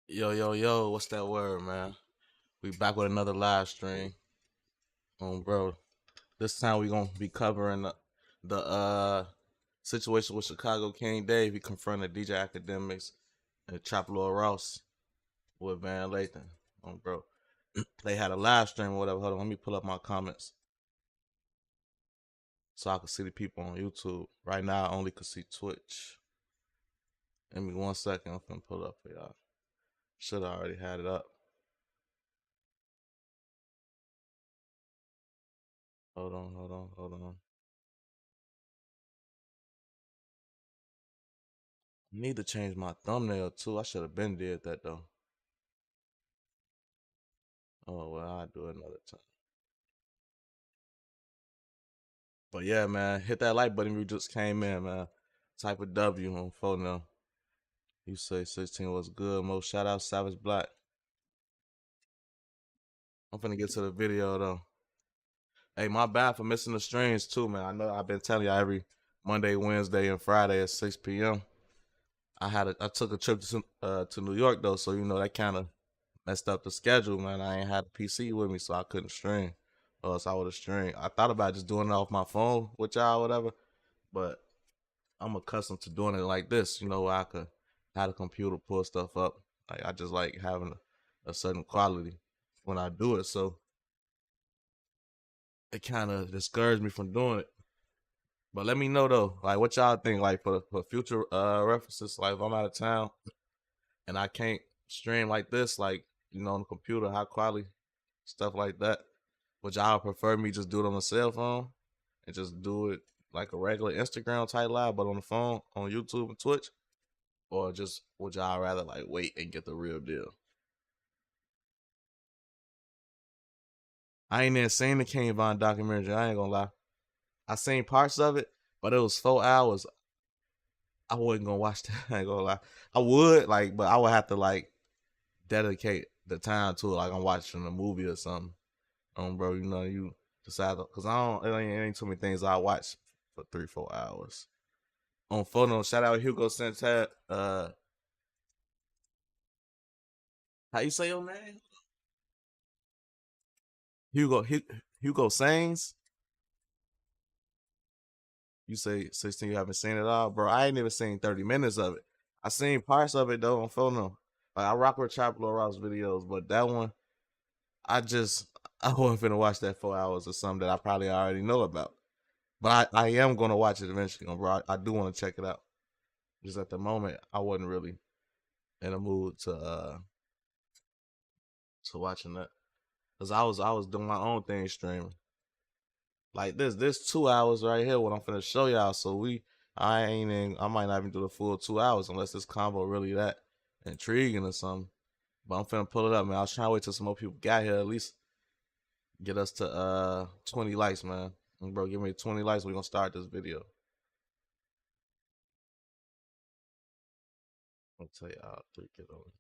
Yo, yo, yo, what's that word, man? We back with another live stream. Bro. This time we gonna be covering the situation with Chicago King Dave. He confronted DJ Academics and Chop Lil Ross with Van Lathan. Bro. They had a live stream or whatever. Hold on, let me pull up my comments so I can see the people on YouTube. Right now I only can see Twitch. Give me 1 second, I'm finna pull it up for y'all. Should have already had it up. Hold on. Need to change my thumbnail too. I should have been did that though. Oh well, I'll do it another time. But yeah, man, hit that like button if you just came in, man. Type of W on phone now. You say 16 was good. Most shout out Savage Black. I'm finna get to the video though. Hey, my bad for missing the streams too, man. I know I've been telling y'all every Monday, Wednesday, and Friday at 6 p.m. I took a trip to New York though, so you know that kind of messed up the schedule, man. I ain't had a PC with me, so I couldn't stream. Or else I would have streamed. I thought about just doing it off my phone with y'all, or whatever. But I'm accustomed to doing it like this, where I could have the computer pull stuff up. Like I just like having a certain quality when I do it. So it kind of discouraged me from doing it. But let me know though, like what y'all think, like for future references. Like if I'm out of town and I can't stream like this, like on the computer, high quality stuff like that. Would y'all prefer me just do it on the cell phone and just do it like a regular Instagram type live, but on the phone on YouTube and Twitch, or just would y'all rather like wait and get the real deal? I ain't even seen the King Von documentary. I ain't gonna lie. I seen parts of it, but it was 4 hours. I wasn't gonna watch that. I ain't gonna lie. I would like, but I would have to like dedicate the time to it, like I'm watching a movie or something. Bro, you decide because I don't. It ain't too many things I watch for 3 4 hours. On photo, shout out Hugo Santat. How you say your name? Hugo Sains. You say 16. You haven't seen it all, bro. I ain't even seen 30 minutes of it. I seen parts of it though on photo. Like I rock with Chapel Ross videos, but that one, I just I wasn't finna watch that 4 hours of something that I probably already know about. But I am gonna watch it eventually, bro. I do want to check it out. Just at the moment, I wasn't really in a mood to watching that because I was doing my own thing streaming. Like this 2 hours right here, what I'm finna show y'all. So I might not even do the full 2 hours unless this combo really that intriguing or something. But I'm finna pull it up, man. I was trying to wait till some more people got here, at least get us to 20 likes, man. And bro, give me 20 likes, we're gonna start this video. I'll tell y'all three get on.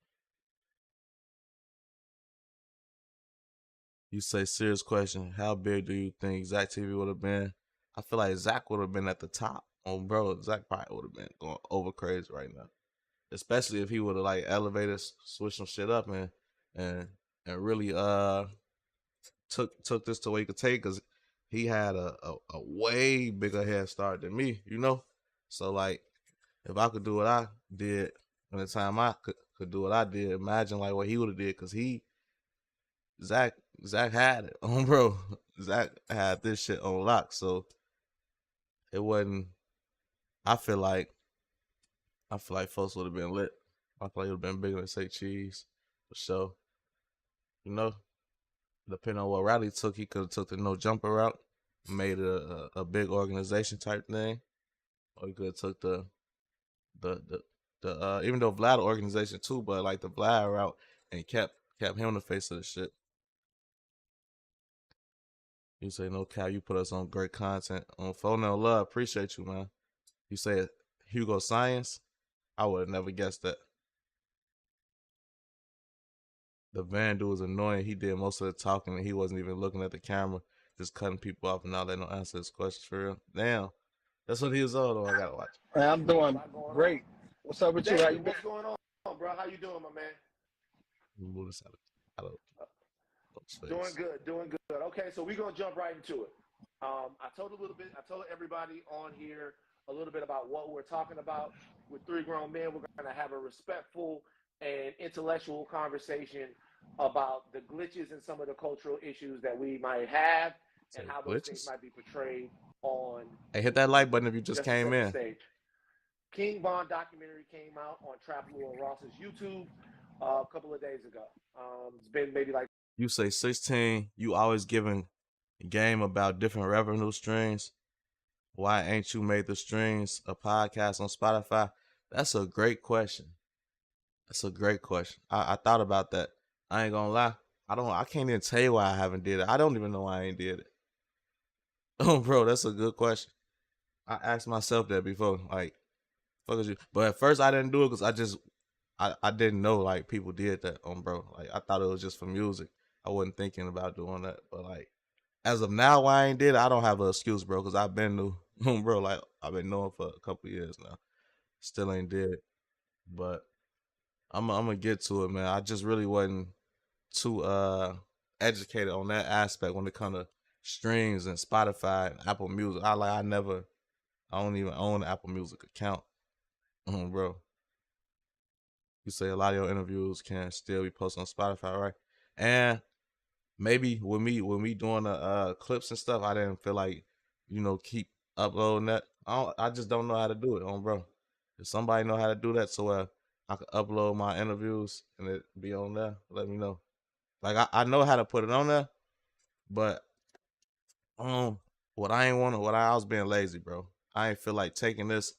You say serious question. How big do you think Zach TV would have been? I feel like Zach would have been at the top. Oh, bro, Zach probably would have been going over crazy right now. Especially if he would have like elevated, switched some shit up, and and really took this to where he could take, because he had a way bigger head start than me. So like, if I could do what I did in the time I could do what I did, imagine like what he would have did, because Zach Zach had it on, bro. Zach had this shit on lock, so it wasn't. I feel like folks would have been lit. I feel like it would have been bigger than say cheese for sure. You know, depending on what route he took, he could have took the no jumper route, made it a big organization type thing, or he could have took the the even though Vlad organization too, but like the Vlad route, and kept him the face of the shit. You say no cap, you put us on great content on phone no love. Appreciate you, man. You say Hugo Science. I would have never guessed that. The Van dude was annoying. He did most of the talking and he wasn't even looking at the camera, just cutting people off and not letting them answer his questions for real. Damn. That's what he was on though. I gotta watch. Man, I'm doing great. What's up with you? How David, you been? what's going on, bro? How you doing, my man? Move this out of Doing space. good, doing good. Okay, so we're gonna jump right into it. I told a little bit. I told everybody on here a little bit about what we're talking about. With three grown men, we're gonna have a respectful and intellectual conversation about the glitches and some of the cultural issues that we might have, and Say how those things glitches. might be portrayed on Hey, hit that like button if you just just to came set the in. stage. King Von documentary came out on Trap Lord Ross's YouTube a couple of days ago. It's been maybe like You say 16. You always giving game about different revenue streams. Why ain't you made the streams a podcast on Spotify? That's a great question. That's a great question. I thought about that. I ain't gonna lie. I can't even tell you why I haven't did it. I don't even know why I ain't did it. Oh bro, that's a good question. I asked myself that before. Like, fuck is you? But at first I didn't do it because I didn't know like people did that on bro. Like I thought it was just for music. I wasn't thinking about doing that. But like as of now, why I ain't did it, I don't have an excuse, bro, because I've been new, bro. Like I've been knowing for a couple years now. Still ain't did it. But I'm gonna get to it, man. I just really wasn't too educated on that aspect when it comes to streams and Spotify and Apple Music. I don't even own an Apple Music account, bro. You say a lot of your interviews can still be posted on Spotify, right? And maybe with me doing the clips and stuff, I didn't feel like keep uploading that. I just don't know how to do it, bro. If somebody know how to do that, so I could upload my interviews and it be on there, let me know. Like I know how to put it on there, but um, what I was being lazy, bro. I ain't feel like taking this,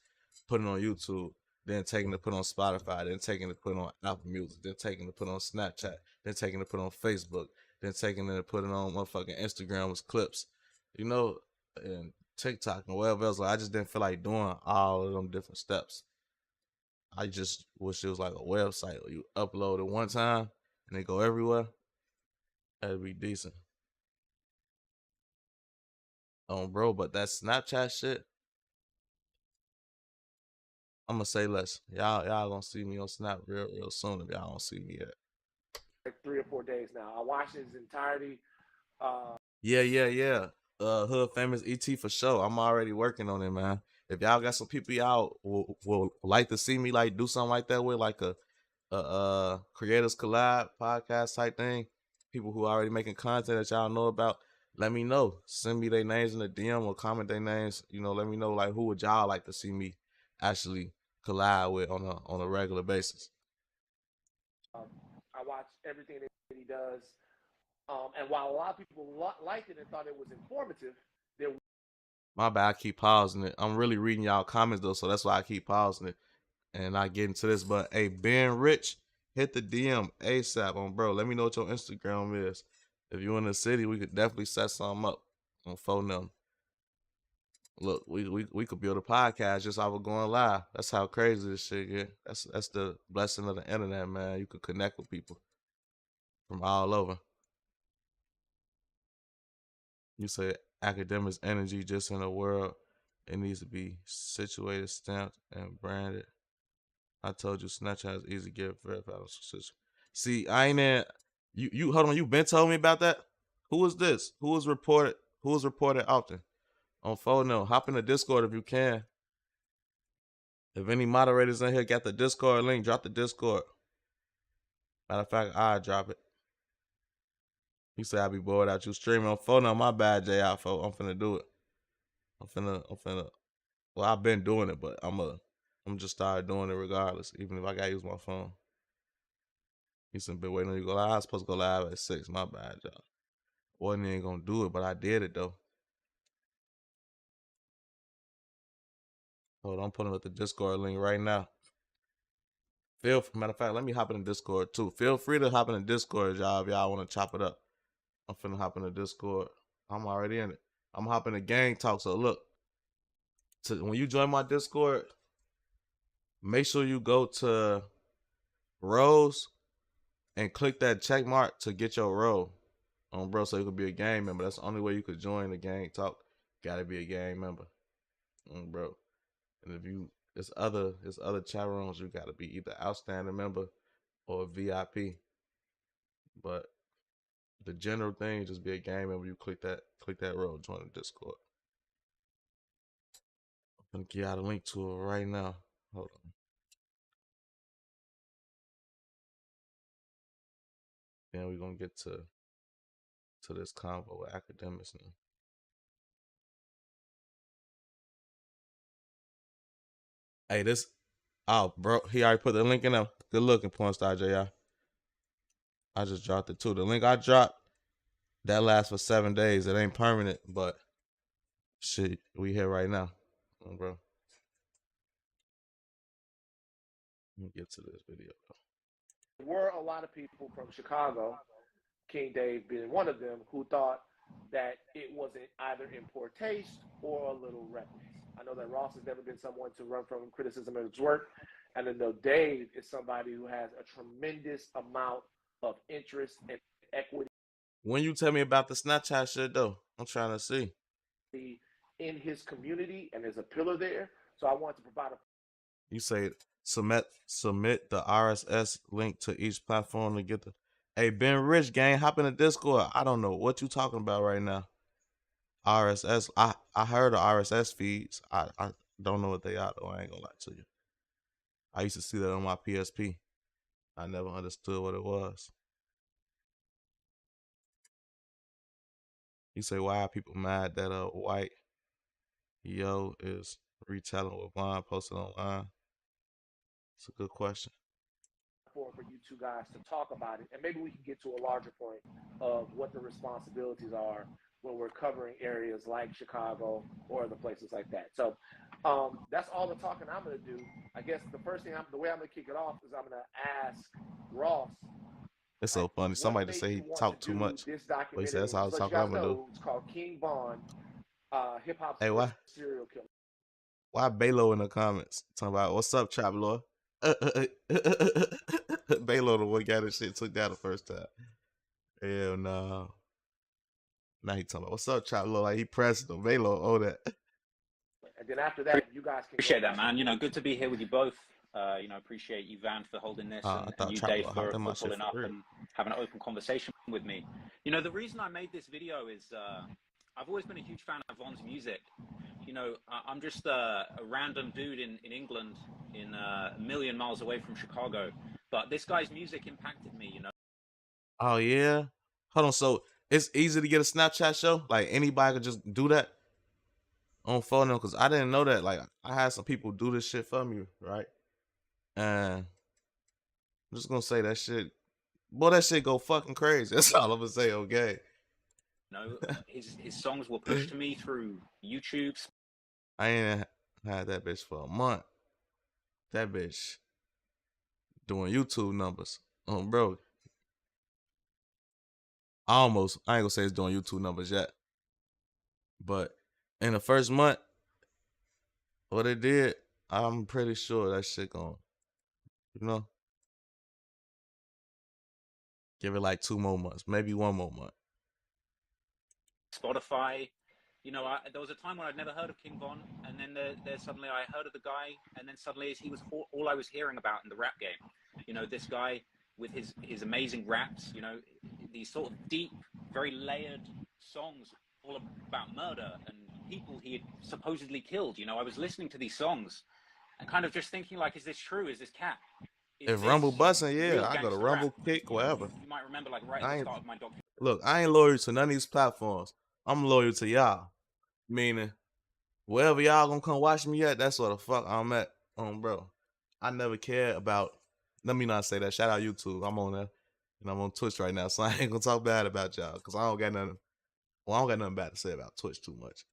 putting it on YouTube, then taking it put on Spotify, then taking it put on Apple Music, then taking it put on Snapchat, then taking it put on Facebook, then taking it put it on motherfucking Instagram with clips, you know, and TikTok and whatever else. Like I just didn't feel like doing all of them different steps. I just wish it was like a website where you upload it one time and they go everywhere. That'd be decent. Bro, but that Snapchat shit, I'm gonna say less. Y'all gonna see me on Snap real soon if y'all don't see me yet. 3 or 4 days now. I watched it in its entirety. Uh, Yeah. Hood famous ET for sure. I'm already working on it, man. If y'all got some people y'all will like to see me like do something like that with, like a creators collab podcast type thing, people who already making content that y'all know about, let me know. Send me their names in the DM or comment their names. Let me know like who would y'all like to see me actually collab with on a regular basis. I watch everything that he does. And while a lot of people liked it and thought it was informative, there My bad, I keep pausing it. I'm really reading y'all comments though, so that's why I keep pausing it and not getting to this. But hey, Ben Rich, hit the DM ASAP on bro. Let me know what your Instagram is. If you in the city, we could definitely set something up on phone them. Look, we could build a podcast just off of going live. That's how crazy this shit get. That's the blessing of the internet, man. You could connect with people from all over. You say academics energy just in the world. It needs to be situated, stamped, and branded. I told you Snapchat is easy to get verified. See, I ain't in. You hold on. You been told me about that. Who is this? Who was reported? Who was reported often on phone? No, hop in the Discord if you can. If any moderators in here got the Discord link, drop the Discord. Matter of fact, I drop it. You say I be bored out you streaming on phone. No, my bad, J out, I'm finna do it. I'm finna. Well, I've been doing it, but I'm just start doing it regardless, even if I gotta use my phone. You some been waiting on you to go live. I was supposed to go live at 6. My bad, y'all. Wasn't even gonna do it, but I did it though. Hold on, I'm putting up the Discord link right now. Matter of fact, let me hop in the Discord too. Feel free to hop in the Discord, y'all, if y'all want to chop it up. I'm finna hop in the Discord. I'm already in it. I'm hopping the gang talk. So look, when you join my Discord, make sure you go to roles and click that check mark to get your role bro, so you could be a gang member. That's the only way you could join the gang talk. Gotta be a gang member, bro. And if you it's other chat rooms, you gotta be either outstanding member or VIP. But the general thing just be a game, and when you click that row, join the Discord. I'm gonna give out a link to it right now. Hold on. Then we're gonna get to this convo with academics now. Hey, this bro, he already put the link in there. Good looking, porn star JR. I just dropped it too. The link I dropped, that lasts for 7 days. It ain't permanent, but shit, we here right now. Bro. Let me get to this video. There were a lot of people from Chicago, King Dave being one of them, who thought that it wasn't either in poor taste or a little reckless. I know that Ross has never been someone to run from criticism of his work, and I know Dave is somebody who has a tremendous amount of interest and equity. When you tell me about the Snapchat shit though, I'm trying to see. In his community and there's a pillar there. So I want to provide a. You say submit the RSS link to each platform to get the. Hey, Ben Rich gang, hop in the Discord. I don't know what you talking about right now. RSS. I heard of RSS feeds. I don't know what they are though. I ain't gonna lie to you. I used to see that on my PSP. I never understood what it was. You say why are people mad that white yo is retelling what Vaughn posted online? It's a good question. For you two guys to talk about it, and maybe we can get to a larger point of what the responsibilities are when we're covering areas like Chicago or other places like that. So that's all the talking I'm going to do. I guess the first thing, the way I'm going to kick it off is I'm going to ask Ross. It's so funny. Somebody just say he talked too much. This But he said documentary, that's all the so you talking I'm guys gonna do. know, it's called King Von, hip hop's Hey, first serial killer. Why Balo in the comments talking about what's up, Trap Lord? Balo the one guy that shit took down the first time. Hell no. Now he talking about what's up, Trap Lord? Like he pressed him. Balo, oh that. And then after that, you guys can appreciate that, man. You know, good to be here with you both. You know, appreciate you, Van, for holding this, I and thought you, Trap Dave, Lord for hopped in my shit pulling for up real. and having an open conversation with me. You know, the reason I made this video is I've always been a huge fan of Von's music. You know, I'm just a random dude in England, a million miles away from Chicago. But this guy's music impacted me, you know. Oh yeah. Hold on. So it's easy to get a Snapchat show. Like anybody could just do that on phone because I didn't know that. Like I had some people do this shit for me, right? And I'm just gonna say that shit. Boy, that shit go fucking crazy. That's all I'm gonna say. Okay. You know, his songs were pushed to me through YouTube. I ain't had that bitch for a month. That bitch doing YouTube numbers. Bro. I ain't gonna say it's doing YouTube numbers yet. But in the first month, what it did, I'm pretty sure that shit gonna, you know, give it like 2 more months, maybe 1 more month. Spotify. You know, there was a time when I'd never heard of King Von, and then there suddenly I heard of the guy, and then suddenly he was all I was hearing about in the rap game. You know, this guy with his amazing raps, you know, these sort of deep, very layered songs all about murder and people he had supposedly killed. You know, I was listening to these songs and kind of just thinking, like, is this true? Is this cap? Is If this Rumble busting, yeah, real I go to gangster Rumble, rap? Kick, You know, wherever. you might remember, like, right at the start of my documentary. Look, I ain't loyal to none of these platforms. I'm loyal to y'all. Meaning, wherever y'all gonna come watch me at, that's where the fuck I'm at. Bro. I never cared about, let me not say that. Shout out YouTube. I'm on there. And I'm on Twitch right now, so I ain't gonna talk bad about y'all. Cause I don't got nothing bad to say about Twitch too much.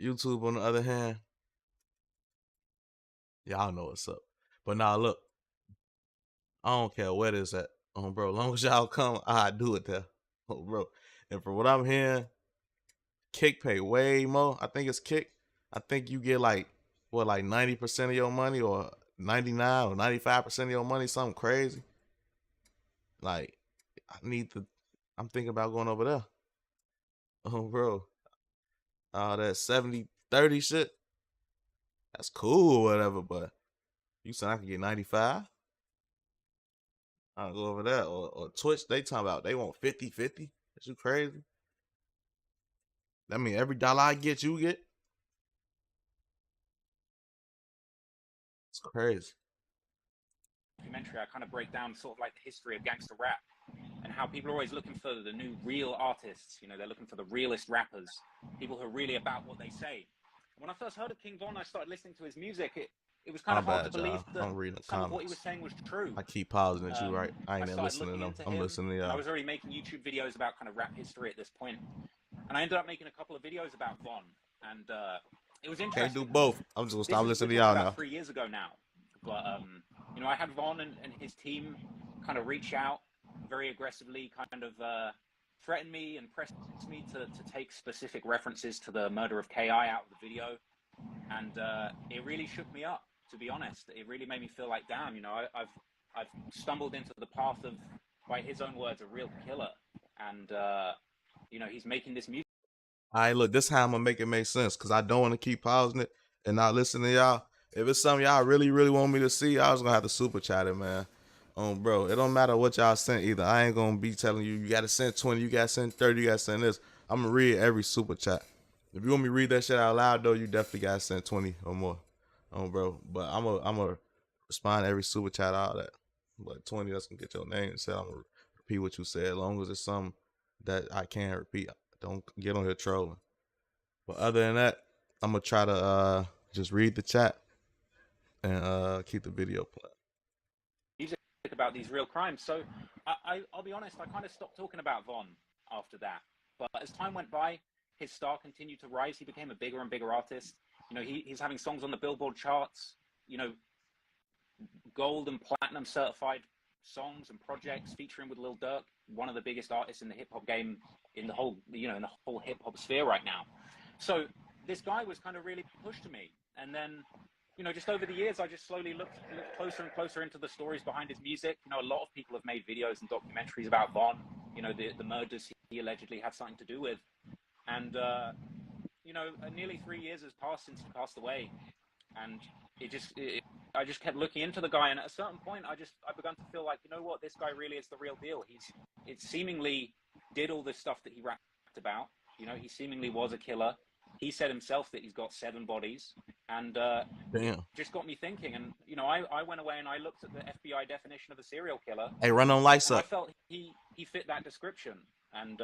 YouTube, on the other hand, y'all know what's up. But now look, I don't care where this at. Bro, as long as y'all come, I do it there. Bro. And from what I'm hearing, Kick pay way more. I think it's Kick. I think you get like 90% of your money or 99 or 95% of your money, something crazy. Like, I'm thinking about going over there. Bro. All that 70-30 shit. That's cool or whatever, but you said I could get 95? I'll go over that. Or Twitch, they talking about they want 50-50. Is you crazy? That mean every dollar I get, you get? It's crazy. Documentary, I kind of break down sort of like the history of gangster rap and how people are always looking for the new real artists. You know, they're looking for the realest rappers, people who are really about what they say. When I first heard of King Von, I started listening to his music. It was kind My of hard to bad, believe y'all. that I'm reading the some of what he was comments. saying was true. I keep pausing at you, right? I I ain't even started listening to looking them. into I'm him, listening to and I y'all. was already making YouTube videos about kind of rap history at this point. And I ended up making a couple of videos about Von, and it was interesting. Can't do both. I'm just gonna stop We're listening to talking y'all about now. 3 years ago now, but you know, I had Von and his team kind of reach out very aggressively, kind of threaten me and press me to take specific references to the murder of Ki out of the video, and it really shook me up, to be honest. It really made me feel like, damn, you know, I've stumbled into the path of, by his own words, a real killer, and you know, he's making this music. All right, look, this how I'm gonna make it make sense because I don't want to keep pausing it and not listening to y'all. If it's something y'all really, really want me to see, I was gonna have to super chat it, man. Bro, it don't matter what y'all sent either. I ain't gonna be telling you gotta send 20, you gotta send 30, you gotta send this. I'm gonna read every super chat. If you want me to read that shit out loud though, you definitely gotta send 20 or more. Bro. But I'm gonna respond to every super chat, all that. But 20, that's gonna get your name said. I'm gonna repeat what you said, as long as it's something that I can't repeat. Don't get on here trolling. But other than that, I'm gonna try to just read the chat and keep the video playing. Music about these real crimes. So I'll be honest, I kind of stopped talking about Von after that. But as time went by, his star continued to rise. He became a bigger and bigger artist. You know, he's having songs on the Billboard charts. You know, gold and platinum certified songs and projects featuring with Lil Durk, one of the biggest artists in the hip hop game, in the whole, you know, in the whole hip hop sphere right now. So this guy was kind of really pushed to me. And then, you know, just over the years, I just slowly looked closer and closer into the stories behind his music. You know, a lot of people have made videos and documentaries about Von, you know, the murders he allegedly had something to do with. And, you know, nearly 3 years has passed since he passed away. And I just kept looking into the guy. And at a certain point, I began to feel like, you know what, this guy really is the real deal. It seemingly did all this stuff that he rapped about. You know, he seemingly was a killer. He said himself that he's got 7 bodies, and it just got me thinking. And you know, I went away and I looked at the FBI definition of a serial killer. Hey, run on lights and up. I felt he fit that description. And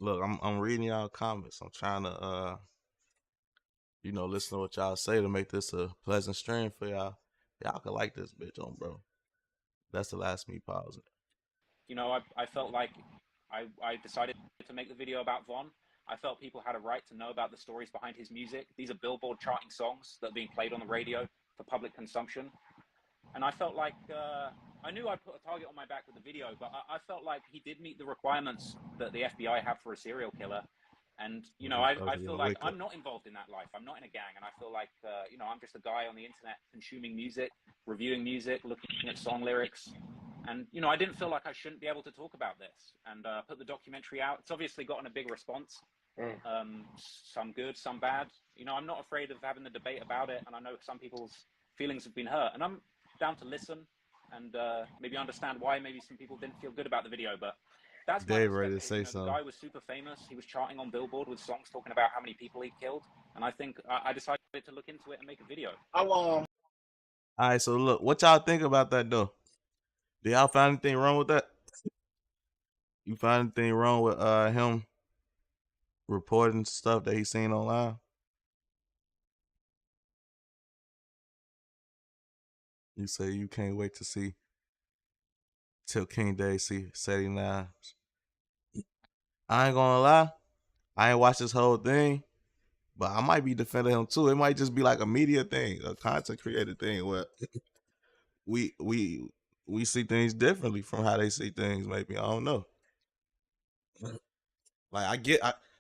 look, I'm reading y'all comments. I'm trying to you know, listen to what y'all say to make this a pleasant stream for y'all. Y'all can like this bitch on, bro. That's the last me pausing. You know, I felt like I decided to make the video about Von. I felt people had a right to know about the stories behind his music. These are Billboard charting songs that are being played on the radio for public consumption. And I felt like I knew I'd put a target on my back with the video, but I felt like he did meet the requirements that the FBI have for a serial killer. And, you know, I feel like I'm not involved in that life. I'm not in a gang. And I feel like, you know, I'm just a guy on the internet consuming music, reviewing music, looking at song lyrics. And, you know, I didn't feel like I shouldn't be able to talk about this and put the documentary out. It's obviously gotten a big response. Some good, some bad. You know, I'm not afraid of having the debate about it. And I know some people's feelings have been hurt. And I'm down to listen and maybe understand why maybe some people didn't feel good about the video. But that's my Dave ready to perspective. say You know, something. the guy was super famous. He was charting on Billboard with songs talking about how many people he killed. And I think I decided to look into it and make a video. All right, so look, what y'all think about that though? Do y'all find anything wrong with that? You find anything wrong with him reporting stuff that he's seen online? You say you can't wait to see till King Day see setting knives. I ain't gonna lie, I ain't watched this whole thing, but I might be defending him too. It might just be like a media thing, a content creator thing where we see things differently from how they see things. Maybe I don't know. Like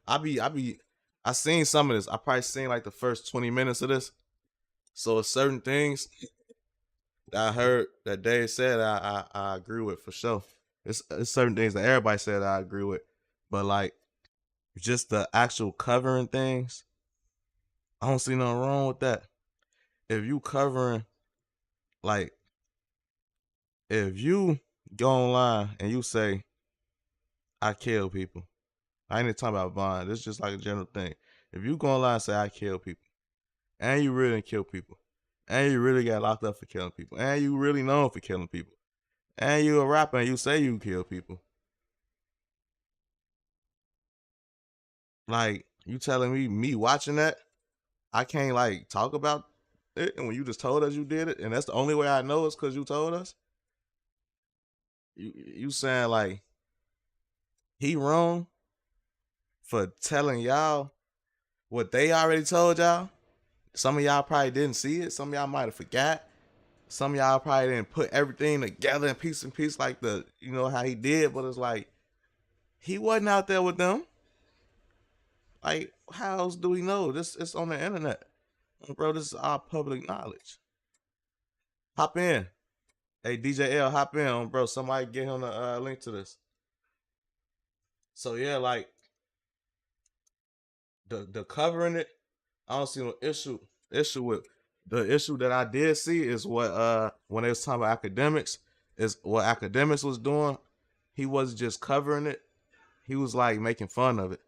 I seen some of this. I probably seen like the first 20 minutes of this. So certain things that I heard that Dave said I agree with for sure. It's certain things that everybody said I agree with. But like just the actual covering things, I don't see nothing wrong with that. If you covering like if you go online and you say, I kill people. I ain't even talking about Vaughn. This is just like a general thing. If you go online and say, I kill people, and you really kill people, and you really got locked up for killing people, and you really known for killing people, and you a rapper and you say you kill people, like, you telling me watching that, I can't like talk about it, and when you just told us you did it, and that's the only way I know is because you told us. You saying like he wrong for telling y'all what they already told y'all? Some of y'all probably didn't see it. Some of y'all might have forgot. Some of y'all probably didn't put everything together in piece and piece like the how he did. But it's like he wasn't out there with them. Like how else do we know? This it's on the internet, bro. This is our public knowledge. Hop in. Hey DJ L, hop in, bro. Somebody get him the link to this. So yeah, like the covering it, I don't see no issue with the issue that I did see is what when they was talking about academics is what academics was doing. He wasn't just covering it; he was like making fun of it,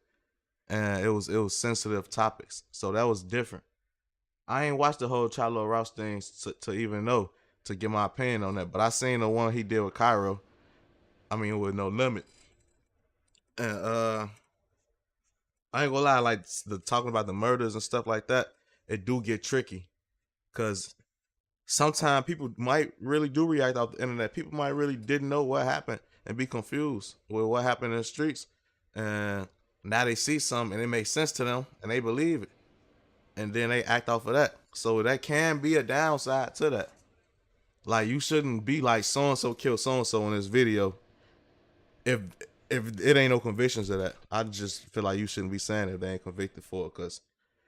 and it was sensitive topics. So that was different. I ain't watched the whole Charlo Rouse thing to even know to get my opinion on that, but I seen the one he did with Cairo. I mean, with No Limit, and I ain't gonna lie, like the talking about the murders and stuff like that, it do get tricky because sometimes people might really do react off the internet. People might really didn't know what happened and be confused with what happened in the streets, and now they see something and it makes sense to them and they believe it, and then they act off of that. So that can be a downside to that. Like you shouldn't be like so and so killed so and so in this video if if it ain't no convictions of that. I just feel like you shouldn't be saying if they ain't convicted for it, because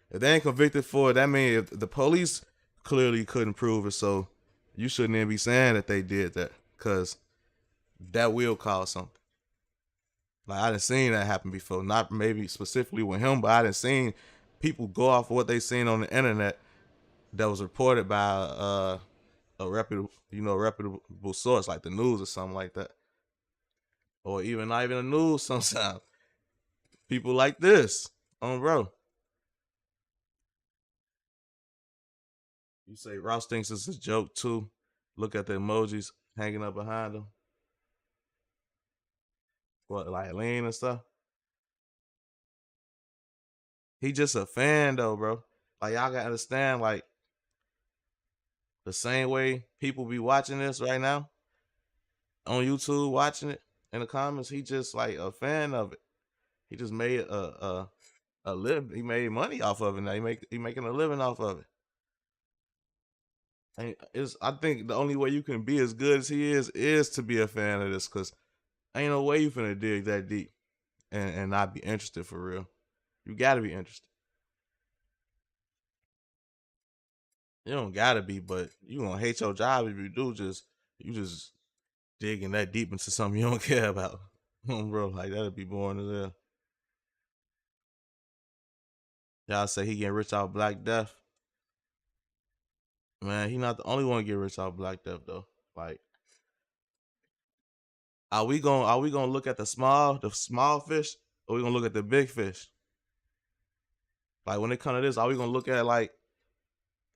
if they ain't convicted for it, that means if the police clearly couldn't prove it, so you shouldn't even be saying that they did that, because that will cause something. Like I done seen that happen before, not maybe specifically with him, but I done seen people go off of what they seen on the internet that was reported by a reputable source like the news or something like that, or even not even the news. Sometimes people like this, bro. You say Ross thinks it's a joke too. Look at the emojis hanging up behind him. What, like lean and stuff? He just a fan though, bro. Like y'all gotta understand, like the same way people be watching this right now on YouTube, watching it in the comments. He just like a fan of it. He just made a live. He made money off of it. Now he making a living off of it. And it's I think the only way you can be as good as he is to be a fan of this, cause ain't no way you finna dig that deep and not be interested for real. You gotta be interested. You don't gotta be, but you gonna hate your job if you do. You just digging that deep into something you don't care about, bro. Like that'd be boring as hell. Y'all say he getting rich off Black Death. Man, he not the only one get rich off Black Death though. Like, are we gonna look at the small fish, or we gonna look at the big fish? Like when it comes to this, are we gonna look at like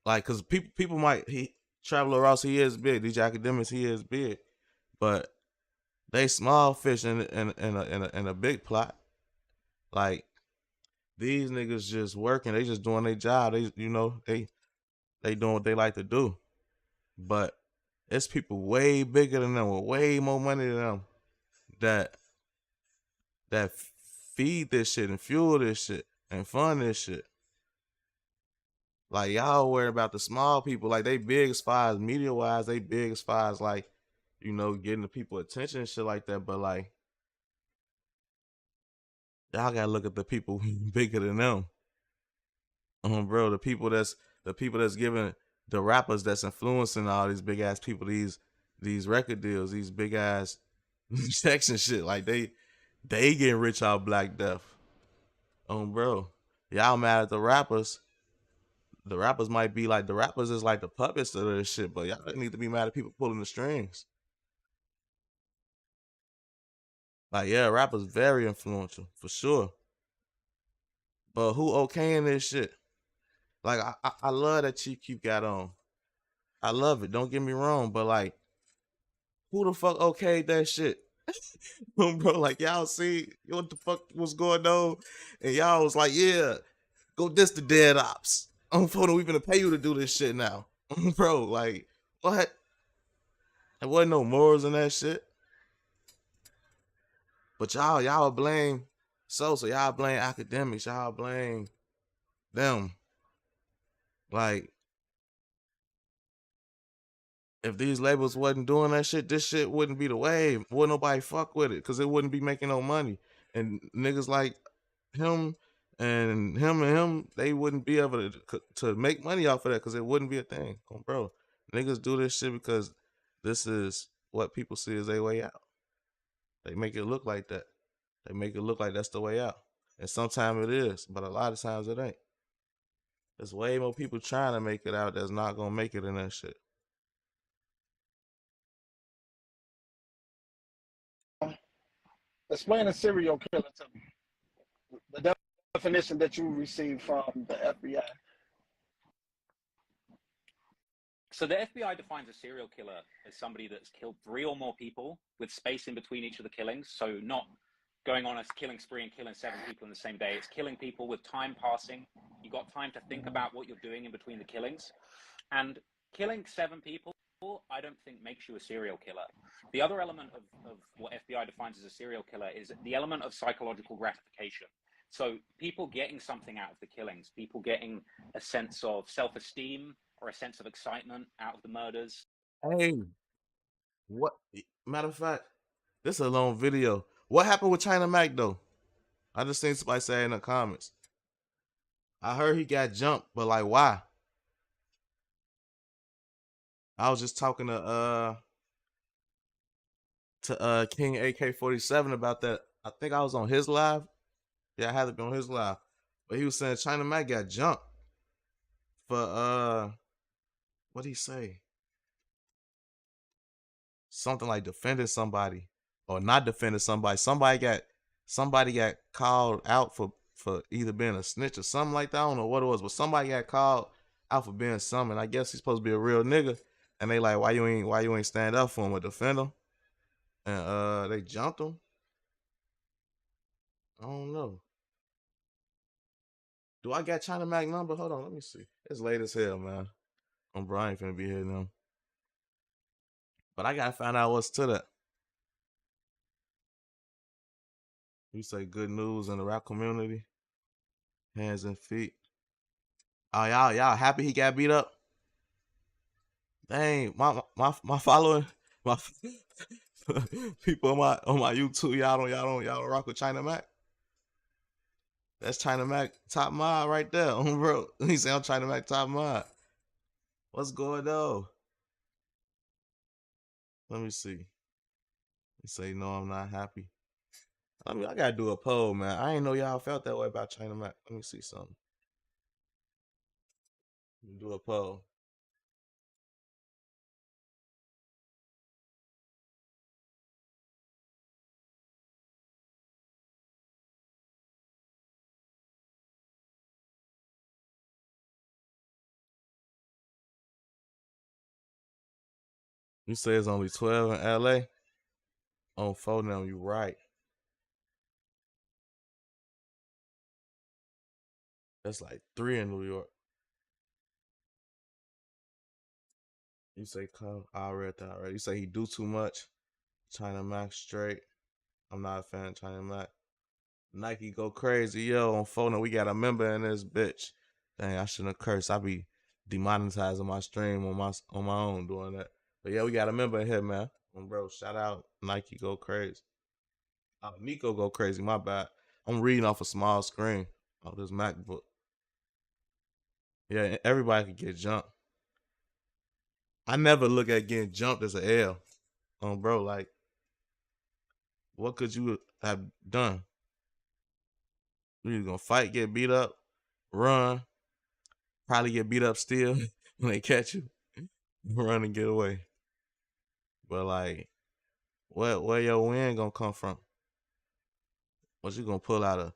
because people might he Traveler Ross, he is big. These academics, he is big, but they small fish in a big plot. Like these niggas just working, they just doing their job. They doing what they like to do. But it's people way bigger than them with way more money than them that that feed this shit and fuel this shit and fund this shit. Like y'all worry about the small people, like they big as far as media wise, they big as far as like, getting the people attention and shit like that. But like y'all gotta look at the people bigger than them. Bro, the people that's giving the rappers that's influencing all these big ass people these record deals, these big ass checks and shit. Like they getting rich off Black Death. Bro, y'all mad at the rappers. The rappers might be like the rappers is like the puppets of this shit, but y'all need to be mad at people pulling the strings. Like, yeah, rappers very influential for sure. But who okaying this shit? Like, I love that Chief Keef got on. I love it. Don't get me wrong, but like, who the fuck okayed that shit? Bro, like y'all see what the fuck was going on, and y'all was like, yeah, go diss the dead ops. I'm photo, we gonna pay you to do this shit now, bro. Like, what? There wasn't no morals in that shit. But y'all blame so y'all blame academics, y'all blame them. Like, if these labels wasn't doing that shit, this shit wouldn't be the wave. Wouldn't nobody fuck with it because it wouldn't be making no money. And niggas like him him, they wouldn't be able to make money off of that because it wouldn't be a thing. Bro, niggas do this shit because this is what people see as their way out. They make it look like that. They make it look like that's the way out. And sometimes it is, but a lot of times it ain't. There's way more people trying to make it out that's not gonna make it in that shit. Explain a serial killer to me. The definition that you received from the FBI. So the FBI defines a serial killer as somebody that's killed 3 or more people with space in between each of the killings. So not going on a killing spree and killing 7 people in the same day. It's killing people with time passing. You got time to think about what you're doing in between the killings. And killing 7 people, I don't think makes you a serial killer. The other element of what FBI defines as a serial killer is the element of psychological gratification. So people getting something out of the killings, people getting a sense of self-esteem or a sense of excitement out of the murders. Hey, what? Matter of fact, this is a long video. What happened with China Mac though? I just seen somebody say in the comments. I heard he got jumped, but like why? I was just talking to King AK-47 about that. I think I was on his live. Yeah, I had to be on his live. But he was saying China Mac got jumped for what'd he say? Something like defending somebody or not defending somebody. Somebody got called out for either being a snitch or something like that. I don't know what it was, but somebody got called out for being something. I guess he's supposed to be a real nigga. And they like, why you ain't stand up for him or defend him? And they jumped him. I don't know. Do I got China Mac number? Hold on, let me see. It's late as hell, man. I'm Brian finna be here now. But I gotta find out what's to that. You say good news in the rap community. Hands and feet. Oh, y'all happy he got beat up? Dang, my following, my people on my YouTube, y'all don't rock with China Mac. That's China Mac top mod right there, bro. He say I'm China Mac top mod. What's going on? Let me see. He say no, I'm not happy. I gotta do a poll, man. I ain't know y'all felt that way about China Mac. Let me see something. Do a poll. You say it's only 12 in LA? On phone now, you right. That's like 3 in New York. You say come. I read that already. You say he do too much. China Mac straight. I'm not a fan of China Mac. Nike go crazy, yo. On phone, we got a member in this bitch. Dang, I shouldn't have cursed. I be demonetizing my stream on my own doing that. But yeah, we got a member in here, man. Bro, shout out Nike go crazy. Nico go crazy. My bad. I'm reading off a small screen of this MacBook. Yeah, everybody could get jumped. I never look at getting jumped as an L. Bro, like, what could you have done? You either gonna fight, get beat up, run, probably get beat up still when they catch you, run and get away. But like, where your win gonna come from? Was you gonna pull out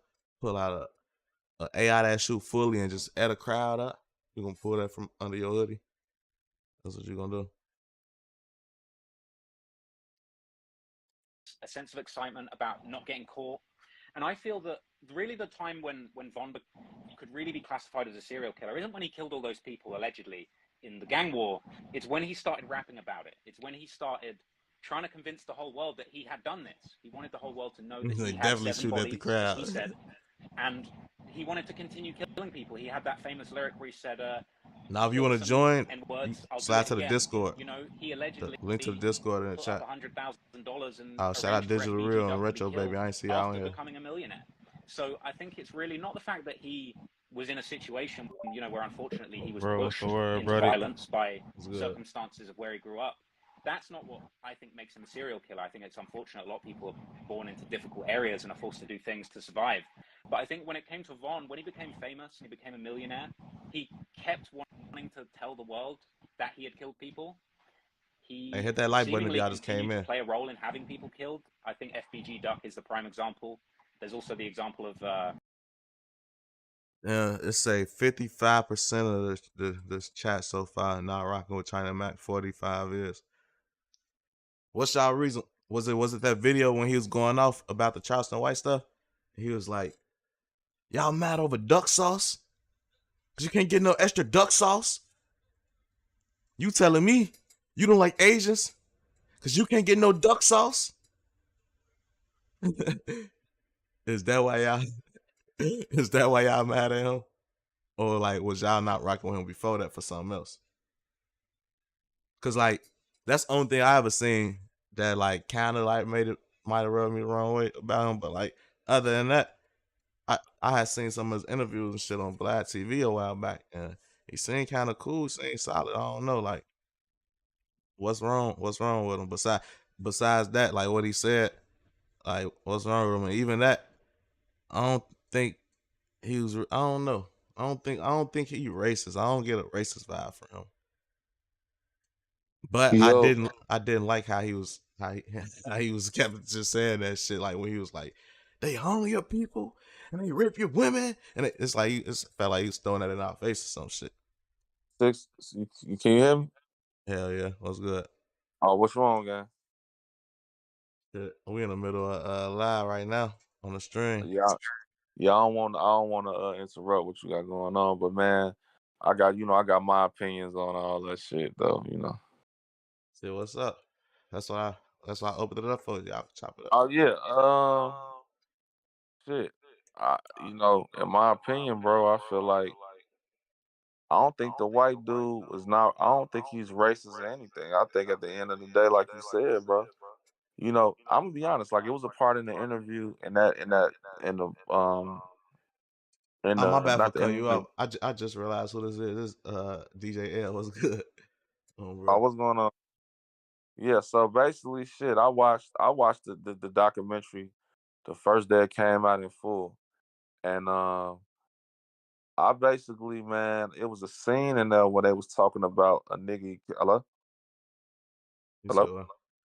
a AI that shoot fully and just add a crowd up? You gonna pull that from under your hoodie? That's what you gonna do. A sense of excitement about not getting caught. And I feel that really the time when Von could really be classified as a serial killer isn't when he killed all those people allegedly in the gang war. It's when he started rapping about it. It's when he started trying to convince the whole world that he had done this. He wanted the whole world to know that They he had definitely 7 shooting at the bodies, as he crowd. said, and he wanted to continue killing people. He had that famous lyric where he said, Now, if you kill want to some join, N you words, I'll do slide it to the again. Discord. You know, he The allegedly link to the Discord in the put up chat. $100,000 and Shout out arranged for Digital FBG Real and Duck to be Retro Baby. killed I ain't see y'all after in here. becoming a millionaire. So I think it's really not the fact that he was in a situation, you know, where unfortunately he was Bro, what's pushed the word, into brody? violence by It's good. circumstances of where he grew up. That's not what I think makes him a serial killer. I think it's unfortunate a lot of people are born into difficult areas and are forced to do things to survive. But I think when it came to Von, when he became famous and he became a millionaire, he kept wanting to tell the world that he had killed people. Hey, He hit that like button if seemingly y'all just came continued to in. play a role in having people killed. I think FBG Duck is the prime example. There's also the example of Yeah, it say 55% of this chat so far not rocking with China Mac. 45 is. What's y'all reason? Was it that video when he was going off about the Charleston White stuff? He was like, "Y'all mad over duck sauce? Cause you can't get no extra duck sauce? You telling me you don't like Asians? Cause you can't get no duck sauce? Is that why y'all? Is that why y'all mad at him? Or like was y'all not rocking with him before that for something else? Cause like that's the only thing I ever seen that like kind of like might have rubbed me the wrong way about him. But like other than that, I had seen some of his interviews and shit on Vlad TV a while back, and he seemed kind of cool, seemed solid. I don't know, like what's wrong? What's wrong with him? Besides that, like what he said, like what's wrong with him? And even that, I don't think he was. I don't know. I don't think he racist. I don't get a racist vibe from him. But Yo, I didn't like how he was how he was kept just saying that shit like when he was like they hung your people and they rip your women and it's like it felt like he was throwing that in our face or some shit. six, can you hear me? Hell yeah, what's good? Oh, what's wrong, gang? Shit, we in the middle of live right now on the stream. Yeah, yeah. I don't want to interrupt what you got going on, but man, I got my opinions on all that shit, though. See what's up. That's why I opened it up for y'all. Chop it up. Oh yeah, shit. In my opinion, bro, I feel like I don't think the white dude was not. I don't think he's racist or anything. I think at the end of the day, like you said, bro. I'm gonna be honest. Like it was a part in the interview, in the Oh, my bad for not the cutting you interview. off. I just realized who this is. This DJ L was good. I Bro. was gonna Yeah, so basically, shit. I watched the documentary the first day it came out in full, and I basically, man, it was a scene in there where they was talking about a nigga. Hello, You said hello. what?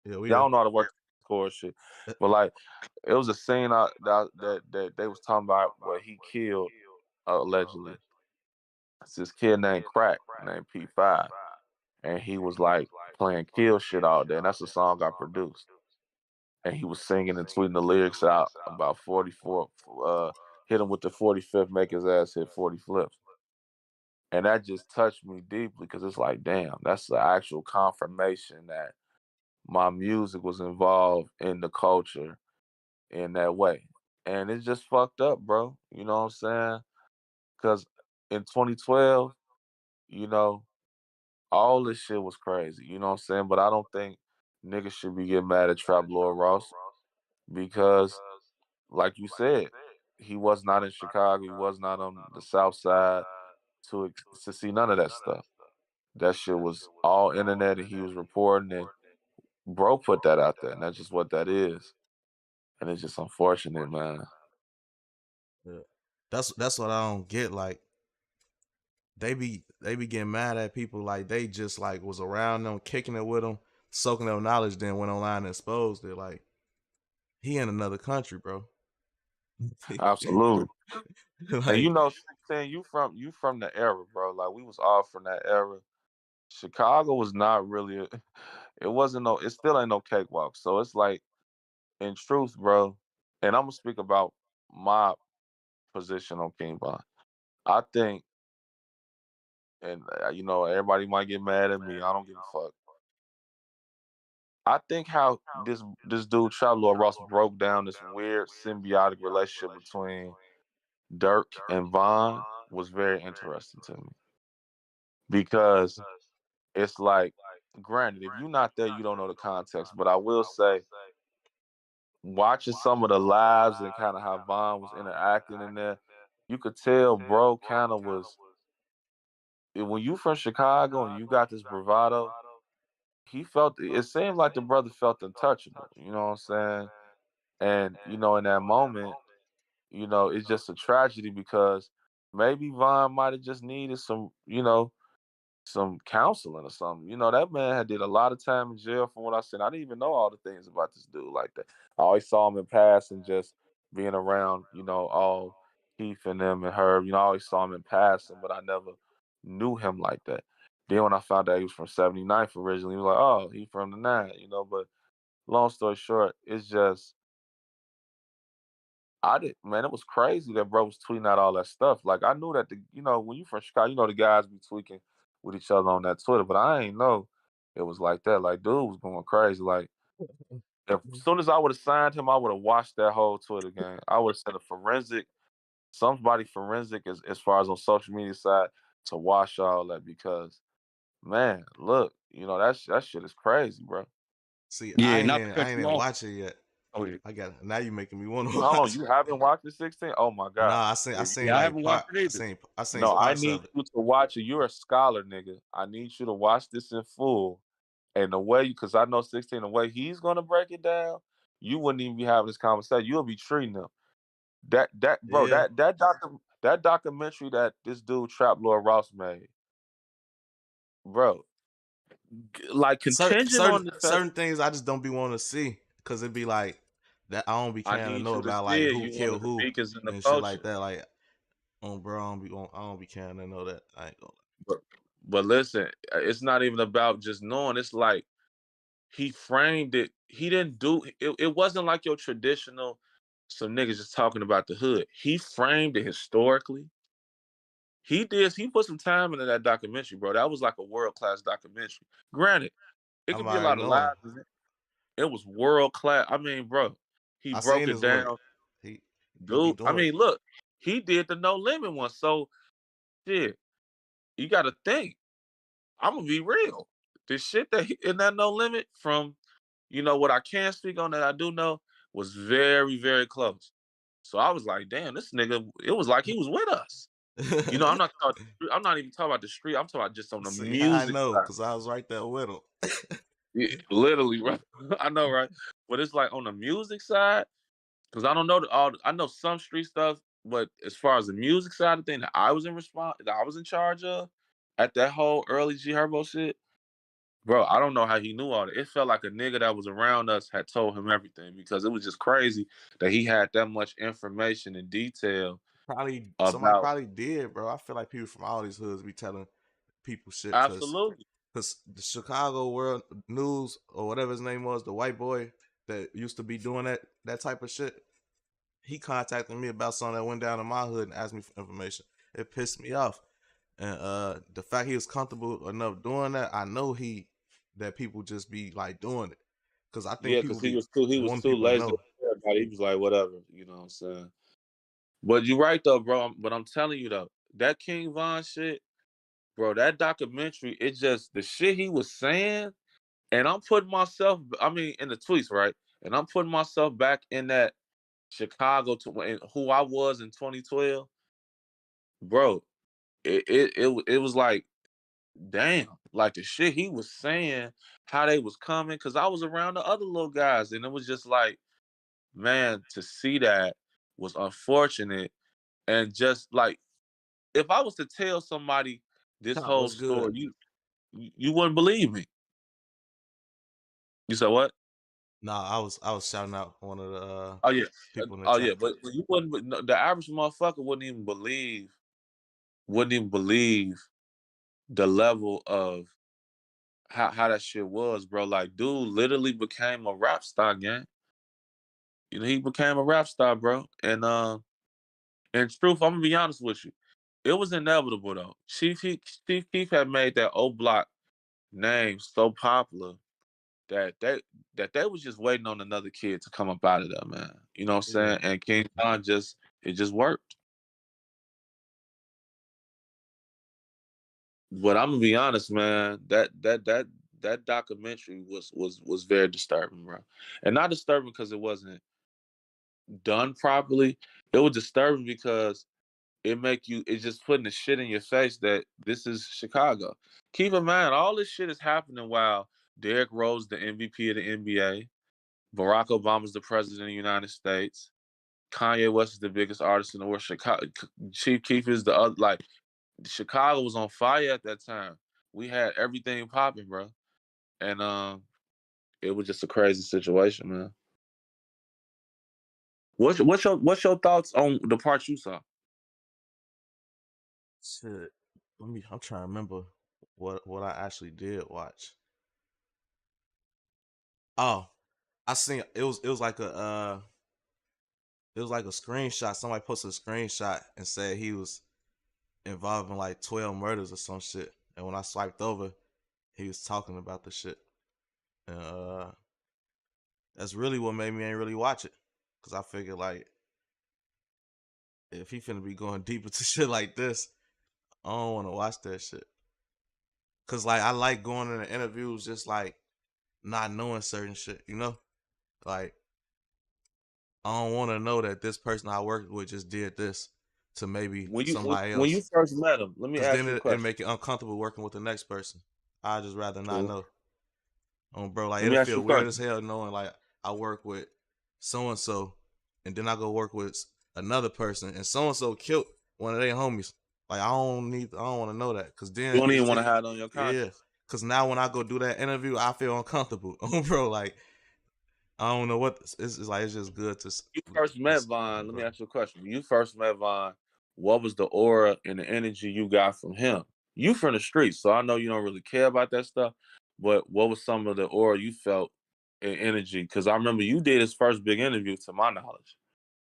Yeah, we Y'all here. don't know how to work the shit, but like, it was a scene that they was talking about where he killed allegedly. It's this kid named Crack named P5, and he was like playing kill shit all day, and that's the song I produced. And he was singing and tweeting the lyrics out about 44, hit him with the 45th, make his ass hit 40 flips. And that just touched me deeply because it's like, damn, that's the actual confirmation that my music was involved in the culture in that way. And it's just fucked up, bro. You know what I'm saying? Because in 2012, you know, all this shit was crazy. You know what I'm saying? But I don't think niggas should be getting mad at Trap Lord Ross because like you said, he was not in Chicago. He was not on the South Side to see none of that stuff. That shit was all internet, and he was reporting, and bro put that out there, and that's just what that is. And it's just unfortunate, man. Yeah. That's what I don't get. Like they be getting mad at people like they just like was around them, kicking it with them, soaking up knowledge, then went online and exposed it. Like he in another country, bro. Absolutely. And Like, 16, you from the era, bro. Like we was all from that era. Chicago was not really it wasn't no it still ain't no cakewalk. So it's like in truth, bro, and I'm gonna speak about my position on King Von. I think, and everybody might get mad at me. I don't give a fuck. I think how this dude Trap Lord Ross broke down this weird symbiotic relationship between Dirk and Von was very interesting to me because it's like, granted, if you're not there, you don't know the context. But I will say, watching some of the lives and kind of how Von was interacting in there, you could tell bro kind of was when you from Chicago and you got this bravado, he felt it seemed like the brother felt untouchable. You know what I'm saying? And in that moment, it's just a tragedy because maybe Von might have just needed some counseling or something. That man had did a lot of time in jail from what I said. I didn't even know all the things about this dude like that. I always saw him in passing, just being around, all Keith and them and Herb. I always saw him in passing, but I never knew him like that. Then when I found out he was from 79th originally, he was like, oh, he from the 9, but long story short, it's just man, it was crazy that bro was tweeting out all that stuff. Like I knew that when you from Chicago, the guys be tweaking with each other on that Twitter, but I ain't know it was like that. Like dude was going crazy. Like as soon as I would have signed him, I would have watched that whole Twitter game. I would have said somebody forensic as far as on social media side to watch all that because man, look, that shit is crazy, bro. see, Yeah, not to I cut ain't you even off. watch it yet. Oh yeah, I got now. You making me want to Hold on, watch. you haven't watched the 16? Oh my god. Nah, I If seen yeah. I like haven't watched part. it either. I seen No, I parts need of it. you to watch it. You're a scholar, nigga. I need you to watch this in full. And the way, because I know 16, the way he's gonna break it down, you wouldn't even be having this conversation. You'll be treating them. Bro, Yeah, that documentary that this dude Trap Lord Ross made, bro, like contingent on the fact certain things I just don't be wanting to see because it be like that. I don't be I caring to need know you to about see like it. who You one killed of the who beacons in the and shit like culture. that. Like, bro, I don't be caring to know that. I ain't gonna. But listen, it's not even about just knowing. It's like he framed it. He didn't do it. It wasn't like your traditional some niggas just talking about the hood. He framed it historically. He did. He put some time into that documentary, bro. That was like a world class documentary. Granted, it I'm could be a already lot of knowing. lies. It was world class. I mean, bro, he I broke seen it his work. down, He be dude. I doing it. mean, look, he did the No Limit one. So shit, you got to think. I'm gonna be real. The shit that in that No Limit from, what I can speak on that I do know was very, very close. So I was like, damn, this nigga, it was like he was with us. I'm not even talking about the street. I'm talking about just on the See how I music know? side. Cause I was right there with him. Yeah, literally, right? I know, right? But it's like on the music side, because I don't know I know some street stuff, but as far as the music side of thing that I was that I was in charge of at that whole early G Herbo shit, bro, I don't know how he knew all that. It felt like a nigga that was around us had told him everything because it was just crazy that he had that much information and detail Probably somebody about. probably did, bro. I feel like people from all these hoods be telling people shit Absolutely. cause the Chicago World News or whatever his name was, the white boy that used to be doing that type of shit. He contacted me about something that went down in my hood and asked me for information. It pissed me off. And the fact he was comfortable enough doing that, I know that people just be like doing it. Cause I think Yeah, people because be he was wanting too people to lazy to know. care about it. He was like, whatever, you know what I'm saying? But you're right though, bro. But I'm telling you though, that King Von shit, bro, that documentary, it just the shit he was saying, and I'm putting myself, I mean, in the tweets, right? And I'm putting myself back in that Chicago to who I was in 2012, bro. It was like, damn, like the shit he was saying, how they was coming, because I was around the other little guys, and it was just like, man, to see that was unfortunate. And just like, if I was to tell somebody this Chop, whole what's good? story, you wouldn't believe me. You said what? Nah, I was shouting out one of the Oh yeah, people in the oh chat. yeah, but you wouldn't. No, the average motherfucker wouldn't even believe the level of how that shit was, bro. Like, dude literally became a rap star, gang. You know, he became a rap star, bro. And truth, I'm gonna be honest with you, it was inevitable though. Chief Keef had made that O Block name so popular that they was just waiting on another kid to come up out of there, man. You know what I'm Yeah. saying? And King Von it just worked. But I'm gonna be honest, man. That documentary was very disturbing, bro. And not disturbing because it wasn't done properly. It was disturbing because it's just putting the shit in your face that this is Chicago. Keep in mind, all this shit is happening while Derrick Rose, the MVP of the NBA, Barack Obama's the president of the United States, Kanye West is the biggest artist in the world. Chicago, Chief Keef is the other. Like, Chicago was on fire at that time. We had everything popping, bro, and it was just a crazy situation, man. What's your thoughts on the part you saw? Shit. I'm trying to remember what I actually did watch. Oh, I seen it was like a screenshot. Somebody posted a screenshot and said he was involved in like 12 murders or some shit. And when I swiped over, he was talking about the shit. And that's really what made me ain't really watch it. Cause I figured like if he finna be going deep into shit like this, I don't wanna watch that shit. Cause like I like going into interviews just like not knowing certain shit, you know? Like I don't wanna know that this person I worked with just did this to maybe somebody When you else. first met him, let me Cause ask then you a it question. make it uncomfortable working with the next person. I just rather not Cool. know. Bro, like Let me it'll ask you feel a weird as question. hell knowing like I work with so and so, and then I go work with another person, and so and so killed one of their homies. Like I don't want to know that, cause You then don't even want to have it on your yeah, conscience. cause now when I go do that interview, I feel uncomfortable. Bro, like I don't know what it's like. It's just good to You first met Vaughn. Let me bro. ask you a question. When you first met Vaughn, what was the aura and the energy you got from him? You from the streets, so I know you don't really care about that stuff. But what was some of the aura you felt and energy? Because I remember you did his first big interview, to my knowledge.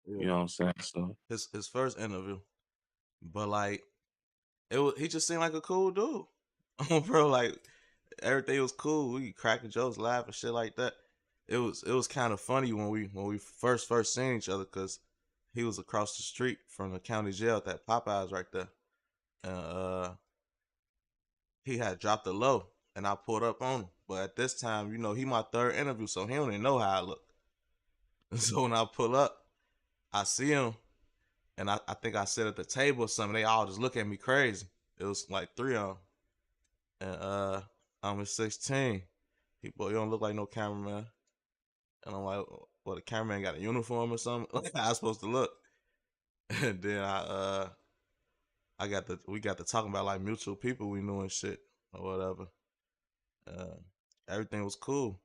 You Yeah, know what I'm saying? So his first interview, but like he just seemed like a cool dude. Bro, like everything was cool. We cracking jokes, laugh and shit like that. It was kind of funny when we first seen each other because he was across the street from the county jail at that Popeyes right there, and he had dropped a low, and I pulled up on him. But at this time, he my third interview, so he don't even know how I look. So when I pull up, I see him, and I think I sit at the table or something. They all just look at me crazy. It was like three of them, and I'm 16. He, boy, you don't look like no cameraman. And I'm like, well, the cameraman got a uniform or something? Like, how I supposed to look? And then we got to talking about like mutual people we knew and shit or whatever. Uh, everything was cool,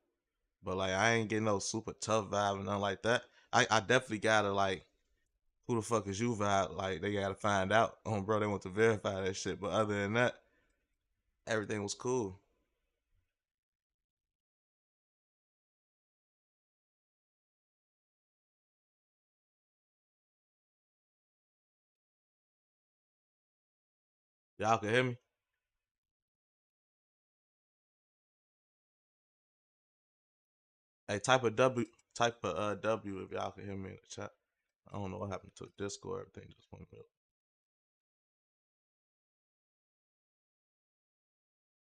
but like I ain't getting no super tough vibe and nothing like that. I definitely gotta like, who the fuck is you vibe? Like they gotta find out. Bro, they want to verify that shit. But other than that, everything was cool. Y'all can hear me? Hey, type of W if y'all can hear me in the chat. I don't know what happened to Discord. Everything just went real.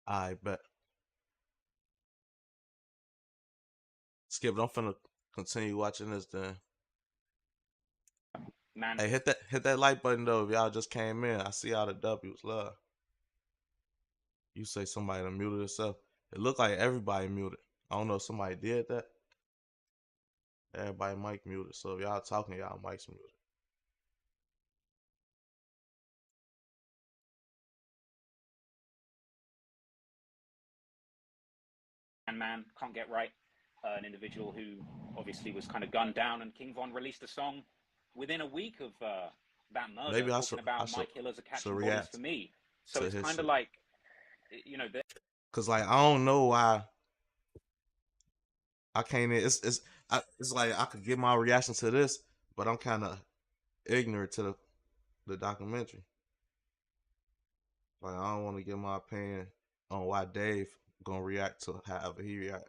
I bet. Skip, I'm finna continue watching this then. Man, Hey, hit that like button though if y'all just came in. I see all the W's. Love. You say somebody done muted itself. It looked like everybody muted. I don't know if somebody did that. Everybody mic muted. So if y'all talking, y'all mics muted. man, can't get right. an individual who obviously was kind of gunned down, and King Von released a song within a week of that murder, Maybe talking about my killers are should catching bodies for react me. So to it's his kind of shit. like, Cause like I don't know why I can't. It's like I could give my reaction to this, but I'm kind of ignorant to the documentary. Like I don't want to give my opinion on why Dave gonna react to however he react,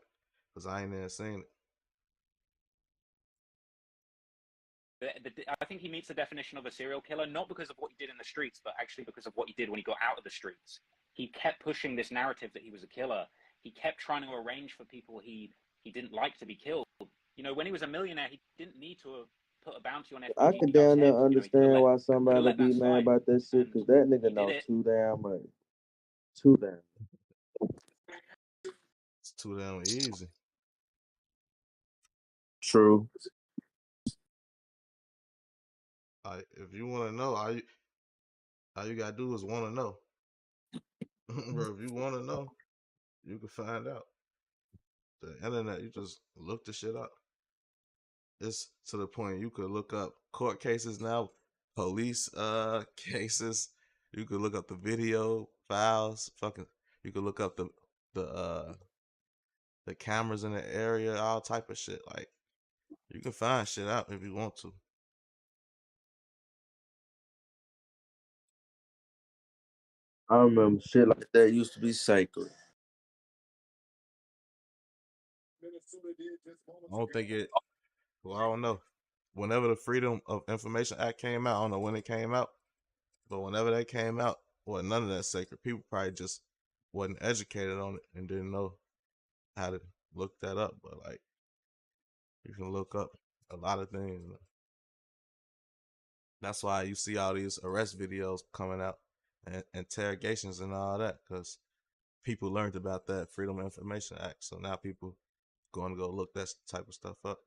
cause I ain't even seen it. I think he meets the definition of a serial killer, not because of what he did in the streets, but actually because of what he did when he got out of the streets. He kept pushing this narrative that he was a killer. He kept trying to arrange for people he didn't like to be killed. You know, when he was a millionaire, he didn't need to have put a bounty on I FBG could Dub's damn near head. You know, he understand why could have somebody let that be mad slide, about that shit, and cause that he nigga did know it. too damn much. Too damn. It's too damn easy. True. Like if you want to know, all you gotta do is want to know, bro. If you want to know, you can find out. The internet, you just look the shit up. It's to the point you could look up court cases now, police cases. You could look up the video files. Fucking, you could look up the uh the cameras in the area, all type of shit. Like you can find shit out if you want to. I remember shit like that used to be sacred. I don't think it. Well, I don't know. Whenever the Freedom of Information Act came out, I don't know when it came out, but whenever that came out, well, none of that sacred. People probably just wasn't educated on it and didn't know how to look that up. But like, you can look up a lot of things. That's why you see all these arrest videos coming out and interrogations and all that, because people learned about that Freedom of Information Act. So now people going to go look that type of stuff up.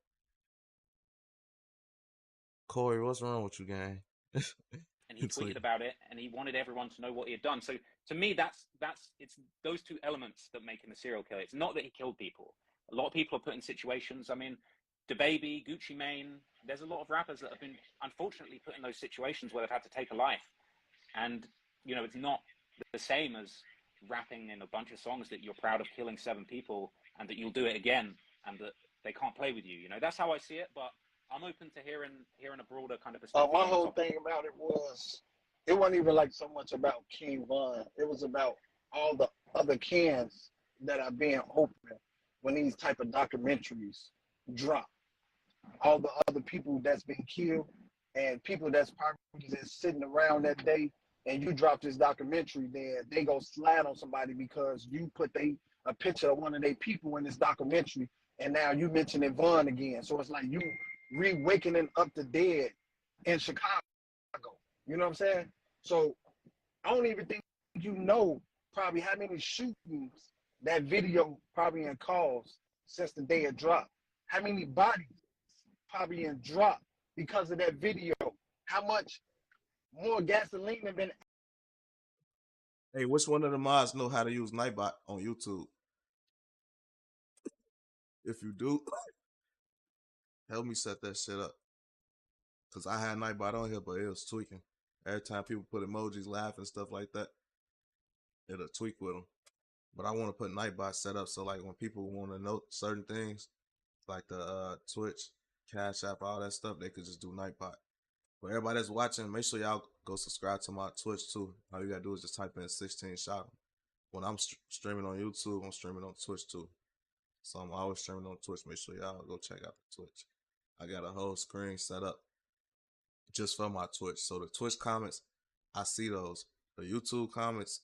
Corey, what's wrong with you, gang? And he tweeted about it, and he wanted everyone to know what he had done. So to me, that's it's those two elements that make him a serial killer. It's not that he killed people. A lot of people are put in situations. I mean, DaBaby, Gucci Mane. There's a lot of rappers that have been unfortunately put in those situations where they've had to take a life. And you know, it's not the same as rapping in a bunch of songs that you're proud of killing 7 people and that you'll do it again and that they can't play with you. You know, that's how I see it. But I'm open to hearing a broader kind of perspective My on the whole topic. thing about it wasn't even like so much about King Von. It was about all the other cans that are being opened when these type of documentaries drop. All the other people that's been killed and people that's probably just sitting around that day, and you drop this documentary, then they go slide on somebody because you put a picture of one of their people in this documentary, and now you mentioning Vaughn again. So it's like you re-wakening up the dead in Chicago. You know what I'm saying? So I don't even think you know probably how many shootings that video probably in caused since the day it dropped. How many bodies probably in drop because of that video? How much more gasoline have been? Hey, which one of the mods know how to use Nightbot on YouTube? If you do, help me set that shit up. Cause I had Nightbot on here, but it was tweaking. Every time people put emojis, laugh and stuff like that, it'll tweak with them. But I want to put Nightbot set up so like when people want to know certain things, like the Twitch, Cash App, all that stuff, they could just do Nightbot. For everybody that's watching, make sure y'all go subscribe to my Twitch too. All you gotta do is just type in 16 shot. When I'm streaming on YouTube, I'm streaming on Twitch too. So I'm always streaming on Twitch. Make sure y'all go check out the Twitch. I got a whole screen set up just for my Twitch. So the Twitch comments, I see those. The YouTube comments,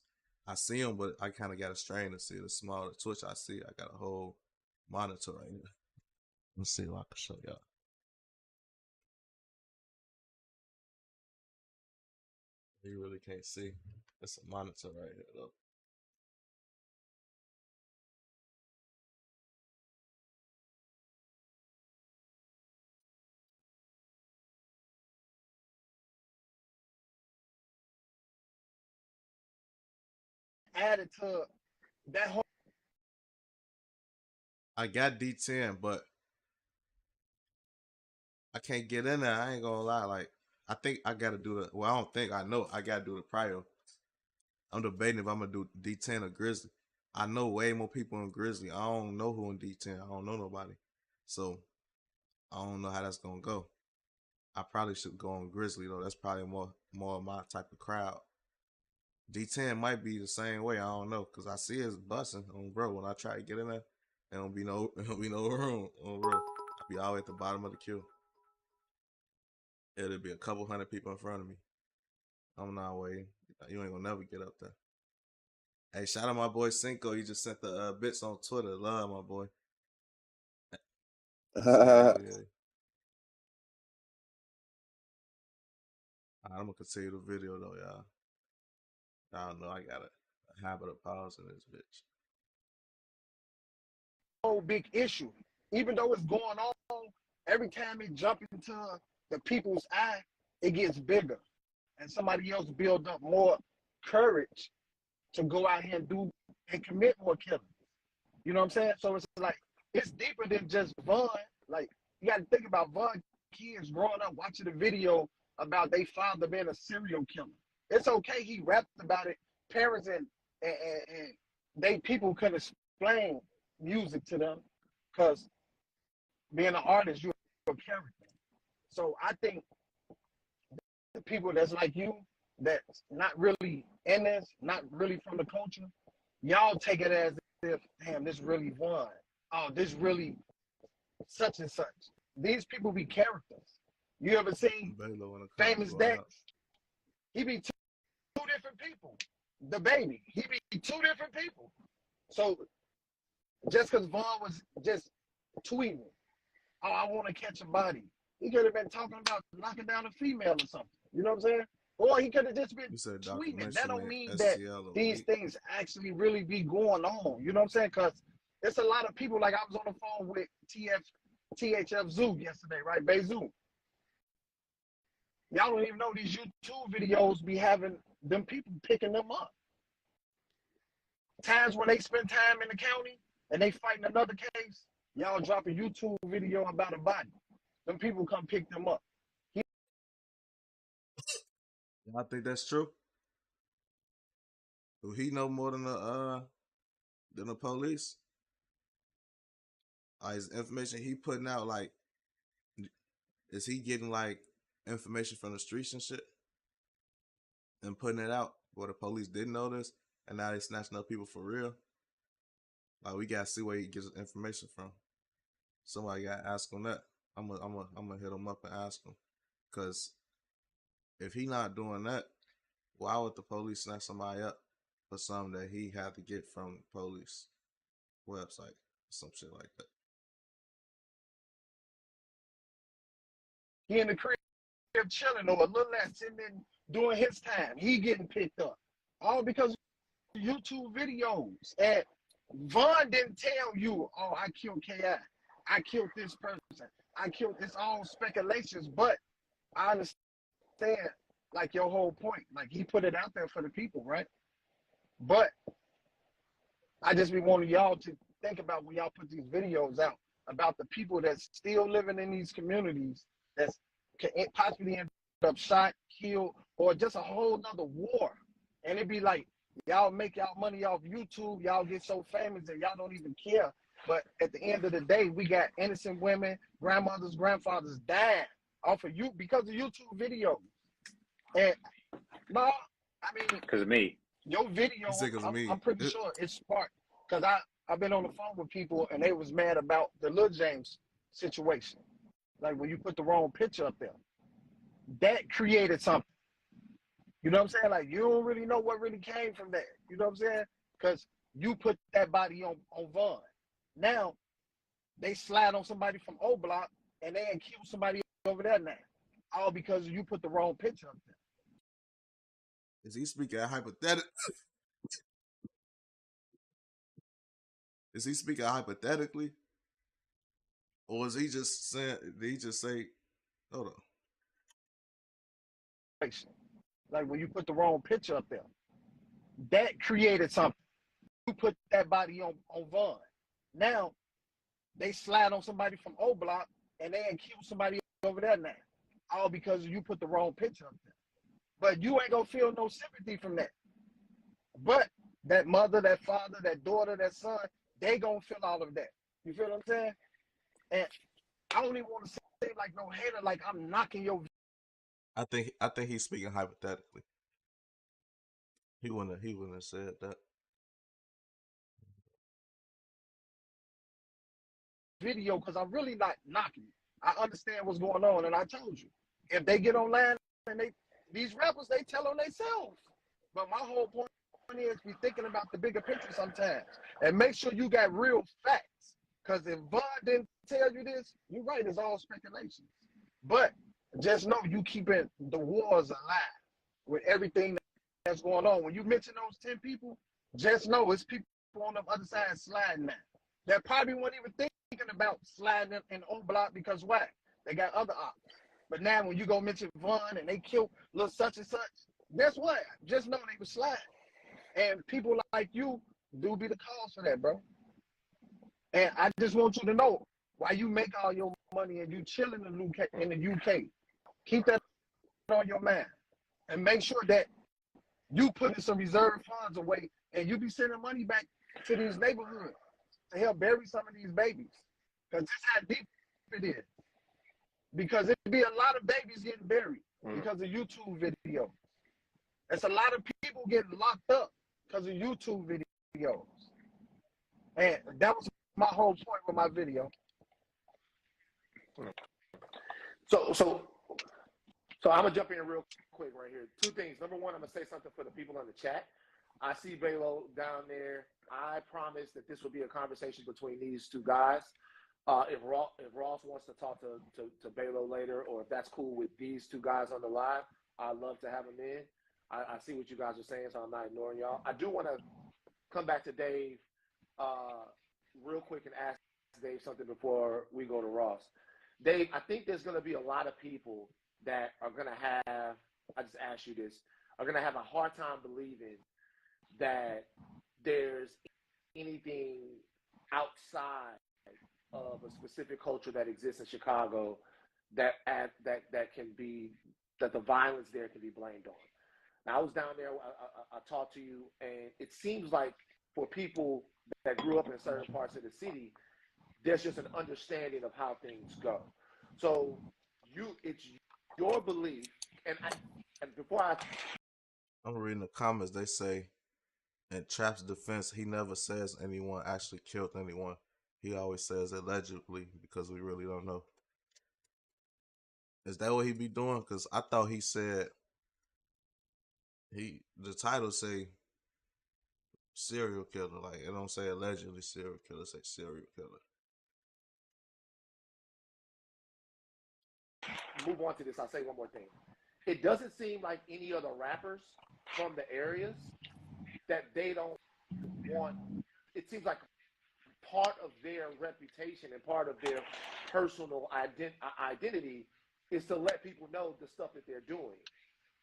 I see them, but I kind of got a strain to see the smaller Twitch. I see. I got a whole monitor right here. Let's see if I can show y'all. You really can't see. It's a monitor right here though. Added to that whole I got D10, but I can't get in there. I ain't gonna lie. Like, I think I gotta do the. Well, I don't think I know. I gotta do the prior. I'm debating if I'm gonna do D10 or Grizzly. I know way more people in Grizzly. I don't know who in D10. I don't know nobody. So I don't know how that's gonna go. I probably should go on Grizzly though. That's probably more of my type of crowd. D10 might be the same way. I don't know because I see it's busting on bro. When I try to get in there, there don't be no there don't be no room on bro. I be all at the bottom of the queue. It'll be a couple hundred people in front of me. I'm not waiting. You ain't gonna never get up there. Hey, shout out my boy Cinco. He just sent the bits on Twitter. Love my boy. So, yeah. I'm gonna continue the video though, y'all. I don't know. I got a habit of pausing this bitch. Whole big issue. Even though it's going on, every time it jumps into the people's eye, it gets bigger. And somebody else build up more courage to go out here and do and commit more killings. You know what I'm saying? So it's like it's deeper than just Vaughn. Like you got to think about Vaughn kids growing up watching the video about their father being a serial killer. It's okay he rapped about it. Parents and they people couldn't explain music to them because being an artist, you're a character. So I think the people that's like you, that's not really in this, not really from the culture, y'all take it as if, damn, this really won. Oh, this really such and such. These people be characters. You ever seen Famous Dex? He be two different people. The baby, he be two different people. So just because Vaughn was just tweeting, oh, I want to catch a body. He could have been talking about knocking down a female or something. You know what I'm saying? Or he could have just been tweeting. That don't mean that these things actually really be going on. You know what I'm saying? Because it's a lot of people. Like I was on the phone with THF Zoo yesterday, right? Bay Zoo. Y'all don't even know these YouTube videos be having them people picking them up. Times when they spend time in the county and they fighting another case, y'all drop a YouTube video about a body. Them people come pick them up. I think that's true. Do he know more than the police? His information he putting out, like, is he getting like information from the streets and shit and putting it out where the police didn't know this and now they snatching up people for real? Like, we gotta see where he gets information from. Somebody gotta ask him that. I'm gonna hit him up and ask him, cause if he not doing that, why would the police snatch somebody up for something that he had to get from the police website, some shit like that? He in the crib chilling or a little less sitting in doing his time. He getting picked up. All because of YouTube videos. And Vaughn didn't tell you, oh, I killed KI. I killed this person. I killed, it's all speculations, but I understand like your whole point. Like he put it out there for the people, right? But I just be wanting y'all to think about when y'all put these videos out about the people that's still living in these communities that's can possibly end up shot, killed, or just a whole nother war. And it'd be like, y'all make y'all money off YouTube, y'all get so famous that y'all don't even care. But at the end of the day, we got innocent women, grandmothers, grandfathers dying off of you because of YouTube videos. And no, I mean, because of me. Your video, I'm pretty sure it's sparked because I've been on the phone with people and they was mad about the Lil James situation. Like when you put the wrong picture up there, that created something. You know what I'm saying? Like you don't really know what really came from that. You know what I'm saying? Because you put that body on Vaughn. Now they slide on somebody from O Block and they kill somebody over there now. All because you put the wrong picture up there. Is he speaking hypothetically? Is he speaking hypothetically? Or is he just saying, did he just say, hold on. Like when you put the wrong picture up there, that created something. You put that body on Vaughn. Now they slide on somebody from O Block and they accuse somebody over there now. All because you put the wrong picture up there. But you ain't gonna feel no sympathy from that. But that mother, that father, that daughter, that son, they gonna feel all of that. You feel what I'm saying? And I don't even want to say like no hater, like I'm knocking your I think he's speaking hypothetically. He wouldn't have said that. video because I'm really not knocking you. I understand what's going on, and I told you if they get online and these rappers they tell on themselves. But my whole point is be thinking about the bigger picture sometimes and make sure you got real facts. Because if Bud didn't tell you this, you're right, it's all speculation. But just know you keeping the wars alive with everything that's going on. When you mention those 10 people, just know it's people on the other side sliding now. That probably weren't even thinking about sliding in O Block because why? They got other options. But now when you go mention Vaughn and they killed little such and such, guess what? Just know they were sliding. And people like you do be the cause for that, bro. And I just want you to know why you make all your money and you chill in the UK. Keep that on your mind. And make sure that you put some reserve funds away and you be sending money back to these neighborhoods to help bury some of these babies. Because this how deep it is. Because it'd be a lot of babies getting buried because of YouTube videos. It's a lot of people getting locked up because of YouTube videos. And that was my whole point with my video. So I'm gonna jump in real quick right here. Two things. Number one, I'm gonna say something for the people in the chat. I see Balo down there. I promise that this will be a conversation between these two guys. If Ross wants to talk to Balo later, or if that's cool with these two guys on the live, I'd love to have them in. I see what you guys are saying, so I'm not ignoring y'all. I do want to come back to Dave real quick and ask Dave something before we go to Ross. Dave, I think there's going to be a lot of people that are going to have, I just asked you this, are going to have a hard time believing that there's anything outside of a specific culture that exists in Chicago that can be, that the violence there can be blamed on. Now, I was down there, I talked to you, and it seems like for people that grew up in certain parts of the city, there's just an understanding of how things go. So it's your belief, and before I'm reading the comments. They say, in Trap's defense, he never says anyone actually killed anyone. He always says allegedly because we really don't know. Is that what he be doing? Because I thought he said the title say serial killer. Like it don't say allegedly serial killer. It say serial killer. move on to this, I'll say one more thing. It doesn't seem like any other rappers from the areas that they don't want. It seems like part of their reputation and part of their personal identity is to let people know the stuff that they're doing.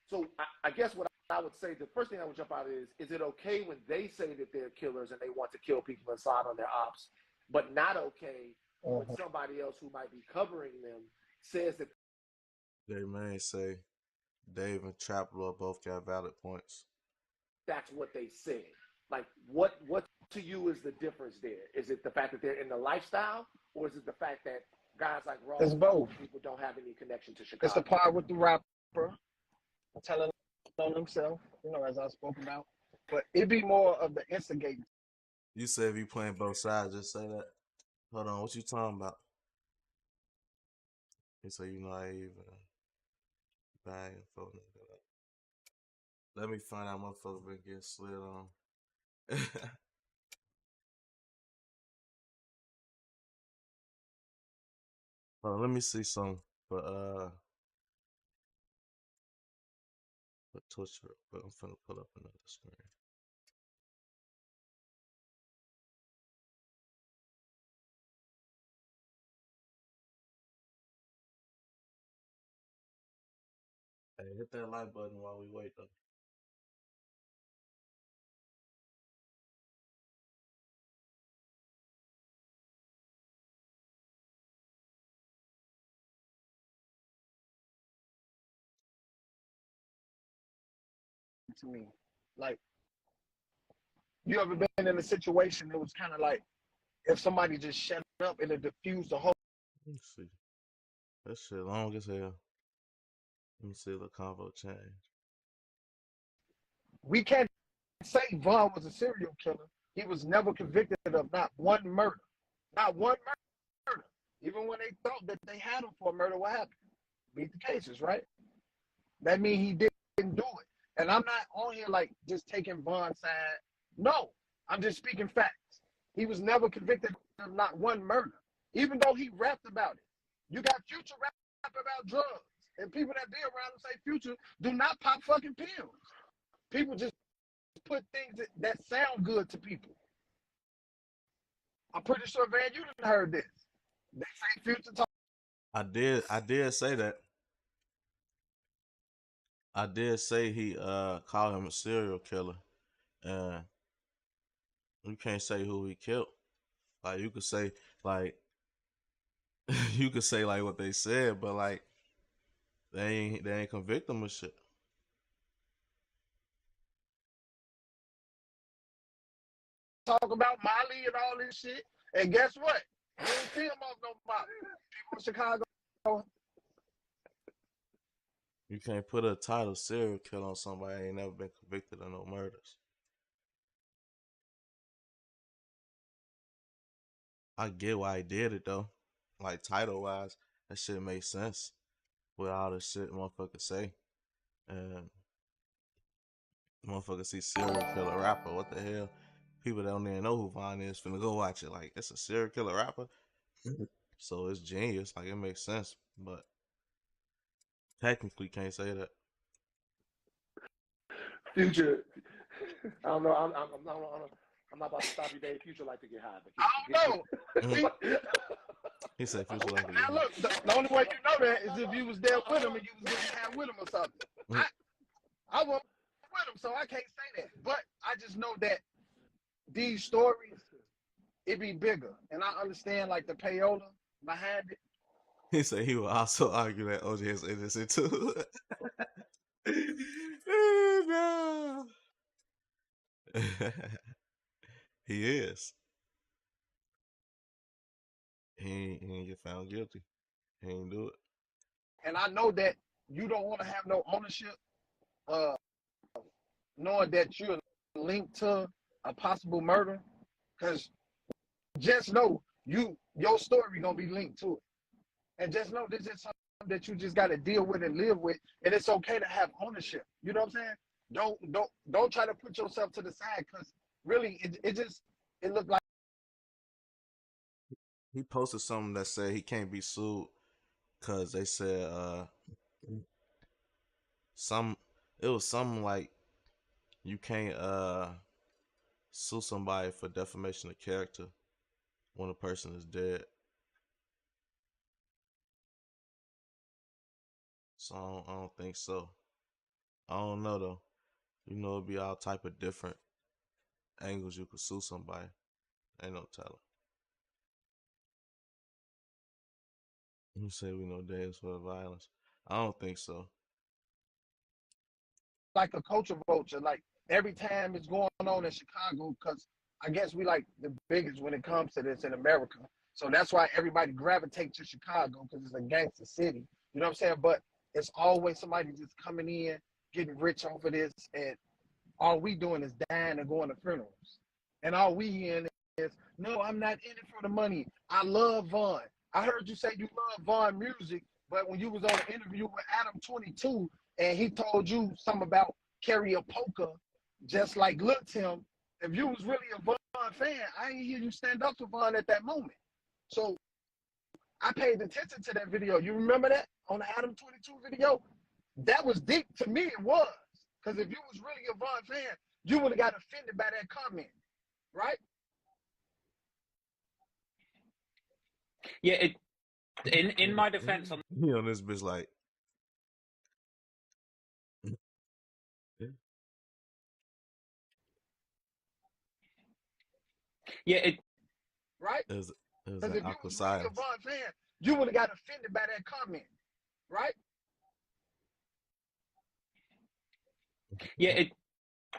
So I guess what I would say, the first thing I would jump out is it okay when they say that they're killers and they want to kill people inside on their ops, but not okay when somebody else who might be covering them says that They may say Dave and Trap Lord both got valid points. that's what they said? Like, what to you is the difference there? Is it the fact that they're in the lifestyle, or is it the fact that guys like Ross It's both. People don't have any connection to Chicago? It's the part with the rapper telling on himself, as I spoke about. But it be more of the instigating. You said if you playing both sides, just say that. Hold on, what you talking about? He said you naive and bad info. Let me find out motherfuckers been getting slid on. Let me see some for Twitch real quick. I'm finna pull up another screen. Hey, hit that like button while we wait though. to me. Like, you ever been in a situation that was kind of like if somebody just shut up and it diffused the whole. Let's see. That shit long as hell. Let me see the convo change. We can't say Vaughn was a serial killer. He was never convicted of not one murder. Not one murder. Even when they thought that they had him for a murder, what happened? Beat the cases, right? That means he didn't do it. And I'm not on here like just taking Vaughn's side. No, I'm just speaking facts. He was never convicted of not one murder, even though he rapped about it. You got Future rap about drugs, and people that be around and say Future do not pop fucking pills. People just put things that sound good to people. I'm pretty sure, Van, you didn't heard this. They say Future talk. I did say that. I did say he called him a serial killer. And you can't say who he killed. Like you could say like you could say like what they said, but like they ain't convict him of shit. Talk about Molly and all this shit. And guess what? You don't see him off no Molly. People in Chicago. You can't put a title serial killer on somebody that ain't never been convicted of no murders. I get why he did it though. Like title wise, that shit makes sense with all the shit motherfuckers say. And motherfuckers see serial killer rapper. What the hell? People that don't even know who Vaughn is finna go watch it. Like, it's a serial killer rapper. So it's genius. Like, it makes sense. But technically can't say that. Future, I don't know. I'm not about to stop you, Dave. Future like to get high. But I don't know. He said Future like to get high. Look, the only way you know that is if you was there with him and you was getting high with him or something. I wasn't with him, so I can't say that. But I just know that these stories, it be bigger. And I understand, like, the payola behind it. He said he would also argue that OJ is innocent too. No. He is. He ain't get found guilty. He ain't do it. And I know that you don't want to have no ownership, knowing that you're linked to a possible murder, because just know your story gonna be linked to it. And just know this is something that you just gotta deal with and live with, and it's okay to have ownership. You know what I'm saying? Don't try to put yourself to the side, because really it looked like He posted something that said he can't be sued because they said it was something like you can't sue somebody for defamation of character when a person is dead. So I don't think so. I don't know though. You know, it'd be all type of different angles you could sue somebody. Ain't no telling. You say we know days for violence. I don't think so. a culture vulture. Like every time it's going on in Chicago, because I guess we like the biggest when it comes to this in America. So that's why everybody gravitates to Chicago, because it's a gangster city. You know what I'm saying? But it's always somebody just coming in, getting rich off of this, and all we doing is dying and going to funerals. And all we hearing is, no, I'm not in it for the money. I love Vaughn. I heard you say you love Vaughn music, but when you was on an interview with Adam 22 and he told you something about carry a poker, just like Lil Tim, if you was really a Vaughn fan, I didn't hear you stand up for Vaughn at that moment. So I paid attention to that video. You remember that on the Adam 22 video? That was deep to me. It was. Because if you was really a Vaughn fan, you would have got offended by that comment, right? Yeah, in my defense on You know, this bitch like right? it was Because an if you awkward was really a silence. Vaughn fan, you would have got offended by that comment, right? yeah,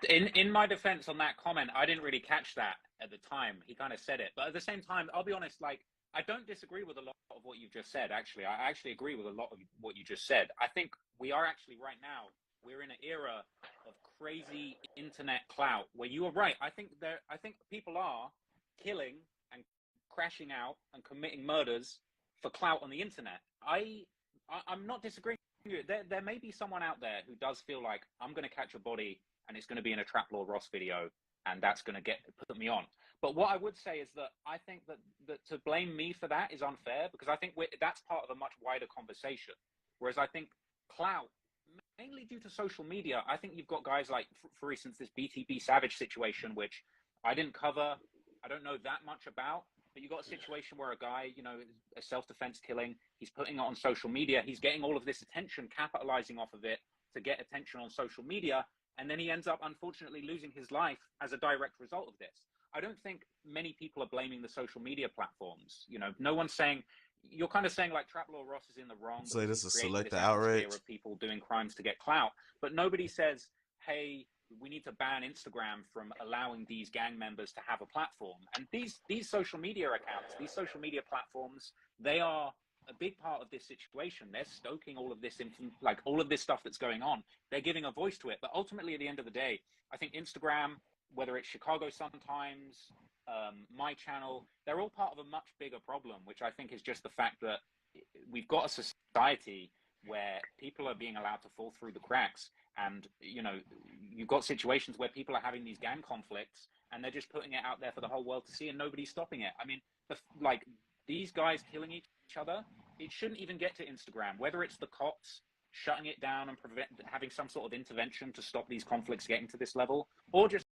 In my defense on that comment, I didn't really catch that at the time. He kind of said it, but at the same time, I'll be honest. Like, I don't disagree with a lot of what you've just said. Actually, I actually agree with a lot of what you just said. I think we are actually right now. We're in an era of crazy internet clout where you are right. I think people are killing and crashing out and committing murders for clout on the internet. I'm not disagreeing with you. There may be someone out there who does feel like I'm going to catch a body and it's going to be in a Trap Lord Ross video and that's going to put me on. But what I would say is that I think that to blame me for that is unfair, because I think that's part of a much wider conversation. Whereas I think clout, mainly due to social media, I think you've got guys like, for instance, this BTB Savage situation, which I didn't cover. I don't know that much about, but you've got a situation where a guy, a self-defense killing, he's putting it on social media. He's getting all of this attention, capitalizing off of it to get attention on social media. And then he ends up, unfortunately, losing his life as a direct result of this. I don't think many people are blaming the social media platforms. No one's saying, you're kind of saying like Trap Lord Ross is in the wrong Say because this he's is creating selective this atmosphere outrage. of people doing crimes to get clout. But nobody says, hey, we need to ban Instagram from allowing these gang members to have a platform. And these social media accounts, these social media platforms, they are a big part of this situation. They're stoking all of this, like all of this stuff that's going on. They're giving a voice to it. But ultimately, at the end of the day, I think Instagram, whether it's Chicago Sun-Times, my channel, they're all part of a much bigger problem, which I think is just the fact that we've got a society where people are being allowed to fall through the cracks. And, you've got situations where people are having these gang conflicts and they're just putting it out there for the whole world to see and nobody's stopping it. I mean, like these guys killing each other, it shouldn't even get to Instagram, whether it's the cops shutting it down and having some sort of intervention to stop these conflicts getting to this level, or just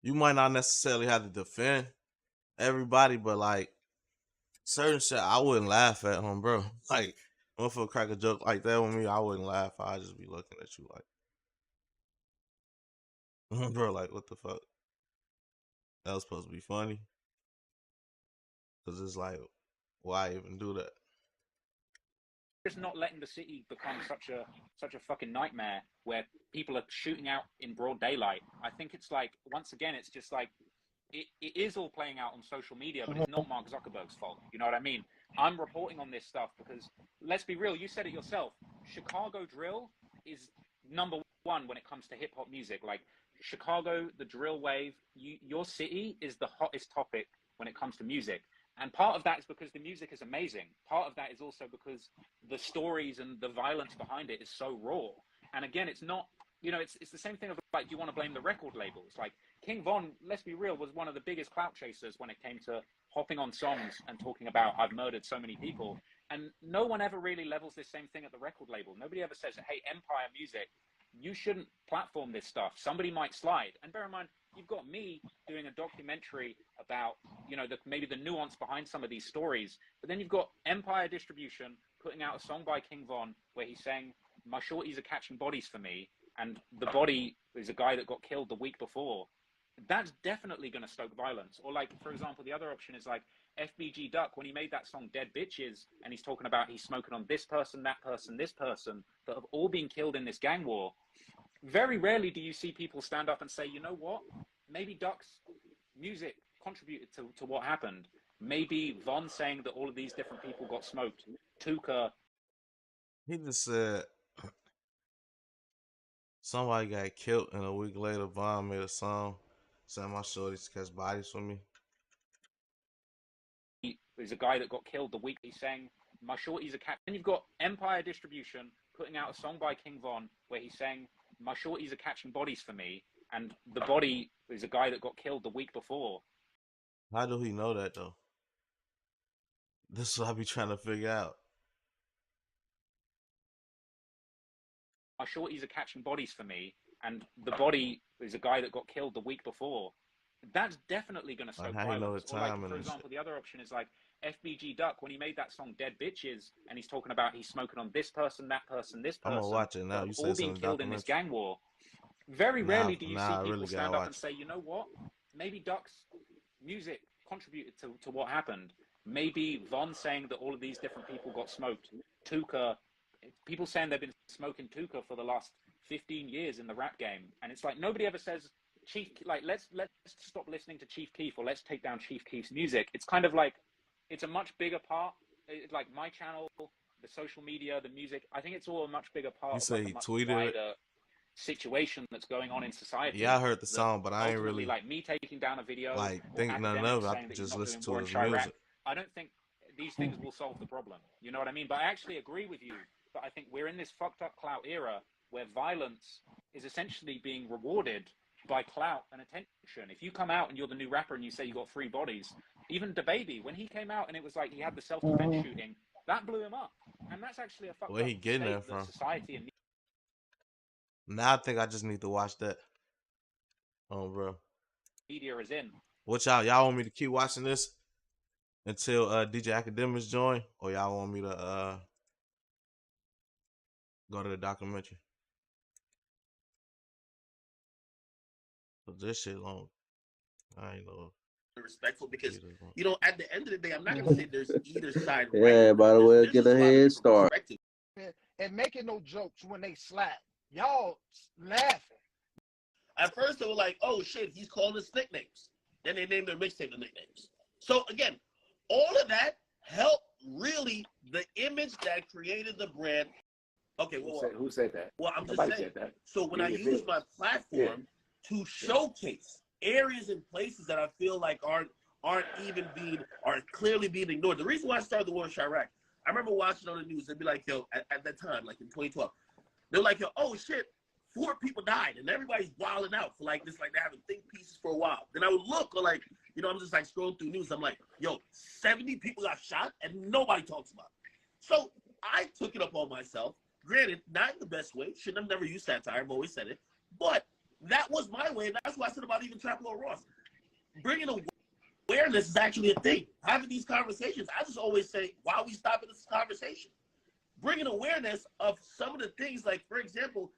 You might not necessarily have to defend everybody, but like certain shit, I wouldn't laugh at him, bro. Like, motherfucker crack a joke like that with me, I wouldn't laugh. I'd just be looking at you like, bro, like, what the fuck? That was supposed to be funny. Cause it's like, why even do that? not letting the city become such a fucking nightmare where people are shooting out in broad daylight. I think it's like, once again, it's just like it is all playing out on social media, but it's not Mark Zuckerberg's fault. You know what I mean? I'm reporting on this stuff because, let's be real, you said it yourself. Chicago drill is number one when it comes to hip hop music. Like Chicago, the drill wave, your city is the hottest topic when it comes to music. And part of that is because the music is amazing. Part of that is also because the stories and the violence behind it is so raw. And again, it's not, it's the same thing of like, do you want to blame the record labels? Like King Von, let's be real, was one of the biggest clout chasers when it came to hopping on songs and talking about, I've murdered so many people. And no one ever really levels this same thing at the record label. Nobody ever says, hey, Empire Music, you shouldn't platform this stuff. Somebody might slide. And bear in mind, you've got me doing a documentary about, maybe the nuance behind some of these stories. But then you've got Empire Distribution putting out a song by King Von where he's saying, my shorties are catching bodies for me. And the body is a guy that got killed the week before. That's definitely going to stoke violence. Or like, for example, the other option is like FBG Duck, when he made that song Dead Bitches, and he's talking about he's smoking on this person, that person, this person, that have all been killed in this gang war. Very rarely do you see people stand up and say, you know what, maybe Duck's music contributed to what happened. Maybe Von saying that all of these different people got smoked. Tuka. He just said somebody got killed and a week later Von made a song saying my shorties catch bodies for me. There's a guy that got killed the week he's saying, my shorties are catching. Then you've got Empire Distribution putting out a song by King Von where he's saying, my shorties are catching bodies for me. And the body is a guy that got killed the week before. How do he know that though? This is what I be trying to figure out. My shorties are catching bodies for me. And the body is a guy that got killed the week before. That's definitely going to stoke Like how he know the violence. Or like, time for and example, the other option is like FBG Duck, when he made that song Dead Bitches, and he's talking about he's smoking on this person, that person, this I'm person, gonna watch it now. You all said being something killed in this documentary. gang war. Very rarely do you see I people really stand gotta up and watch say, you know what, maybe Duck's music contributed to what happened. Maybe Von saying that all of these different people got smoked. Tuka, people saying they've been smoking Tuka for the last 15 years in the rap game, and it's like nobody ever says Chief, like let's stop listening to Chief Keef or let's take down Chief Keef's music. It's kind of like it's a much bigger part. It's like my channel, the social media, the music. I think it's all a much bigger part You of say like he a much tweeted it? wider situation that's going on in society. Yeah, I heard the That song, but I ain't ultimately, really like me taking down a video like or think nothing Akademiks of it. I saying that he's just not listen doing to war in his Chirac, music. I don't think these things will solve the problem. You know what I mean? But I actually agree with you. But I think we're in this fucked up clout era where violence is essentially being rewarded by clout and attention. If you come out and you're the new rapper and you say you got 3 bodies, even DaBaby, when he came out and it was like he had the self-defense shooting, that blew him up. And that's actually a fucked Where up he getting state that that from? society and Now I think I just need to watch that. Bro. media is in. What y'all want me to keep watching this until DJ Academics join, or y'all want me to go to the documentary? Cause this shit long. I ain't know. Respectful because you know at the end of the day I'm not gonna say there's either side right. Yeah, by the way, There's get just a a lot of head different start. perspectives. And making no jokes when they slap. Y'all laughing. At first they were like, oh shit, he's calling us nicknames. Then they named their mixtape the nicknames. So again, all of that helped really the image that created the brand. Okay, Who said that? Well, I'm just Nobody saying. said that. So when I use my platform to showcase areas and places that I feel like are clearly being ignored. The reason why I started the war in Chirac, I remember watching on the news, they'd be like, yo, at that time, like in 2012, they're like, yo, oh shit, 4 people died, and everybody's wilding out for like this, like they're having think pieces for a while. Then I would look, or like, you know, I'm just like scrolling through news. I'm like, yo, 70 people got shot, and nobody talks about it. So I took it upon myself. Granted, not in the best way. Shouldn't have never used satire. I've always said it. But that was my way, and that's why I said about even Trap Lord Ross. Bringing awareness is actually a thing. Having these conversations, I just always say, why are we stopping this conversation? Bringing awareness of some of the things, like, for example,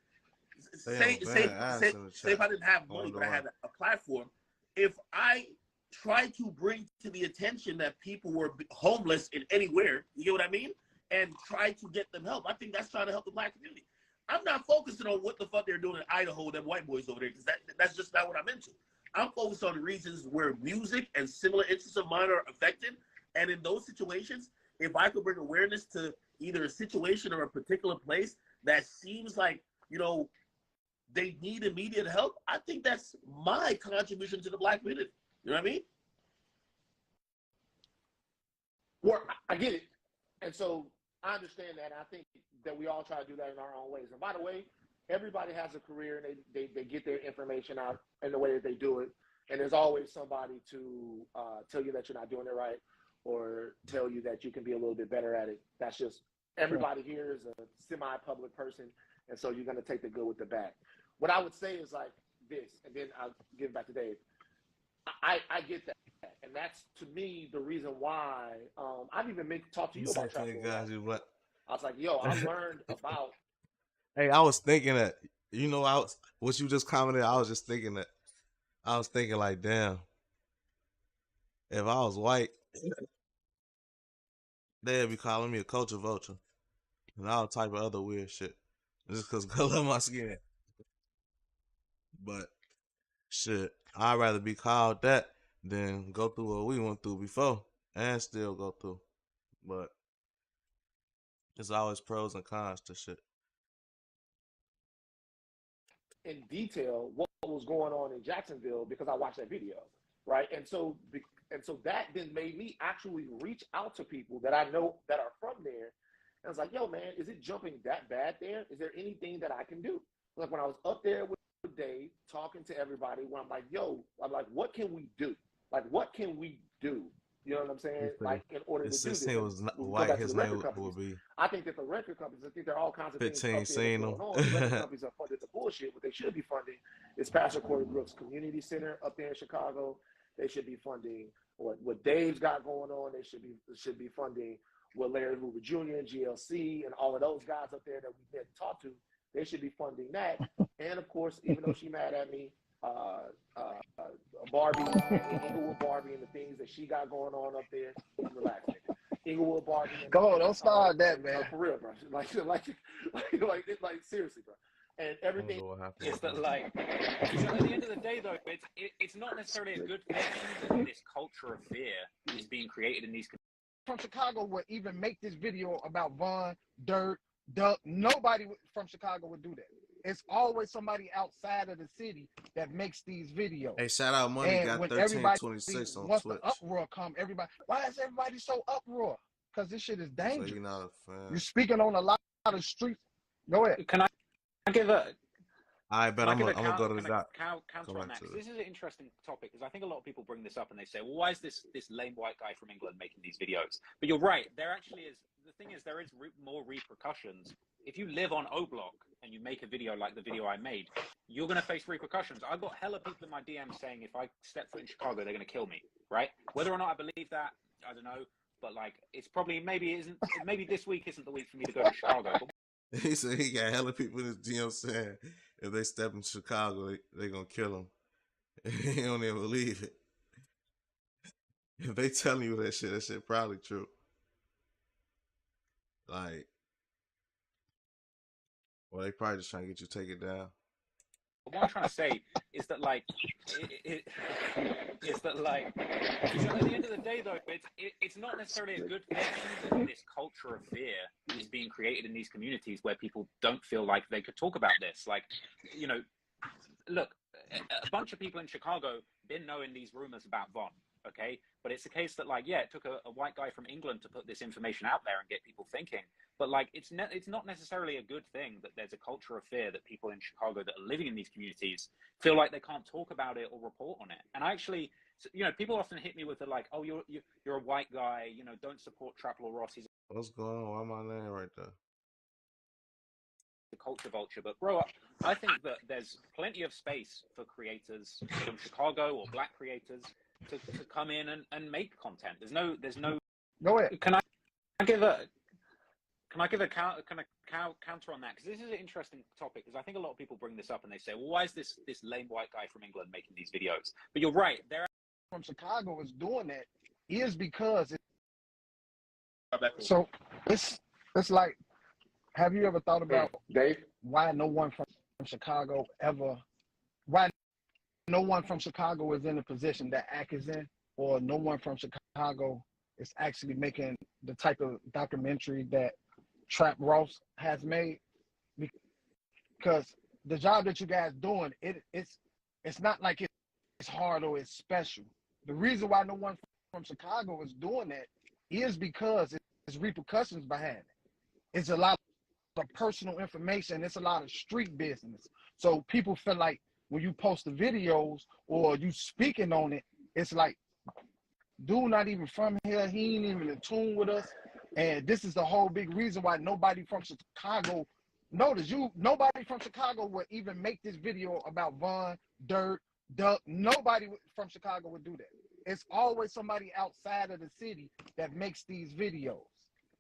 say if I didn't have money, but I had a platform, if I tried to bring to the attention that people were homeless in anywhere, you get what I mean? And try to get them help. I think that's trying to help the Black community. I'm not focusing on what the fuck they're doing in Idaho, them white boys over there, because that's just not what I'm into. I'm focused on reasons where music and similar interests of mine are affected. And in those situations, if I could bring awareness to either a situation or a particular place that seems like, you know, they need immediate help, I think that's my contribution to the Black community. You know what I mean? Well, I get it. And so I understand that. I think that we all try to do that in our own ways. And by the way, everybody has a career and they get their information out in the way that they do it. And there's always somebody to tell you that you're not doing it right or tell you that you can be a little bit better at it. That's just everybody here is a semi-public person. And so you're going to take the good with the bad. What I would say is like this, and then I'll give it back to Dave. I get that. And that's, to me, the reason why I've even talked to you about Trap Lord. I was like, yo, I learned about. Hey, I was thinking that, you know, what you just commented, I was just thinking that. I was thinking like, damn, if I was white, they'd be calling me a culture vulture and all type of other weird shit just because color of my skin. But shit, I'd rather be called that than go through what we went through before and still go through. But there's always pros and cons to shit. In detail what was going on in Jacksonville because I watched that video, right? And so that then made me actually reach out to people that I know that are from there. And I was like, yo, man, is it jumping that bad there? Is there anything that I can do? Like when I was up there with Dave talking to everybody, when I'm like, yo, I'm like, what can we do? Like, what can we do? You know what I'm saying? Like, in order to do this, was not white, his name would be. I think that the record companies, I think there are all kinds of things up there that's seen going on. The record companies are funded the bullshit. What they should be funding is Pastor Corey Brooks Community Center up there in Chicago. They should be funding what Dave's got going on. They should be funding what Larry Hoover Jr. and GLC and all of those guys up there that we didn't talk to. They should be funding that. And of course, even though she mad at me, Barbie, Inglewood Barbie, and the things that she got going on up there. Relax, nigga. Inglewood Barbie. Come on, don't start that, man. For real, bro. Like seriously, bro. and I don't everything. know what happened Is with that him. like, so at the end of the day though, it's not necessarily a good thing that this culture of fear is being created in these From Chicago would even make this video about Von, Dirt, Duck. Nobody from Chicago would do that. It's always somebody outside of the city that makes these videos. Hey, shout out Money And got when everybody 1326 on wants the Twitch. uproar come, everybody, why is everybody so uproar? Because this shit is So dangerous. you not a fan. You're speaking on a lot of streets. Go ahead. Can I give a I bet I'm gonna go to the counter Go on back that? to Because this is an interesting topic. Because I think a lot of people bring this up and they say, "Well, why is this lame white guy from England making these videos?" But you're right. There actually is. The thing is, there is more repercussions. If you live on O Block and you make a video like the video I made, you're going to face repercussions. I've got hella people in my DMs saying if I step foot in Chicago, they're going to kill me. Right? Whether or not I believe that, I don't know. But like, it's probably maybe this week isn't the week for me to go to Chicago. But He said he got hella people in his DM saying if they step in Chicago, they gonna kill him. He don't even believe it. If they telling you that shit probably true. Like, well, they probably just trying to get you to take it down. what I'm trying to say is that like, is that like, so at the end of the day though, it's not necessarily a good thing that this culture of fear is being created in these communities where people don't feel like they could talk about this. Like, you know, look, a bunch of people in Chicago been knowing these rumors about Von, okay? But it's a case that like, yeah, it took a white guy from England to put this information out there and get people thinking. But like, it's not necessarily a good thing that there's a culture of fear that people in Chicago that are living in these communities feel like they can't talk about it or report on it. And I actually, you know, people often hit me with the like, oh, you're a white guy, you know, don't support Trap Lord Ross. He's What's going on? Why my name right there? the culture vulture. But bro, I think that there's plenty of space for creators from Chicago or black creators to come in and make content. There's no Go ahead. Can I give a counter on that? Because this is an interesting topic. Because I think a lot of people bring this up and they say, well, why is this lame white guy from England making these videos? But you're right. There From Chicago is doing that is because so it's like, have you ever thought about Dave? why no one from Chicago why no one from Chicago is in the position that Ak is in, or no one from Chicago is actually making the type of documentary that Trap Ross has made? Because the job that you guys doing, it's not like it's hard or it's special. The reason why no one from Chicago is doing that is because there's repercussions behind it. It's a lot of personal information. It's a lot of street business. So people feel like when you post the videos or you speaking on it, it's like, dude not even from here. He ain't even in tune with us. And this is the whole big reason why nobody from Chicago, nobody from Chicago would even make this video about Von, Dirt, Duck. Nobody from Chicago would do that. It's always somebody outside of the city that makes these videos.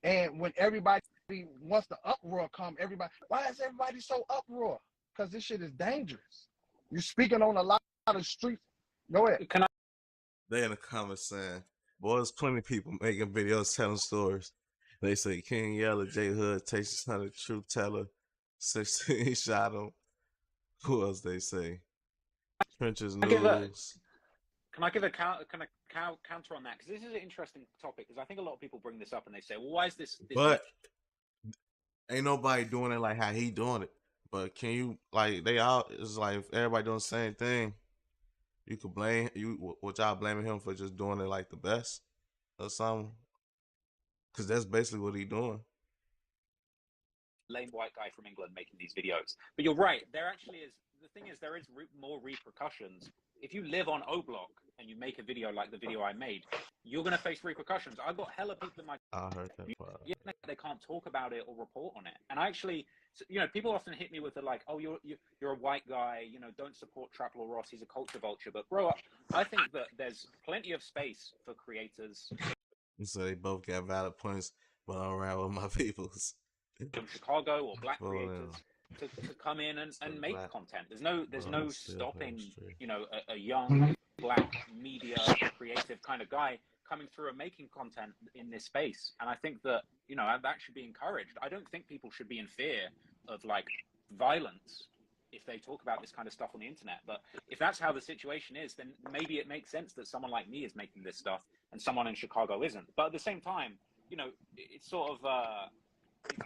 And when everybody wants the uproar come, why is everybody so uproar? Because this shit is dangerous. You're speaking on a lot of streets. Go ahead. can I They in the comments saying, boy, there's plenty of people making videos telling stories. They say King Yella, J Hood, Tasty Hunter, Truth Teller, 16 shot him. Who else they say? Trenches News. Can I give a counter on that? Because this is an interesting topic. Because I think a lot of people bring this up and they say, well, why is this But ain't nobody doing it like how he doing it. But can you, like, they all, it's like if everybody doing the same thing, you could blame, what y'all blaming him for just doing it like the best or something? Because that's basically what he doing. lame white guy from England making these videos. But you're right. There actually is. The thing is, there is more repercussions. If you live on O Block and you make a video like the video I made, you're going to face repercussions. I've got hella people in my I heard that part. yeah, they can't talk about it or report on it. And I actually, you know, people often hit me with the like, oh, you're a white guy, you know, don't support Trap Lord Ross. He's a culture vulture. But bro, I think that there's plenty of space for creators. So they both got valid points, but I'm around with my peoples. From Chicago or black creators to come in and make content. There's no stopping, you know, a young black media creative kind of guy coming through and making content in this space. And I think that, you know, I'd actually be encouraged. I don't think people should be in fear of like violence if they talk about this kind of stuff on the internet. But if that's how the situation is, then maybe it makes sense that someone like me is making this stuff and someone in Chicago isn't. But at the same time, you know, it's sort of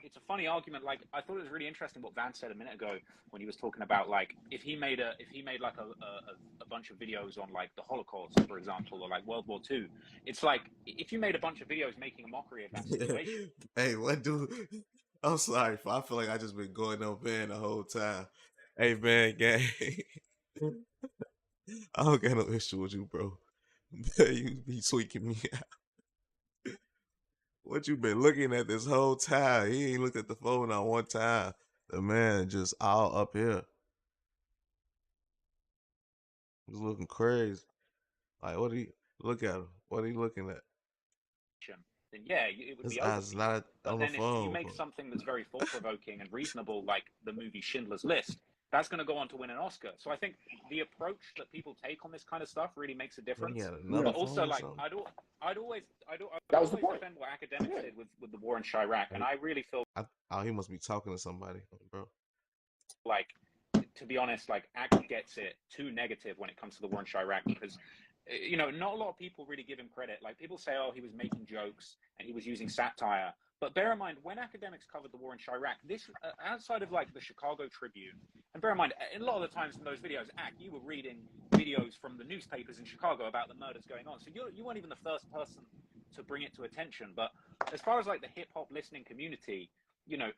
it's a funny argument. Like, I thought it was really interesting what Van said a minute ago when he was talking about, like, if he made like a bunch of videos on like the Holocaust, for example, or like World War II, it's like if you made a bunch of videos making a mockery of that situation. Hey, what dude? I'm sorry, I feel like I just been going on man the whole time. Hey man, gang. I don't got no issue with you, bro. You be tweaking me out. What you been looking at this whole time? He ain't looked at the phone on one time. The man just all up here. He's looking crazy. Like, what he look at him? What are you looking at? Then yeah, it would His be over. eyes is not But on the then if you phone. make something that's very thought-provoking and reasonable, like the movie Schindler's List, that's going to go on to win an Oscar. So I think the approach that people take on this kind of stuff really makes a difference. But also, like, I'd always defend what Akademiks did with the war in Chirac, and I really feel he must be talking to somebody, bro. Like, to be honest, like, Ak gets it too negative when it comes to the war in Chirac, because, you know, not a lot of people really give him credit. Like, people say, oh, he was making jokes and he was using satire. But bear in mind, when Akademiks covered the war in Chirac, this, outside of like the Chicago Tribune, and bear in mind, a lot of the times in those videos, you were reading videos from the newspapers in Chicago about the murders going on. So you weren't even the first person to bring it to attention. But as far as like the hip hop listening community, you know,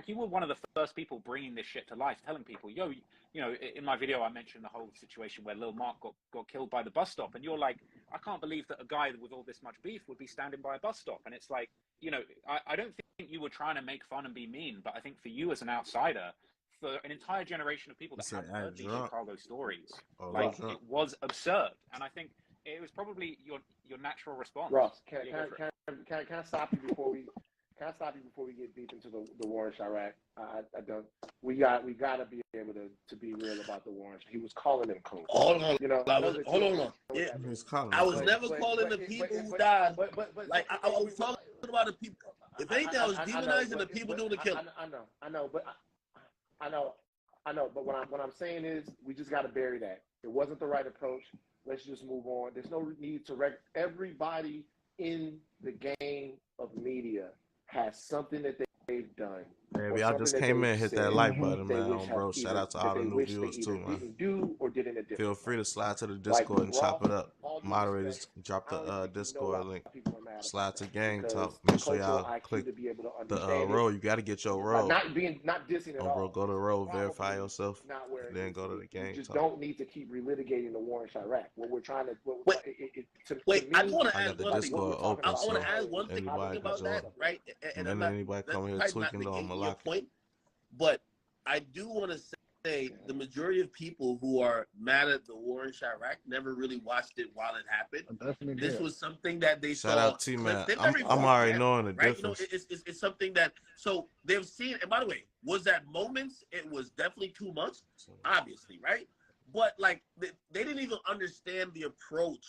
you were one of the first people bringing this shit to life, telling people, yo, you know, in my video, I mentioned the whole situation where Lil Mark got killed by the bus stop. And you're like, I can't believe that a guy with all this much beef would be standing by a bus stop. And it's like, you know, I don't think you were trying to make fun and be mean, but I think for you as an outsider, for an entire generation of people that haven't heard these Chicago stories, like, it was absurd. And I think it was probably your natural response. Ross, can I stop you before we? Can I stop you before we get deep into the war in Chirac? I don't. We gotta be able to be real about the war. He was calling them coons. Hold on, you know. hold on. Yeah. I was never calling the people who died. Like I was talking about the people. If anything, I was demonizing the people doing the killing. I know. But what I'm saying is, we just gotta bury that. It wasn't the right approach. Let's just move on. There's no need to everybody in the game of media has something that they've done. Baby, y'all just came in, hit that like button, man, bro. Shout out to all the new viewers too, man. Didn't do or did in a different Feel free to slide to the Discord and chop it up. Moderators, drop the Discord link. Slide to gang talk. Make sure y'all click the roll. You got to get your roll. Not dissing at all. Bro, go to the roll, verify yourself, then go to the gang talk. You just don't need to keep relitigating the war in Chirac. What we're trying to wait, I want to ask one thing. I want to ask one thing about that, right? And I'm not, anybody come here tweaking on my point, but I do want to say the majority of people who are mad at the war in Chirac never really watched it while it happened. This was something that they saw. Shout out T-Man. I'm already knowing the difference. You know, it's something that, so they've seen, and by the way, was that moments? It was definitely too much, obviously, right? But like, they didn't even understand the approach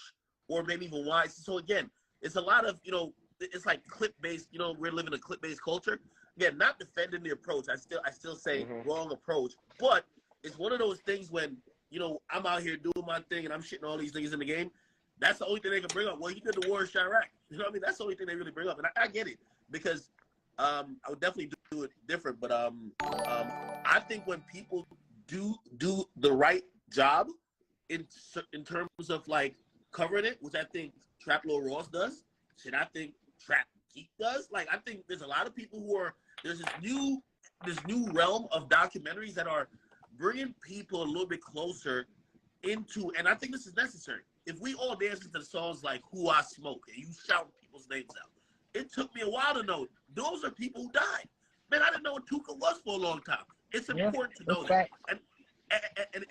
or maybe even why. So again, it's a lot of, you know, it's like clip-based, you know, we're living a clip-based culture. Again, not defending the approach. I still say wrong approach. But it's one of those things when, you know, I'm out here doing my thing and I'm shitting all these niggas in the game. That's the only thing they can bring up. Well, you did the war in Chirac. You know what I mean? That's the only thing they really bring up. And I get it, because I would definitely do it different. But I think when people do the right job in terms of like covering it, which I think Trap Lord Ross does, shit, I think Trap Geek does. Like, I think there's a lot of people who are, there's this new realm of documentaries that are bringing people a little bit closer into, and I think this is necessary. If we all dance into the songs like Who I Smoke and you shout people's names out, it took me a while to know those are people who died. Man, I didn't know what Tuka was for a long time. It's important to know that. And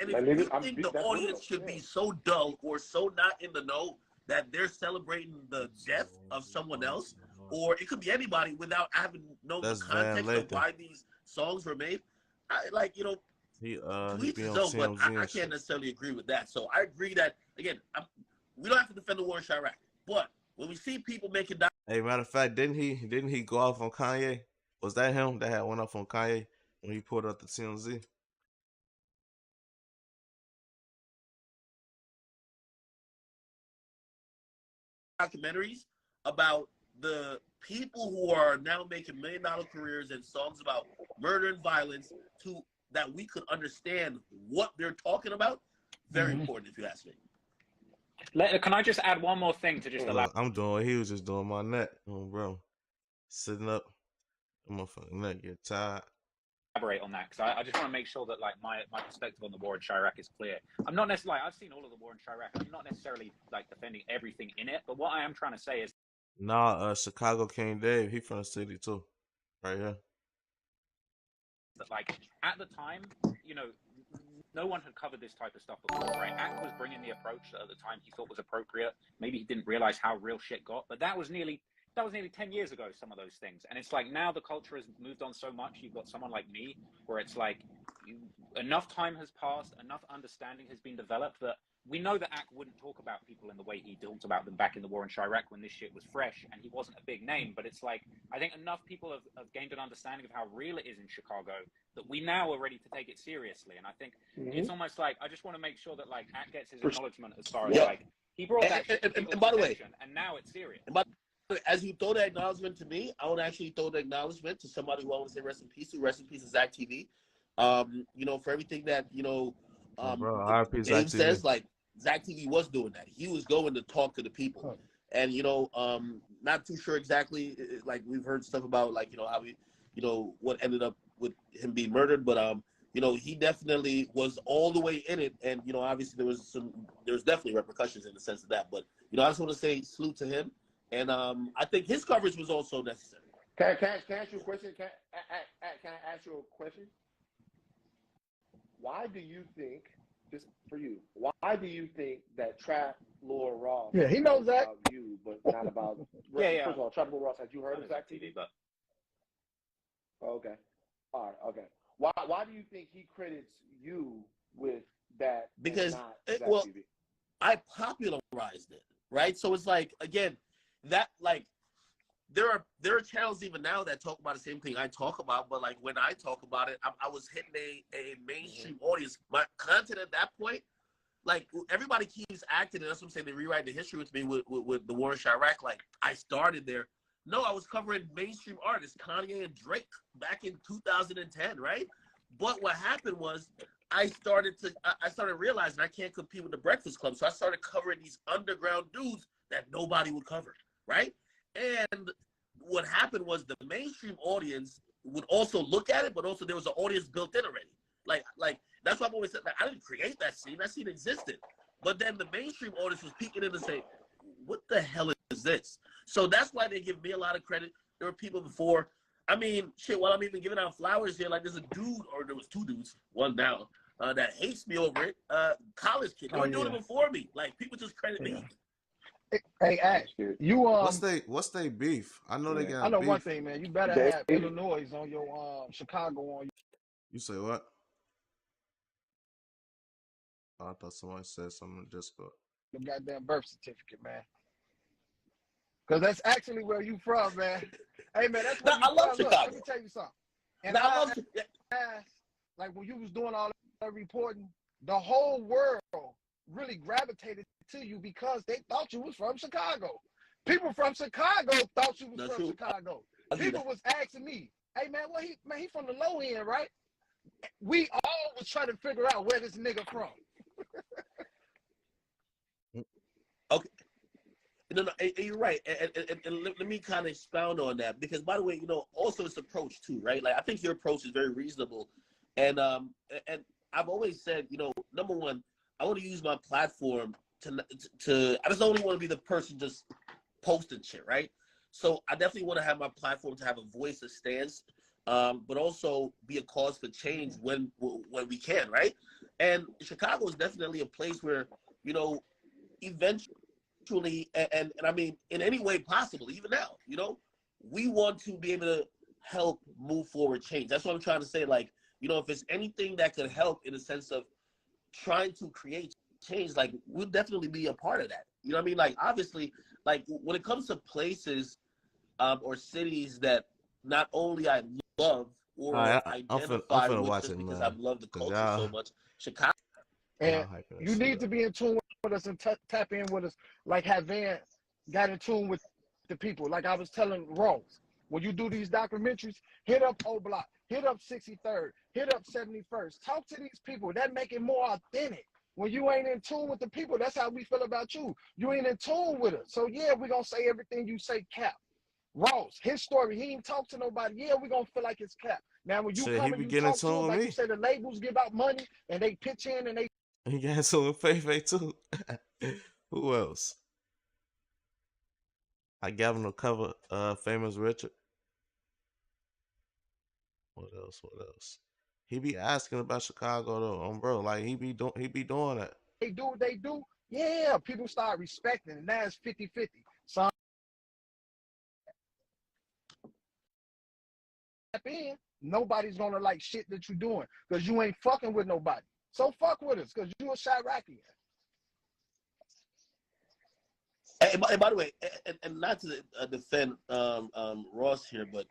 if you think the audience should be so dull or so not in the know that they're celebrating the death of someone else, or it could be anybody without having known the context of why these songs were made, like, you know, tweets is dope, but I can't necessarily agree with that. So I agree that, again, we don't have to defend the war in Chirac, but when we see people making hey, matter of fact, didn't he go off on Kanye? Was that him that had went off on Kanye when he pulled up the TMZ. Documentaries about the people who are now making $1 million careers and songs about murder and violence to that we could understand what they're talking about. Very important, if you ask me. Can I just add one more thing to just elaborate? I'm doing what he was just doing my neck, bro. Sitting up, motherfucking neck get tired. Elaborate on that, because I just want to make sure that like my perspective on the war in Chirac is clear. I'm not necessarily I've seen all of the war in Chirac. I'm not necessarily like defending everything in it, but what I am trying to say is Chicago King Dave, he from the city too, right here. that like at the time, you know, no one had covered this type of stuff before, right? Ack was bringing the approach that at the time he thought was appropriate. Maybe he didn't realize how real shit got, but that was nearly 10 years ago, some of those things. And it's like now the culture has moved on so much. You've got someone like me where it's like enough time has passed, enough understanding has been developed that we know that Ack wouldn't talk about people in the way he talked about them back in the war in Chirac when this shit was fresh and he wasn't a big name. But it's like, I think enough people have gained an understanding of how real it is in Chicago that we now are ready to take it seriously. And I think it's almost like, I just want to make sure that like Ack gets his acknowledgement as far as like, he brought that shit to people's by the way, attention, and now it's serious. As you throw that acknowledgement to me, I would actually throw the acknowledgement to somebody who I want to say rest in peace to. Rest in peace to Zach TV. You know, for everything that, you know, Dave says, like, Zach TV was doing that. He was going to talk to the people. And, you know, not too sure exactly, like, we've heard stuff about, like, you know, how he, you know, what ended up with him being murdered. But, you know, he definitely was all the way in it. And, you know, obviously there's definitely repercussions in the sense of that. But, you know, I just want to say salute to him. And I think his coverage was also necessary. Can I ask you a question? Can I ask you a question? Why do you think, just for you, why do you think that Trap Lord Ross he knows that about you, but not about First of all, Trap Lord Ross, had you heard of Zach TV? But Okay. All right, okay. Why do you think he credits you with that? Because not Zach TV? I popularized it, right? So it's like, again, that like there are channels even now that talk about the same thing I talk about, but like when I talk about it, I was hitting a mainstream audience. My content at that point, like everybody keeps acting, and that's what I'm saying. They rewrite the history with me with the war in Chirac. Like I started there. No, I was covering mainstream artists, Kanye and Drake, back in 2010, right? But what happened was I started realizing I can't compete with the Breakfast Club, so I started covering these underground dudes that nobody would cover. Right? And what happened was the mainstream audience would also look at it, but also there was an audience built in already. Like that's why I've always said, like, I didn't create that scene. That scene existed. But then the mainstream audience was peeking in and saying, what the hell is this? So that's why they give me a lot of credit. There were people before. I mean, shit, while I'm even giving out flowers here, like there's a dude, or there was two dudes, one down, that hates me over it. College kid. They were doing it before me. Like people just credit me. Hey, Ash, you what's they beef? I know they got. I know beef. one thing, man. You better have Illinois on your Chicago on. You say what? Oh, I thought somebody said something in Discord. Your goddamn birth certificate, man. Because that's actually where you from, man. Hey, man, that's where I love from. Chicago. Look, let me tell you something. And like when you was doing all that reporting, the whole world really gravitated to you because they thought you was from Chicago. People from Chicago thought you was from Chicago. People was asking me, hey man, he from the low end, right? We all was trying to figure out where this nigga from. Okay. No, you're right. And let me kind of expound on that because, by the way, you know, also this approach too, right? Like I think your approach is very reasonable. And I've always said, you know, number one, I want to use my platform to I just don't want to be the person just posting shit, right? So I definitely want to have my platform to have a voice, a stance, but also be a cause for change when we can, right? And Chicago is definitely a place where, you know, eventually, and I mean, in any way possible, even now, you know, we want to be able to help move forward change. That's what I'm trying to say. Like, you know, if it's anything that could help in the sense of trying to create change, like we'll definitely be a part of that. You know what I mean? Like obviously, like when it comes to places or cities that not only I love, or I'm identify finna with watch just it, because man. I've loved the Cause culture so much. Chicago. And y'all hyping that you shit need to up. be in tune with us and tap in with us, like how Van got in tune with the people. Like I was telling Rose, when you do these documentaries, hit up O Block, hit up 63rd, hit up 71st. Talk to these people. That make it more authentic. When you ain't in tune with the people, that's how we feel about you. You ain't in tune with us. So yeah, we're gonna say everything you say cap. Ross, his story, he ain't talk to nobody. Yeah, we're gonna feel like it's cap. Now when you Shit, he come and be you getting in talk to tune us, with like you me. say, the labels give out money and they pitch in and they He got in tune with Fefe too. Who else? I got him to cover Famous Richard. What else? What else? He be asking about Chicago though, bro. Like he be doing that. do what they do, yeah, people start respecting, and now it's 50-50. Some step in, nobody's gonna like shit that you're doing because you ain't fucking with nobody. So fuck with us because you a Chiracian. And by the way, and not to defend Ross here, but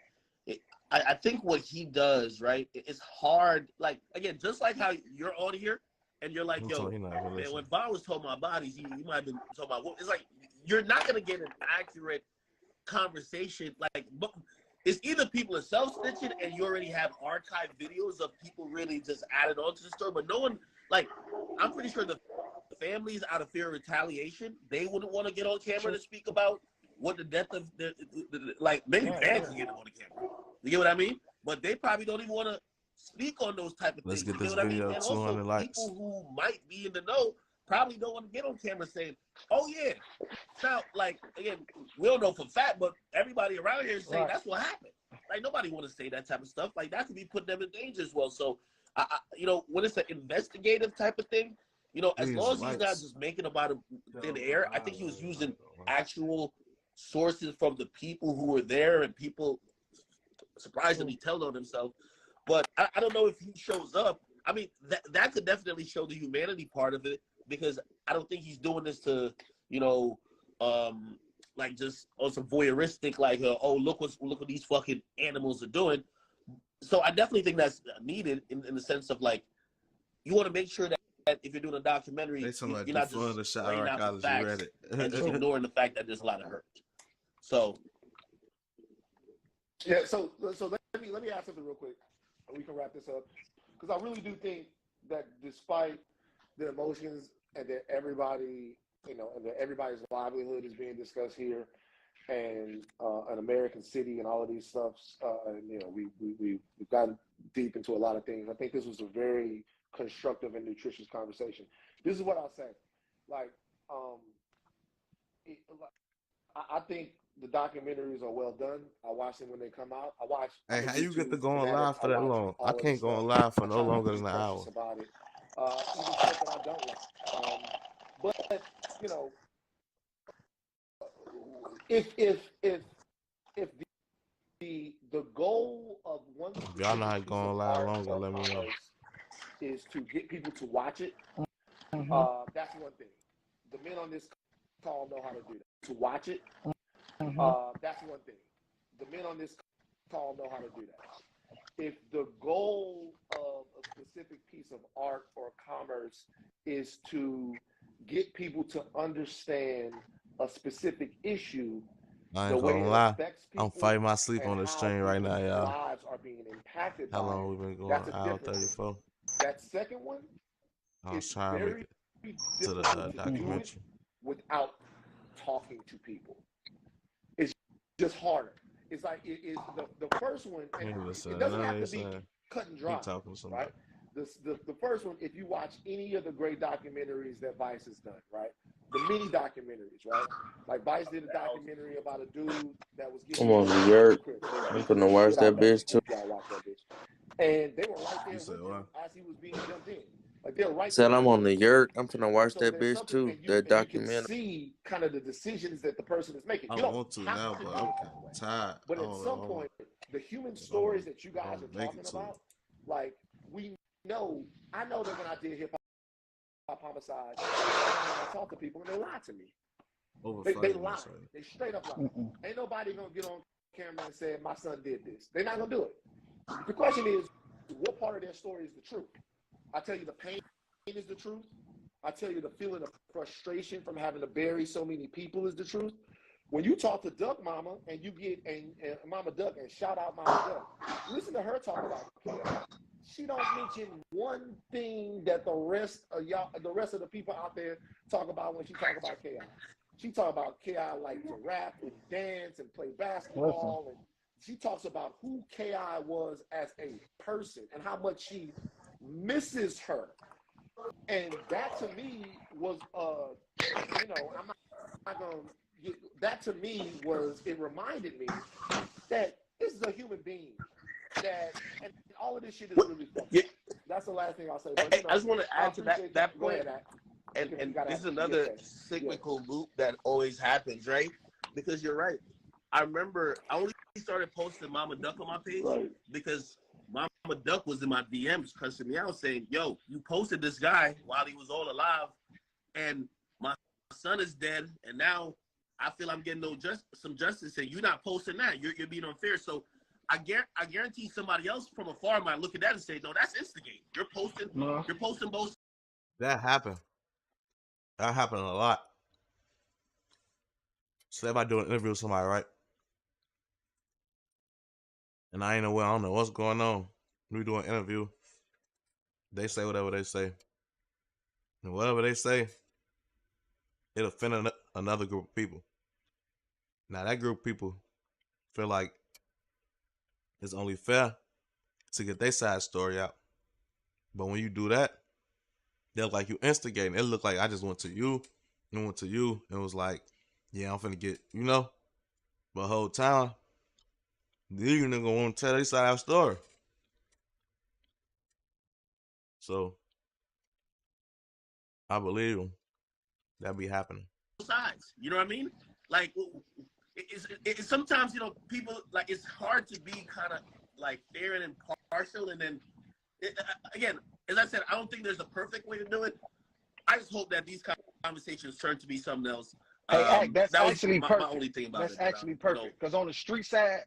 I think what he does, right, it's hard. Like, again, just like how you're on here and you're like, yo, man, when Von was talking about bodies, he might have been talking about, it's like, you're not going to get an accurate conversation. Like, it's either people are self-snitching and you already have archived videos of people really just added on to the story, but no one, like, I'm pretty sure the families, out of fear of retaliation, they wouldn't want to get on camera to speak about what the death of the like, maybe Van can get on the camera. You get what I mean? But they probably don't even want to speak on those type of Let's things. get You this get what I mean? video And 200 also, likes. people who might be in the know probably don't want to get on camera saying, "Oh yeah." Now, like, again, we don't know for fact, but everybody around here is saying that's what happened. Like, nobody want to say that type of stuff. Like, that could be putting them in danger as well. So, you know, when it's an investigative type of thing, you know, as long as he's not just making about thin air, I think he was using actual sources from the people who were there and people surprisingly tell on themselves. But I don't know if he shows up. I mean, that could definitely show the humanity part of it, because I don't think he's doing this to, you know, like just on some voyeuristic, like, oh, look what these fucking animals are doing. So I definitely think that's needed in the sense of, like, you want to make sure that if you're doing a documentary, you're not just laying out the facts and just ignoring the fact that there's a lot of hurt. So yeah, so let me ask something real quick, and we can wrap this up, because I really do think that despite the emotions and that everybody, you know, and that everybody's livelihood is being discussed here, and an American city and all of these stuffs, and you know, we've gotten deep into a lot of things. I think this was a very constructive and nutritious conversation. This is what I'll say, like, I think the documentaries are well done. I watch them when they come out. Hey, I'm a how you get to YouTube going fanatic. live I for that watch long? I all of the can't go stuff. on live for I no try not longer to than be an hour. precious about it. Even stuff that I don't like. But you know, if the goal of one If y'all know how specific to go piece of on live art longer, or let me know. commerce is to get people to watch it, that's one thing. The men on this call know how to do that. To watch it, that's one thing. The men on this call know how to do that. If the goal of a specific piece of art or commerce is to get people to understand a specific issue, I the ain't way gonna it lie. affects I'm people, fighting my sleep and on the how stream right now, people's y'all. lives are being impacted How by long it, we been going? that's a Hour different thing. 34. That second one, I was it's trying to make very it to the difficult to do it documentary. without talking to people. It's just harder. It's like the first one, and it doesn't have to be cut and dry, He talking to somebody. right? The first one, if you watch any of the great documentaries that Vice has done, right? The mini documentaries, right? Like Vice did a documentary about a dude that was getting I'm on New York. I'm finna watch that bitch too. Y'all watch that bitch. And they were right there with him as he was being jumped in. Like they're right Said there I'm with on him. New York. I'm finna watch So that there's bitch something, too. and That you can documentary. see kind of the decisions that the person is making. I You don't don't want to have now, to but do I'm it kind that way. of tired. But at some point, the human stories that you guys are talking about, like we know, I know that when I did hip hop homicide, I talk to people and they lie to me. They lie. They straight up lie. Ain't nobody gonna get on camera and say my son did this. They're not gonna do it. The question is, what part of their story is the truth? I tell you the pain is the truth. I tell you the feeling of frustration from having to bury so many people is the truth. When you talk to Duck Mama and you get and Mama Duck and shout out Mama Duck, listen to her talk about chaos. She don't mention one thing that the rest of the people out there talk about when she talk about chaos. She talk about chaos like to rap and dance and play basketball, and she talks about who Ki was as a person and how much she misses her. And that to me was, I'm not gonna. That to me was. It reminded me that this is a human being. That and all of this shit is really fucked up. That's the last thing I'll say. But I just want to add to that Go point. ahead, And this is another cyclical loop that always happens, right? Because you're right. I remember I only started posting Mama Duck on my page because Mama Duck was in my DMs cussing me out saying, yo, you posted this guy while he was all alive and my son is dead and now I feel I'm getting some justice and you're not posting that. You're being unfair. So I guarantee somebody else from afar might look at that and say, no, that's instigating. You're posting both. That happened. That happened a lot. Say if I do an interview with somebody, right? And I ain't aware, I don't know what's going on. We do an interview. They say whatever they say. And whatever they say, it offended another group of people. Now that group of people feel like it's only fair to get their side story out. But when you do that, they look like you instigating. It look like I just went to you and went to you and was like, yeah, I'm finna get, But the whole time, these niggas want to tell their side of the story. So I believe them. That be happening. Sides, you know what I mean? Like, it's sometimes people like it's hard to be kind of like fair and impartial, and then again, as I said, I don't think there's a perfect way to do it. I just hope that these conversations turn to be something else. Hey, that's that actually was perfect. my only thing about that's it. That's actually perfect because on the street side,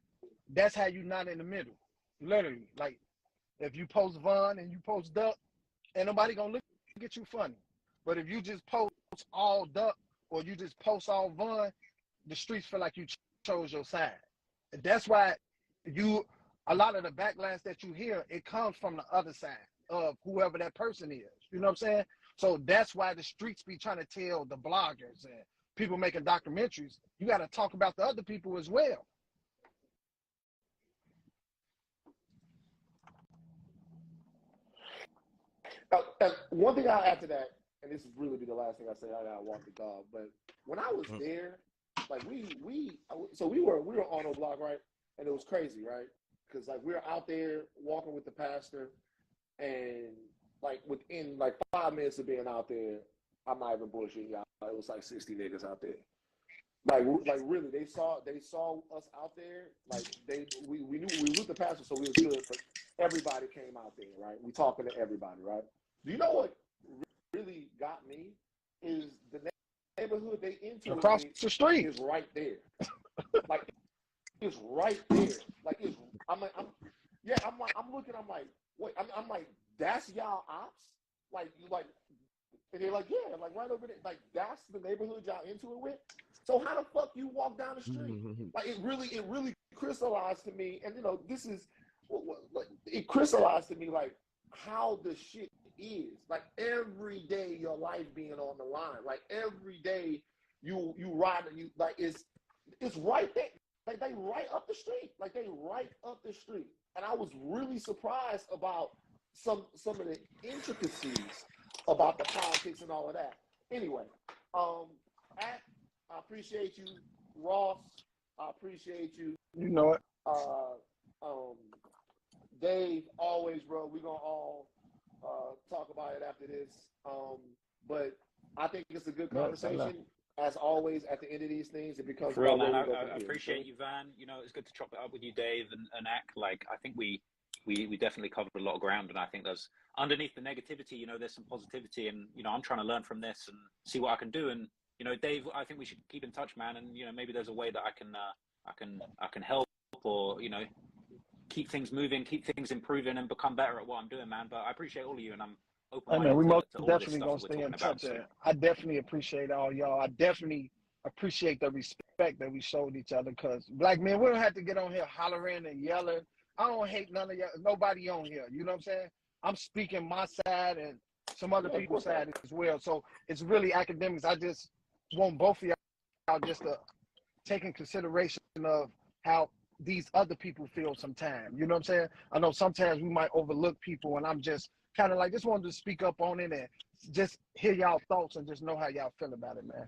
that's how you not in the middle. Literally, like if you post Von and you post Duck, ain't nobody gonna look at you funny. But if you just post all Duck or you just post all Von, the streets feel like you chose your side. And that's why a lot of the backlash that you hear, it comes from the other side of whoever that person is. You know what I'm saying? So that's why the streets be trying to tell the bloggers and people making documentaries, you got to talk about the other people as well. One thing I'll add to that, and this is really be the last thing I say, I gotta walk the dog. But when I was there, like we were on a block, right? And it was crazy, right? Because like we were out there walking with the pastor, and like within like 5 minutes of being out there, I'm not even bullshitting y'all. It was like 60 niggas out there. Like really, they saw us out there. Like we knew we were with the pastor, so we was good. But everybody came out there, right? We talking to everybody, right? Do you know what really got me is the neighborhood they into across the street is right there. Like it's right there. Like I'm looking. I'm like, wait. I'm like, that's y'all ops. Like, and they're like, yeah, like right over there. Like that's the neighborhood y'all into it with. So how the fuck you walk down the street? Like it really crystallized to me. And this is it crystallized to me like how the shit is. Like every day your life being on the line. Like every day you ride and you like it's right there. Like they right up the street. Like they right up the street. And I was really surprised about some of the intricacies about the politics and all of that. Anyway, I appreciate you, Ross. I appreciate you. You know it. Dave, always, bro. We're gonna all talk about it after this. But I think it's a good conversation. As always, at the end of these things, it becomes for real, about man. where we go I appreciate you, Van. It's good to chop it up with you, Dave and Ak. Like, I think we definitely covered a lot of ground, and I think there's underneath the negativity, there's some positivity, and I'm trying to learn from this and see what I can do. And Dave, I think we should keep in touch, man. And maybe there's a way that I can help or keep things moving, keep things improving, and become better at what I'm doing, man. But I appreciate all of you, and I'm Hey open-minded man, we most to all of this definitely stuff gonna that we're stay in talking about. touch. So And I definitely appreciate all y'all. I definitely appreciate the respect that we showed each other. Cause black men, we don't have to get on here hollering and yelling. I don't hate none of y'all, nobody on here. You know what I'm saying? I'm speaking my side and some other people's side as well. So it's really academics. I just want both of y'all just to take in consideration of how these other people feel sometimes. You know what I'm saying? I know sometimes we might overlook people, and I'm just kind of like, just wanted to speak up on it and just hear y'all thoughts and just know how y'all feel about it, man.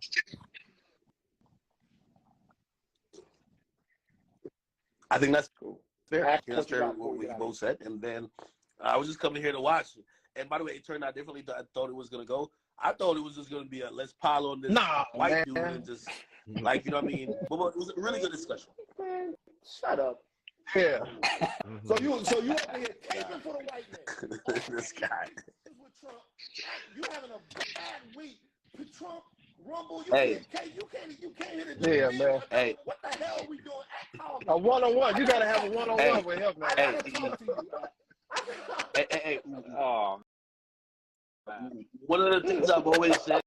I think that's cool. Ask That's what you fair got before what we you get out of both said. And then I was just coming here to watch. And by the way, it turned out differently than I thought it was going to go. I thought it was just going to be a let's pile on this Nah, white dude man. and just, like, you know what I mean? But it was a really good discussion. Man, shut up. Yeah. So you out here taping for the white man. This guy. With Trump, you having a bad week. With Trump, Rumble, Hey. you can't hit it. Yeah, man. Hey. What the hell are we doing? Call me. A one-on-one. You got to have a one-on-one with him, man. I gotta talk to you. Hey. oh man. One of the things I've always said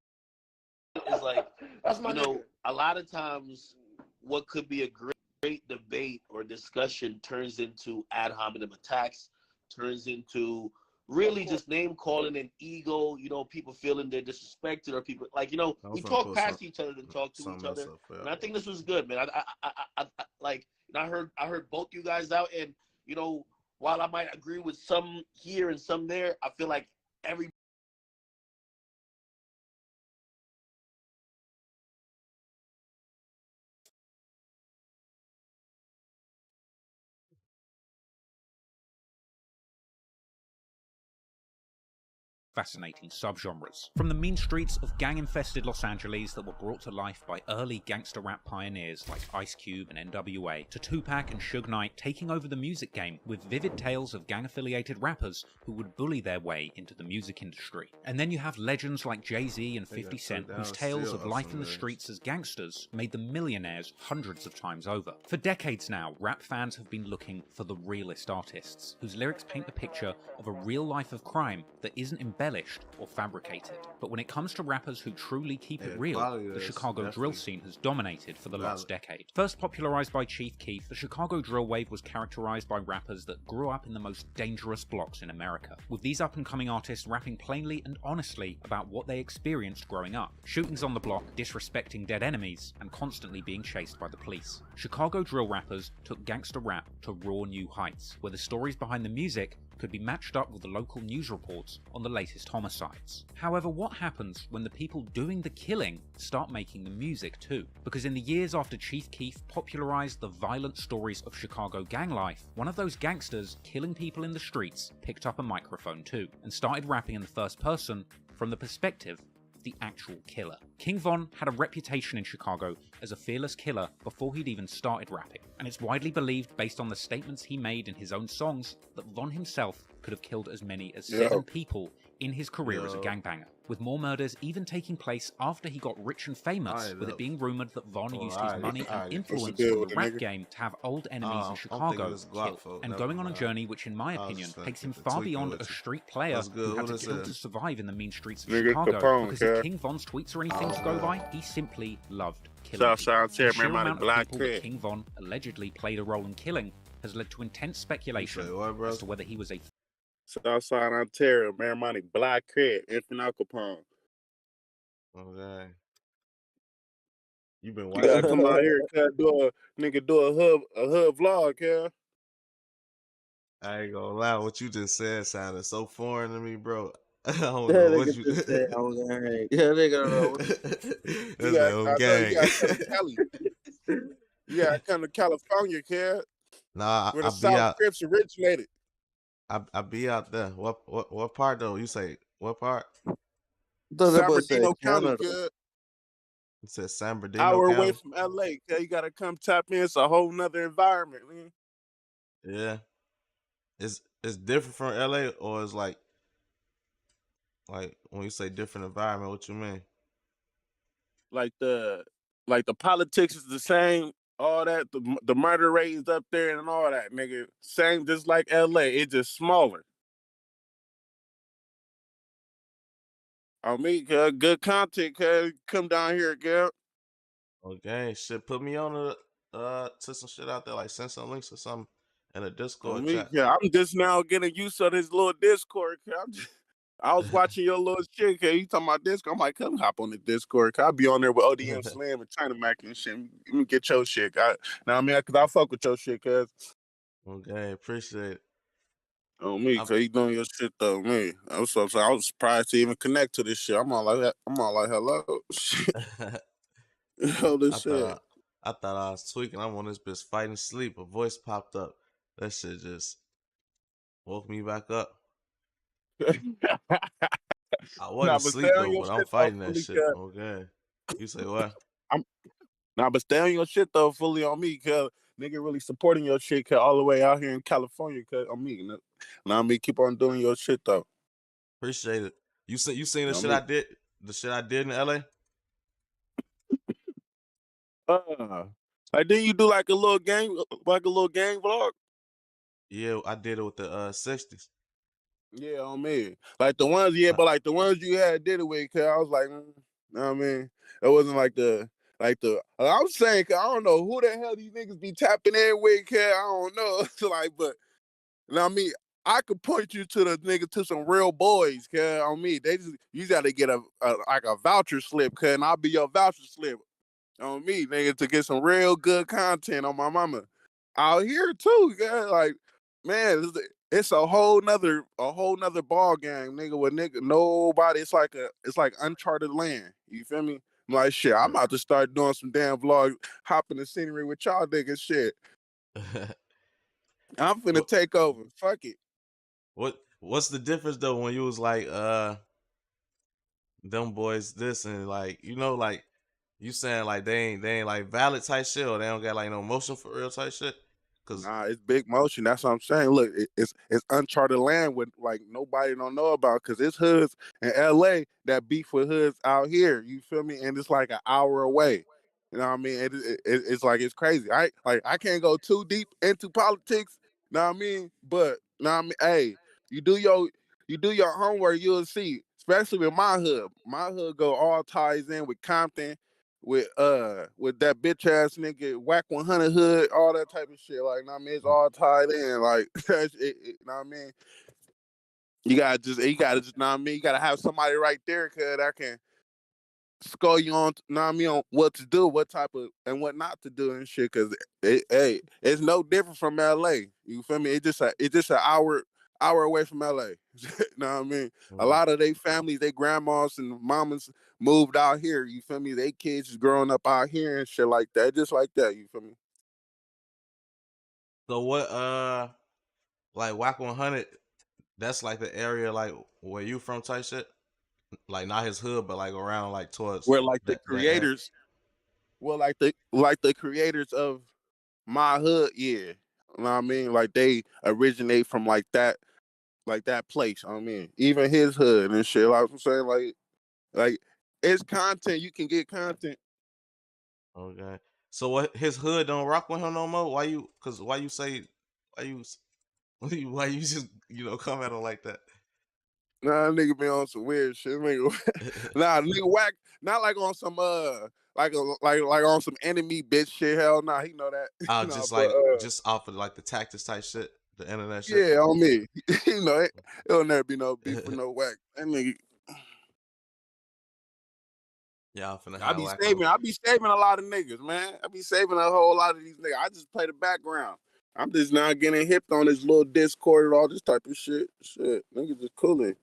is like, that's my nigga. a lot of times what could be a great debate or discussion turns into ad hominem attacks, turns into really just name calling and ego, people feeling they're disrespected, or people like, we talk past each other and talk to each other. And I think this was good, man. I heard both you guys out, and while I might agree with some here and some there, I feel like every fascinating subgenres. From the mean streets of gang-infested Los Angeles that were brought to life by early gangster rap pioneers like Ice Cube and NWA, to Tupac and Suge Knight taking over the music game with vivid tales of gang-affiliated rappers who would bully their way into the music industry. And then you have legends like Jay-Z and 50 Cent, whose tales of life in the streets as gangsters made them millionaires hundreds of times over. For decades now, rap fans have been looking for the realest artists, whose lyrics paint the picture of a real life of crime that isn't embellished or fabricated. But when it comes to rappers who truly keep it real, the Chicago drill scene has dominated for the last decade. First popularized by Chief Keef, the Chicago drill wave was characterized by rappers that grew up in the most dangerous blocks in America, with these up-and-coming artists rapping plainly and honestly about what they experienced growing up. Shootings on the block, disrespecting dead enemies, and constantly being chased by the police. Chicago drill rappers took gangster rap to raw new heights, where the stories behind the music could be matched up with the local news reports on the latest homicides. However, what happens when the people doing the killing start making the music too? Because in the years after Chief Keef popularized the violent stories of Chicago gang life, one of those gangsters killing people in the streets picked up a microphone too, and started rapping in the first person from the perspective of the actual killer. King Von had a reputation in Chicago as a fearless killer before he'd even started rapping, and it's widely believed, based on the statements he made in his own songs, that Von himself could have killed as many as 7 people in his career as a gangbanger, with more murders even taking place after he got rich and famous, with it being rumored that Von used his money and influence in the rap game to have old enemies in Chicago killed, and going on a journey which, in my opinion, takes him far beyond a street player who had to kill to survive in the mean streets of Chicago, because if King Von's tweets are anything to go by, he simply loved killing people. The sheer amount of people that King Von allegedly played a role in killing has led to intense speculation as to whether he was a Southside Ontario, Marymount Black Crib, Infinite Al Capone. Okay. You been You watching? gotta come out here and do a hood vlog, yeah. I ain't gonna lie, what you just said sounded so foreign to me, bro. I don't know what you just said. I was like, yeah, they gotta know. You gotta come to Cali. You gotta come to California, kid. Nah, where the South Crips originated. I be out there. What part though? You say what part? San Bernardino County, kid. You said San Bernardino Hour County? away from LA, kid. You gotta come tap in. It's a whole nother environment, man. Yeah. It's different from LA, or it's like when you say different environment, what you mean? Like the politics is the same, all that, the murder rate is up there and all that, nigga. Same, just like LA, it's just smaller. On me, cuz good content, cuz come down here, girl. Okay, shit. Put me on to some shit out there, like send some links or something in a On Discord me, chat. yeah. I'm just now getting used to this little Discord, cuz I was watching your little shit, cuz you talking about Discord. I'm like, come hop on the Discord, cuz I be on there with ODM Slim and China Mac and shit. Let me get your shit. Now I mean, cuz I fuck with your shit, cuz. Okay, appreciate it. On me, I'm cuz you doing your shit though, me. I was surprised to even connect to this shit. I'm all like, hello, shit. Yo, this I shit. thought I thought I was tweaking. I'm on this bitch fighting sleep. A voice popped up. That shit just woke me back up. I Nah, wasn't but stay asleep on though, your but I'm shit though, fighting that fully, shit. cuz. Okay. You say what? Nah, but stay on your shit though, fully on me, cuz nigga really supporting your shit, cuz all the way out here in California, cuz on me. Now me keep on doing your shit though. Appreciate it. You seen the On shit me. I did? The shit I did in LA? Like then you do like a little gang vlog? Yeah, I did it with the 60s. Yeah, on me. Like the ones, yeah, but like the ones you had did it with, cuz I was like, know what I mean? It wasn't like the I'm saying, cuz I don't know who the hell these niggas be tapping in with, cuz I don't know. Like, but now, I mean, I could point you to the nigga to some real boys, cuz on me. You gotta get a like a voucher slip, cuz, and I'll be your voucher slip on me, nigga, to get some real good content on my mama. Out here too, cuz, like, man, it's a whole nother ball game, nigga. With nigga, nobody. It's like uncharted land. You feel me? I'm like, shit, I'm about to start doing some damn vlogs, hopping the scenery with y'all niggas, shit. I'm finna what take over. Fuck it. what's the difference though when you was like them boys this and like like you saying like they ain't like valid type shit or they don't got like no motion for real type shit? Cause Nah, it's big motion. That's what I'm saying. Look, it's uncharted land with like nobody don't know about because it's hoods in LA that beef with hoods out here. You feel me? And it's like an hour away. You know what I mean? It's like it's crazy. I can't go too deep into politics. Know what I mean? But know what I mean? Hey, you do your you do your homework, you'll see. Especially with my hood. My hood go all ties in with Compton, with that bitch ass nigga whack 100 hood, all that type of shit. Like, know what I mean, it's all tied in. Like, know what I mean. You gotta just know what I mean. You gotta have somebody right there, cause that can score you on, know what I mean, on what to do, what type of and what not to do and shit. Cause hey, it's no different from LA. You feel me? It's just an hour away from LA. Know what I mean? A Mhm. lot of they families, they grandmas and mamas moved out here. You feel me? They kids is growing up out here and shit like that, just like that. You feel me? so what like Whack 100, that's like the area like where you from type shit? Like not his hood, but like around like towards Where like the that area. creators, well, like the creators of my hood, yeah. You know what I mean? Like they originate from like that place. I mean, even his hood and shit. Like I'm saying, like it's content. You can get content. Okay. So what his hood don't rock with him no more? Why you cause why you say why you why you just come at him like that? Nah, nigga be on some weird shit. Nigga, nah, nigga whack. Not like on some like on some enemy bitch shit. Hell nah, he know that. Nah, Just but like just off of like the tactics type shit, the internet shit. yeah, on me. You know, it'll never be no beef with no whack. That nigga. Y'all finna have whack on. I be saving a lot of niggas, man. I be saving a whole lot of these niggas. I just play the background. I'm just now getting hipped on this little Discord and all this type of shit. Shit, niggas just cooling.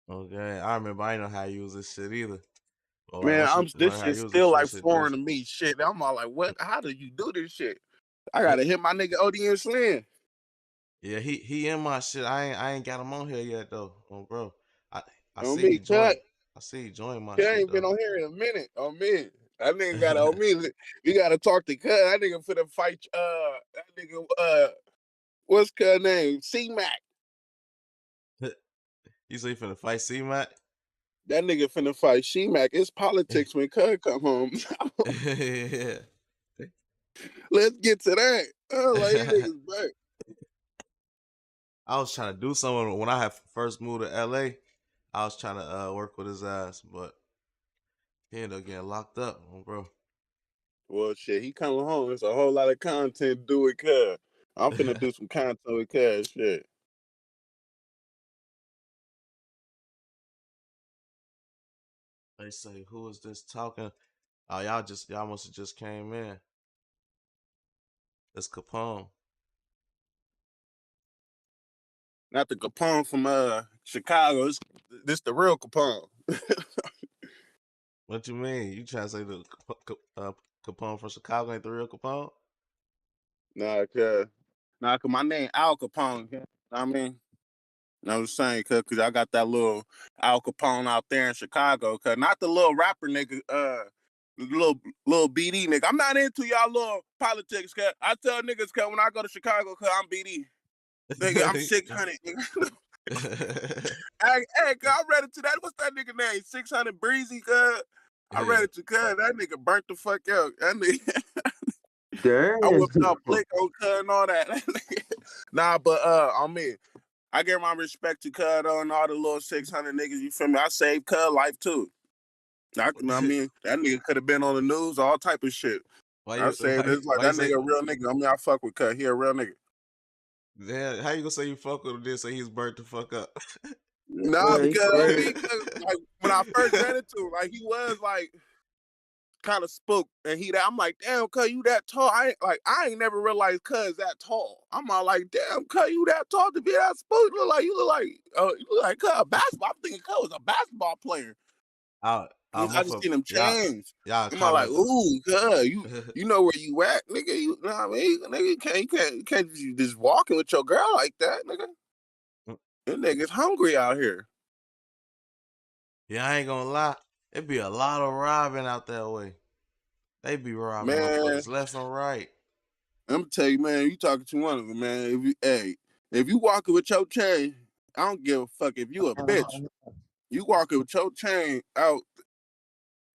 Okay. I remember I didn't know how to use this shit either. But like Man, once you this learn how to shit use this still shit, like this shit foreign just to me. Shit, I'm all like, what? How do you do this shit? I gotta hit my nigga ODM Slim. yeah, he in my shit. I ain't got him on here yet though. Bro. I I On see he me, cut. joined. I see he joined my Cut shit ain't been though. on here in a minute. On me. That nigga got on me. We gotta talk to Cut. That nigga finna fight that nigga what's Cut name? C Mac. You say you finna fight C Mac? That nigga finna fight She Mac. It's politics when Cud come home. Yeah. Let's get to that. Oh, like these niggas back. I was trying to do something when I had first moved to LA. I was trying to work with his ass, but he ended up getting locked up, bro. Well, shit, he coming home. It's a whole lot of content to do with Cuz. I'm finna do some content with Cuz. Shit. They say, who is this talking? Oh, y'all must have just came in. It's Capone. Not the Capone from Chicago. This the real Capone. What you mean? You trying to say the Capone from Chicago ain't the real Capone? Cause my name Al Capone. You know what I mean? I was saying, cause I got that little Al Capone out there in Chicago. Cause not the little rapper nigga, the little BD nigga. I'm not into y'all little politics. Cause I tell niggas, cause when I go to Chicago, cause I'm BD. Nigga, I'm 600. Hey, cuz I read it to that. What's that nigga name? 600 Breezy, cuz. I read it to cuz. That nigga burnt the fuck out. That nigga. I Damn. whipped out Blick on cuz and all that. Nah, but I mean, I give my respect to cuz and all the little 600 niggas. You feel me? I saved cuz life too. I mean, that nigga could have been on the news, all type of shit. I saved this like why you that say? nigga a real nigga. I mean, I fuck with cuz. He a real nigga. Yeah, how you gonna say you fuck with him? Then say he's burnt the fuck up. Nah, Man, he because I crazy. mean, like when I first ran into him, like he was like kind of spooked, and I'm like, damn, cuz you that tall? I ain't never realized cuz that tall. I'm all like, damn, cuz you that tall to be that spooked? You look like cuz a basketball. I'm thinking cuz was a basketball player. I I just motherfucker, seen him change. y'all I'm all like, comment. ooh, cuz you know where you at, nigga? You know what I mean? Nigga, you can't just walking with your girl like that, nigga. Them niggas hungry out here. Yeah, I ain't gonna lie. It be a lot of robbing out that way. They be robbing Man, motherfuckers left and right. I'm gonna tell you, man, you talking to one of them, man. If you walking with your chain, I don't give a fuck if you a bitch. You walking with your chain out,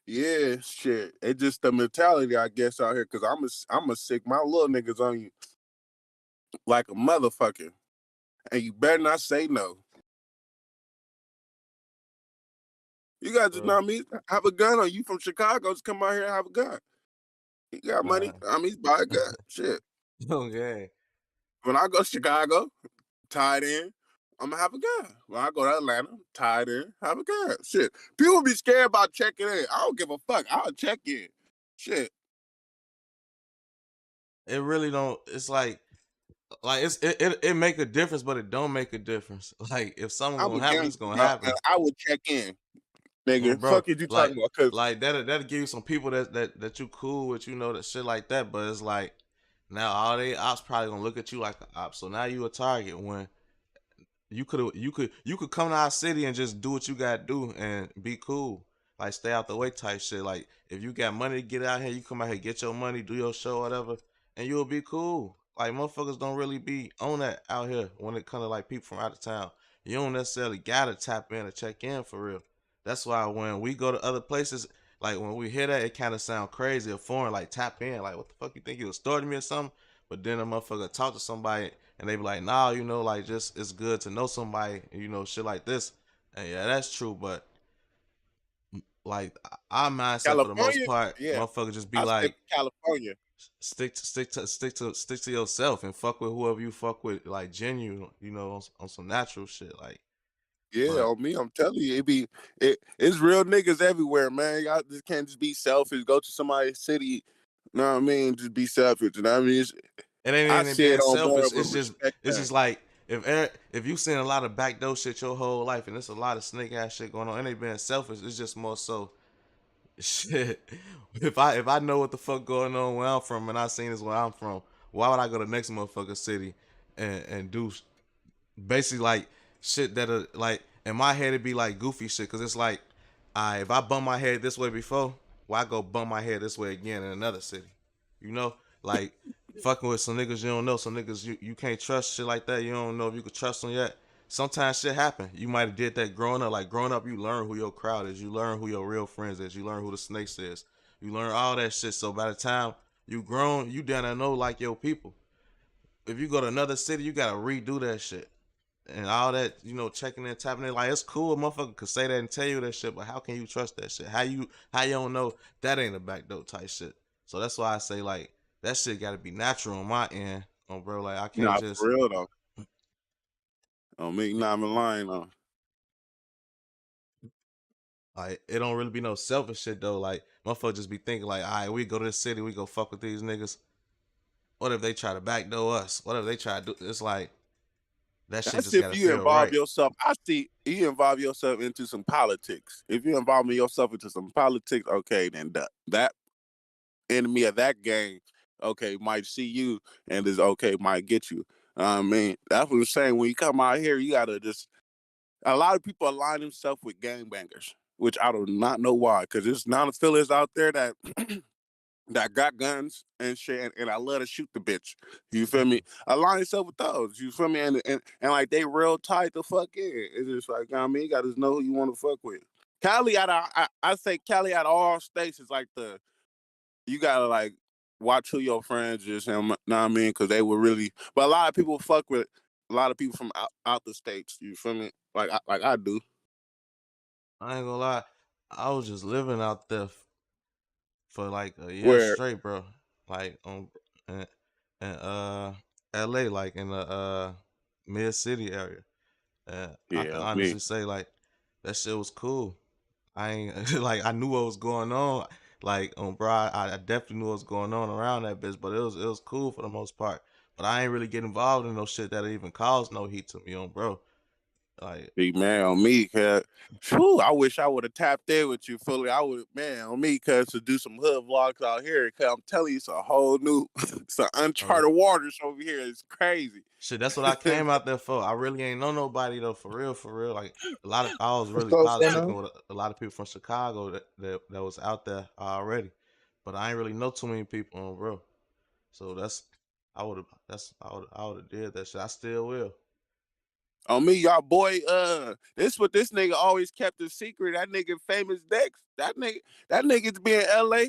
yeah, shit. It's just the mentality, I guess, out here. Cause I'm a sick my little niggas on you like a motherfucker, and you better not say no. You guys just know what I mean. Have a gun, or you from Chicago? Just come out here and have a gun. You got money. I mean, buy a gun. Shit. Okay. When I go to Chicago, tied in, I'm gonna have a gun. When I go to Atlanta, tied in, have a gun. Shit. People be scared about checking in. I don't give a fuck. I'll check in. Shit. It really don't. It's like it make a difference, but it don't make a difference. Like if something I'm gonna a happen, gang. it's gonna No, happen. I would check in, nigga. Bro, Fuck is you talking about? Cause that'll give you some people that you cool with, that shit like that. But it's like now all they ops probably gonna look at you like an op. So now you a target when you could come to our city and just do what you gotta do and be cool. Like stay out the way type shit. Like if you got money to get out here, you come out here, get your money, do your show, whatever, and you'll be cool. Like motherfuckers don't really be on that out here when it comes to like people from out of town. You don't necessarily gotta tap in or check in for real. That's why when we go to other places, like when we hear that, it kind of sound crazy or foreign. Like tap in, like what the fuck you think you a store to me or something? But then a motherfucker talk to somebody and they be like, nah, like just it's good to know somebody, shit like this. And yeah, that's true. But like our mindset for the most California, part, yeah, motherfucker just be I stay like, to California. stick to yourself and fuck with whoever you fuck with, like genuine, on some natural shit, like. Yeah, But on me, I'm telling you, it's real niggas everywhere, man. Y'all just can't just be selfish. Go to somebody's city, you know what I mean? Just be selfish. You know what I mean? it ain't I even see it being on more selfish. of a It's just respect it's thing. just like if you seen a lot of backdoor shit your whole life and there's a lot of snake ass shit going on, it ain't being selfish. It's just more so shit. If I know what the fuck going on where I'm from and I seen this where I'm from, why would I go to the next motherfucking city and do basically like shit that like in my head it'd be like goofy shit because it's like, if I bump my head this way before, why go bump my head this way again in another city? You know, like fucking with some niggas you don't know, some niggas you can't trust, shit like that. You don't know if you could trust them yet. Sometimes shit happen. You might have did that growing up. Like growing up, you learn who your crowd is. You learn who your real friends is. You learn who the snakes is. You learn all that shit. So by the time You grown, you down there know like your people. If you go to another city, you gotta redo that shit. And all that, checking in, tapping in, like it's cool. A motherfucker could say that and tell you that shit, but how can you trust that shit? How you don't know that ain't a backdoor type shit? So that's why I say like that shit got to be natural on my end, bro. Like I can't Nah, just for real though. On me, nah, I'm lying though. like it don't really be no selfish shit though. Like motherfucker just be thinking like, all right, we go to the city, we go fuck with these niggas. What if they try to backdoor us? What if they try to do? It's like that shit That's just if gotta you feel involve right. yourself. I see you involve yourself into some politics. If you involve yourself into some politics, okay, then that enemy of that game, okay, might see you and is okay, might get you. I mean, that's what I'm saying. When you come out here, you gotta just. A lot of people align themselves with gangbangers, which I do not know why, because there's non-affiliates out there that that got guns and shit, and I love to shoot the bitch. You feel me? Align yourself with those. You feel me? And like they real tight the fuck in. It's just like, I mean, you gotta know who you want to fuck with. Cali I say Cali out of all states is like you gotta like watch who your friends is, and know what I mean? Because they were really, but a lot of people fuck with a lot of people from out the states. You feel me? Like I do. I ain't gonna lie, I was just living out there for like a year Where straight, bro. Like in LA, like in the mid city area. And I can yeah, me. honestly say like that shit was cool. I ain't like I knew what was going on. Like bro, I definitely knew what was going on around that bitch, but it was cool for the most part. But I ain't really get involved in no shit that even caused no heat to me bro. Like Big man on me, cuz. Whew, I wish I would have tapped in with you fully. I would, man, on me, cuz, to do some hood vlogs out here. Cuz I'm telling you, it's a whole new, it's an oh, uncharted waters over here. It's crazy. shit, that's what I came out there for. I really ain't know nobody though, for real, for real. Like I was What's really up, Santa? politicking with a lot of people from Chicago that was out there already, but I ain't really know too many people on bro. So I would have did that shit. I still will. On me, y'all boy, this what this nigga always kept a secret. That nigga famous Dex. That nigga's be in LA.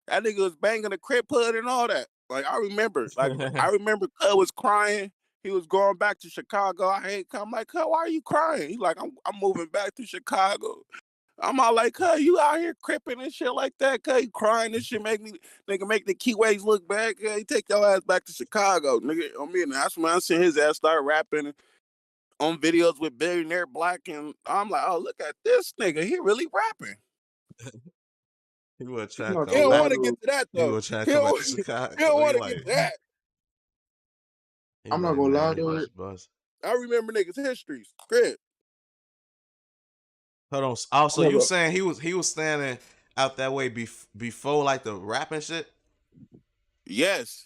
That nigga was banging a crib hood and all that. Like I remember Cuz was crying. He was going back to Chicago. I'm like, Cuz, why are you crying? He like, I'm moving back to Chicago. I'm all like, Cuz, you out here cripping and shit like that. Cuz, you crying. This shit make the keyways look bad. Cuz, you take your ass back to Chicago, nigga. I mean, that's when I seen his ass start rapping on videos with Billionaire Black, and I'm like, oh, look at this nigga. He really rapping. He was I'm trying to not He come gonna don't lie back. want to get though. to that, He though. was trying to He come back to don't, he don't Chicago. He want to get like to that. he I'm not like gonna lie man, though. buzz. I remember niggas' histories. Crip. Hold on. Also, I'm not you gonna, saying he was standing out that way before like the rapping shit? Yes.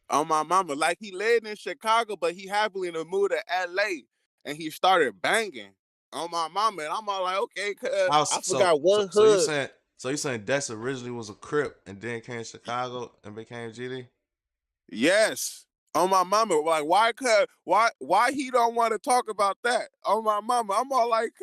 On my mama. Like, he lived in Chicago, but he happily moved to LA, and he started banging on my mama. And I'm all like, okay, cuz How I so forgot so what so you hood. saying so you saying Dex originally was a Crip and then came to Chicago and became GD? Yes. On my mama, like why he don't want to talk about that? On my mama, I'm all like,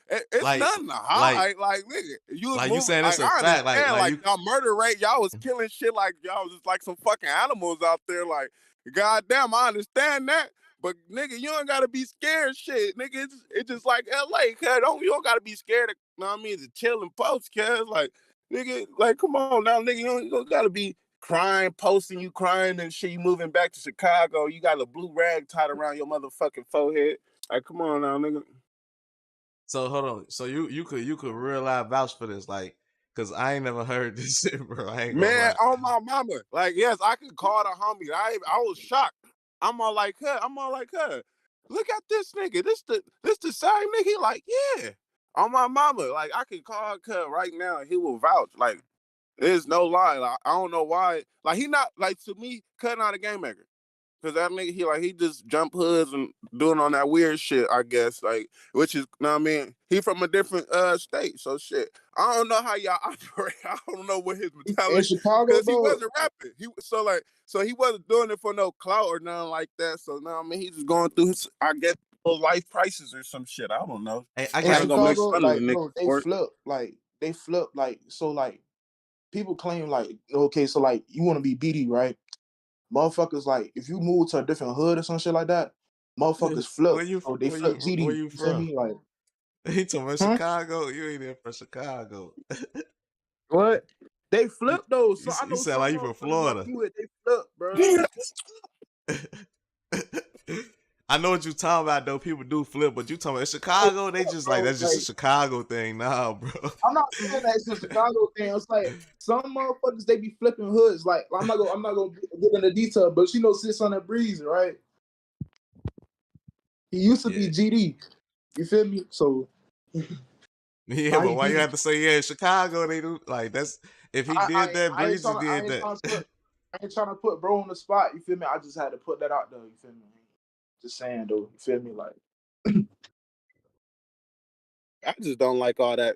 it's Like nothing to like hide. Like, nigga, you was like you moving. saying Like, it's a I fact. Like understand. like Like, you y'all murder rate, y'all was killing shit. Like, y'all was just like some fucking animals out there. Like, goddamn, I understand that. But nigga, you don't gotta be scared. Shit, nigga, it's just like LA. Cuz you don't gotta be scared. Of, you know what I mean? To chill and post, cuz like, nigga, like, come on now, nigga, you don't gotta be crying, posting you crying and shit. You moving back to Chicago. You got a blue rag tied around your motherfucking forehead. Like, come on now, nigga. so hold on. So you could real live vouch for this, like, cause I ain't never heard this shit, bro. I ain't gonna Man, lie. on my mama. Like, yes, I can call the homie. I was shocked. I'm all like, huh. Look at this nigga. This the same nigga. He like, yeah. On my mama. Like, I can call cuz right now. He will vouch. Like, there's no lie. Like, I don't know why. Like, he not, like, to me, cutting out a game maker. Cause that nigga, he just jump hoods and doing on that weird shit, I guess. Like, which is, you know what I mean? He from a different state, so shit. I don't know how y'all operate. I don't know what his in mentality, Chicago, cause he bro. wasn't rapping. So he wasn't doing it for no clout or nothing like that. So now, I mean, he just going through his, I guess, life crisis or some shit. I don't know. Hey, I In I ain't got gonna make Chicago, fun of the like, nigga bro, they for it. flip. Like, they flip. Like, so, like, people claim like, okay, so like you want to be BD, right? Motherfuckers like if you move to a different hood or some shit like that, motherfuckers flip. So they flip GD. Where you You feel from? me? Like, He talking about huh? Chicago. You ain't even from Chicago. What? They you, flip though. So I you know sound some like you from motherfuckers like Florida. you, they flip, bro. I know what you talking about though. People do flip, but you talking about Chicago? They just like Bro, that's just a like Chicago thing, nah, bro. I'm not saying that it's a Chicago thing. It's like some motherfuckers they be flipping hoods. Like I'm not gonna get into detail, but you know, sits on that breeze, right? He used to be Yeah, GD. You feel me? So yeah, now but he why you BD. have to say yeah? Chicago, they do like that's if he did that, Breezy I did ain't that. trying to put bro on the spot. You feel me? I just had to put that out there. You feel me? Just saying though. You feel me? Like I just don't like all that.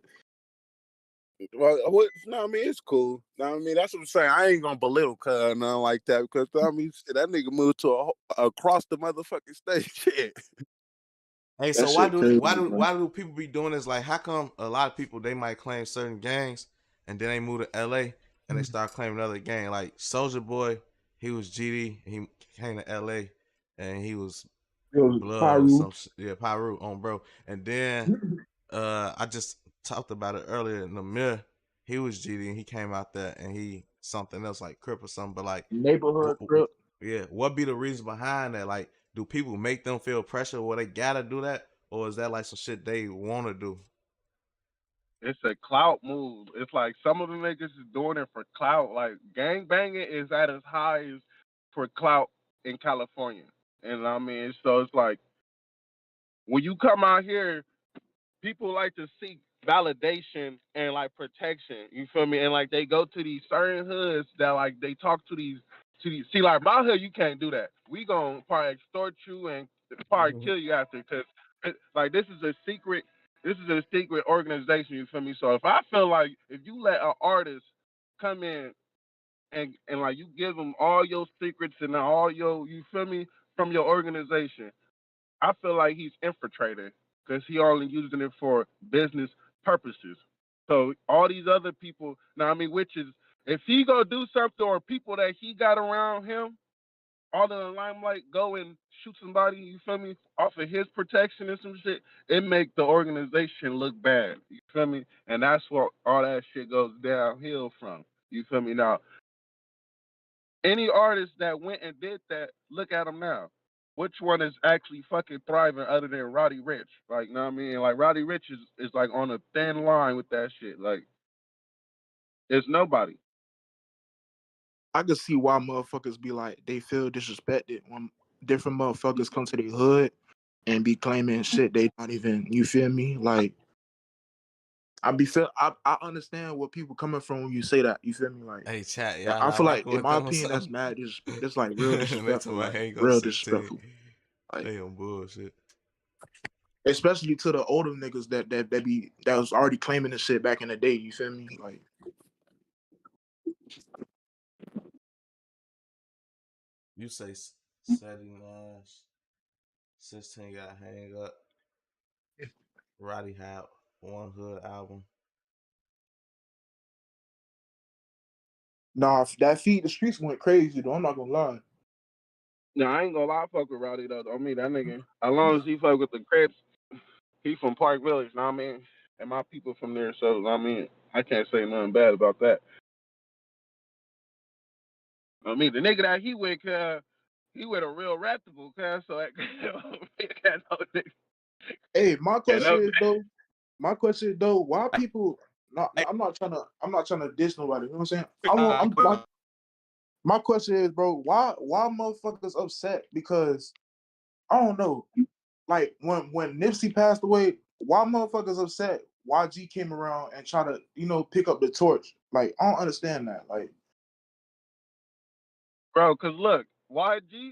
Well, what? No, I mean it's cool. No, I mean that's what I'm saying. I ain't gonna belittle cuz nothing like that because I mean shit, that nigga moved to across the motherfucking state. Shit. Hey, that so shit crazy, bro. why do people be doing this? Like, how come a lot of people they might claim certain gangs and then they move to LA and they start claiming another gang? Like Soldier Boy, he was GD, he came to LA and he was It was Blood or Pyru. some yeah, Pyru on bro. And then I just talked about it earlier in the mirror. He was GD and he came out there and he something else like Crip or something. But like, Neighborhood grip. yeah, what be the reason behind that? Like, do people make them feel pressure where they gotta do that, or is that like some shit they want to do? It's a clout move. It's like some of the niggas is doing it for clout. Like gang banging is at its highest for clout in California. And I mean, so it's like when you come out here, people like to seek validation and like protection. You feel me? And like they go to these certain hoods that like they talk to these. See, like my hood, you can't do that. We gonna probably extort you and probably kill you after because like this is a secret. This is a secret organization. You feel me? So if I feel like if you let an artist come in and like you give them all your secrets and all your you feel me from your organization, I feel like he's infiltrating because he only using it for business purposes. So all these other people, now I mean, which is if he go do something or people that he got around him, all in the limelight, go and shoot somebody, you feel me, off of his protection and some shit, it make the organization look bad. You feel me? And that's where all that shit goes downhill from. You feel me? Now, any artist that went and did that, look at them now. Which one is actually fucking thriving other than Roddy Rich? Like, you know what I mean? Like, Roddy Rich is like on a thin line with that shit. Like, there's nobody. I can see why motherfuckers be like they feel disrespected when different motherfuckers come to their hood and be claiming shit they not even. You feel me? Like I understand where people coming from when you say that. You feel me? Like Hey, chat, y'all I not feel like, rocking in with my them or opinion, that's something? mad. That's like real They talking disrespectful. about Like ain't gonna real 16. disrespectful. Like They on bullshit. especially to the older niggas that was already claiming this shit back in the day. You feel me? Like You say Sadie Nash, 16 got hang up. Roddy had one hood album. nah, that feed the streets went crazy though. I'm not gonna lie. No, I ain't gonna lie, I fuck with Roddy though. I mean, that nigga, as long as he fuck with the Crips, he from Park Village, know what I mean? And my people from there, so I mean, I can't say nothing bad about that. I mean, the nigga that he with, he with a real reputable, so like, can't no nigga. Hey, Can't no, my question is though, why people? Not, I'm not trying to diss nobody. You know what I'm saying? I want. My question is, bro, why motherfuckers upset? Because I don't know. Like when Nipsey passed away, why motherfuckers upset? YG came around and try to pick up the torch. Like I don't understand that. Like bro, cause look, YG,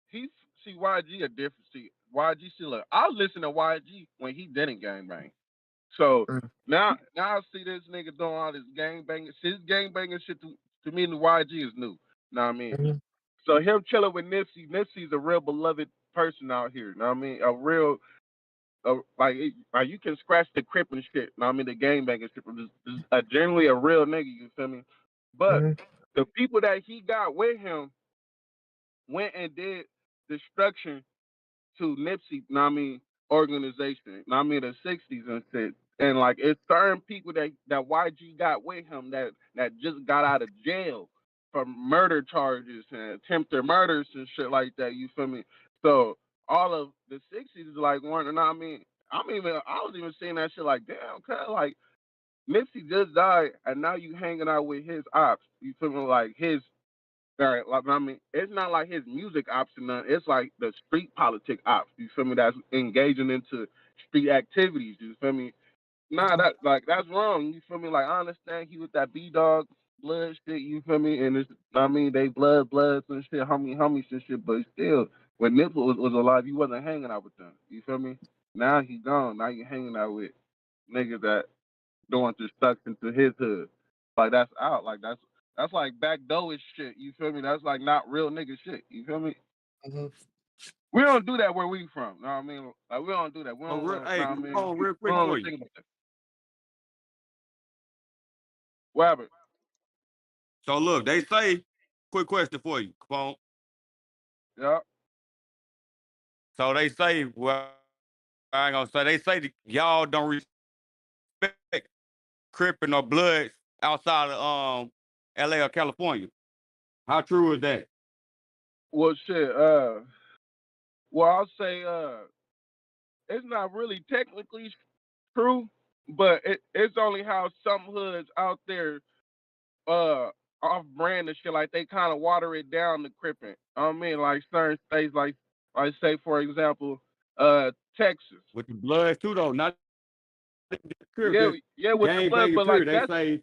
he see YG a different. See YG still. Look, I listen to YG when he didn't gangbang. So mm, now I see this nigga doing all this gang banging. His gang banging shit to me, the YG is new. Know what I mean? mhm. So him chilling with Nipsey. Nipsey's a real beloved person out here. Know what I mean? A real like you can scratch the crip and shit. Know what I mean? The gang banging shit. Just generally a real nigga. You feel me? But Mm-hmm. the people that he got with him went and did destruction to Nipsey, know what I mean, organization, know what I mean, the 60s and shit. And like it's certain people that YG got with him that just got out of jail from murder charges and attempted murders and shit like that, you feel me? So all of the 60s is like one, and I mean, I was even seeing that shit like, damn, cuz like Nipsey just died and now you hanging out with his ops. You feel me? Like his like I mean, it's not like his music ops and none. It's like the street politic ops. You feel me? That's engaging into street activities. You feel me? Nah, that's wrong. You feel me? Like I understand he was that B dog blood shit. You feel me? And it's I mean they bloods and shit, homies and shit. But still, when Nipsey was alive, you wasn't hanging out with them. You feel me? Now he gone. Now you hanging out with niggas that doing destruction to his hood. Like that's out. Like that's like backdoorish shit. You feel me? That's like not real nigga shit. You feel me? Mm-hmm. We don't do that where we from. Know what I mean? Like we don't do that. We Oh, don't. Know hey, what I come mean? on, real We quick don't for even you. think about that. What happened? So look, they say, quick question for you. Come on. Yeah. So they say, well, I ain't gonna say. They say that y'all don't respect Crippin' or Bloods outside of L.A. or California. How true is that? Well, shit. Well, I'll say. It's not really technically true, but it's only how some hoods out there uh off brand and shit, like they kind of water it down to Crippin'. I mean, like certain states, like say for example, Texas. With the Bloods too, though, not Yeah, just yeah, with the gang blood, banging but like period. They that's say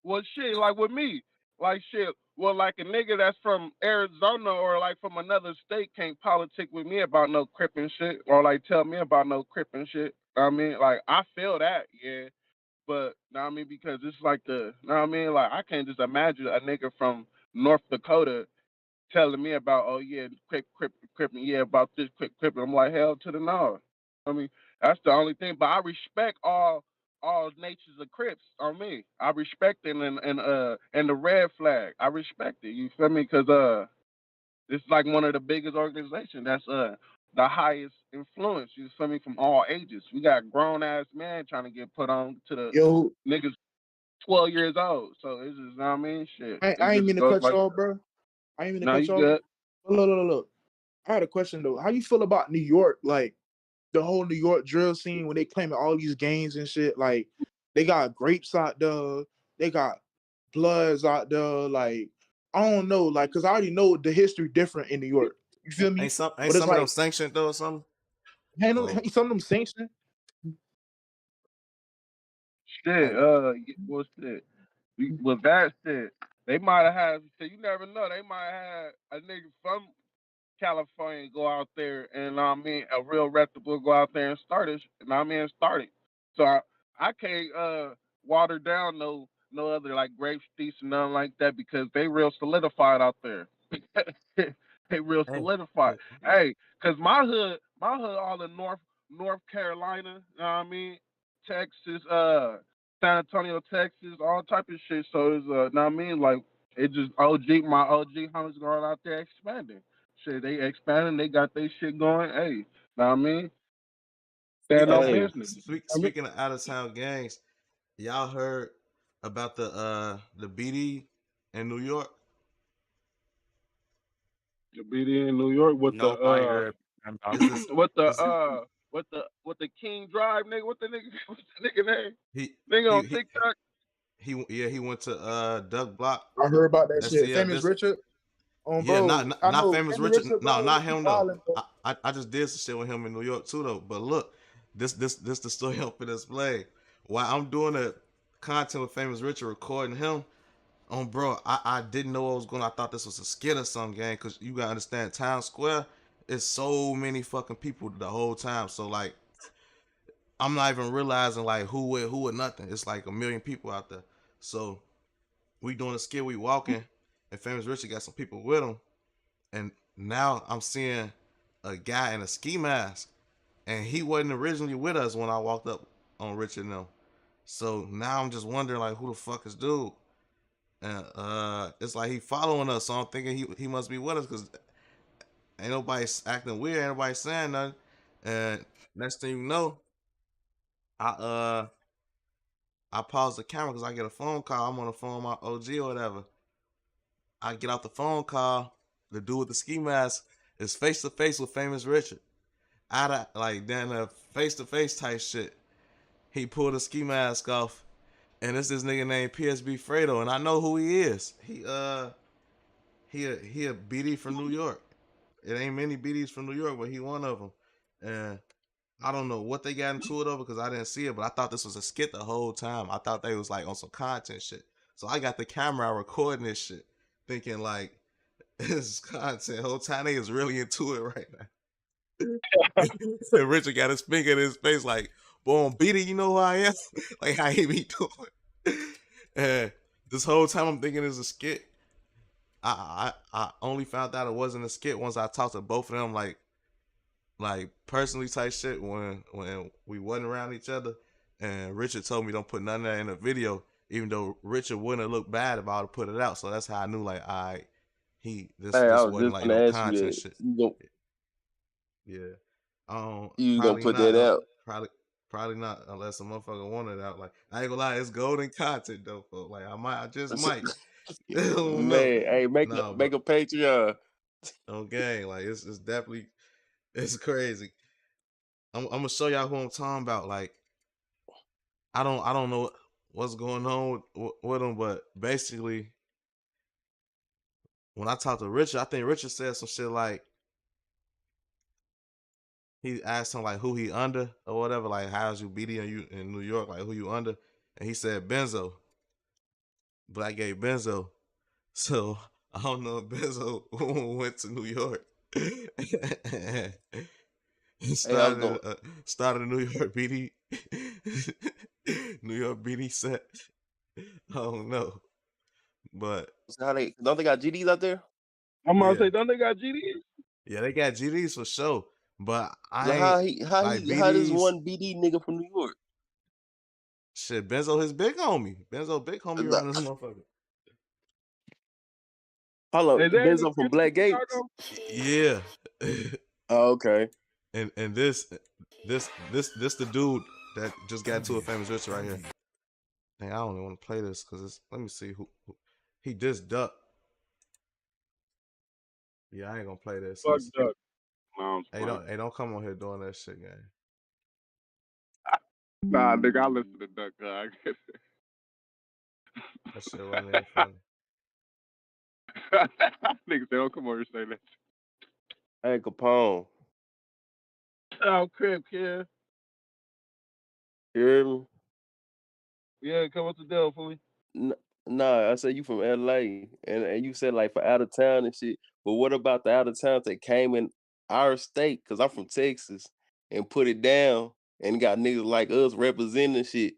well shit, like with me, like shit. Well, like a nigga that's from Arizona or like from another state can't politic with me about no Crippin' shit or like tell me about no Crippin' shit. I mean, like I feel that, yeah. But know what I mean, because it's like know what I mean, like I can't just imagine a nigga from North Dakota telling me about, oh yeah, crip, yeah, about this crip. I'm like, hell to the no. I mean, that's the only thing. But I respect all natures of Crips on me. I respect it and the red flag. I respect it. You feel me? Cause it's like one of the biggest organizations. That's the highest influence. You feel me? From all ages. We got grown ass man trying to get put on to the Yo, niggas 12 years old. So it's just, know what I mean, shit. I It ain't just mean to goes cut like, you off, bro. I ain't mean to no, cut you you off. good. Look. I had a question though. How you feel about New York? Like the whole New York drill scene when they claiming all these gangs and shit. Like they got grapes out there, they got bloods out there. Like I don't know, like because I already know the history different in New York. You feel me? Ain't But it's some of them like sanctioned though or something? Or some of them sanctioned. Shit, like what's that? With that shit, they might have had, so you never know, they might have had a nigga from California go out there and I mean a real reputable go out there and start it. And I mean start it. So I can't water down no other like grape steaks and nothing like that because they real solidified out there. They real hey, solidified. Hey, cause my hood all in North Carolina, you know what I mean? Texas, San Antonio, Texas, all type of shit. So it's know what I mean? Like it just my OG homies going out there expanding. Shit, they expanding, they got their shit going. Hey, know what I mean? They had no Hey, business. I mean, speaking of out of town gangs, y'all heard about the BD in New York? to be there in New York with no, I ain't heard. Is this is with the King Drive nigga, what the nigga what's the nigga name? he Nigga on he TikTok. he went to Doug Block I heard about that shit. STL Famous this. Richard, Yeah, bro. I not know famous Famous Richard. Richard, No, bro. not He him though. wildin', bro. I just did some shit with him in New York too though. But look, this the story I'm finna display. While I'm doing the content with famous Richard, recording him, bro, I didn't know what was going. I thought this was a skit or some gang. Cause you gotta understand, Town Square is so many fucking people the whole time. So like, I'm not even realizing like who with nothing. It's like a million people out there. So we doing a skit, we walking, and famous Richard got some people with him. And now I'm seeing a guy in a ski mask, and he wasn't originally with us when I walked up on Richard and them. So now I'm just wondering like who the fuck is dude? And it's like he following us, so I'm thinking he must be with us because ain't nobody acting weird, ain't nobody saying nothing. And next thing you know, I uh I pause the camera because I get a phone call. I'm on the phone with my OG or whatever. I get out the phone call. The dude with the ski mask is face to face with Famous Richard. Out of like then a face to face type shit. He pulled the ski mask off, and it's this nigga named PSB Fredo, and I know who he is. He a BD from New York. It ain't many BDs from New York, but he one of them. And I don't know what they got into it over because I didn't see it, but I thought this was a skit the whole time. I thought they was like on some content shit. So I got the camera out recording this shit, thinking like this is content. Whole time they is really into it right now. And Richard got his finger in his face like, boom, BD, you know who I am? Like how he be doing. And this whole time I'm thinking it's a skit. I only found out it wasn't a skit once I talked to both of them like personally type shit when we wasn't around each other, and Richard told me don't put none of that in the video, even though Richard wouldn't have looked bad if I would have put it out. So that's how I knew like this Hey, I was wasn't just like gonna no ask you content that. shit. You Yeah. gonna Probably put not. that out? Probably not unless a motherfucker wanted it out. Like I ain't gonna lie, it's golden content though. Folks. Like I just might. I don't know. Man, hey, No, make but a Patreon. okay, like it's definitely it's crazy. I'm gonna show y'all who I'm talking about. Like I don't know what's going on with him, but basically when I talked to Richard, I think Richard said some shit like he asked him like who he under or whatever, like how's you BD you in New York, like who you under, and he said Benzo, Black Gay Benzo. So I don't know if Benzo went to New York. Hey, I was gonna. Started a New York BD New York BD set. I don't know, but How they don't they got GDs out there? I'm gonna yeah, say, don't they got GD? yeah, they got GDs for sure. But I Like ain't like how this BDs. one BD nigga from New York? Shit, Benzo his big homie. Benzo big homie Nah, around this motherfucker. hold on, Is that in Benzo from Houston, Black Gates. Chicago? Yeah, Oh, okay. and this the dude that just got to a Famous Richard right here. Dang, I don't even want to play this because it's. Let me see who he just ducked. Yeah, I ain't gonna play this Fuck because Duck. No, I'm playing. hey don't come on here doing that shit, gang. Nah, nigga, I listen to Duck. I get That shit wasn't even funny. it. Niggas, they don't come over here and say Hey, Capone. that. Oh, crib, kid. You hear me? Yeah, come up to Dell, fully. N- Nah, I said you from LA, and you said like for out of town and shit. But what about the out of towns that came in our state? Cause I'm from Texas, and put it down and got niggas like us representing shit.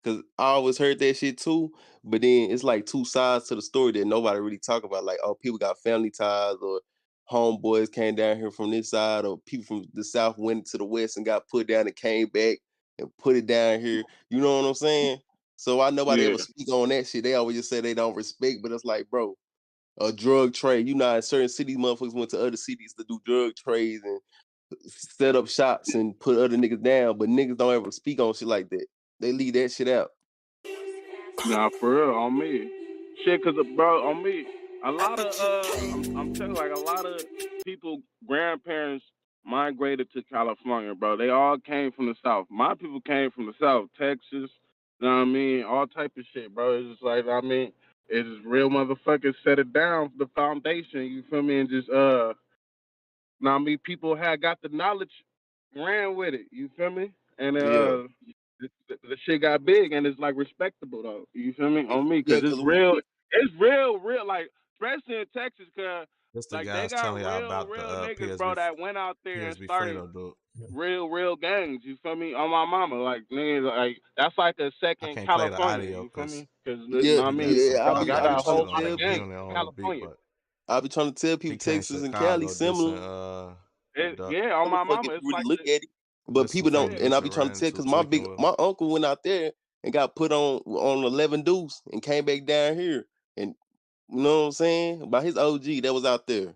Cause I always heard that shit too. But then it's like two sides to the story that nobody really talk about. Like, oh, people got family ties, or homeboys came down here from this side, or people from the south went to the west and got put down and came back and put it down here. You know what I'm saying? So why nobody Yeah. ever speak on that shit? They always just say they don't respect, but it's like, bro, a drug trade. You know, in certain cities, motherfuckers went to other cities to do drug trades and set up shots and put other niggas down, but niggas don't ever speak on shit like that. They leave that shit out. Nah, for real, on me. Shit, cause bro, on me, a lot of I'm telling you, like a lot of people, grandparents migrated to California, bro. They all came from the South. My people came from the South, Texas. You know what I mean? All type of shit, bro. It's just like I mean, it's just real motherfuckers set it down for the foundation. You feel me? And just now I mean, people had got the knowledge, ran with it. You feel me? And Yeah. the shit got big and it's like respectable though. You feel me? On me, cause Yeah, it's cause real. It's real, real. Like especially in Texas, cause This the like they guys got telling y'all real, about the real niggas, PSB bro, that went out there and PSB started Fredo dude. real gangs. You feel me? On my mama, like niggas, like that's like a I second can't play the California. audio You feel because me? Cause you yeah, know what I he mean? got some yeah, Y'all I got be a copyrighted trying whole shit to on lot there. of tell He gangs people, on there in on the beat, California. but I be trying to tell he people came Texas and Cali Chicago similar. dissing Duck. Yeah, on my Motherfucker, mama, if it's you really like look the at it. But This some people yeah. don't, famous and I Richard be trying ran to tell into because tweaking with him. my uncle went out there and got put on 11 Deuce and came back down here. And you know what I'm saying? By his OG that was out there.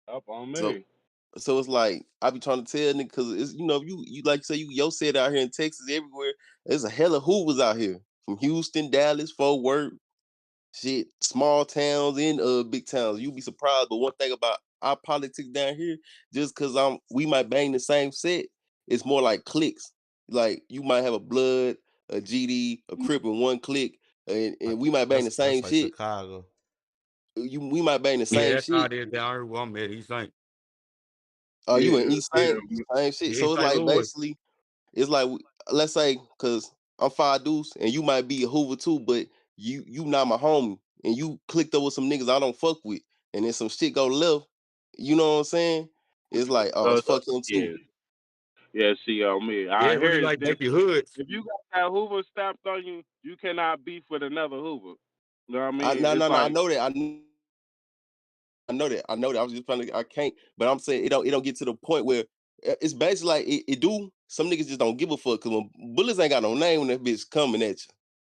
Up on So me. so it's like I be trying to tell niggas because it's you like you say your set out here in Texas everywhere. There's a hella Hoovers out here from Houston, Dallas, Fort Worth, shit, small towns and big towns. You'd be surprised. But one thing about our politics down here, just cause we might bang the same set, it's more like cliques. Like you might have a Blood, a GD, a Crip in one clique, and we might bang the That's same like shit. Chicago. We might bang the Yeah, same that's how shit. it is down here where I'm at. East Saint. Oh, you in Yeah, East yeah. Saint, same shit. Yeah, So East it's St. like Louis. basically, it's like let's say, cause I'm 5 Deuce and you might be a Hoover too, but you not my homie, and you clicked up with some niggas I don't fuck with, and then some shit go left. You know what I'm saying? It's like, oh, So, it's fuck him yeah. too. Yeah, see on me. Yeah, I really hear it's like different. Baby Hoods. If you got that Hoover stamped on you, you cannot beef with another Hoover. You know what I mean? No, It's no, no. I like know that. I know that. I know that. I was just trying to. I can't. But I'm saying it don't get to the point where it's basically like it do. Some niggas just don't give a fuck because when bullets ain't got no name when that bitch coming at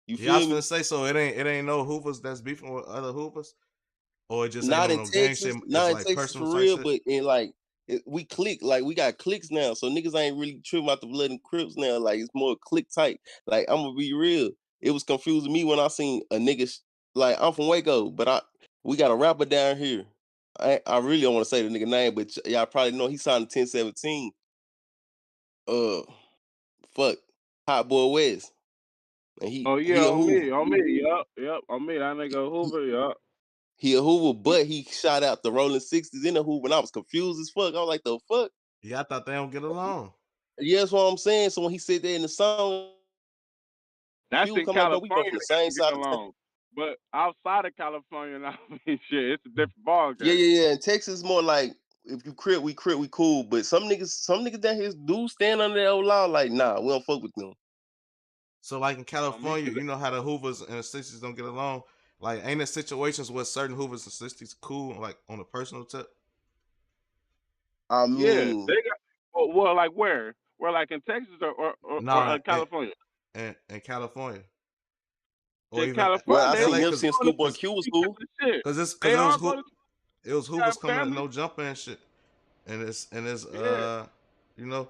you. You Yeah, I was feel me? finna say, so it ain't no Hoovers that's beefing with other Hoovers, or it just ain't Not on in no gang shit. Texas, It's not in like Texas personal for type real, shit. but in like we click, like we got clicks now, so niggas ain't really tripping about the blood and crips now. Like it's more click type. Like I'm gonna be real, it was confusing me when I seen a nigga like I'm from Waco, but we got a rapper down here. I really don't want to say the nigga name, but y'all probably know he signed to 1017. Uh, fuck, Hot Boy West, and oh yeah, he a Hoover. on me, yep, on me. That nigga Hoover, yup. He a Hoover, but he shot out the Rolling 60s in the Hoover, and I was confused as fuck. I was like, the fuck? Yeah, I thought they don't get along. Yeah, that's what I'm saying. So when he said that in the song, That's confused. in I'm like, bro, we both California from the they same don't get side of town. along. But outside of California, I mean, shit, it's a different ball Yeah, game. yeah, yeah. In Texas, is more like if you crip, we cool. But some niggas down here do stand under that old law. Like, nah, we don't fuck with them. So like in On me, California, 'cause you know how the Hoovers and the Sixties don't get along. Like, ain't there situations where certain Hoovers and Sixties cool, like on a personal tip? I yeah, mean, they got well, like where? Where like in Texas or Nah, California? in California, or Shit, even well, California, I they seen L.A. him because seeing going to Schoolboy because Q was each cool. other shit. because They all go to it was have Hoovers coming to family. no jumper and shit, and it's Yeah. you know,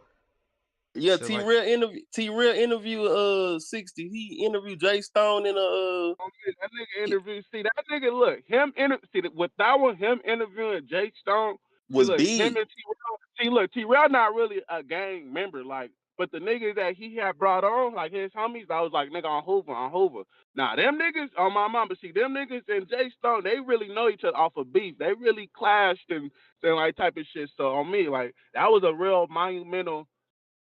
Yeah, shit like T Real interview 60. He interviewed Jay Stone in a That nigga interview. See that nigga. Look, with that one, him interviewing Jake Stone. See, was look, him big and T-Rail. See, look, T-Rail not really a gang member, like, but the niggas that he had brought on, like his homies, I was like, nigga, on Hoover. Nah, them niggas on my mama. See, them niggas and Jake Stone, they really know each other off of beef. They really clashed and like type of shit. So on me, like, that was a real monumental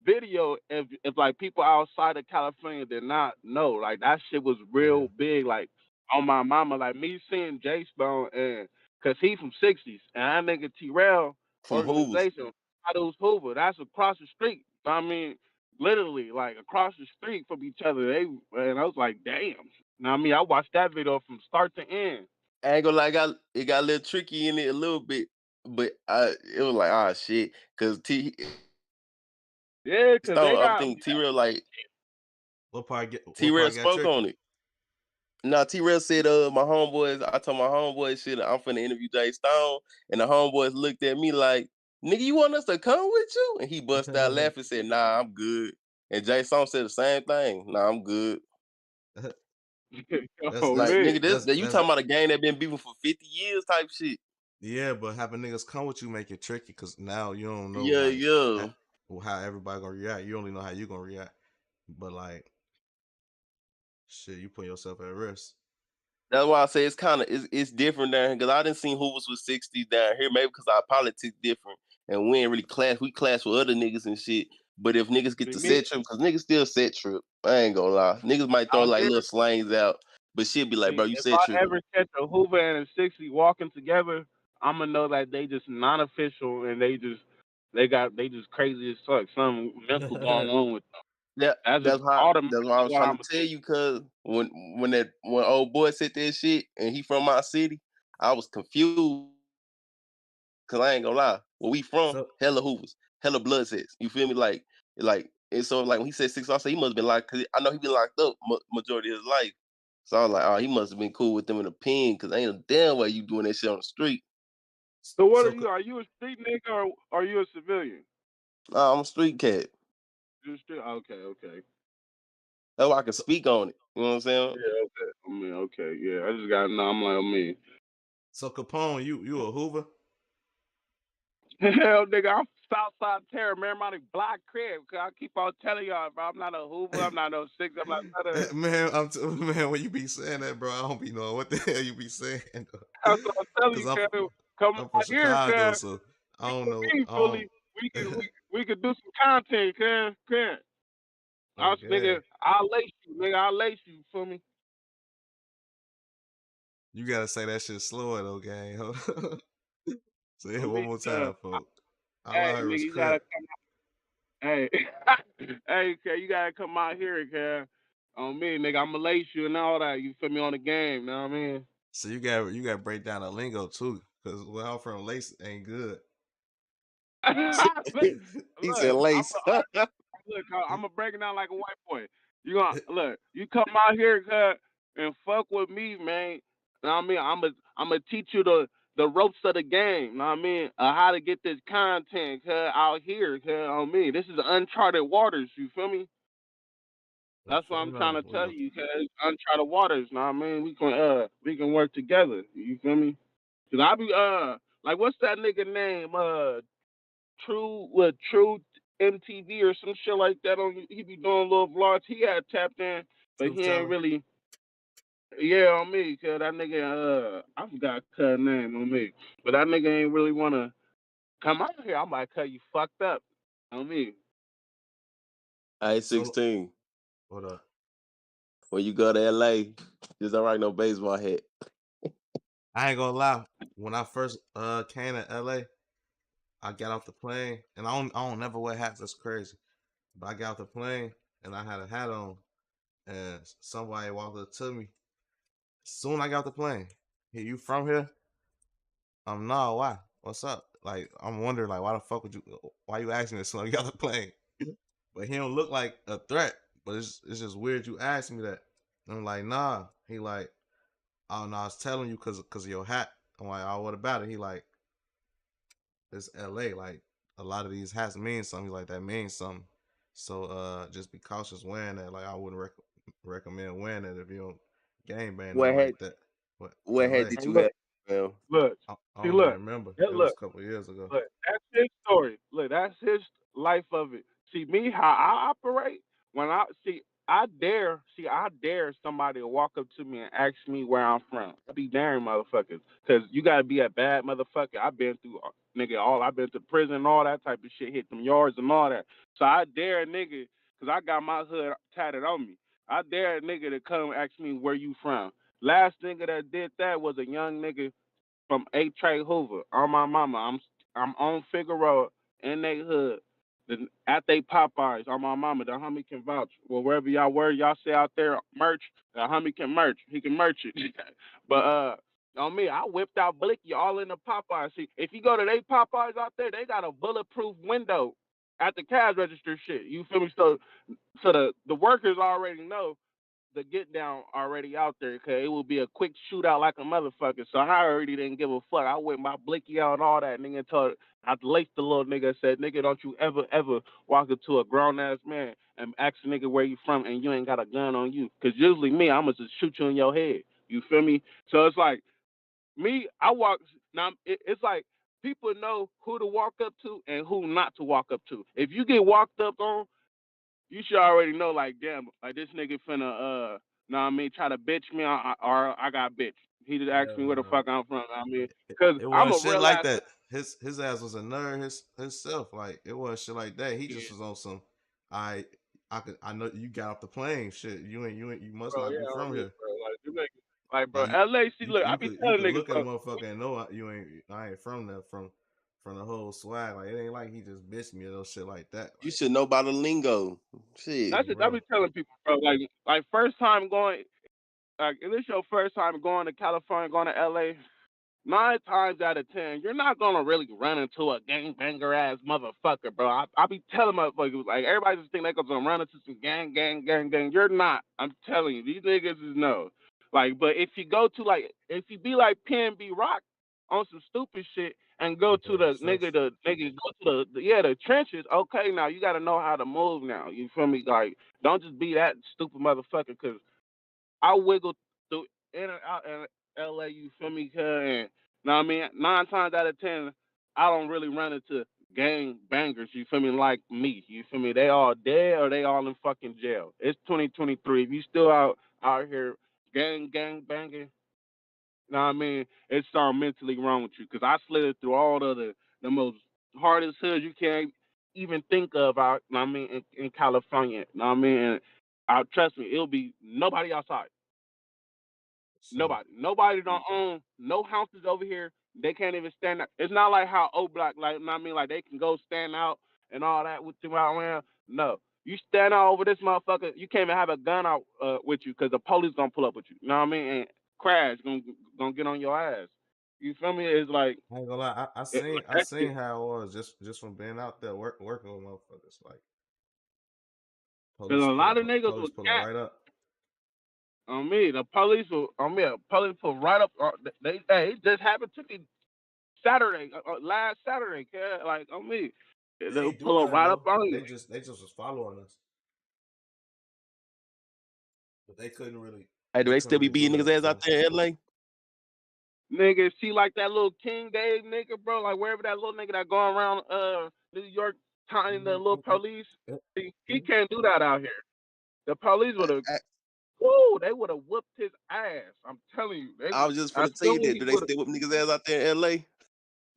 video if like people outside of California did not know. Like that shit was yeah. real big. Like on my mama, like me seeing J Stone and cause he from '60s and that nigga T-Rail from Hoovers. organization, Shadows Hoover, that's across the street. I mean, literally like across the street from each other. And I was like, damn. Now I mean, I watched that video from start to end. I ain't gonna lie, it got a little tricky in it a little bit, but it was like, ah, shit, because Yeah, cause they Stone, I got think T What Rail part got spoke tricky? on it. Nah, T Rail said, my homeboys, I told my homeboys shit, I'm finna interview Jay Stone, and the homeboys looked at me like, nigga, you want us to come with you? And he bust out laughing and said, nah, I'm good. And Jay Stone said the same thing, nah, I'm good. that's oh that's Like, man. nigga, that's you that's talking about a game that been beefing for 50 years type shit. yeah, but having niggas come with you make it tricky because now you don't know Yeah, like yeah. how everybody gonna react. You only know how you gonna react, but like shit, you put yourself at risk. That's why I say it's kind of it's different down here because I didn't see Hoovers with 60s down here. Maybe because our politics different and we ain't really clash. We clash with other niggas and shit. But if niggas get to Me set trip, because niggas still set trip, I ain't gonna lie. Niggas might throw out like here. little slangs out, but shit be like, See, bro, you if set I trip. ever catch a Hoover and a 60 walking together, I'm gonna know that they just non-official and they just crazy as fuck. Something mental going on with them. Yeah, That's just that's why I automatically was what trying I'm to gonna tell you. Cause when old boy said that shit and he from my city, I was confused. Cause I ain't gonna lie, where we from, So hella Hoovers, hella blood sets. You feel me? Like And so like when he said 6, I said he must have been like, cause I know he been locked up majority of his life. So I was like, oh, he must have been cool with them in the pen, cause ain't a damn way you doing that shit on the street. So what are So you? Are you a street nigga or are you a civilian? Nah, I'm a street cat. You're a street. Okay. That's why I can so speak on it. You know what I'm saying? Yeah, okay. I mean, okay, yeah. I just got to know. I'm like, I mean, so Capone, you a Hoover? hell, nigga, I'm Southside Terror, Marymount Block Crib. I keep on telling y'all, bro, I'm not a Hoover. I'm not no six. I'm not none of that. Man, man, when you be saying that, bro, I don't be knowing what the hell you be saying. That's what I'm telling Cause you, cuz. Come I'm from out here, Chicago, cuz. so I You don't and know. me, I don't. fully. We could do some content, cuz. I was, Okay, nigga, I'll lace you, nigga. I'll lace you for me. you gotta say that shit slower though, gang. Say it I one mean, more time, folks. All I hey, heard nigga, was you gotta crip. come. Hey, hey, cuz, you gotta come out here, cuz. On me, nigga, I'ma lace you and all that. You feel me on the game, know what I mean? So you got to break down the lingo too, cause where I'm from, lace ain't good. look, He said lace. I'm gonna break it down like a white boy. You gonna look? You come out here, cuz, and fuck with me, man. Know what I mean? I'm gonna teach you the ropes of the game. Know what I mean? How to get this content, cuz, out here, cuz, on me. This is uncharted waters. You feel me? That's what For I'm trying no, to for tell no. you, cuz. Uncharted waters. Know what I mean? We can work together. You feel me? Cause I be like, what's that nigga name? True MTV or some shit like that on. He be doing little vlogs. He had tapped in, but Truth he ain't telling. really. Yeah, on me, cause that nigga I forgot cut name on me, but that nigga ain't really wanna come out here. I'm like, cut, you fucked up on me. I So 16. what up? When you go to LA, just don't rock no baseball hat. I ain't gonna lie. When I first came to LA, I got off the plane, and I don't never wear hats. That's crazy. But I got off the plane, and I had a hat on, and somebody walked up to me. Soon I got off the plane. Hey, you from here? No, why? What's up? Like, I'm wondering, like, why the fuck would you? Why you asking me as soon as I got off the plane? But he don't look like a threat. But it's just weird you asked me that. And I'm like, nah. He like, oh no, I was telling you because of your hat. I'm like, oh, what about it? He like, it's LA. Like, a lot of these hats mean something. He's like, that means something. So just be cautious wearing that. Like, I wouldn't recommend wearing it if you don't game bang What nothing hat? like that. But What hat LA, did Hey, you look, have? Well, look, I see, don't even look, remember. yeah, It was look. a couple of years ago. Look, that's his story. Look, that's his life of it. See me, how I operate. When I dare somebody to walk up to me and ask me where I'm from. I be daring motherfuckers, cause you gotta be a bad motherfucker. I've been through nigga I've been to prison and all that type of shit, hit them yards and all that. So I dare a nigga, cause I got my hood tatted on me. I dare a nigga to come ask me where you from. Last nigga that did that was a young nigga from A Trey Hoover. On my mama, I'm on Figueroa in they hood. At they Popeyes on my mama, the homie can vouch. Well, wherever y'all were, y'all say out there merch, the homie can merch. He can merch it. But on me, I whipped out Blicky all in the Popeyes. See, if you go to they Popeyes out there, they got a bulletproof window at the cash register shit. You feel me? So the workers already know the get down already out there, cause it will be a quick shootout like a motherfucker. So I already didn't give a fuck. I went my blicky out and all that. Nigga told I laced the little nigga, said, nigga, don't you ever walk up to a grown ass man and ask a nigga where you from and you ain't got a gun on you. Cause usually me, I'ma just shoot you in your head. You feel me? So it's like me, I walk now. It's like people know who to walk up to and who not to walk up to. If you get walked up on, you should already know, like, damn, like this nigga finna, know what I mean, try to bitch me, or I got bitch. He just asked Hell me where the no. fuck I'm from. I mean, It, cause it I'm wasn't a shit real like ass. that. His ass was a nerd himself. Like it wasn't shit like that. He just Yeah, was on some. I I know you got off the plane. Shit, you must bro. not be Yeah, I from mean, here. bro. Like, you make, like, bro. Like LA, see, look, I be you telling could niggas, look at a bro. motherfucker and know you ain't I ain't from there from the whole swag. Like it ain't like he just bitched me or no shit like that. you Like should know about the lingo. Shit. That's just I bro, be telling people, bro. Like first time going, like if it's your first time going to California, going to LA. 9 times out of 10, you're not gonna really run into a gangbanger ass motherfucker, bro. I be telling motherfuckers like everybody just think they gonna run into some gang. You're not. I'm telling you, these niggas is no. Like, but if you go to like, if you be like PNB Rock on some stupid shit and go to the niggas go to the trenches. Okay, now you gotta know how to move. Now you feel me? Like, don't just be that stupid motherfucker. Cause I wiggle through in and out in LA, you feel me? And now I mean, 9 times out of 10, I don't really run into gang bangers, you feel me, like me. You feel me? They all dead or they all in fucking jail. It's 2023. If you still out here gang banging, you know what I mean? It's something mentally wrong with you. Cause I slid through all the most hardest hoods you can't even think of out, you know what I mean, in California. You know what I mean? And trust me, it'll be nobody outside. So Nobody don't own no houses over here. They can't even stand out. It's not like how O Block, like, you know what I mean, like they can go stand out and all that with you out around. No, you stand out over this motherfucker. You can't even have a gun out with you because the police gonna pull up with you. You know what I mean? And crash gonna get on your ass. You feel me? It's like I ain't gonna lie, I that seen shit. how it was just from being out there working with motherfuckers. Like Cause a lot of niggas police will pulling cap right up. on me. The police will on me. The police pull right up. Hey, it just happened to me Saturday, last Saturday, kid. Like on me, They they'll ain't do pull up nothing right up though. on you. They just was following us, but Hey, do they they couldn't still be really do beating niggas nothing ass to out us. there in LA? Nigga, see like that little King Dave nigga, bro. Like wherever that little nigga that going around New York tying the little police. He can't do that out here. The police would have, woo, they would have whooped his ass. I'm telling you, they I was just as finna tell soon you as that. he Do they would have, still whip niggas ass out there in LA?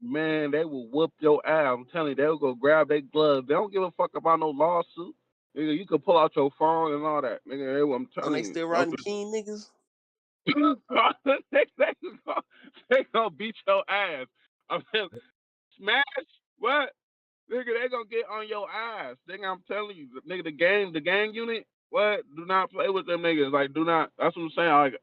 man, they will whoop your ass. I'm telling you, they'll go grab their gloves. They don't give a fuck about no lawsuit. Nigga, you can pull out your phone and all that. Nigga, I'm And telling they you. still riding King niggas? They gonna beat your ass. I mean, smash what? Nigga, they gonna get on your ass. Nigga, I'm telling you, nigga, the gang unit, what? Do not play with them niggas. Like, do not. That's what I'm saying. Like,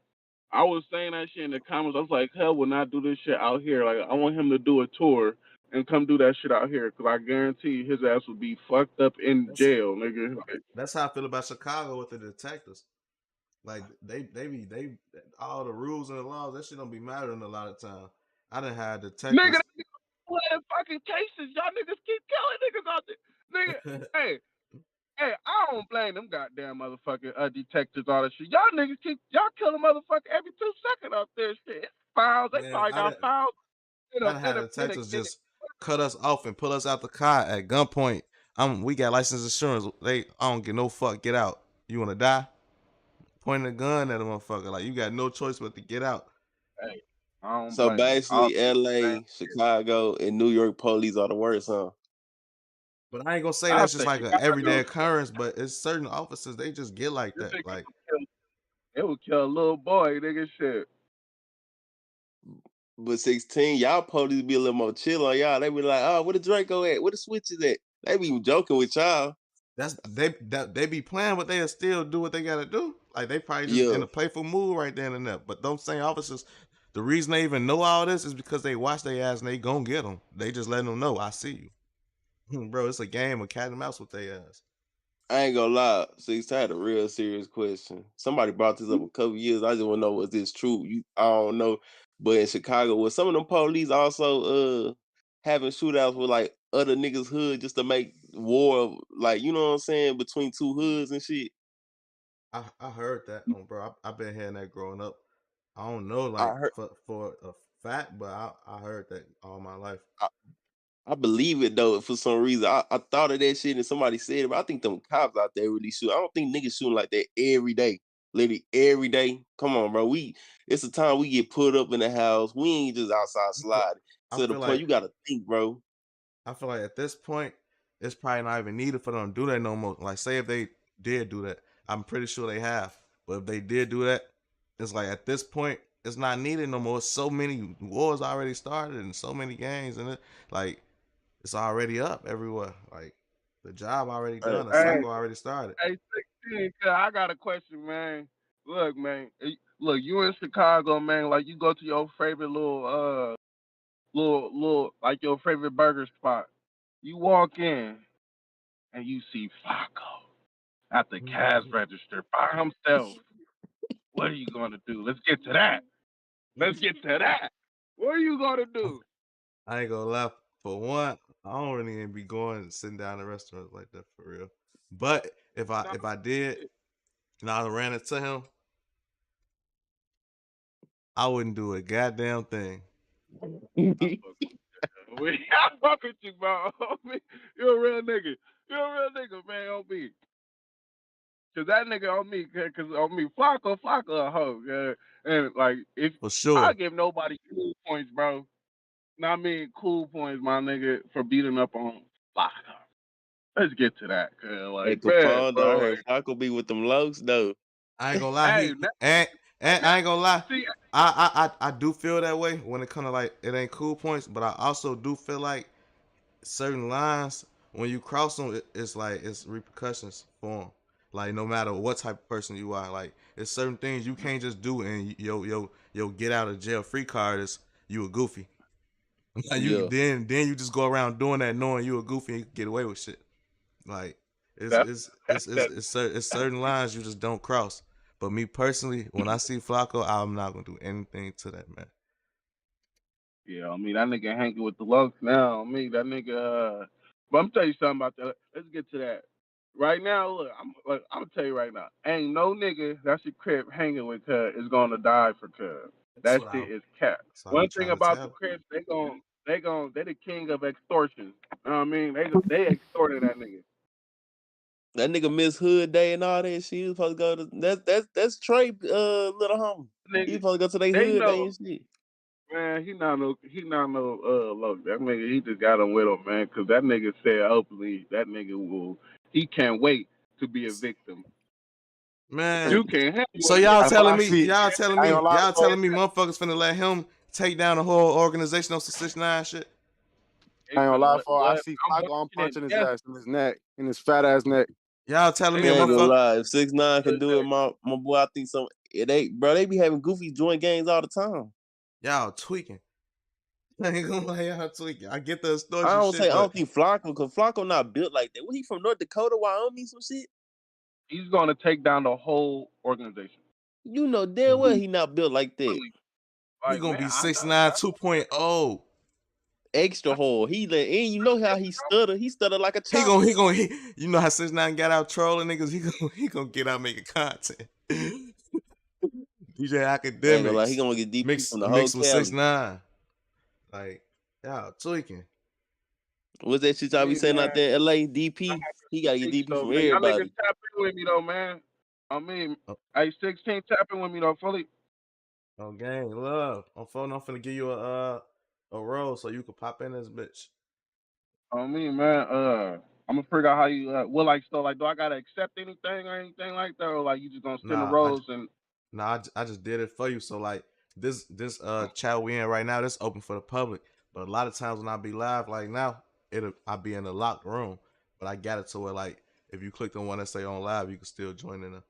I was saying that shit in the comments. I was like, hell will not do this shit out here. Like, I want him to do a tour and come do that shit out here, cause I guarantee his ass will be fucked up in That's jail, nigga. Like, that's how I feel about Chicago with the detectives. Like they all the rules and the laws, that shit don't be mattering a lot of time. I done had nigga, detectives. they playing fucking cases. Y'all niggas keep killing niggas out there. Nigga, hey, hey, I don't blame them goddamn motherfucking detectives, all that shit. Y'all niggas y'all kill a motherfucker every 2 seconds out there. Shit, files. They Man, probably got files I done had detectives just cut us off and pull us out the car at gunpoint. We got license insurance. I don't get no fuck. Get out. You wanna die? Pointing a gun at a motherfucker. Like you got no choice but to get out. Hey, I don't So blame them. All basically, LA, Chicago, and New York police are the worst, huh? But I ain't gonna say I that's just say like an everyday Chicago. occurrence. But it's certain officers they just get like This that. nigga Like it would kill a little boy, nigga. Shit. But 16, y'all police be a little more chill on y'all. They be like, oh, where the Draco at? Where the switches at? They be joking with y'all. they be playing, but they'll still do what they gotta do. Like they probably just Yeah. in a playful mood right then and there. But those same officers, the reason they even know all this is because they watch their ass and they gon' get them. They just letting them know, I see you, bro. It's a game of cat and mouse with their ass. I ain't gonna lie. 16, I had a real serious question. Somebody brought this up a couple years. I just want to know, was this true? I don't know. But in Chicago, was some of them police also having shootouts with like other niggas' hood just to make war, like, you know what I'm saying, between two hoods and shit? I heard that, bro. I've been hearing that growing up. I don't know, I like heard. for a fact, but I heard that all my life. I believe it though. For some reason, I thought of that shit and somebody said it. But I think them cops out there really shoot. I don't think niggas shooting like that every day, literally every day. Come on, bro. It's a time we get put up in the house. We ain't just outside I feel, sliding. I To the feel point like you gotta think, bro. I feel like at this point, it's probably not even needed for them to do that no more. Like, say if they did do that, I'm pretty sure they have. But if they did do that, it's like at this point, it's not needed no more. So many wars already started and so many gangs, and like it's already up everywhere. Like the job already Hey, done, the Hey, cycle already started. hey, 16, I got a question, man. Look, man. look, you in Chicago, man. Like you go to your favorite little like your favorite burger spot. You walk in and you see Flacco at the cash register by himself. What are you gonna do? Let's get to that. Let's get to that. What are you gonna do? I ain't gonna lie. For one, I don't really even be going and sitting down in restaurants like that for real. But if I did and I ran into him, I wouldn't do a goddamn thing. I fuck with you, bro. You're a real nigga. You're a real nigga, man. On me. Cause that nigga on me, cause on me, Flacco a hoe, yeah. And like, if For I sure. give nobody cool points, bro. I mean, cool points, my nigga, for beating up on Flacco. Let's get to that, cause Hey, like, man, Capone, I bro, heard like, Flacco be with them locs though. I ain't gonna lie. hey, And I ain't gonna lie. see, I do feel that way when it kind of like it ain't cool points, but I also do feel like certain lines when you cross them, it's like it's repercussions for them. Like no matter what type of person you are, like it's certain things you can't just do, and yo get out of jail free card is you a goofy. Like you Yeah. then you just go around doing that knowing you a goofy and you can get away with shit. Like it's that's it's it's it's that. it's certain lines you just don't cross. But me personally, when I see Flacco, I'm not gonna do anything to that man. Yeah, I mean that nigga hanging with the Lux now. I mean that nigga. But I'm tell you something about that. Let's get to that. Right now, look, I'm gonna tell you right now. Ain't no nigga that's your crib hanging with Cuz is gonna die for Cuz. That's That what shit is cap. I be One thing trying to about the tell. Crips, they the king of extortion. You know what I mean? They extorted that nigga. That nigga miss Hood Day and all that shit. He was supposed to go to that's Trey little homie. He was Nigga, supposed to go to their they Hood Day know. and shit. Man, he not no look. That nigga, he just got him with him, man. Cause that nigga said openly, that nigga he can't wait to be a victim. Man, You can't handle so it. I ain't gonna lie, see, I ain't gonna lie, y'all bro. telling me motherfuckers finna let him take down the whole organization on some 6ix9ine shit? They I ain't gonna finna lie, let for I what? see I'm Flacco, I'm watching it. punching his Yes, ass in his neck, in his fat ass neck. Y'all telling they me a I ain't finna gonna let motherfucker? lie. If 6ix9ine can Hood do it, Day. my boy, I think some it ain't bro, they be having goofy joint games all the time. Y'all tweaking. I ain't gonna lie, y'all tweaking. I get the I extortion don't say shit, I but don't think Flacco, because Flacco not built like that. What he from North Dakota, Wyoming, some shit? He's gonna take down the whole organization. You know damn well he not built like that. Really. he Like gonna man, be I know. 6'9", 2.0. Extra hard. And you know how he stutter. He stutter like a chopper. You know how 6ix9ine got out trolling niggas. He gonna get out making content. DJ I ain't gonna lie, he Academics gonna get DP from the whole mixed with Cali. 6ix9ine. Like y'all tweaking. What's that shit y'all be Me saying man, out there in LA? I DP? have He gotta get to speak DP though, from man. Y'all niggas everybody. tap in with me though, man. I mean, Oh, hey, 16 tapping with me though, fully. oh gang, love. I'm finna give you a role so you can pop in this bitch. On me, man. I'm gonna figure out how you will like so like do I gotta accept anything or anything like that, or like you just gonna send the Nah, rose and I just did it for you. So like this chat we in right now, this open for the public. But a lot of times when I be live, like now, I be in a locked room. But I got it to where like if you click the one that say on live, you can still join in.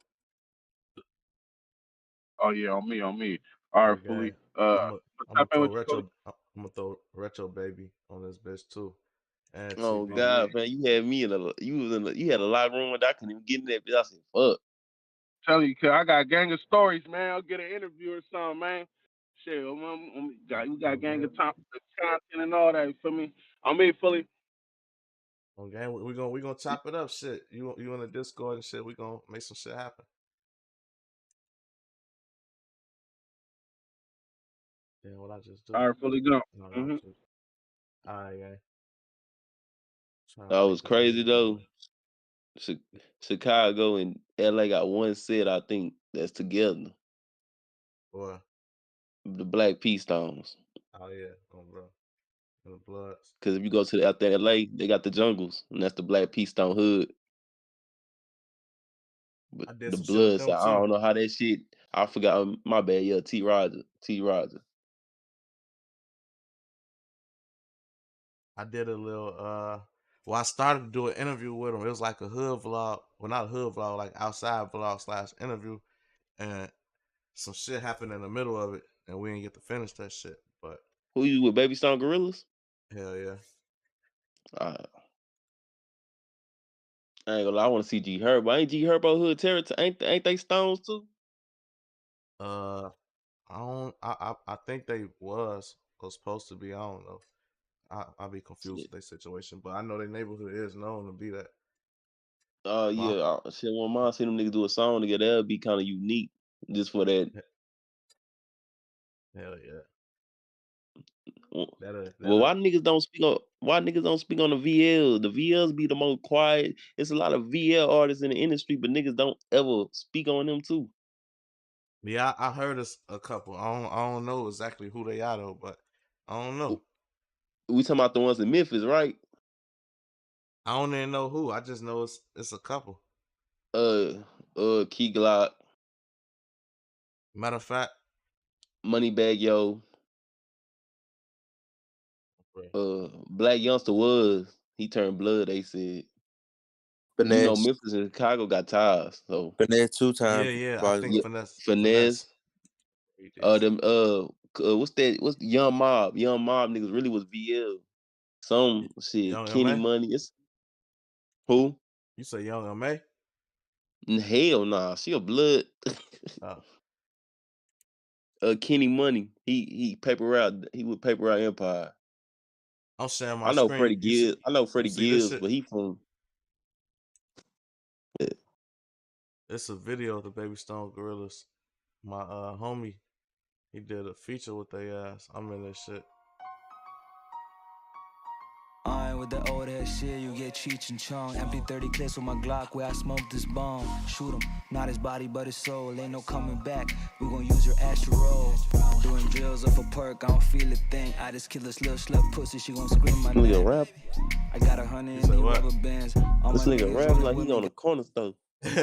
oh yeah, on me. All right, fully. Okay, I'm gonna I'm Tap gonna in throw with you, fully. retro. I'm gonna throw retro baby on this bitch too, and Oh TB. On me. God, man, you had me in a you had a lot of room that I couldn't even get in that bitch. I said, fuck. Telling you, cause I got a gang of stories, man. I'll get an interview or something, man. Shit, we got a gang Okay, of content and all that. You feel me? On me, fully. okay, we gonna chop it up. Shit, you in the Discord and shit. We gonna make some shit happen. Yeah, what I just do? All right, fully gone. No, no, Mm-hmm. just all right, gang. Trying to That make was this crazy nigga join. though. Chicago and LA got one set, I think, that's together. Boy, The Black P Stones. oh yeah, bro, in the bloods. Cause if you go to out there in LA, they got the jungles, and that's the Black P Stone hood. But I did the some shit with blood them side, I too. don't know how that shit. I forgot my bad. Yeah, T. Roger. T. Roger. I did a little well, I started to do an interview with him. It was like a hood vlog. Well, not a hood vlog, like outside vlog slash interview. And some shit happened in the middle of it, and we didn't get to finish that shit. But Who you with, Baby Stone Gorillas? hell yeah. Uh, I ain't gonna lie, I want to see G Herbo. Ain't G Herbo Hood territory? Ain't they Stones too? Uh, I don't. I think they was supposed to be. I don't know. I'll be confused Shit. with their situation, but I know their neighborhood is known to be that. Yeah. Shit, when mom see them niggas do a song together, that'd be kind of unique, just for that. Hell yeah. Well, That'll. why niggas don't speak on the VL? The VLs be the most quiet. It's a lot of VL artists in the industry, but niggas don't ever speak on them too. Yeah, I heard a couple. I don't know exactly who they are though, but I don't know. We talking about the ones in Memphis, right? I don't even know who. I just know it's a couple. Key Glock, Matter of fact, Moneybag Yo, right. Black Youngster he turned blood. They said, you know, Finesse. Memphis and Chicago got ties, so Finesse 2 times. Yeah. I think finesse. Finesse. He did Them what's that? What's Young Mob? Young Mob niggas really was VL. Some shit, Young Kenny M.A.? Money. It's who? You say Young M.A.? Hell nah, she a blood. Kenny Money. He paper route. He would paper route Empire. I'm sharing my I know screen. Freddie Gibbs. I know Freddie Gibbs, but he from. Yeah. It's a video of the Baby Stone Gorillas. My homie, he did a feature with their ass. I'm in that shit. With the old ass shit, you get Cheech and Chong. Empty 30 clips with my Glock where I smoke this bomb. Shoot him, not his body but his soul. Ain't no coming back, we gon' use your ass to roll. Doing drills off a perk, I don't feel a thing. I just kill this little slut pussy, she gon' scream my name. Nigga rap. I got 100 in the rubber bands. This nigga rap like he on the corner store. Got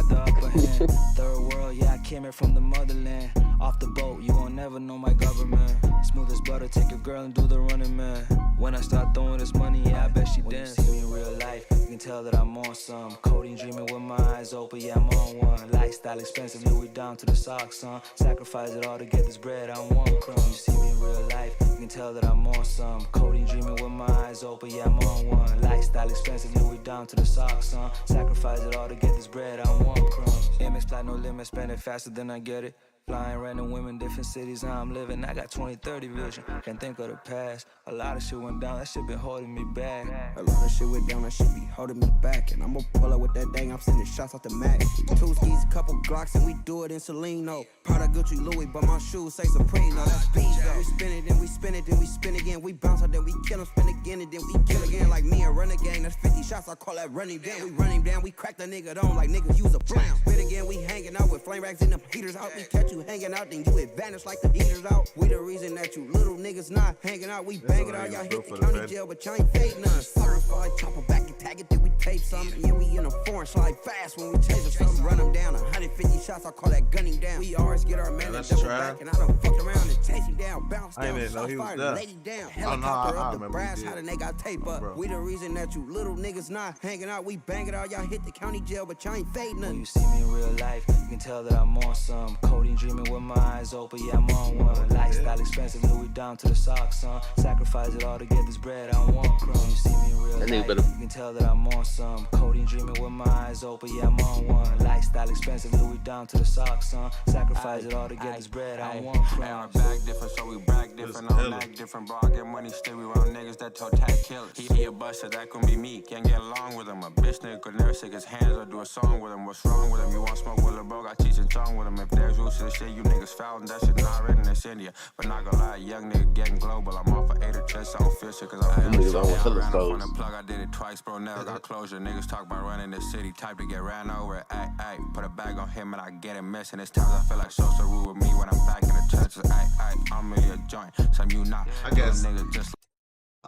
the upper hand. Third world, yeah, I came here from the motherland. Off the boat, you won't never know my government. Smooth as butter, take your girl and do the running man. When I start throwing this money, yeah, I bet she dance. When you see me in real life, you can tell that I'm on some. Coding, dreaming with my eyes open, yeah, I'm on one. Lifestyle expensive, Louis down to the socks, son. Sacrifice it all to get this bread, I want crumb. You see me in real life, you can tell that I'm on some. Coding, dreaming with my eyes open, yeah, I'm on one. Lifestyle expensive, Louis down to the socks, son. Sacrifice it all to get this bread, I want crumbs. Image fly, no limit, spend it faster than I get it. Flying random women, different cities, how I'm living. I got 20/30 vision, can't think of the past. A lot of shit went down, that shit been holding me back. A lot of shit went down, that shit be holding me back. And I'ma pull up with that dang, I'm sending shots off the Mac. 2 skis, a couple Glocks, and we do it in Salino. Prada, Gucci, Louis, but my shoes say Supreme. No, that's beach, though. We spin it, then we spin it, then we spin again. We bounce out, then we kill him, spin again, and then we kill again. Like me and run again, that's 50 shots, I call that running down. We run him down, we crack the nigga down like niggas use a brown. Spin again, we hanging out with flame racks and them heaters out. We catch you hanging out, then you advantage like the heaters out. We the reason that you little niggas not hanging out. We bang it out, y'all hit the county jail, but y'all ain't fake none. Certified, chopper back and tag it, then we tape something. Yeah, we in a foreign slide fast when we chase something. Run them down, 150 shots, I call that gunning down. We always get our man and double back, and I done fucked around and chase him down, bounce down, shot fire, lady down. Helicopter up the brass, how the nigga tape up. We the reason that you little niggas not hanging out. We bang it out, y'all hit the county jail, but y'all ain't fake none. When you see me in real life, you can tell that I'm on some. Coding, dreaming with my eyes open, yeah, I'm on one. Lifestyle expensive, Louis down to the socks, son. Sacrifice it all to get this bread, I want crumb. You see me in real life, you can tell that I'm on some. Coding, dreaming with my eyes open, yeah, I'm on one. Lifestyle expensive, Louis down to the socks, son. Sacrifice it all to get this bread, I want crumb. Our bag different, so we brag different. I'm act different, bro. I get money, still we run niggas that toe tag killers. He a buster, that gon' be me. Can't get along with him. A bitch nigga could never shake his hands or do a song with him. What's wrong with him? You want smoke with a bro? Got teach and tongue with him. If there's rules to the shit, you niggas foul, and that shit not written, it's India. But not gonna lie, young nigga getting global. I'm off for 8 or chest, I don't feel shit, cause I'm niggas on ran Phillips up on toes. the plug, I did it twice, bro. Never got closure. Niggas talk about running the city, type to get ran over. Ay, put a bag on him and I get it missing. It's times I feel like Sosa rude with me when I'm back in the trenches. Ay, I'm really a joint. Some you not. I guess nigga just.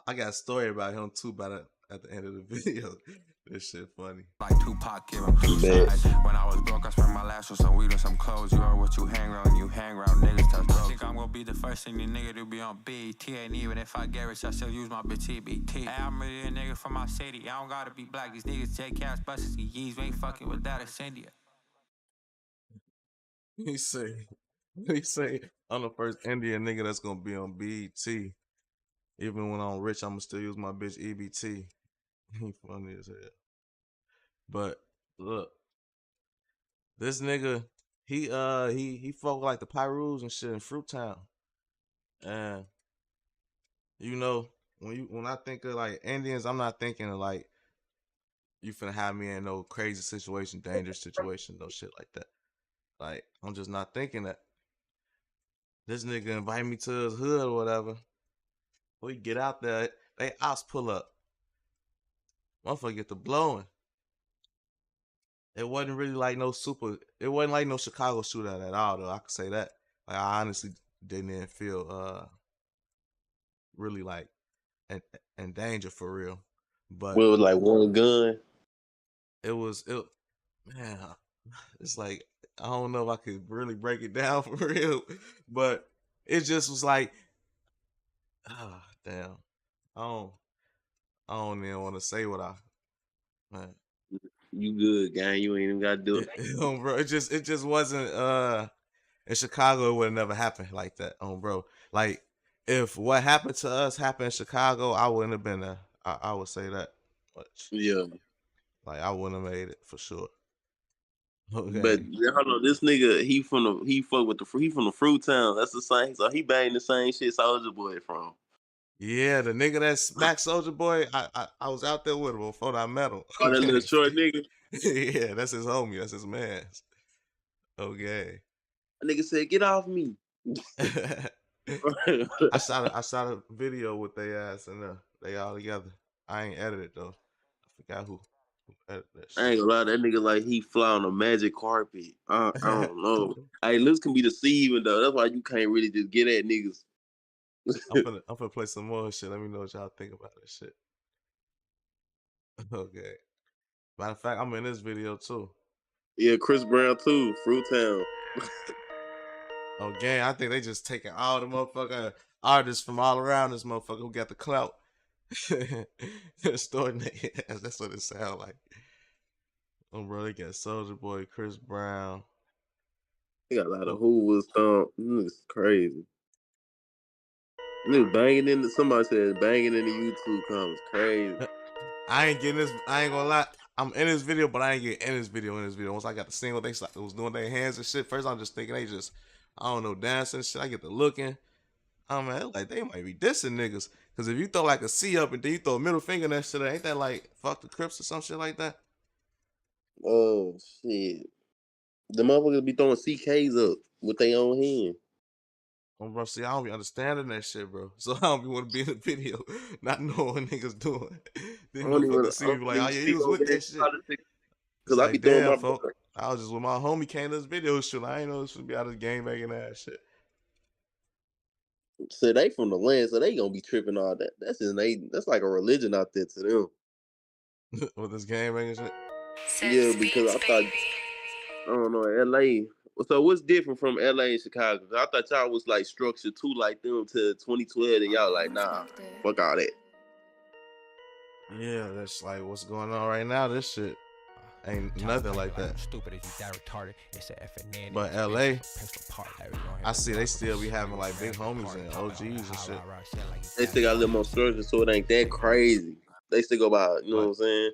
I got a story about him too, at the end of the video. This shit funny. Like Tupac giving suicide. When I was broke, I spent my last with some weed and some clothes. You are what you hang around, niggas touch throats. I think I'm gonna be the first thing you nigga to be on BET. And even if I get rich, I still use my bitch TBT. Hey, I'm really a nigga from my city. I don't gotta be black. These niggas J-Cast buses, yees, we ain't fucking with that, it's India. He say, I'm the first Indian nigga that's gonna be on BET. Even when I'm rich, I'ma still use my bitch EBT. He funny as hell. But look, this nigga, he fuck like the Pyrus and shit in Fruit Town. And you know, when I think of like Indians, I'm not thinking of like you finna have me in no crazy situation, dangerous situation, no shit like that. Like, I'm just not thinking that. This nigga invite me to his hood or whatever. We get out there, they ops pull up. Motherfucker get the blowing. It wasn't really like no it wasn't like no Chicago shootout at all though. I could say that. Like I honestly didn't feel really like in danger for real. But Well, it was like one gun. it man, it's like I don't know if I could really break it down for real, but it just was like, damn, I don't even want to say what man. You good, gang. You ain't even got to do it. Bro, it just wasn't in Chicago. It would have never happened like that, bro. Like if what happened to us happened in Chicago, I wouldn't have been there. I would say that much. Yeah. Like I wouldn't have made it for sure. Okay. But hold on, this nigga, he from the Fruit Town. That's the same. So he banged the same shit Soldier Boy from. Yeah, the nigga that smacked Soldier Boy, I was out there with him before I met him. Oh, that little short nigga. Yeah, that's his homie. That's his man. Okay. That nigga said, "Get off me." I shot a video with they ass and they all together. I ain't edited though. I forgot who edited that shit. I ain't gonna lie, that nigga like he fly on a magic carpet. I don't know. Hey, looks can be deceiving though. That's why you can't really just get at niggas. I'm gonna play some more shit. Let me know what y'all think about this shit. Okay. Matter of fact, I'm in this video too. Yeah, Chris Brown too, Fruit Town. Oh, gang, I think they just taking all the motherfucking artists from all around this motherfucker who got the clout. Distorting their ass. That's what it sound like. Oh, bro, they got Soulja Boy, Chris Brown. They got a lot of who was It's crazy. Niggas banging in somebody said banging in the YouTube comments. Crazy. I ain't getting this. I ain't gonna lie. I'm in this video, but I ain't getting in this video. Once I got the single, they was doing their hands and shit. First, I'm just thinking they just, I don't know, dancing and shit. I get to looking. Man, like they might be dissing niggas. Cause if you throw like a C up and then you throw a middle finger in that shit, ain't that like fuck the Crips or some shit like that? Oh shit. The motherfuckers be throwing CKs up with their own hand. Oh, bro, see, I don't be understanding that shit, bro. So I don't be want to be in the video, not knowing what niggas doing. Then motherfuckers see me like, oh yeah, he was with that shit. Cause like, I be throwing my folk. I was just with my homie came to this video shoot. I ain't know this would be out of game banging ass shit. So they from the land, so they gonna be tripping all that. That's like a religion out there to them. With this game banging shit. Yeah, because I thought I don't know, LA. So what's different from LA and Chicago? I thought y'all was like structured too like them to 2012 and y'all like, nah, fuck all that. Yeah, that's like what's going on right now. This shit ain't nothing like that. But LA, I see they still be having like big homies and OGs and shit. They still got a little more structure, so it ain't that crazy. They still go by, you know what I'm saying?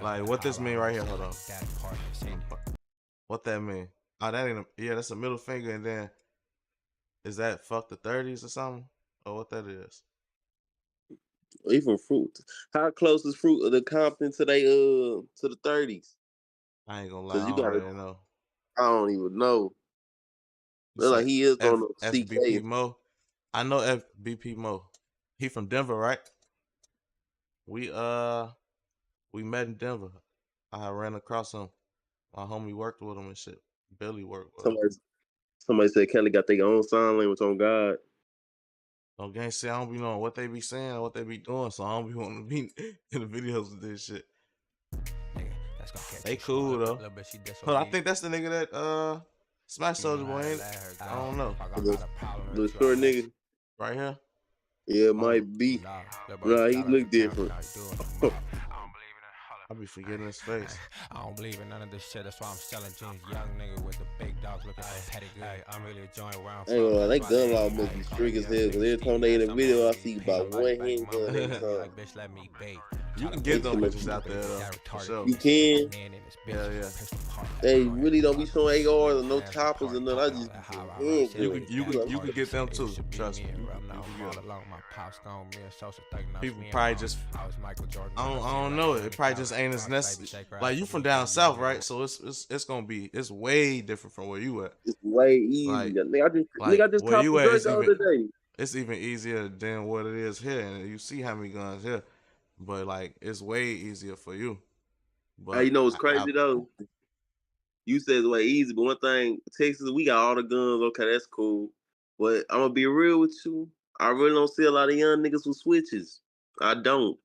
Like what this mean right here? Hold on. What that mean? Oh, that ain't that's a middle finger, and then is that fuck the 30s or something? Or what that is? Even Fruit. How close is Fruit of the Compton to the 30s? I ain't gonna lie, I don't really know. I don't even know. Like he is on the FBP Mo. I know FBP Mo. He from Denver, right? We met in Denver. I ran across him. My homie worked with him and shit. Billy worked with him. Somebody said Kelly got their own sign language on God. No gang say I don't be knowing what they be saying or what they be doing, so I don't be wanting to be in the videos with this shit. They cool though. Hold on, I think that's the nigga that smashed Soulja Boy. Ain't it? I don't know. The short nigga right here. Yeah, it might be. Nah, he look different. I be forgetting his face. I don't believe in none of this shit. That's why I'm selling jeans. Young nigga with the big dogs looking for pedigree. I'm really enjoying where I'm I ain't from. gonna lie, they That's why gun they law hate. must be Call a strict as young hell. Cause nigga every time ski they in mask. a I'm video, I only see paying about a light one back. handgun Mama at a looking at me time. like, bitch, let me bait. You Try to can They get play them shit tough, make but bitches you. you out there bait. though, That for retarded sure. You nigga shit like can. a man in this Hell bitch. yeah. Pistol park that They car in really the don't be parking lot. showing ARs or no There's the choppers party and none. I popping just on be that high seeing ride right shit. You Make can handguns. me you You can gas know, you card can and get shit. them It too. should be Trust me me. and You rub can now. you I'm can all get them. alone. My pops gone. Me and social thinking I'm People me and probably mom. just I was Michael Jordan. I Then I don't feel like know. Randy It probably Calvin. just ain't as Box baby necessary. shake her Like ass you for from me. down Then give south, me right? So it's gonna be it's way different from where you at. it's way easy. Like Nigga, I just where copped you the at, Drake the other day. it's even easier than what it is here, and you see how many guns here. But like it's way easier for you. Hey, But you know what's I crazy though? You said it's way easy, but one thing, Texas, we got all the guns. Okay, that's cool. But I'm gonna be real with you. I really don't see a lot of young niggas with switches. I don't.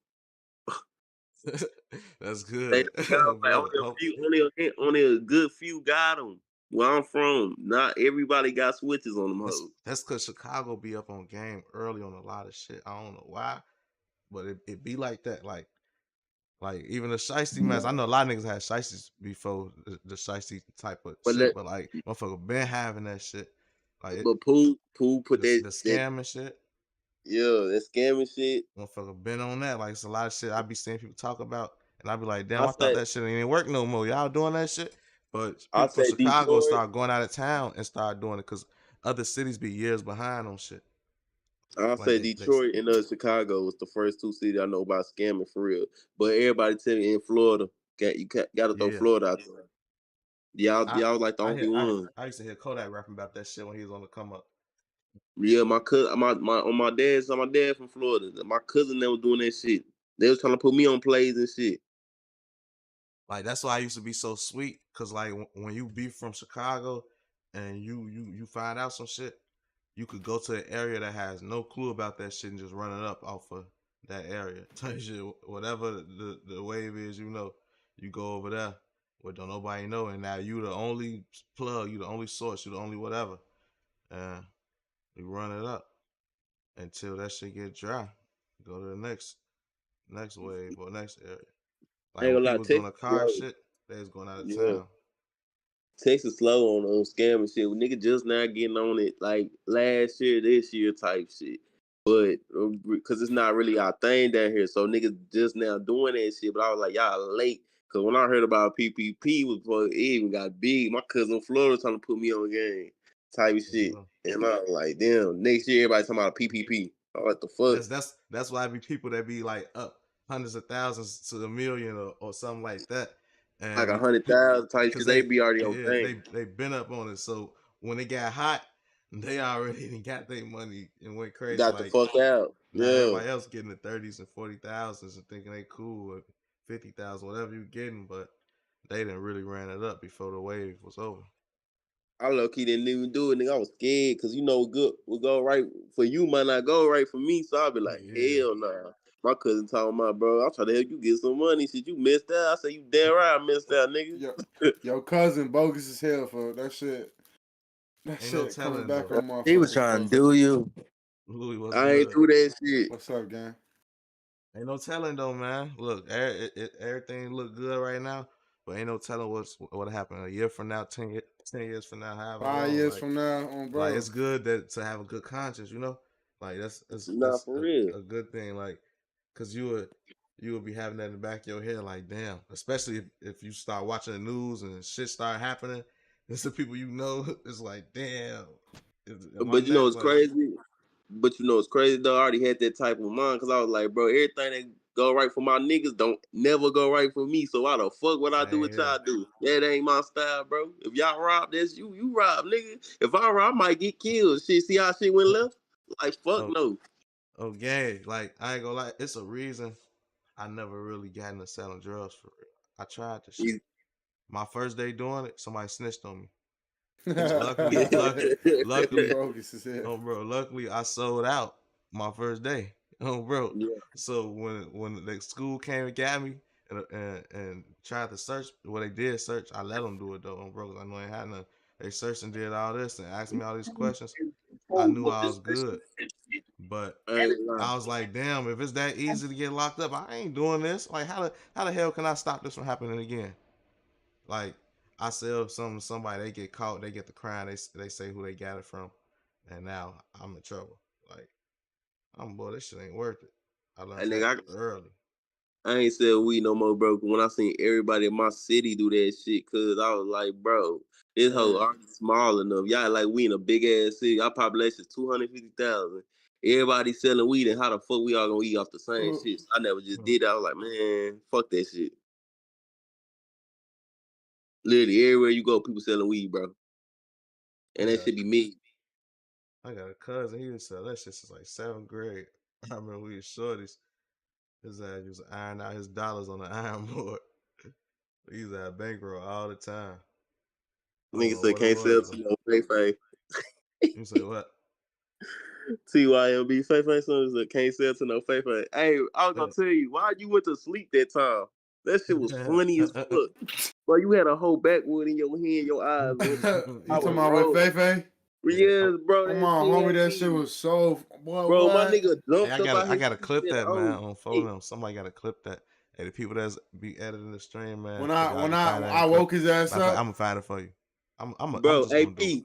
that's They good, got like brother. Hope only a good few got them. Where I'm from, not everybody got switches on them hoes. that's because Chicago be up on game early on a lot of shit. I don't know why, but it be like that. Like even the shiesty mess. I know a lot of niggas had shiesties before the shiesty type of But shit, let, but like motherfucker been having that shit. Like but Pooh put the that scam and shit. yeah, that scamming shit. Motherfucker been on that. Like it's a lot of shit I be seeing people talk about, and I be like, damn, I I thought said that shit ain't work no more. Y'all doing that shit, but I people from said Chicago Detroit. start going out of town and start doing it because other cities be years behind on shit. I Like say they Detroit and Chicago was the first two cities I know about scamming for real. But everybody tell me in Florida, got to throw yeah. Florida out there. Y'all was like the only one. I used to hear Kodak rapping about that shit when he was on the come up. Yeah, my cousin, my on my dad's on my dad from Florida. My cousin that was doing that shit. They was trying to put me on plays and shit. Like that's why I used to be so sweet, cause like when you be from Chicago and you find out some shit, you could go to an area that has no clue about that shit and just run it up off of that area. Type shit, whatever the wave is, you go over there where don't nobody know, and now you the only plug, you the only source, you the only whatever, and you run it up until that shit get dry. Go to the next wave or next area. I Like ain't when gonna lie, people was doing Texas a car slow. shit, they was going out of Yeah. town. Texas slow on scamming shit. Nigga just now getting on it like last year, this year type shit. But because it's not really our thing down here, so niggas just now doing that shit. But I was like, y'all late. Because when I heard about PPP was before it even got big, my cousin Florida trying to put me on game type shit. Mhm. And I was like, damn, next year everybody talking about PPP. I was like, the fuck? That's why I be people that be like up hundreds of thousands to a million or something like that, Like and a 100,000 type because shit, they be already on yeah game. they been up on it. So when it got hot, they already got their money and went crazy. Got the Like fuck out. now Yeah. everybody else getting the 30s and 40,000s and thinking they cool or 50,000 whatever you getting, but they didn't really ran it up before the wave was over. I low key didn't even do it, nigga. I was scared because you know good will go right for you might not go right for me. So I'll be like, Yeah. hell nah. My cousin talking about, bro, I'm trying to help you get some money. Shit, you missed out. I said, you damn right I missed out, nigga. Your cousin bogus as hell for that shit. That Ain't no shit coming telling back though. on He was motherfuckers, trying bro. to do you. Louis was I ain't good. do that shit. What's up, gang? Ain't no telling though, man. Look, everything look good right now, but ain't no telling what happened a year from now, 10 years from now, however 5 years long. from now, on Like bro. it's good that to have a good conscience, Like Nah, that's for real. a good thing, like, cause you would be having that in the back of your head, like, damn. Especially if you start watching the news and shit start happening, it's the people it's like, damn. Am I But you know next? it's Like, crazy. But you know it's crazy though. I already had that type of mind because I was like, bro, everything that go right for my niggas don't never go right for me. So why the fuck would I do same what here. y'all do? That ain't my style, bro. If y'all rob this, you rob, nigga. If I rob, I might get killed. Shit, see how shit went left? Like fuck Oh, no. okay. Like I ain't gonna lie, it's a reason I never really got into selling drugs for real. I tried the shit. You- My first day doing it, somebody snitched on me. You Luckily, bogus as hell. oh bro, luckily I sold out my first day. Oh bro. yeah. So when the school came and got me and tried to search, what they did search, I let them do it though, bro, 'cause I know I ain't had none. They searched and did all this and asked me all these questions. I knew I was good. But I ain't gonna lie. I was like, damn, if it's that easy to get locked up, I ain't doing this. Like, how the hell can I stop this from happening again? Like, I sell something to somebody, they get caught, they get the crime, they say who they got it from, and now I'm in trouble. Like, boy, this shit ain't worth it. I learned And that nigga, early. I ain't sell weed no more, bro. When I seen everybody in my city do that shit, cause I was like, bro, this whole already small enough. Y'all like we in a big ass city. Our population is 250,000. Everybody selling weed, and how the fuck we all gonna eat off the same shit? So I never just did that. I was like, man, fuck that shit. Literally everywhere you go, people selling weed, bro. And that should be me. I got a cousin, he was sell that shit since like 7th grade. I remember we was shorties. His ass used to iron out his dollars on the iron board. He used to have bankroll all the time. I don't Nigga know said what it can't was sell though. to no Fefe. You say what? TYMB Fefe son said can't sell to no Fefe. Hey, I was gonna tell you why you went to sleep that time. That shit was funny as fuck. Bro, you had a whole backwood in your hand, your eyes. You I talking was about with rolling. Fefe? Yes, bro. Come That on, shit homie, had that shit me. was so boy. Bro, my What? nigga Hey, jumped up out I his gotta seat clip and said, that, man. oh On shit. phone them. Somebody gotta clip that. Hey, the people that's be editing the stream, man. When If y'all can find that I and clip woke his ass I'm up. gonna find it for you. I'm Bro, just gonna do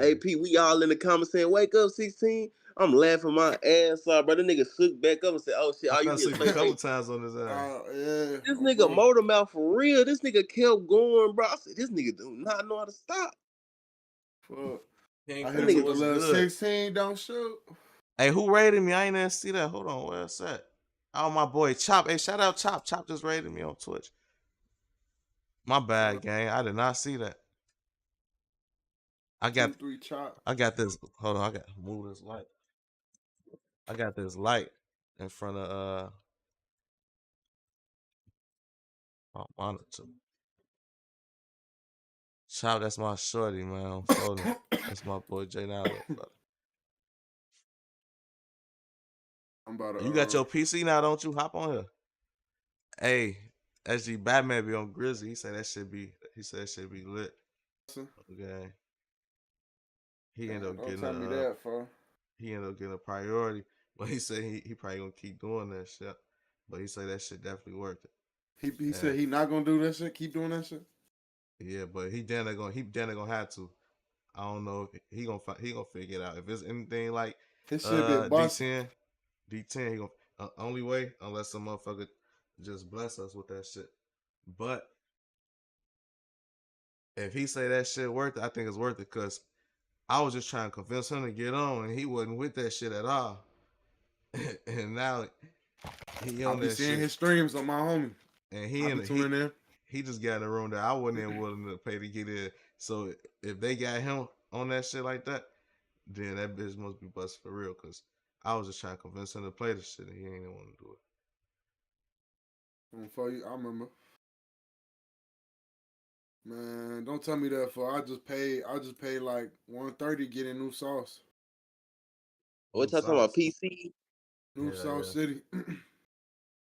it. AP, we all in the comments saying, wake up, 16. I'm laughing my ass off, bro. The nigga shook back up and said, oh shit, I all you fell hear is asleep a couple Fefe. times on his ass. Yeah. This nigga motor mouth for real. This nigga kept going, bro. I said, this nigga do not know how to stop. Fuck. King I hit him Quincy with the was little good. 16, don't shoot. Hey, who rated me? I ain't even see that. Hold on, where's that? Oh, my boy Chop. Hey, shout out Chop. Chop just rated me on Twitch. My bad, gang. I did not see that. I got 2-3 Chop. I got this. Hold on, I got to move this light. I got this light in front of my monitor. Chop, that's my shorty, man. I'm folding. That's my boy Jay now, little brother. I'm about to, You got your PC now, don't you? Hop on here. Hey, SG Batman be on Grizzly. He said that should be lit. Okay. He ended up don't getting tell me that, fo. he ended up getting a priority. But he said he probably gonna keep doing that shit. But he said that shit definitely worth it. He said he not gonna do that shit. Keep doing that shit. Yeah, but he gonna have to. I don't know if he gonna figure it out. If it's anything like His shit been busting. D10, he gonna only way unless some motherfucker just bless us with that shit. But if he say that shit worth it, I think it's worth it because I was just trying to convince him to get on, and he wasn't with that shit at all. And now he on I be that seeing shit. his streams on my homie. And he just got in a room that I wasn't even willing to pay to get in. So if they got him on that shit like that, then that bitch must be busted for real. Cause I was just trying to convince him to play the shit, and he ain't even want to do it. For you, I remember. Man, don't tell me that, for I just paid like $130 to get in New Sauce. What y'all talking about? PC? New Sauce City.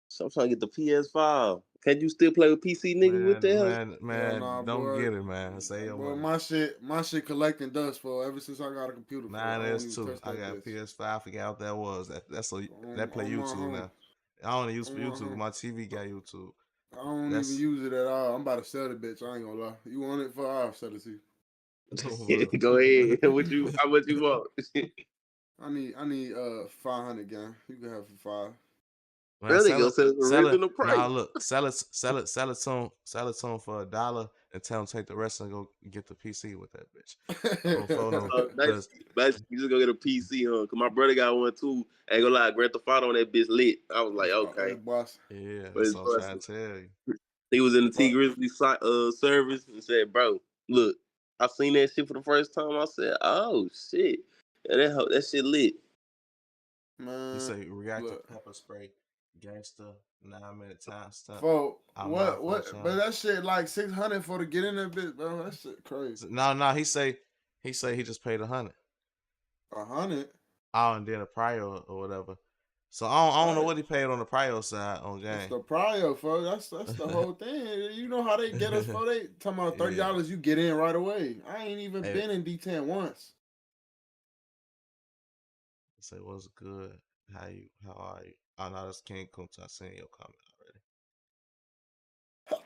So I'm trying to get the PS5. Can you still play with PC niggas with that? Man, Nah, don't boy. get it, man. Say your Boy, money. my shit collecting dust, for ever since I got a computer. Mine I don't is even too. touch I that got a bitch. PS5. I forgot what that was. That play On my YouTube home. now. I only use for On my YouTube. home. My TV got YouTube. I don't even use it at all. I'm about to sell the bitch. I ain't gonna lie. You want it for? I'll sell it to you. Go ahead. How much you want? I need 500 gang. You can have it for 5. Man, Really sell gonna it, sell it for sell it. original price. Nah, look, sell it to him for $1 and tell him take the rest and go get the PC with that bitch. On phone Basically, you just go get a PC, huh? Cause my brother got one too. Ain't gonna lie, Grand Theft Auto on that bitch lit. I was like, okay. Yeah, But that's it's what I'm trying busted. to tell you. He was in the T Grizzly service and said, "Bro, look, I seen that shit for the first time." I said, "Oh shit, yeah, that shit lit." Man, he say reactive pepper spray, gangster, 9-minute time stamp. For what? But that shit like 600 for to get in that bitch, bro. That shit crazy. No. He say he just paid 100. 100. Oh, and then a prior or whatever. So I don't know what he paid on the prior side on game. It's the prior, folks. That's the whole thing. You know how they get us, for they talking about $30. You get in right away. I ain't even been in D10 once. Say what's good? How are you? Oh no, that's King Kunta. I seen your comment already.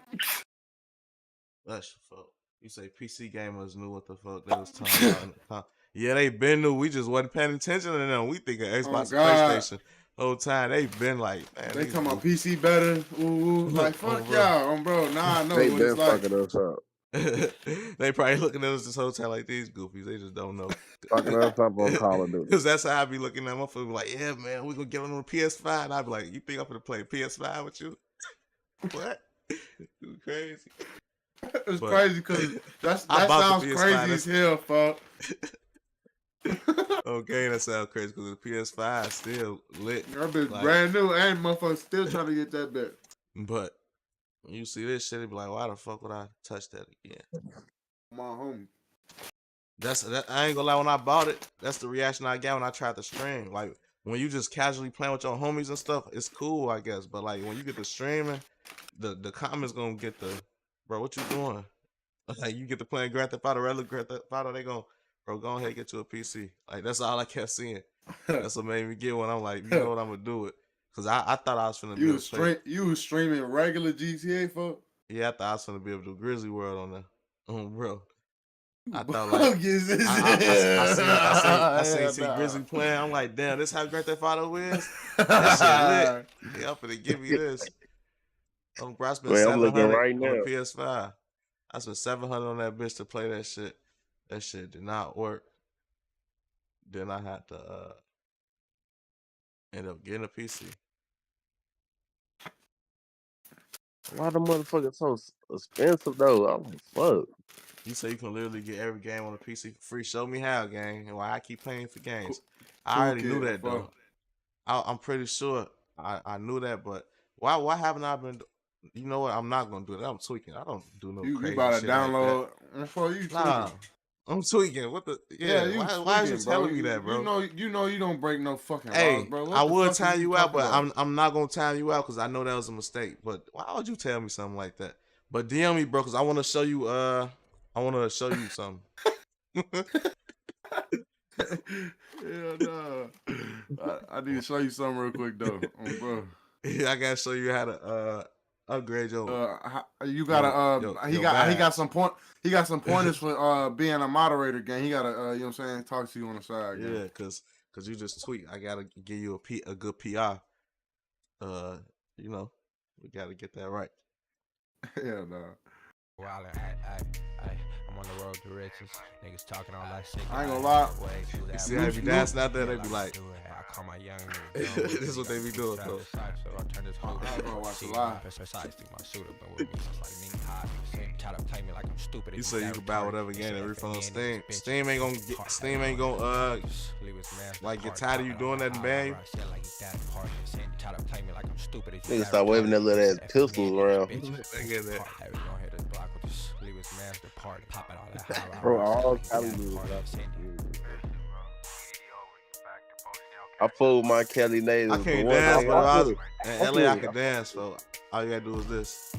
That's your fault. You say PC gamers knew what the fuck they was talking about in the yeah, they been knew. We just wasn't paying attention to them. We thinking Xbox and PlayStation whole time. They been like, man, They talking about goofy. PC better. Ooh, like fuck y'all, bro. Nah, I know They what been it's like. fucking us up. They probably looking at us this whole time like these goofies. They just don't know. Fucking us up on Call of Duty. Because that's how I be looking at my foot. Like, yeah, man, we gonna get on the PS5. And I be like, you think I'm gonna play PS5 with you? What? You crazy? It's crazy because that sounds crazy as hell, fuck. Okay, that sounds crazy because the PS5 still lit. That bitch like, brand new, and motherfucker still trying to get that bit. But when you see this shit, it be like, why the fuck would I touch that again? My homie. I ain't gonna lie, when I bought it, that's the reaction I got when I tried to stream. Like when you just casually playing with your homies and stuff, it's cool, I guess. But like when you get to streaming, the comments gonna get the, bro, what you doing? Like you get to playing Grand Theft Auto, regular Grand Theft Auto, they gon', bro, go ahead and get you a PC. Like that's all I kept seeing. That's what made me get one. I'm like, you know what, I'm gonna do it. Cause I thought I was finna be able to play. You was streaming regular GTA, fuck? Yeah, I thought I was finna be able to do Grizzly World on there. Bro. I thought like I seen Grizzly playing. I'm like, damn, this how Grand Theft Auto is? That shit lit. Y'all finna give me this. Bro, I spent $700 right on now. the PS5. I spent $700 on that bitch to play that shit. That shit did not work. Then I had to end up getting a PC. Why the motherfuckers so expensive though? I'm like, fuck. You say you can literally get every game on a PC for free. Show me how, gang, and why I keep paying for games. I already knew that though. I'm pretty sure I knew that, but why haven't I been? You know what? I'm not gonna do that. I'm tweaking. I don't do no crazy you about to shit download like you nah, I'm tweaking. What the? Yeah, you why is you telling me that, bro? You know you don't break no fucking laws, bro. I would time you out, but I'm not gonna time you out because I know that was a mistake. But why would you tell me something like that? But DM me, bro, because I want to show you. I want to show you something. Yeah, no. I need to show you something real quick though, bro. Yeah, I gotta show you how to upgrade your. You gotta he got some pointers for being a moderator, gang. He gotta you know what I'm saying, talk to you on the side, gang. Yeah, cause you just tweet. I gotta give you a good PR. You know, we gotta get that right. Yeah, no. Wow, I'm on the road to riches. Niggas talking all that shit. I ain't gonna lie. You see how they be dancing out there? They be like, I call my young this is what they be doing, bro. So I turn this whole watch the live. You say you can buy whatever game and refund on Steam. Steam ain't gonna like get tired of you doing that and ban you. Niggas start waving that little ass pistols around. Bro, all Cali moves. I fooled my Cali natives. I can't dance, bro. In LA, I can dance, so all you gotta do is this.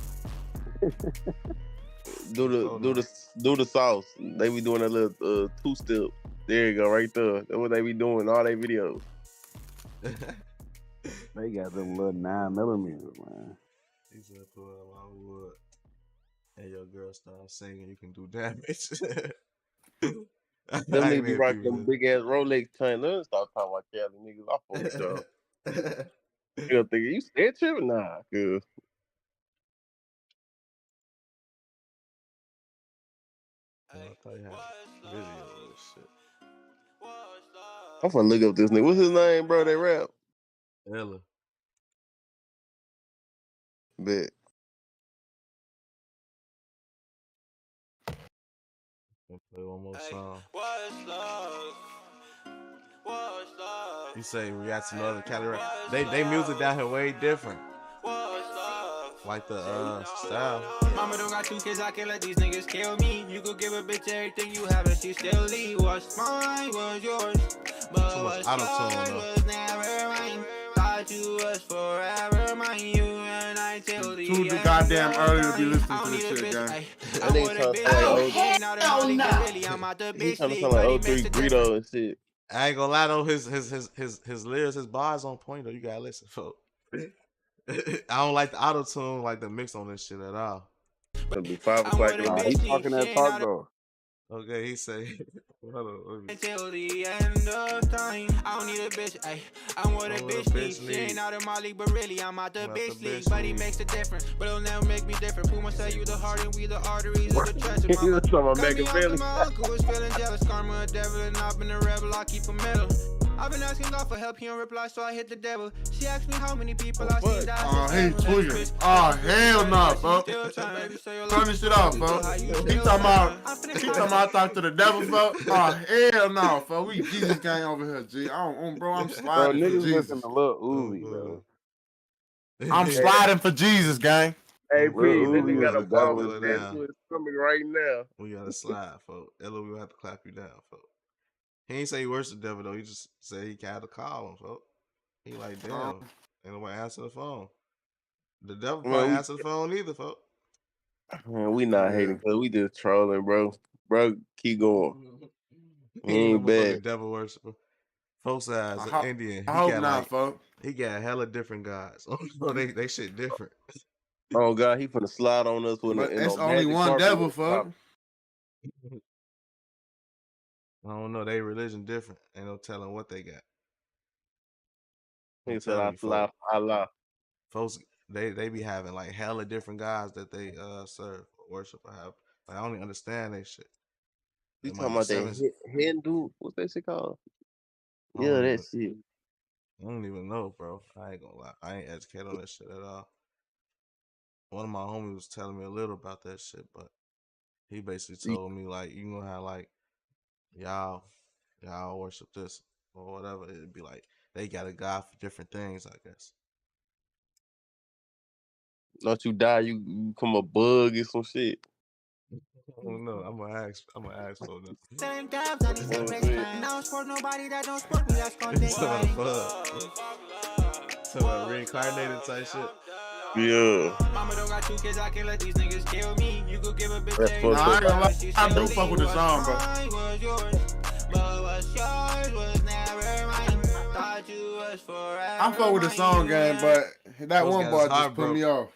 do the sauce. They be doing a little two-step. There you go, right there. That's what they be doing in all their videos. They got them little 9mm, man. He said, "Pull out my wood." And your girl start singing, you can do damage. Them niggas be rocking them big ass Rolex chain. Let's stop talking about Cali niggas. I fuck with y'all. You think you scared tripping? Nah, good. I'm finna look up this nigga. What's his name, bro? They rap. Ella. Bet. Play one more song. You say react to other Cali rap. They music down here way different. Like the style. Mama don't got 2 kids, I can't let these niggas kill me. You could give a bitch everything you have and she still leave. What's mine was yours, but what's yours was never mine. Thought you was forever mine. You and I till the Too goddamn early to be listening to this shit, guys. That nigga trying to sound like 03 Greedo and shit. I ain't gonna lie though, his lyrics, his bars on point though. You gotta listen, folks. I don't like the auto tune, like the mix on this shit at all. It'll be 5 I'm o'clock with in a the Nah, he bitch, morning. need talking that shit talk out though. Okay, he say, hold on, let me see. until the end of time. I don't need a bitch, ayy. I'm with a I'm with bitch a league. bitch She ain't league. out of my league, but really I'm out the I'm out the bitch league. bitch But he league. makes a difference, but it'll never make me different. Puma say you the heart and we the arteries of the chest. You Mama talking about got me off 'cause Machiavelli? my uncle was feeling jealous. Karma a devil and I've been a rebel. I keep a medal. I've been asking God for help, he don't reply, so I hit the devil. She asked me how many people I seen die. Oh, he tweaking. Oh, hell no, folks. Turn this shit off, folks. He talking about I talk to the devil, folks. Oh, hell no, folks. We Jesus gang over here, G. Bro, I'm Bro, sliding for niggas listen Jesus. to Lil Uzi, bro. I'm Hey, sliding for Jesus, gang. hey Oh, P, for this we nigga gonna got have a to clap bomb Ella down. tattoo his stomach right now. We gotta slide, folks. Ella, we gonna have to clap you down, folks. He ain't say he worship the devil though. He just said he had to call him, folks. He like, damn, ain't nobody answer the phone. The devil probably Man, answer the phone either, folks. we not Yeah. hating because we just trolling, bro. Bro, keep going. He He ain't no ain't bad. motherfucking devil worshiper. Folks as an Indian, I he hope got not, like folks. he got hella different gods. they shit different. Oh God, he finna slide on us with But in it's no only magic one carpet devil, with a pop. folks. I don't know. They religion different. Ain't no telling what they got. I'm He said, telling "I you, fly, folks. Allah." Folks, they be having like hella different gods that they serve or worship or have. Like, I don't even understand they shit. You It might talking be about that seven. Hindu? What's that shit called? I Yeah, don't that even. shit. I don't even know, bro. I ain't gonna lie. I ain't educated on that shit at all. One of my homies was telling me a little about that shit, but he basically told me like, you know how like y'all worship this or whatever. It'd be like they got a god for different things, I guess. Don't you die, you become a bug or some shit. I don't know. I'm gonna ask for them. Same times, I need some race plan. I don't support nobody that don't support me, that's gonna take Some about reincarnated type shit. Yeah. Mama don't got 2 kids, I can't let these niggas kill me. You could give a bitch That's everything. fucked Nah, I up. ain't gonna lie. I do fuck with the song, bro. Mine was yours, but what's yours was never mine. Thought you was forever. I fuck with the song, gang, but that Folks one got his bar just heart put me broke. off.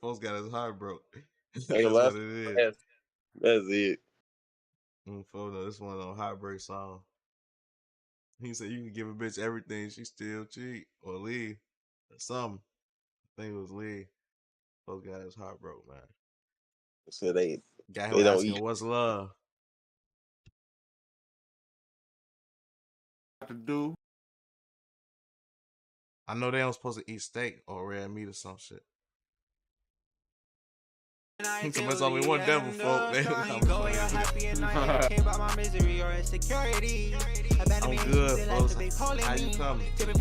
Folks got his heart broke. Ain't That's gonna what it is. That's it. Photo. This one on heartbreak song. He said you can give a bitch everything, she still cheat or leave or something. I think it was leave. Folks got his heart broke, man. So they Got him don't asking eat. what's love. To do. I know they don't supposed to eat steak or red meat or some shit. There's only one devil, folk. They I'm good, folks. How you coming? CC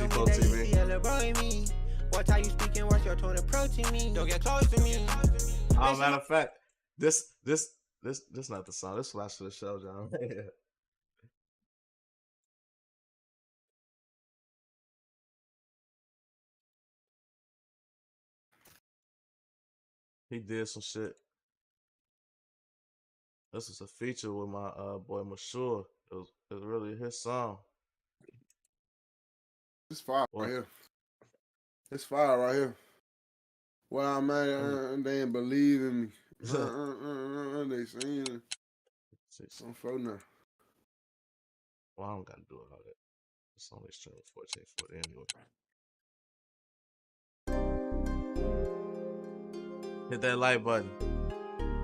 TV. What are you speaking? What's your tone approaching me? Don't get close to me. Matter of fact, this not the song. This flash for the show, John. He did some shit. This is a feature with my boy Mashur. It was really his song. It's fire right here. It's fire right here. Well, man, they ain't believe in me. They saying it. I'm from there. Well, I don't gotta do all that. It's only streaming 1440 anyway. Hit that like button.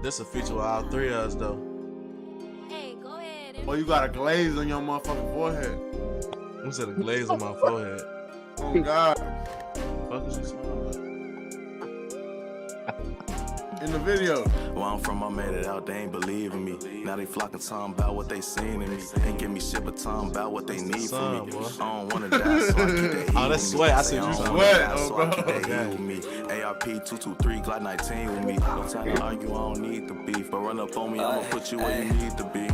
This a feature with all 3 of us though. Hey, go ahead. Well, you got a glaze on your motherfucking forehead. Who said a glaze on my forehead? Oh God. Fuck is you talking about? In the video. Where I'm from, I made it out, they ain't believing me. Now they flocking time about what they seen in me. Ain't give me shit but time about what they need from me. I don't wanna die, so I keep that heat. Oh, that's sweat. I said you sweat, so I keep that heat with me. ARP 223, Glide 19 with me. No time to argue, I don't need the beef. But run up on me, I'ma put you where you need to be.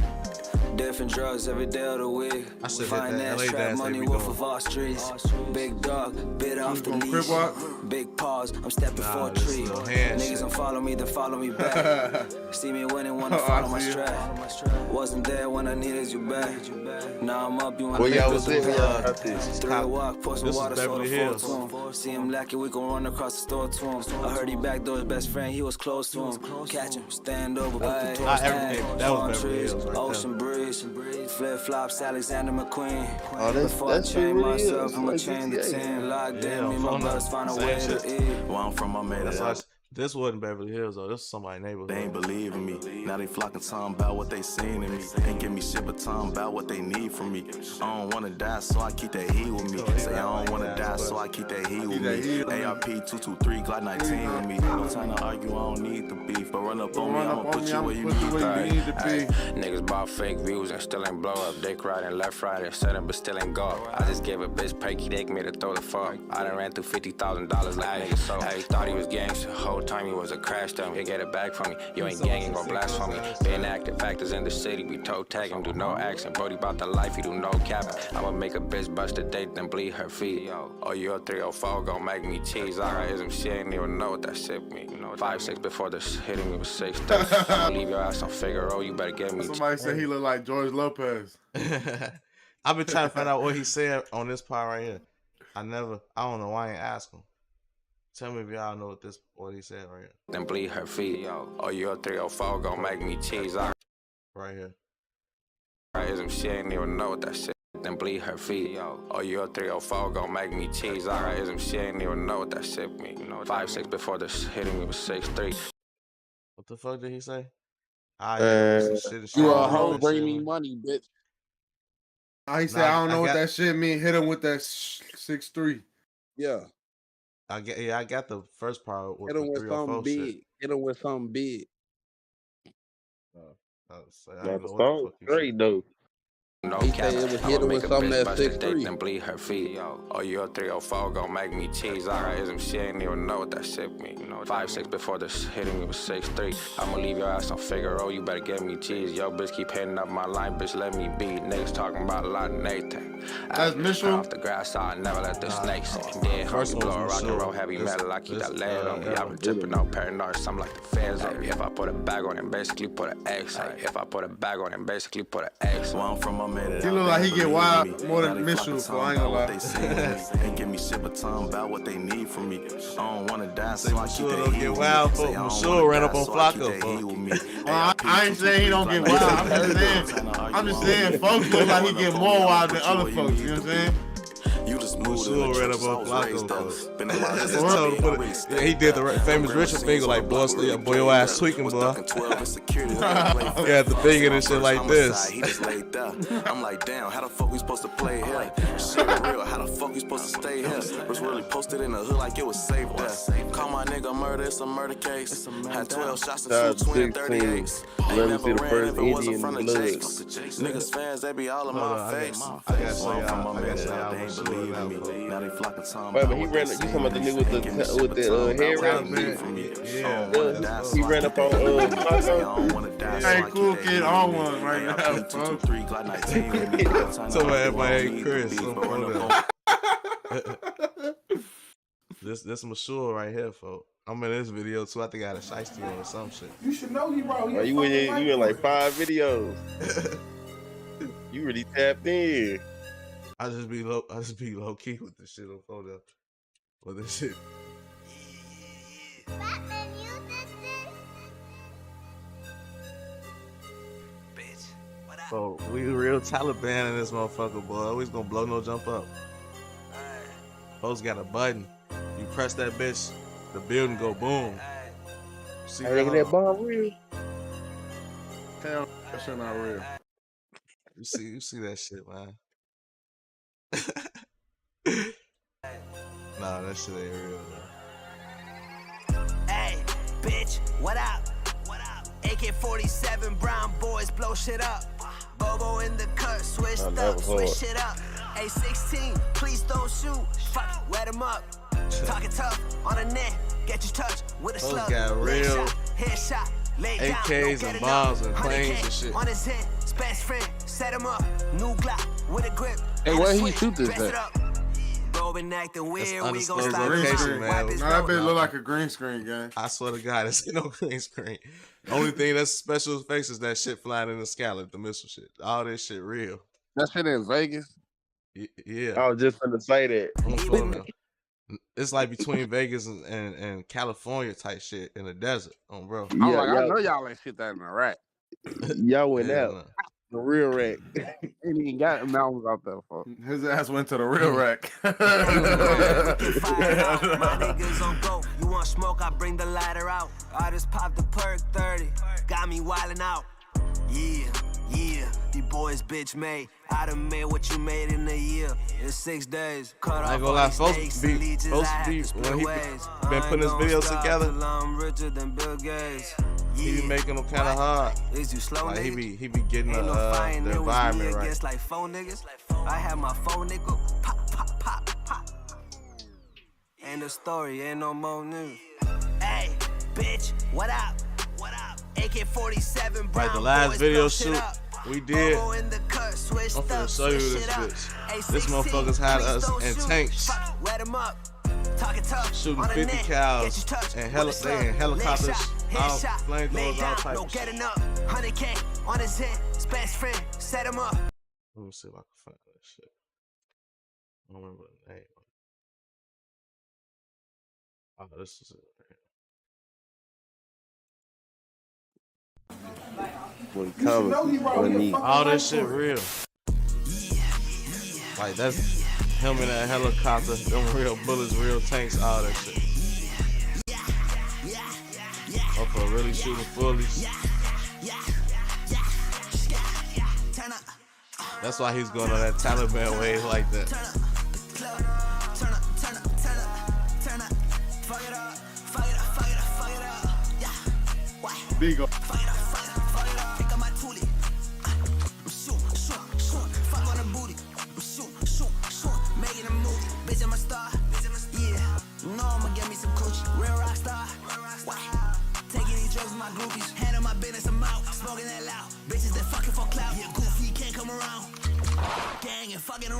Different drugs every day of the week. I should hit that Finance, LA trap dance they money, be wolf doing. of all streets. Big dog, bit off the gonna crip leash. walk? Big pause, I'm stepping for a this treat. little hand Niggas shit. don't follow me, they follow me back. See me winning, wanna follow my strap. Wasn't there when I needed you back. Now I'm up, you wanna Where make y'all this was at when back. y'all got this? 3 walk, pour some This is water, Beverly soda Hills. for him. See him lacking, we gon' run across the store to him. I heard he backdoor his best friend, he was close to him. Catch him, stand over, put the Not toast everything, down. that was Palm Beverly trees, Hills right ocean breeze, flip flops, Alexander McQueen. Oh, Before I that shit chain really myself, is. I'ma Like chain the GTA. 10. Locked Yeah, in, me and my phone brothers up. find a Same way shit. to eat. Where I'm from, I made it That's out. why this wasn't Beverly Hills though. This was somebody's neighborhood. They ain't believing me. Now they flocking talking about what they seen in me. Ain't give me shit but talking about what they need from me. I don't wanna die, so I keep that heat with me. Say I don't wanna die, so I keep that heat with me. ARP 223, Glock 19 with me. No time to argue, I don't need the beef. But run up on me, I'ma put you where you need to be. Niggas bought fake views and still ain't blow up. Dick riding, left riding, setting but still ain't go up. I just gave a bitch payky, they me to throw the fuck. I done ran through $50,000 like niggas so. He thought he was gangster, whole time he was a crash dummy. He get it back from me, you ain't gang, ain't gon' blasphemy. Being active factors in the city, we toe tag him, do no action. Brody bout the life, he do no capping. I'ma make a bitch bust a date, then bleed her feet. Oh, you a 304, gon' make me cheese. I got ism, she ain't even know what that shit mean. 5'6" before this hitting me was 6'3". I'ma leave your ass on Figaro, you better get me. Somebody said he look like George Lopez. I've been trying to find out what he said on this part right here. I don't know why I ain't ask him. Tell me if y'all know what he said right here. Then bleed her feet. Oh, you a 304, gon' make me cheese. Right here. Ism, she ain't even know what that shit. Then bleed her feet. Oh, you a 304, gon' make me cheese. Ism, she ain't even know what that shit mean. 5'6" before this hitting me was 6'3". What the fuck did he say? Some shit You a hoe, bring me money, bitch. He said, I don't know what that shit mean. Hit him with that 6'3". Yeah. I got the first part with Hit the him with 304 something shit. big. Hit him with something big. That's so great though. No He cap, said it was I'ma hitting make with a something bitch that's bust a date, 6'3". then bleed her feet. Oh, you a 304, gon' make me cheese. Ism, she ain't even know what that shit mean. 5'6" before this hitting me was 6'3". I'ma leave your ass on Figaro, you better get me cheese. Yo, bitch keep hitting up my line, bitch let me be. Niggas talking about a lot of Nathan. That's Mitchell. Off the grass, I never let the snakes in. Dead hungry, blow a rock and roll heavy metal. I keep that lead on me. I've been dripping on paranoid, something like the feds on me. If I put a bag on him, basically put an X. If I put a bag on him, basically put an X. Where I'm from, I made it He out. look like he get wild Me. more Now than they Mitchell, flocking so I ain't talking gonna about what lie. they seen in me. Ain't give me shit but talking about what they need from me. I don't wanna die, so I keep that don't heat get with wild, me. but Say I don't Mashul wanna ran die, up on so I keep Flacco, that fuck. heat with me. I ain't saying he don't get wild. I'm just saying folks look like he get more wild than other folks. You know what I'm saying? You just moved Mashul in the ran trenches, up I on was Flacco, raised up. fuck. Been in my I just hood, told him I put really it. stayed He did the up. famous Them Richard scenes finger on like, the boy, block really boy, your played ass up. tweaking, Was boy. ducking 12 in security, they play He had the finger and shit like this. He just laid down. I'm like, damn, how the fuck we supposed to play here? Shit real, how the fuck we supposed to stay here? Was really posted in the hood like it was safe there. Call my nigga murder, it's a murder case. Had 12 shots and two 20-38s. Ain't never ran if it wasn't from the Jakes. Niggas fans, they be all in my face. I gotta show Where I'm from, y'all. I I made gotta it show out, y'all they ain't Mashul believing me. now. Now they flocking talking Wait, about but he what ran. they You seen talking about the in me. nigga with Ain't give me shit but the talking hair about what wrap? they need from me. I Yeah, don't wanna die, so He I ran keep up on that heat with me. Say I Flacco. don't wanna die, so I Hey, keep cool that kid heat on with me. one right now, ARP 223, Glock 19 with me. Somebody everybody Chris. Some This Mashul right here, folks. I'm in this video too. I think I had a shiesty on or some shit. You should know he bro. He Oh, a you fucking in like white 5 videos. You really tapped in. I just be low key with this shit on photo. With this shit. So we real Taliban in this motherfucker, boy. Always gonna blow no jump up. Folks got a button. You press that bitch, the building go boom. See Hey, that bomb real? Hell, that shit not real. You see that shit, man. Nah, that shit ain't real, man. Hey, bitch, what up? What up? AK-47 brown boys blow shit up. Bobo in the cut, switched up, switch shit up. A16, please don't shoot. Fuck, wet him up. Talking tough on the net, get you touched with a slug. got real. Headshot, Lay down, AKs don't and get bombs enough. and planes 100K and shit. on his hip, his best friend, set him up. New Glock with a grip. Hey, and a where he switch, shoot this rest it at? up. Bro been acting That's weird, we gon' undisclosed stop him Green location, out. screen. Wipe man. his No, that nose. bitch look like a green screen, gang. I swear to God, it's no green screen. Only thing that's special effects is that shit flying in the sky, like the missile shit. All this shit real. That shit in Vegas. Yeah. I was just gonna say that. I'm gonna pull it up. It's like between Vegas and California type shit in the desert, bro. I'm Yeah, like, I y'all, know y'all ain't shit that in Iraq. y'all went Hell out. no. The real wreck. Ain't even got mountains out there for. His ass went to the real wreck. We can fire out. My niggas on go. You want smoke? I bring the lighter out. I just popped the perk 30. Got me wildin' out. Yeah, yeah. The boys bitch made. I done made what you made in a year. In 6 days. Cut I ain't off gonna all lie, these folks snakes be and leeches. I have to split when he ways. been putting his videos together. Till I'm richer than Bill Gates. He be making them kind of hard. Is you slow, Like nigga? he be getting Ain't no fighting, the it was me environment right. against like 4 niggas. I had my phone nigga, pop, pop, pop, pop. Ain't the story, ain't no more news. Hey, bitch, what up? What up? AK-47, Like the last video shoot we did, I'm finna show you this bitch. This motherfuckers had us in tanks shooting 50 cows and helicopters, all flamethrowers, all types of shit. 100K on his head, his best friend, set him up. Let me see if I can find that shit. I don't remember the name. Oh, this is it. When You should know he brought me a fucking All this shit life real. Like that's him in that helicopter, them real bullets, real tanks, all that shit. Oh, for really shooting fullies. That's why he's going on that Taliban wave like that. Bigo.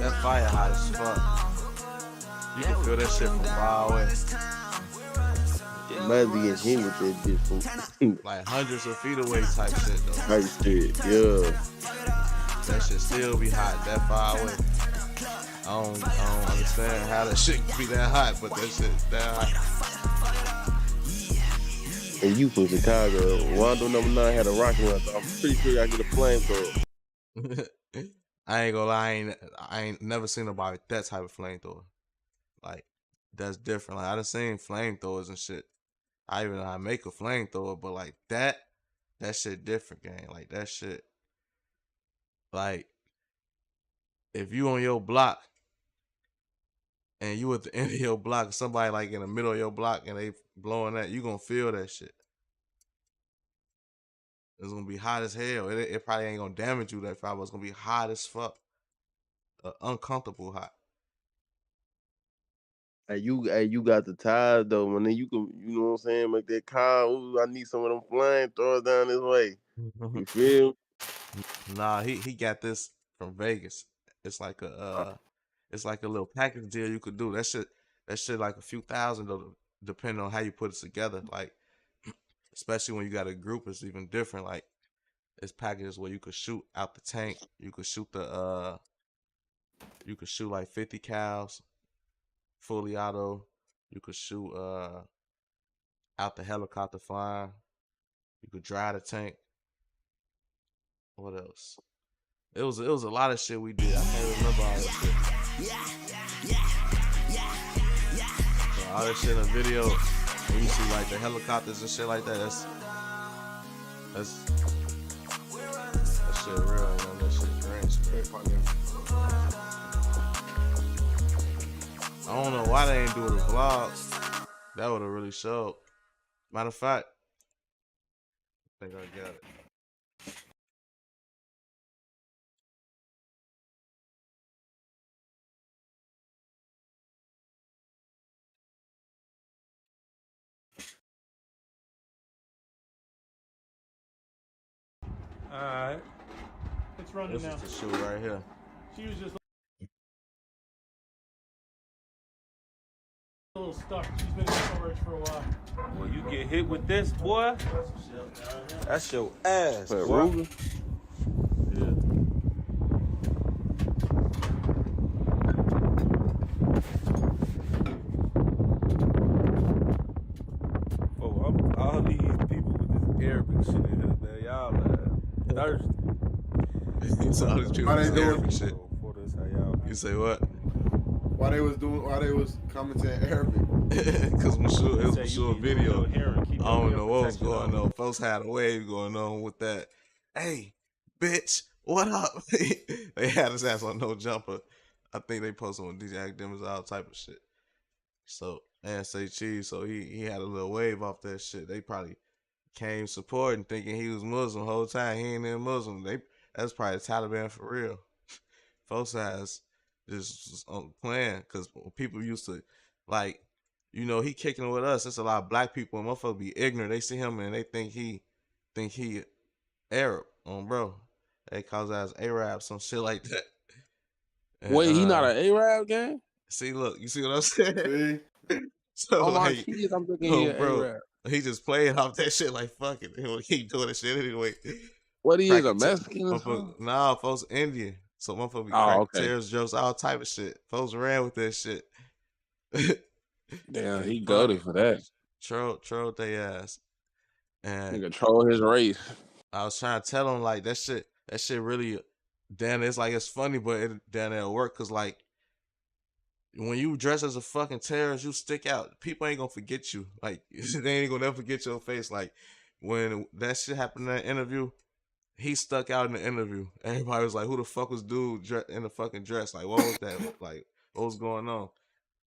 That fire hot as fuck. You can feel that shit from far away. It might be in him with that bitch from Like hundreds of feet away type shit though. type shit. Yeah. That shit still be hot that far away. I don't understand how that shit can be that hot, but that shit that hot. And you from Chicago. Wando number 9 had a rocket launcher. I'm pretty sure I get a flamethrower. I ain't gonna lie, I ain't never seen nobody with that type of flamethrower. Like, that's different. Like, I done seen flamethrowers and shit. I even know how to make a flamethrower, but like that shit different, gang. Like that shit. Like, if you on your block and you at the end of your block, somebody like in the middle of your block and they blowing that, you gonna feel that shit. It's gonna be hot as hell. It probably ain't gonna damage you that far, but it's gonna be hot as fuck. Uncomfortable hot. Hey, you got the ties though, man. Then you can, you know what I'm saying, make that call. Ooh, I need some of them flamethrowers down this way. You feel? Nah, he got this from Vegas. It's like a little package deal you could do. That shit like a few thousand though, depending on how you put it together. Like, especially when you got a group, it's even different. Like, it's packages where you could shoot out the tank. You could shoot like 50 cows, fully auto. You could shoot out the helicopter flying. You could drive the tank. What else? It was a lot of shit we did. I can't remember all that shit. So all that shit in the video, when you see like the helicopters and shit like that, that shit real, man. That shit green screen. I don't know why they ain't do the vlogs. That would have really showed. Matter of fact, I think I got it. Alright. It's running This now. is the shoe right here. She was just a little stuck. She's been in storage for a while. Well, you get hit with this, boy. That's your ass, But boy. Ruger? Oh, all these people with this Arabic shit in here, man. Y'all thirsty. It's all these people Why with they this doing? Arabic shit. You say what? Why they was commenting Arabic? Cause Mashu, it was Say you Mashu need video. your hearing, keep I your don't ear know what was protection going on. on. Folks had a wave going on with that. Hey, bitch, what up? They had his ass on no jumper. I think they posted on DJ Akademiks, all type of shit. So and say cheese. So he had a little wave off that shit. They probably came supporting, thinking he was Muslim the whole time. He ain't even Muslim. That's probably the Taliban for real. Folks has just playing because people used to like, he kicking with us. It's a lot of black people and motherfuckers be ignorant. They see him and they think he Arab, bro. They call his ass Arab, some shit like that. And, Wait, he not an Arab gang? see, look, you see what I'm saying? See? So On my like, kids, I'm thinking he an bro, Arab. he just playing off that shit like fuck it. He'll keep doing that shit anyway. What he is, a Cracking Mexican or something? nah, folks Indian. So motherfucker be Oh, cracking okay. terrorist jokes, all type of shit. Folks ran with that shit. Damn, he Funny. goated for that. Troll they ass. And Nigga troll his race. I was trying to tell him like that shit really it's like it's funny, but it'll work because like when you dress as a fucking terrorist, you stick out. People ain't gonna forget you. Like they ain't gonna never forget your face. Like when that shit happened in that interview, he stuck out in the interview. Everybody was like, "Who the fuck was dude in the fucking dress? Like, what was that? Like, what was going on?"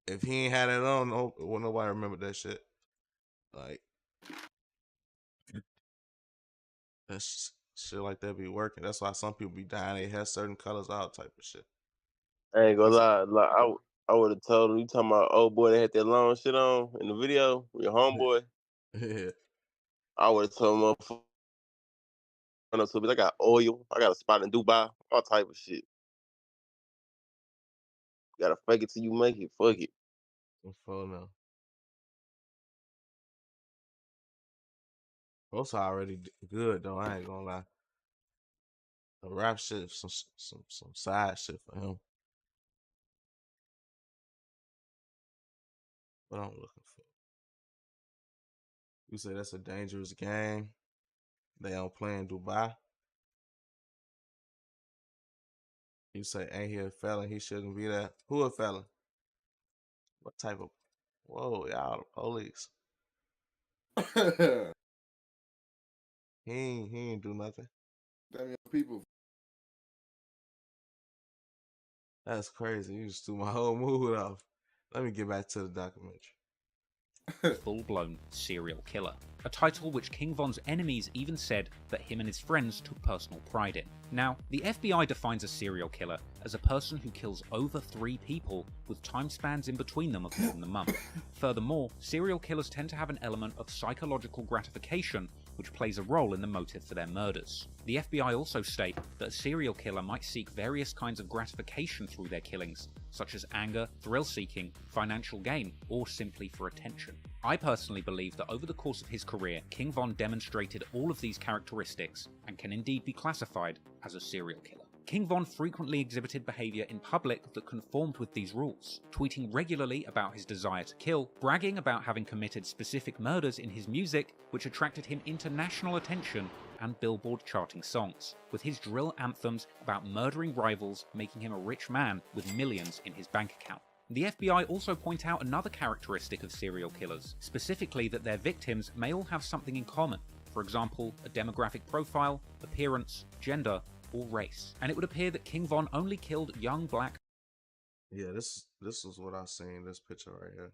If he ain't had that on, nobody remember that shit. Like, that's shit like that be working. That's why some people be dying. They have certain colors, all type of shit. I ain't gonna lie. Like, I would have told him, you talking about old boy that had that long shit on in the video, your homeboy. Yeah. I would have told him, I got oil, I got a spot in Dubai, all type of shit. You gotta fake it till you make it. Fuck it. Before now. Those are already good though. I ain't gonna lie. The rap shit, some side shit for him. What I'm looking for. You say that's a dangerous game. They don't play in Dubai. You say ain't he a felon? He shouldn't be there. Who a felon? What type of? Whoa, y'all the police. He ain't do nothing. Damn people. That's crazy. You just threw my whole mood off. Let me get back to the documentary. Full-blown serial killer. A title which King Von's enemies even said that him and his friends took personal pride in. Now, the FBI defines a serial killer as a person who kills over 3 people with time spans in between them of more than a month. Furthermore, serial killers tend to have an element of psychological gratification which plays a role in the motive for their murders. The FBI also state that a serial killer might seek various kinds of gratification through their killings, such as anger, thrill-seeking, financial gain, or simply for attention. I personally believe that over the course of his career, King Von demonstrated all of these characteristics and can indeed be classified as a serial killer. King Von frequently exhibited behavior in public that conformed with these rules, tweeting regularly about his desire to kill, bragging about having committed specific murders in his music, which attracted him international attention and Billboard charting songs, with his drill anthems about murdering rivals making him a rich man with millions in his bank account. The FBI also point out another characteristic of serial killers, specifically that their victims may all have something in common, for example, a demographic profile, appearance, gender, or race. And it would appear that King Von only killed young black Yeah, this is what I seen, this picture right here.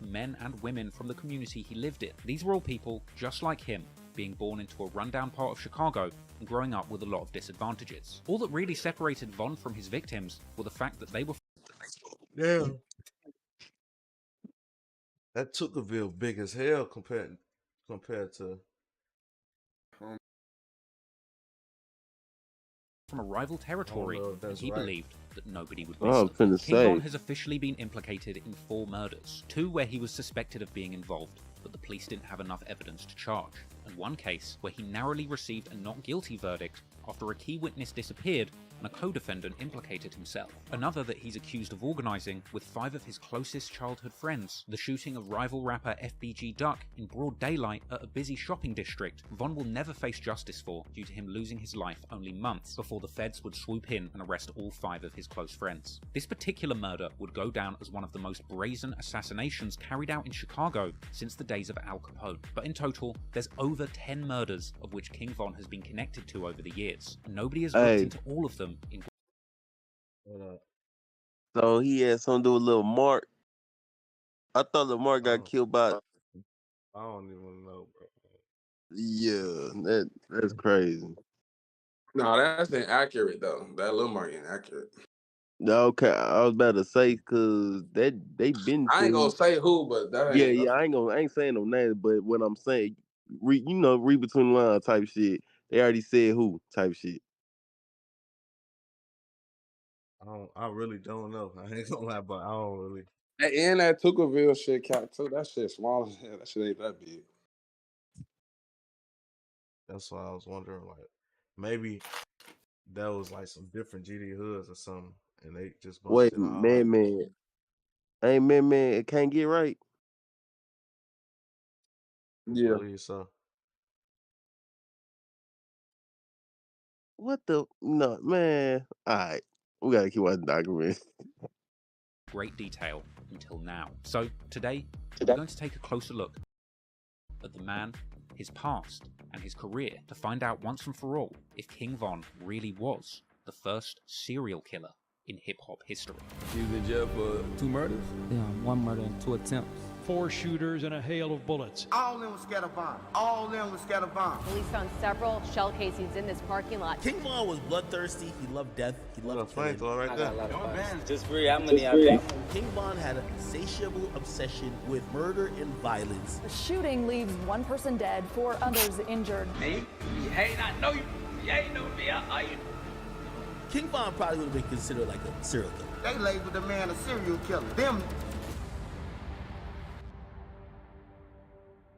men and women from the community he lived in. These were all people just like him, being born into a rundown part of Chicago and growing up with a lot of disadvantages. All that really separated Von from his victims were the fact that they were That Tocqueville big as hell compared to from a rival territory, know if and that's he right. believed that nobody would I miss was them. finna King Von say. has officially been implicated in 4 murders, 2 where he was suspected of being involved, but the police didn't have enough evidence to charge, and 1 case where he narrowly received a not guilty verdict after a key witness disappeared and a co-defendant implicated himself. Another that he's accused of organising with 5 of his closest childhood friends, the shooting of rival rapper FBG Duck in broad daylight at a busy shopping district. Von will never face justice for due to him losing his life only months before the feds would swoop in and arrest all 5 of his close friends. This particular murder would go down as one of the most brazen assassinations carried out in Chicago since the days of Al Capone. But in total, there's over 10 murders of which King Von has been connected to over the years. Nobody has looked into all of them in. So he had something to do with Lil Mark. I thought Lil Mark got killed by. I don't even know, bro. Yeah, that's crazy. No, that's inaccurate though. That Lil Mark inaccurate. Okay, I was about to say because they been. I ain't gonna say who, but that ain't. Yeah, I ain't saying no names, but what I'm saying, read between the lines type shit. They already said who type shit. I really don't know. I ain't gonna lie, but I don't really. And that Tuckerville shit count too. That shit small as hell. That shit ain't that big. That's why I was wondering, like, maybe that was like some different GD hoods or something, and they just Wait, busted all man, like. man, hey, man, it can't get right. Yeah, I believe so. What the no, man? All right, we gotta keep watching documentaries. Great detail until now. So today, we're going to take a closer look at the man, his past, and his career to find out once and for all if King Von really was the first serial killer in hip-hop history. He was in jail for 2 murders? Yeah, 1 murder and 2 attempts. 4 shooters and a hail of bullets. All in was scattered bomb. All in was scattered bomb. Police found several shell casings in this parking lot. King Von was bloodthirsty. He loved death. He loved killing. Right there. Just free. How many I got? King Von had a insatiable obsession with murder and violence. The shooting leaves 1 person dead, 4 others injured. Me? Hey, I know you. You ain't know me. Are you? King Von probably would have been considered like a serial killer. They labeled the man a serial killer. Them.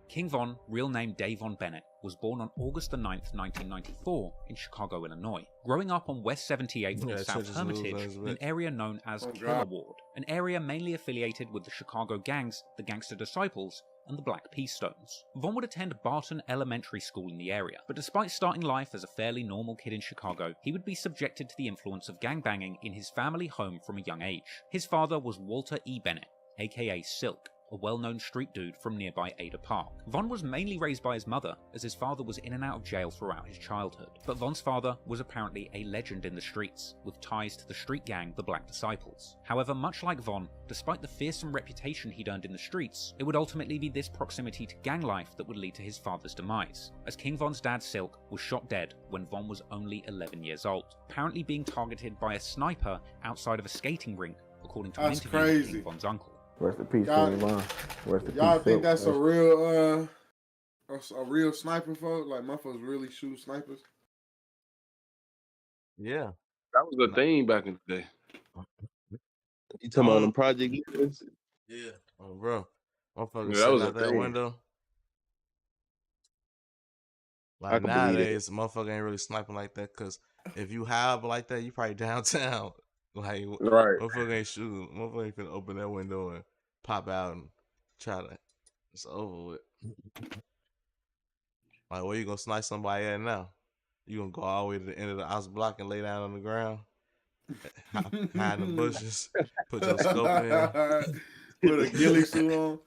King Von, real name Davon Bennett, was born on August 9th, 1994 in Chicago, Illinois. Growing up on West 78th in South Hermitage, in an area known as Killer Ward, an area mainly affiliated with the Chicago gangs, the Gangster Disciples, and the Black Peace Stones. Von would attend Barton Elementary School in the area, but despite starting life as a fairly normal kid in Chicago, he would be subjected to the influence of gangbanging in his family home from a young age. His father was Walter E. Bennett, aka Silk, a well-known street dude from nearby Ada Park. Von was mainly raised by his mother, as his father was in and out of jail throughout his childhood. But Von's father was apparently a legend in the streets, with ties to the street gang, the Black Disciples. However, much like Von, despite the fearsome reputation he'd earned in the streets, it would ultimately be this proximity to gang life that would lead to his father's demise, as King Von's dad Silk was shot dead when Von was only 11 years old, apparently being targeted by a sniper outside of a skating rink, according to an interview with King Von's uncle. Rest in peace, Y'all- King Von. Rest in Y'all peace, think Silk. that's a real sniper, folks? Like motherfuckers really shoot snipers? Yeah, That was a thing back in the day. You talking about them project units? Yeah, bro, motherfuckers Yeah, that sitting was a out that thing. window. I Like can believe it. nowadays, motherfucker ain't really sniping like that. Cause if you hide like that, you probably downtown. Like, Right. motherfucker ain't shooting. Motherfucker ain't finna open that window and pop out and try to. It's over with. Like, where you gonna snipe somebody at now? You gonna go all the way to the end of the house block and lay down on the ground, hide in the bushes, put your scope in, Put a ghillie suit on.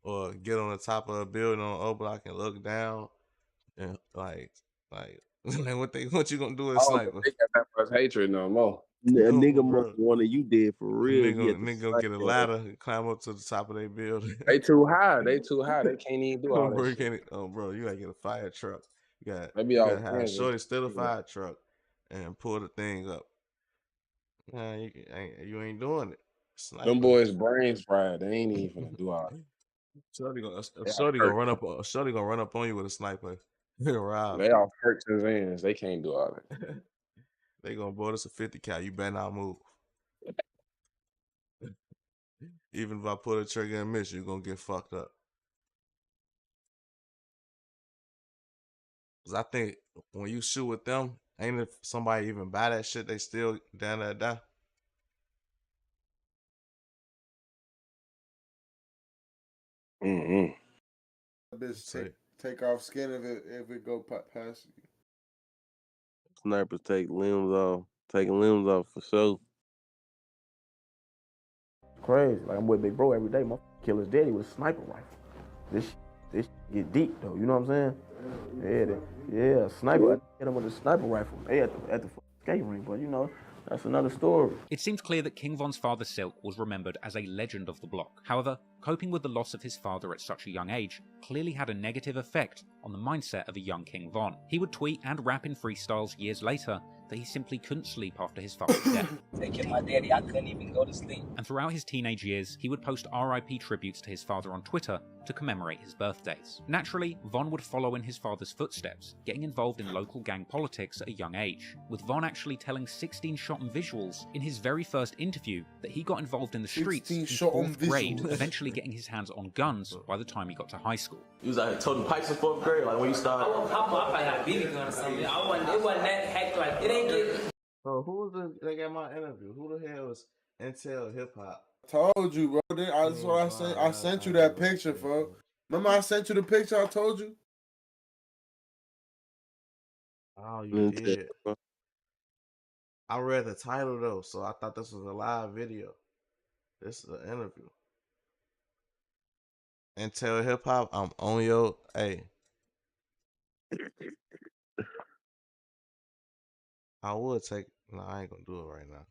or get on the top of a building on O Block and look down, and like what you gonna do as I a don't sniper? think that much hatred no more. A No, nigga bro. must wanted you dead for real. He had to Nigga gonna snipe get a your ladder and climb up to the top of their building. They too high. They too high. They can't even do all bro, that you shit. can't, bro, you gotta get a fire truck. They be You all gotta have friends. shorty steal a fire truck and pull the thing up. Nah, you ain't doing it. Sniper. Them boys' brains fried. They ain't even finna do all that. Shorty gonna They shorty all gonna run up. Shorty gonna run up on you with a sniper. Rob. They all hurts and vans. They can't do all that. They gonna board us a 50 cal. You better not move. Even if I pull the trigger and miss, you're gonna get fucked up. Cause I think when you shoot with them, ain't if somebody even buy that shit, they still down there die. Mm-hmm. That bitch take off skin if it go past you. Snipers take limbs off. Taking limbs off for sure. Crazy. Like I'm with Big Bro every day. My kill his daddy with a sniper rifle. This get deep though. You know what I'm saying? Yeah, sniper. I hit him with a sniper rifle. They at the skate rink, but you know. That's another story. It seems clear that King Von's father Silk was remembered as a legend of the block. However, coping with the loss of his father at such a young age clearly had a negative effect on the mindset of a young King Von. He would tweet and rap in freestyles years later that he simply couldn't sleep after his father's death. Taking my daddy, I couldn't even go to sleep. And throughout his teenage years, he would post RIP tributes to his father on Twitter to commemorate his birthdays. Naturally, Von would follow in his father's footsteps, getting involved in local gang politics at a young age, with Von actually telling 16-shot visuals in his very first interview that he got involved in the streets in 4th grade, eventually getting his hands on guns by the time he got to high school. You was out here toting pipes in 4th grade, like when you started? I probably had a BB gun or something. It wasn't that heck, like, it ain't get... So who was they got my interview? Who the hell was Intel Hip Hop? Told you, bro. That's what I sent. I sent you that picture, bro. Remember I sent you the picture I told you? Oh, you did. I read the title though, so I thought this was a live video. This is an interview. Intel Hip Hop, I'm on your I would take. No, I ain't gonna do it right now.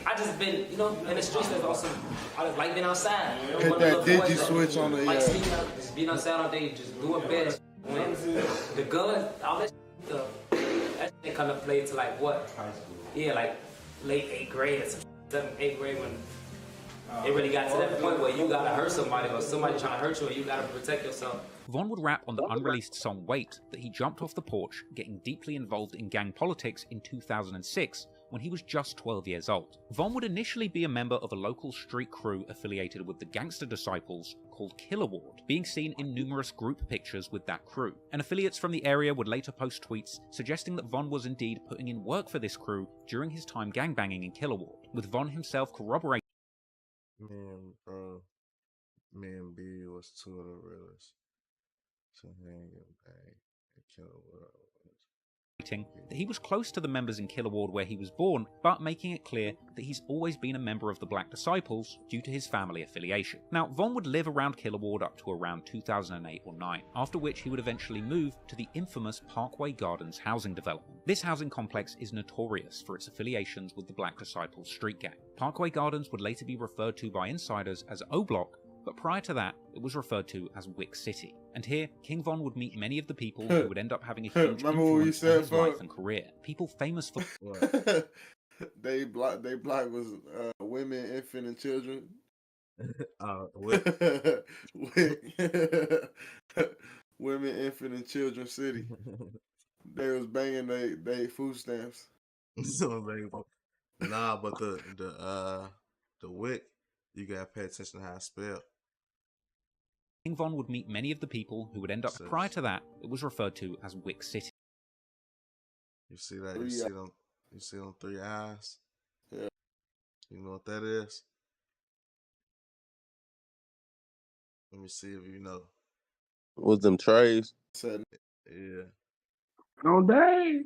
I just been, you know, in the streets. That's awesome. I just like being outside. You know, Hit that digi switch on the like sneaking out, just being outside all day, just doing bad. When the gun, all that stuff, that shit come to play to like what? High school. Yeah, like late 8th grade or some 7th, 8th grade when it really got to that point where you gotta hurt somebody or somebody trying to hurt you and you gotta protect yourself. Von would rap on the unreleased song Wait that he jumped off the porch, getting deeply involved in gang politics in 2006 when he was just 12 years old. Von would initially be a member of a local street crew affiliated with the Gangster Disciples called Killer Ward, being seen in numerous group pictures with that crew. And affiliates from the area would later post tweets suggesting that Von was indeed putting in work for this crew during his time gangbanging in Killer Ward, with Von himself corroborating. Man, bro, me and B was two of the realest. So he ain't getting banged and Killer Ward. That he was close to the members in Killer Ward where he was born, but making it clear that he's always been a member of the Black Disciples due to his family affiliation. Now, Von would live around Killer Ward up to around 2008 or 9, after which he would eventually move to the infamous Parkway Gardens housing development. This housing complex is notorious for its affiliations with the Black Disciples street gang. Parkway Gardens would later be referred to by insiders as O Block, but prior to that, it was referred to as Wick City. And here, King Von would meet many of the people who would end up having a huge influence on his life and career. People famous for... They block was women, infant, and children. Women, infant, and children city. They was banging they food stamps. Nah, but the Wick, you gotta pay attention to how it's spelled. King Von would meet many of the people who would end up... Prior to that, it was referred to as Wick City. You see that? You see them 3 eyes? Yeah. You know what that is? Let me see if you know. Was them trays? Yeah. No day.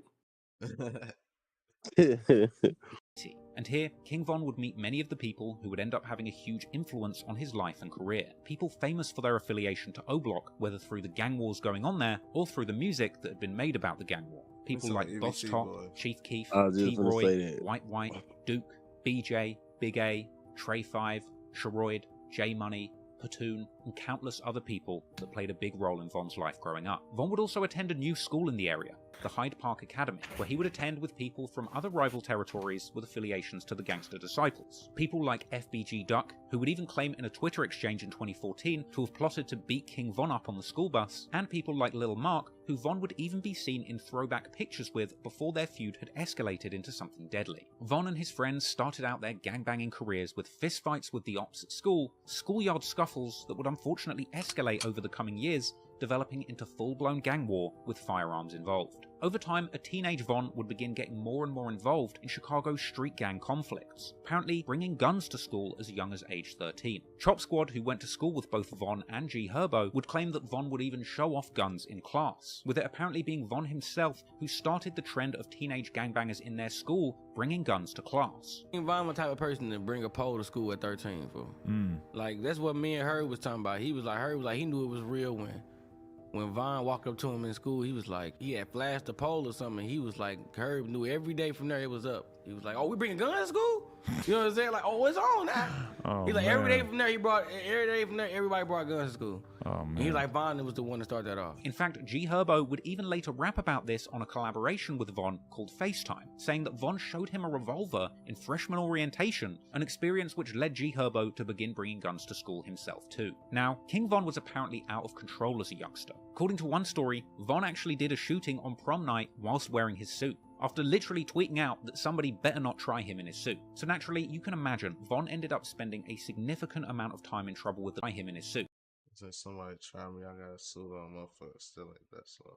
And here, King Von would meet many of the people who would end up having a huge influence on his life and career. People famous for their affiliation to O Block, whether through the gang wars going on there or through the music that had been made about the gang war. People like Boss Top, Chief Keef, T-Roy, White, Duke, BJ, Big A, Trey 5, Sharoid, J Money, Platoon, and countless other people that played a big role in Von's life growing up. Von would also attend a new school in the area, the Hyde Park Academics, where he would attend with people from other rival territories with affiliations to the Gangster Disciples. People like FBG Duck, who would even claim in a Twitter exchange in 2014 to have plotted to beat King Von up on the school bus, and people like Lil Mark, who Von would even be seen in throwback pictures with before their feud had escalated into something deadly. Von and his friends started out their gangbanging careers with fistfights with the ops at school, schoolyard scuffles that would unfortunately escalate over the coming years, developing into full-blown gang war with firearms involved. Over time, a teenage Von would begin getting more and more involved in Chicago's street gang conflicts, apparently bringing guns to school as young as age 13. Chop Squad, who went to school with both Von and G Herbo, would claim that Von would even show off guns in class, with it apparently being Von himself who started the trend of teenage gangbangers in their school bringing guns to class. Von was the type of person to bring a pole to school at 13 for. Like, that's what me and Herb was talking about. Herb was like, he knew it was real when Von walked up to him in school. He was like, he had flashed a pole or something. He was like, Herb knew every day from there it was up. He was like, oh, we bringing guns to school? You know what I'm saying? Like, oh, it's on now. He's like, every day from there, everybody brought guns to school. Oh, man. And he's like, Von was the one to start that off. In fact, G Herbo would even later rap about this on a collaboration with Von called FaceTime, saying that Von showed him a revolver in freshman orientation, an experience which led G Herbo to begin bringing guns to school himself too. Now, King Von was apparently out of control as a youngster. According to one story, Von actually did a shooting on prom night whilst wearing his suit, after literally tweeting out that somebody better not try him in his suit. So naturally, you can imagine, Von ended up spending a significant amount of time in trouble with him in his suit. So somebody try me, I got a suit on, motherfucker, still like that, so.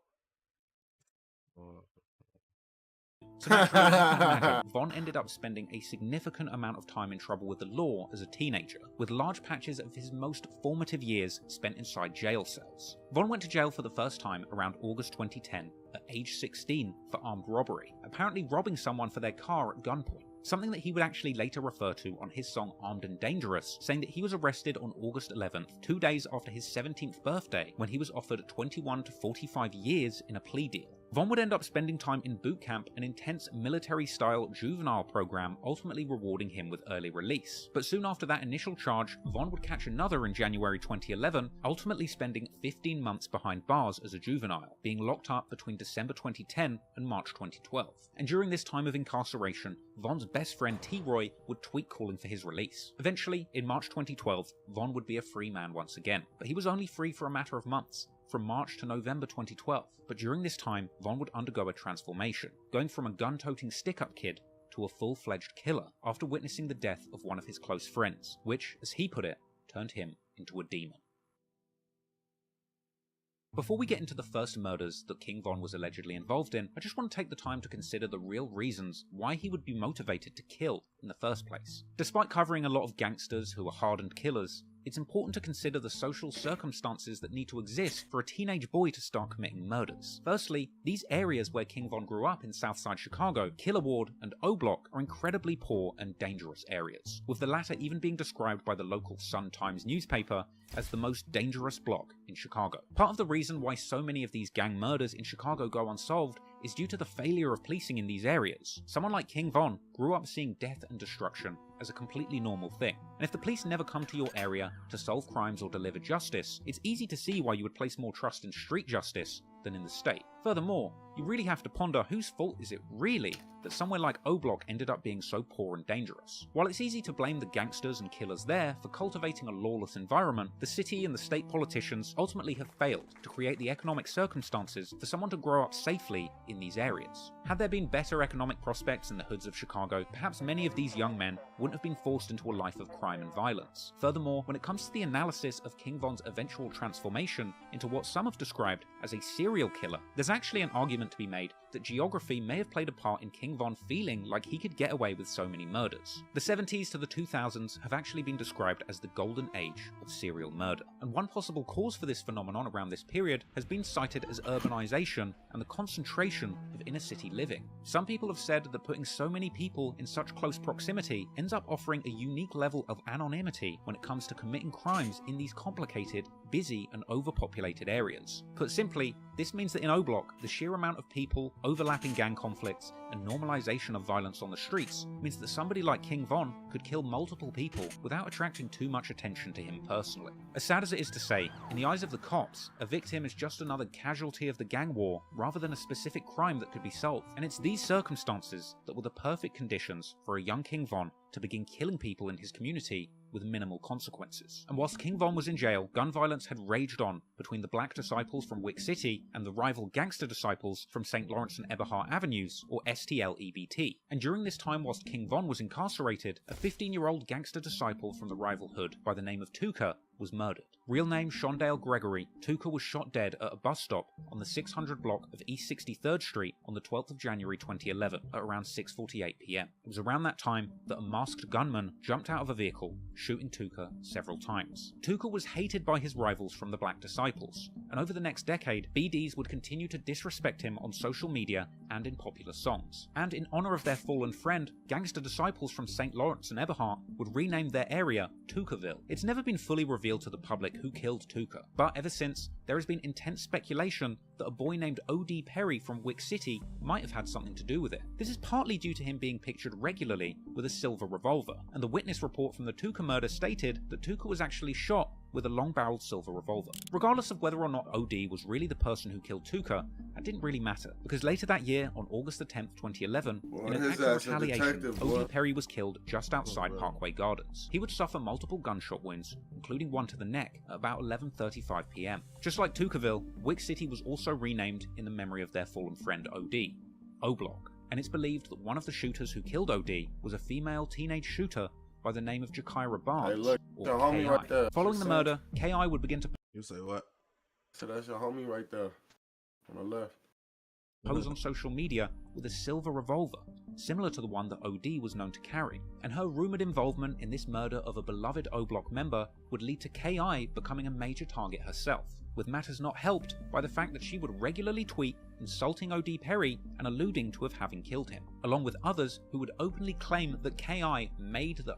So naturally, you can imagine, Von ended up spending a significant amount of time in trouble with the law as a teenager, with large patches of his most formative years spent inside jail cells. Von went to jail for the first time around August 2010 at age 16 for armed robbery, apparently robbing someone for their car at gunpoint. Something that he would actually later refer to on his song Armed and Dangerous, saying that he was arrested on August 11th, 2 days after his 17th birthday, when he was offered 21 to 45 years in a plea deal. Von would end up spending time in boot camp, an intense military-style juvenile program, ultimately rewarding him with early release. But soon after that initial charge, Von would catch another in January 2011, ultimately spending 15 months behind bars as a juvenile, being locked up between December 2010 and March 2012. And during this time of incarceration, Von's best friend T-Roy would tweet calling for his release. Eventually, in March 2012, Von would be a free man once again, but he was only free for a matter of months, from March to November 2012. But during this time, Von would undergo a transformation, going from a gun-toting stick-up kid to a full-fledged killer after witnessing the death of one of his close friends, which, as he put it, turned him into a demon. Before we get into the first murders that King Von was allegedly involved in, I just want to take the time to consider the real reasons why he would be motivated to kill in the first place. Despite covering a lot of gangsters who are hardened killers, it's important to consider the social circumstances that need to exist for a teenage boy to start committing murders. Firstly, these areas where King Von grew up in Southside Chicago, Killer Ward and O Block, are incredibly poor and dangerous areas, with the latter even being described by the local Sun-Times newspaper as the most dangerous block in Chicago. Part of the reason why so many of these gang murders in Chicago go unsolved is due to the failure of policing in these areas. Someone like King Von grew up seeing death and destruction as a completely normal thing. And if the police never come to your area to solve crimes or deliver justice, it's easy to see why you would place more trust in street justice than in the state. Furthermore, you really have to ponder whose fault is it really that somewhere like O Block ended up being so poor and dangerous. While it's easy to blame the gangsters and killers there for cultivating a lawless environment, the city and the state politicians ultimately have failed to create the economic circumstances for someone to grow up safely in these areas. Had there been better economic prospects in the hoods of Chicago, perhaps many of these young men wouldn't have been forced into a life of crime and violence. Furthermore, when it comes to the analysis of King Von's eventual transformation into what some have described as a serial killer, there's actually an argument to be made that geography may have played a part in King Von feeling like he could get away with so many murders. The 70s to the 2000s have actually been described as the golden age of serial murder, and one possible cause for this phenomenon around this period has been cited as urbanization and the concentration of inner city living. Some people have said that putting so many people in such close proximity ends up offering a unique level of anonymity when it comes to committing crimes in these complicated, busy and overpopulated areas. Put simply, this means that in O Block, the sheer amount of people overlapping gang conflicts, and normalization of violence on the streets means that somebody like King Von could kill multiple people without attracting too much attention to him personally. As sad as it is to say, in the eyes of the cops, a victim is just another casualty of the gang war rather than a specific crime that could be solved. And it's these circumstances that were the perfect conditions for a young King Von to begin killing people in his community with minimal consequences. And whilst King Von was in jail, gun violence had raged on between the Black Disciples from Wick City and the rival Gangster Disciples from St. Lawrence and Eberhard Avenues, or STL-EBT. And during this time, whilst King Von was incarcerated, a 15-year-old gangster disciple from the rival hood by the name of Tuka was murdered. Real name Shondale Gregory, Tuka was shot dead at a bus stop on the 600 block of East 63rd Street on the 12th of January 2011 at around 6:48 PM. It was around that time that a masked gunman jumped out of a vehicle, shooting Tuka several times. Tuka was hated by his rivals from the Black Disciples, and over the next decade, BDs would continue to disrespect him on social media and in popular songs. And in honor of their fallen friend, Gangster Disciples from St. Lawrence and Eberhard would rename their area Tukaville. It's never been fully revealed to the public who killed Tuka, but ever since, there has been intense speculation that a boy named O.D. Perry from Wick City might have had something to do with it. This is partly due to him being pictured regularly with a silver revolver, and the witness report from the Tuka murder stated that Tuka was actually shot with a long-barreled silver revolver. Regardless of whether or not OD was really the person who killed Tuka, that didn't really matter, because later that year, on August the 10th, 2011, in an act of retaliation, OD Perry was killed just outside Parkway Gardens. He would suffer multiple gunshot wounds, including one to the neck, at about 11:35 PM. Just like Tukaville, Wick City was also renamed in the memory of their fallen friend OD, O-Block, and it's believed that one of the shooters who killed OD was a female teenage shooter by the name of Jakira Barnes, Hey, look, or your homie KI. right there. Following the murder, KI would begin to You say what? So that's your homie right there on the left. pose on social media with a silver revolver, similar to the one that OD was known to carry, and her rumoured involvement in this murder of a beloved O-Block member would lead to KI becoming a major target herself, with matters not helped by the fact that she would regularly tweet insulting OD Perry and alluding to having killed him, along with others who would openly claim that KI made the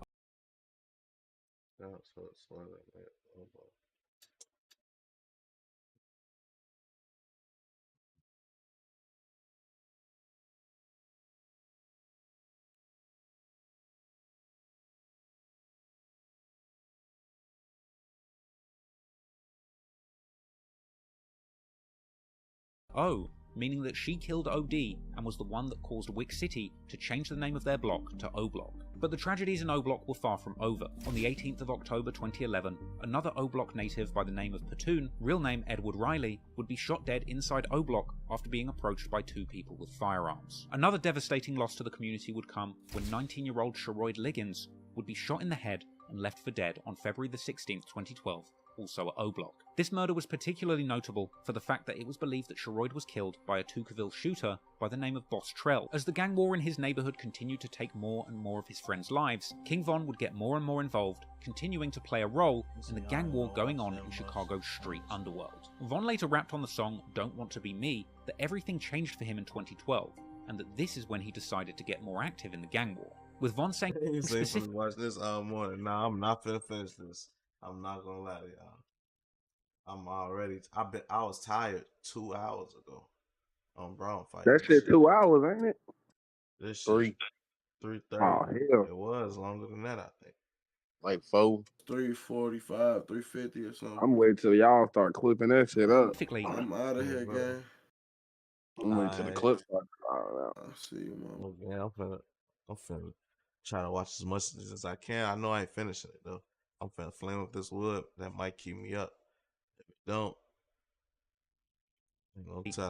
O, meaning that she killed OD and was the one that caused Wick City to change the name of their block to O-Block. But the tragedies in O-Block were far from over. On the 18th of October 2011, another O-Block native by the name of Patoon, real name Edward Riley, would be shot dead inside O-Block after being approached by two people with firearms. Another devastating loss to the community would come when 19-year-old Sherroyd Liggins would be shot in the head and left for dead on February the 16th, 2012. Also at O-Block. This murder was particularly notable for the fact that it was believed that Sherroyd was killed by a Tukaville shooter by the name of Boss Trell. As the gang war in his neighbourhood continued to take more and more of his friends' lives, King Von would get more and more involved, continuing to play a role in the gang war going on in Chicago's street underworld. Von later rapped on the song Don't Want to Be Me that everything changed for him in 2012, and that this is when he decided to get more active in the gang war. With Von saying specifically, watch this morning. Nah, I'm not finna finish this. I'm not gonna lie to y'all. I was tired 2 hours ago on Brown fight. That shit 2 hours, ain't it? This shit 3:30. Oh, hell. It was longer than that, I think. Like 4. 3:45, 3:50 or something. I'm waiting till y'all start clipping that shit up. I'm out of here, gang. I'm waiting till the clips start crying out. I see you, man. Yeah, I'm finna try to watch as much as I can. I know I ain't finishing it though. I'm finna flame up this wood. That might keep me up. If it don't,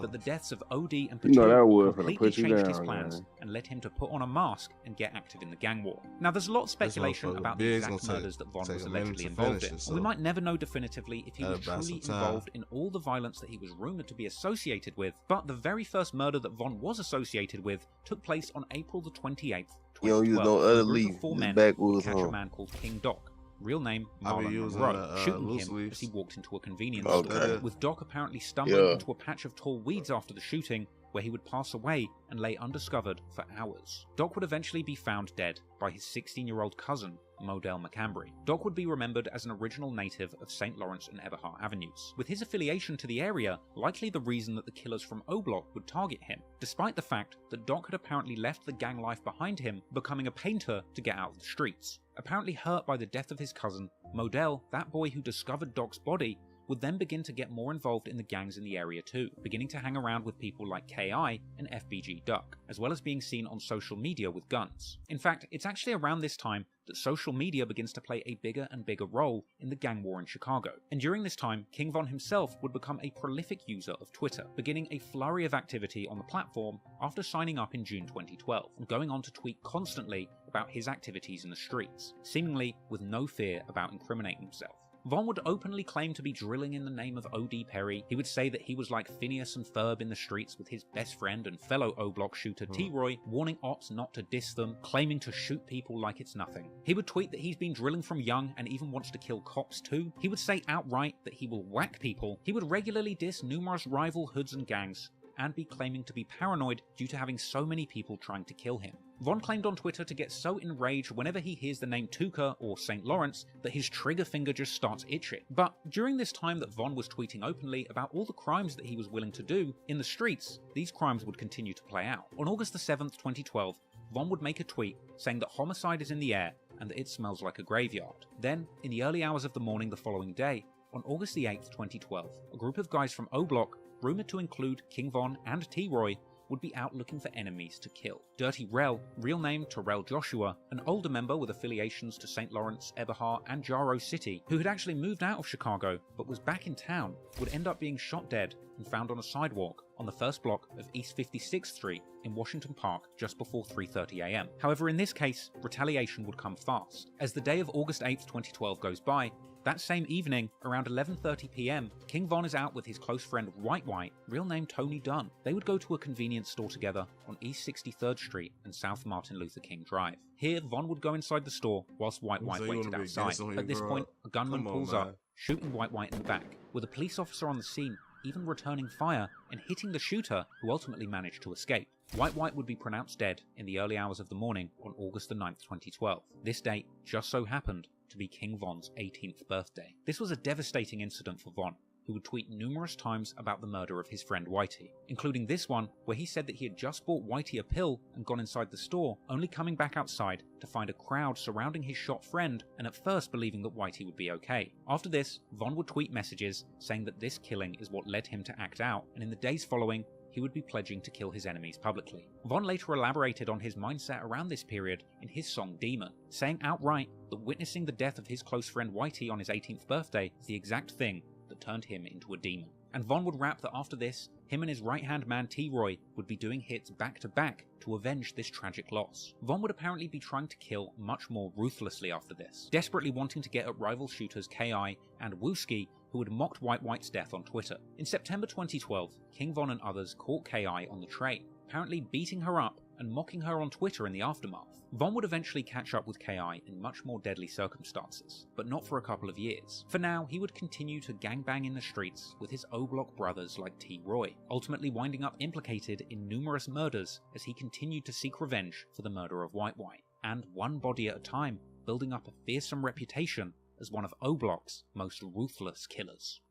but the deaths of OD and You know that Patoon wood finna completely put you changed his down, plans man. and led him to put on a mask and get active in the gang war. Now, there's a lot of speculation motherfucker about the big exact gonna murders that Von take was a minute allegedly to involved finish in. it, And we so might never know definitively if he was gotta buy truly some time. involved in all the violence that he was rumoured to be associated with, but the very first murder that Von was associated with took place on April the 28th, 2012. You don't use no when a other group leaf. of 4 Just men backwoods would catch a home. man called King Doc, real name I be Marlon using Monroe, shooting loose him leaves. as he walked into a convenience Okay. store, with Doc apparently stumbling Yeah. into a patch of tall weeds after the shooting, where he would pass away and lay undiscovered for hours. Doc would eventually be found dead by his 16-year-old cousin, Modell McCambry. Doc would be remembered as an original native of St. Lawrence and Eberhart Avenues, with his affiliation to the area likely the reason that the killers from O-Block would target him, despite the fact that Doc had apparently left the gang life behind him, becoming a painter to get out of the streets. Apparently hurt by the death of his cousin, Modell, that boy who discovered Doc's body, would then begin to get more involved in the gangs in the area too, beginning to hang around with people like KI and FBG Duck, as well as being seen on social media with guns. In fact, it's actually around this time that social media begins to play a bigger and bigger role in the gang war in Chicago. And during this time, King Von himself would become a prolific user of Twitter, beginning a flurry of activity on the platform after signing up in June 2012, and going on to tweet constantly about his activities in the streets, seemingly with no fear about incriminating himself. Von would openly claim to be drilling in the name of O.D. Perry. He would say that he was like Phineas and Ferb in the streets with his best friend and fellow O-Block shooter T-Roy, warning ops not to diss them, claiming to shoot people like it's nothing. He would tweet that he's been drilling from young and even wants to kill cops too. He would say outright that he will whack people. He would regularly diss numerous rival hoods and gangs, and be claiming to be paranoid due to having so many people trying to kill him. Von claimed on Twitter to get so enraged whenever he hears the name Tuca or St. Lawrence that his trigger finger just starts itching. But during this time that Von was tweeting openly about all the crimes that he was willing to do in the streets, these crimes would continue to play out. On August the 7th, 2012, Von would make a tweet saying that homicide is in the air and that it smells like a graveyard. Then, in the early hours of the morning the following day, on August the 8th, 2012, a group of guys from O-Block, rumoured to include King Von and T-Roy, would be out looking for enemies to kill. Dirty Rel, real name Terrell Joshua, an older member with affiliations to St. Lawrence, Eberhart, and Jarrow City, who had actually moved out of Chicago but was back in town, would end up being shot dead and found on a sidewalk on the first block of East 56th Street in Washington Park just before 3:30 AM. However, in this case, retaliation would come fast. As the day of August 8th, 2012 goes by, that same evening, around 11:30 PM, King Von is out with his close friend White, real name Tony Dunn. They would go to a convenience store together on East 63rd Street and South Martin Luther King Drive. Here, Von would go inside the store whilst White waited outside. At this point, a gunman pulls up, shooting White in the back, with a police officer on the scene even returning fire and hitting the shooter, who ultimately managed to escape. White would be pronounced dead in the early hours of the morning on August the 9th, 2012. This date just so happened to be King Von's 18th birthday. This was a devastating incident for Von, who would tweet numerous times about the murder of his friend Whitey, including this one where he said that he had just bought Whitey a pill and gone inside the store, only coming back outside to find a crowd surrounding his shot friend and at first believing that Whitey would be okay. After this, Von would tweet messages saying that this killing is what led him to act out, and in the days following, he would be pledging to kill his enemies publicly. Von later elaborated on his mindset around this period in his song Demon, saying outright that witnessing the death of his close friend Whitey on his 18th birthday is the exact thing that turned him into a demon. And Von would rap that after this, him and his right-hand man T-Roy would be doing hits back-to-back to avenge this tragic loss. Von would apparently be trying to kill much more ruthlessly after this, desperately wanting to get at rival shooters KI and Wooski, who had mocked White's death on Twitter. In September 2012, King Von and others caught KI on the train, apparently beating her up and mocking her on Twitter in the aftermath. Von would eventually catch up with KI in much more deadly circumstances, but not for a couple of years. For now, he would continue to gangbang in the streets with his O-Block brothers like T-Roy, ultimately winding up implicated in numerous murders as he continued to seek revenge for the murder of White, and one body at a time, building up a fearsome reputation as one of O-Block's most ruthless killers.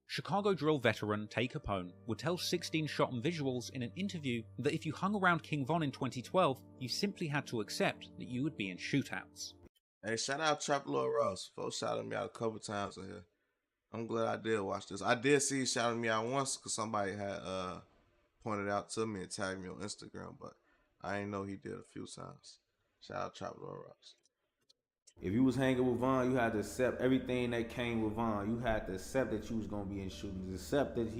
Chicago drill veteran Tay Capone would tell 16 Shot and Visuals in an interview that if you hung around King Von in 2012, you simply had to accept that you would be in shootouts. Hey, shout out Trap Lord Ross. Folks shouted me out a couple times in here. I'm glad I did watch this. I did see you shouting me out once because somebody had pointed out to me and tagged me on Instagram, but I didn't know he did a few times. Shout out Trap Lord Ross. If you was hanging with Von, you had to accept everything that came with Von. You had to accept that you was gonna be in shootings, accept that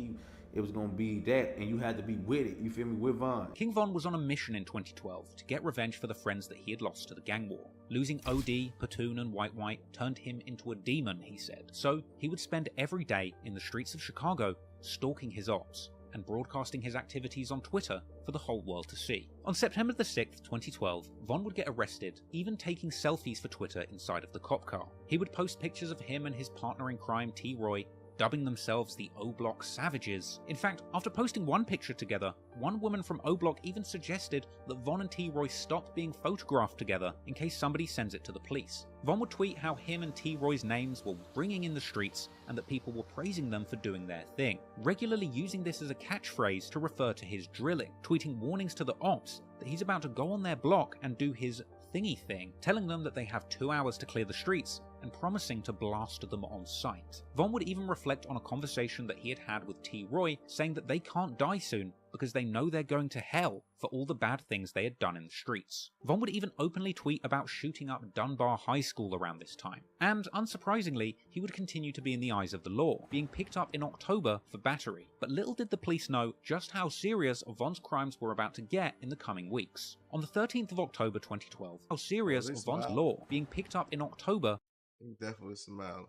it was gonna be that, and you had to be with it. You feel me? With Von. King Von was on a mission in 2012 to get revenge for the friends that he had lost to the gang war. Losing OD, Platoon, and White turned him into a demon, he said. So he would spend every day in the streets of Chicago stalking his ops and broadcasting his activities on Twitter for the whole world to see. On September the 6th, 2012, Von would get arrested, even taking selfies for Twitter inside of the cop car. He would post pictures of him and his partner in crime T-Roy dubbing themselves the O-Block Savages. In fact, after posting one picture together, one woman from O-Block even suggested that Von and T-Roy stop being photographed together in case somebody sends it to the police. Von would tweet how him and T-Roy's names were ringing in the streets and that people were praising them for doing their thing, regularly using this as a catchphrase to refer to his drilling, tweeting warnings to the ops that he's about to go on their block and do his thingy thing, telling them that they have 2 hours to clear the streets and promising to blast them on sight. Von would even reflect on a conversation that he had had with T-Roy, saying that they can't die soon because they know they're going to hell for all the bad things they had done in the streets. Von would even openly tweet about shooting up Dunbar High School around this time. And unsurprisingly, he would continue to be in the eyes of the law, being picked up in October for battery. But little did the police know just how serious Von's crimes were about to get in the coming weeks. On the 13th of October 2012, how serious Von's law, being picked up in October. He definitely smiled.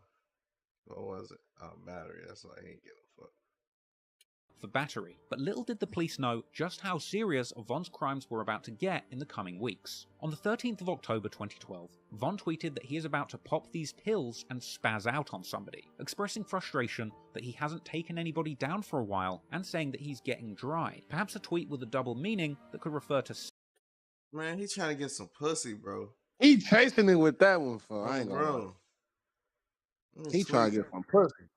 What was it? Battery. That's why I ain't give a fuck. For battery, but little did the police know just how serious Von's crimes were about to get in the coming weeks. On the 13th of October 2012, Von tweeted that he is about to pop these pills and spaz out on somebody, expressing frustration that he hasn't taken anybody down for a while and saying that he's getting dry. Perhaps a tweet with a double meaning that could refer to... Man, he's trying to get some pussy, bro. He chasing it with that one, for I ain't gonna lie. Bro. He trying to get some pussy.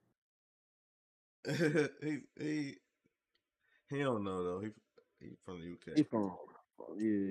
He don't know though. He from the UK. He from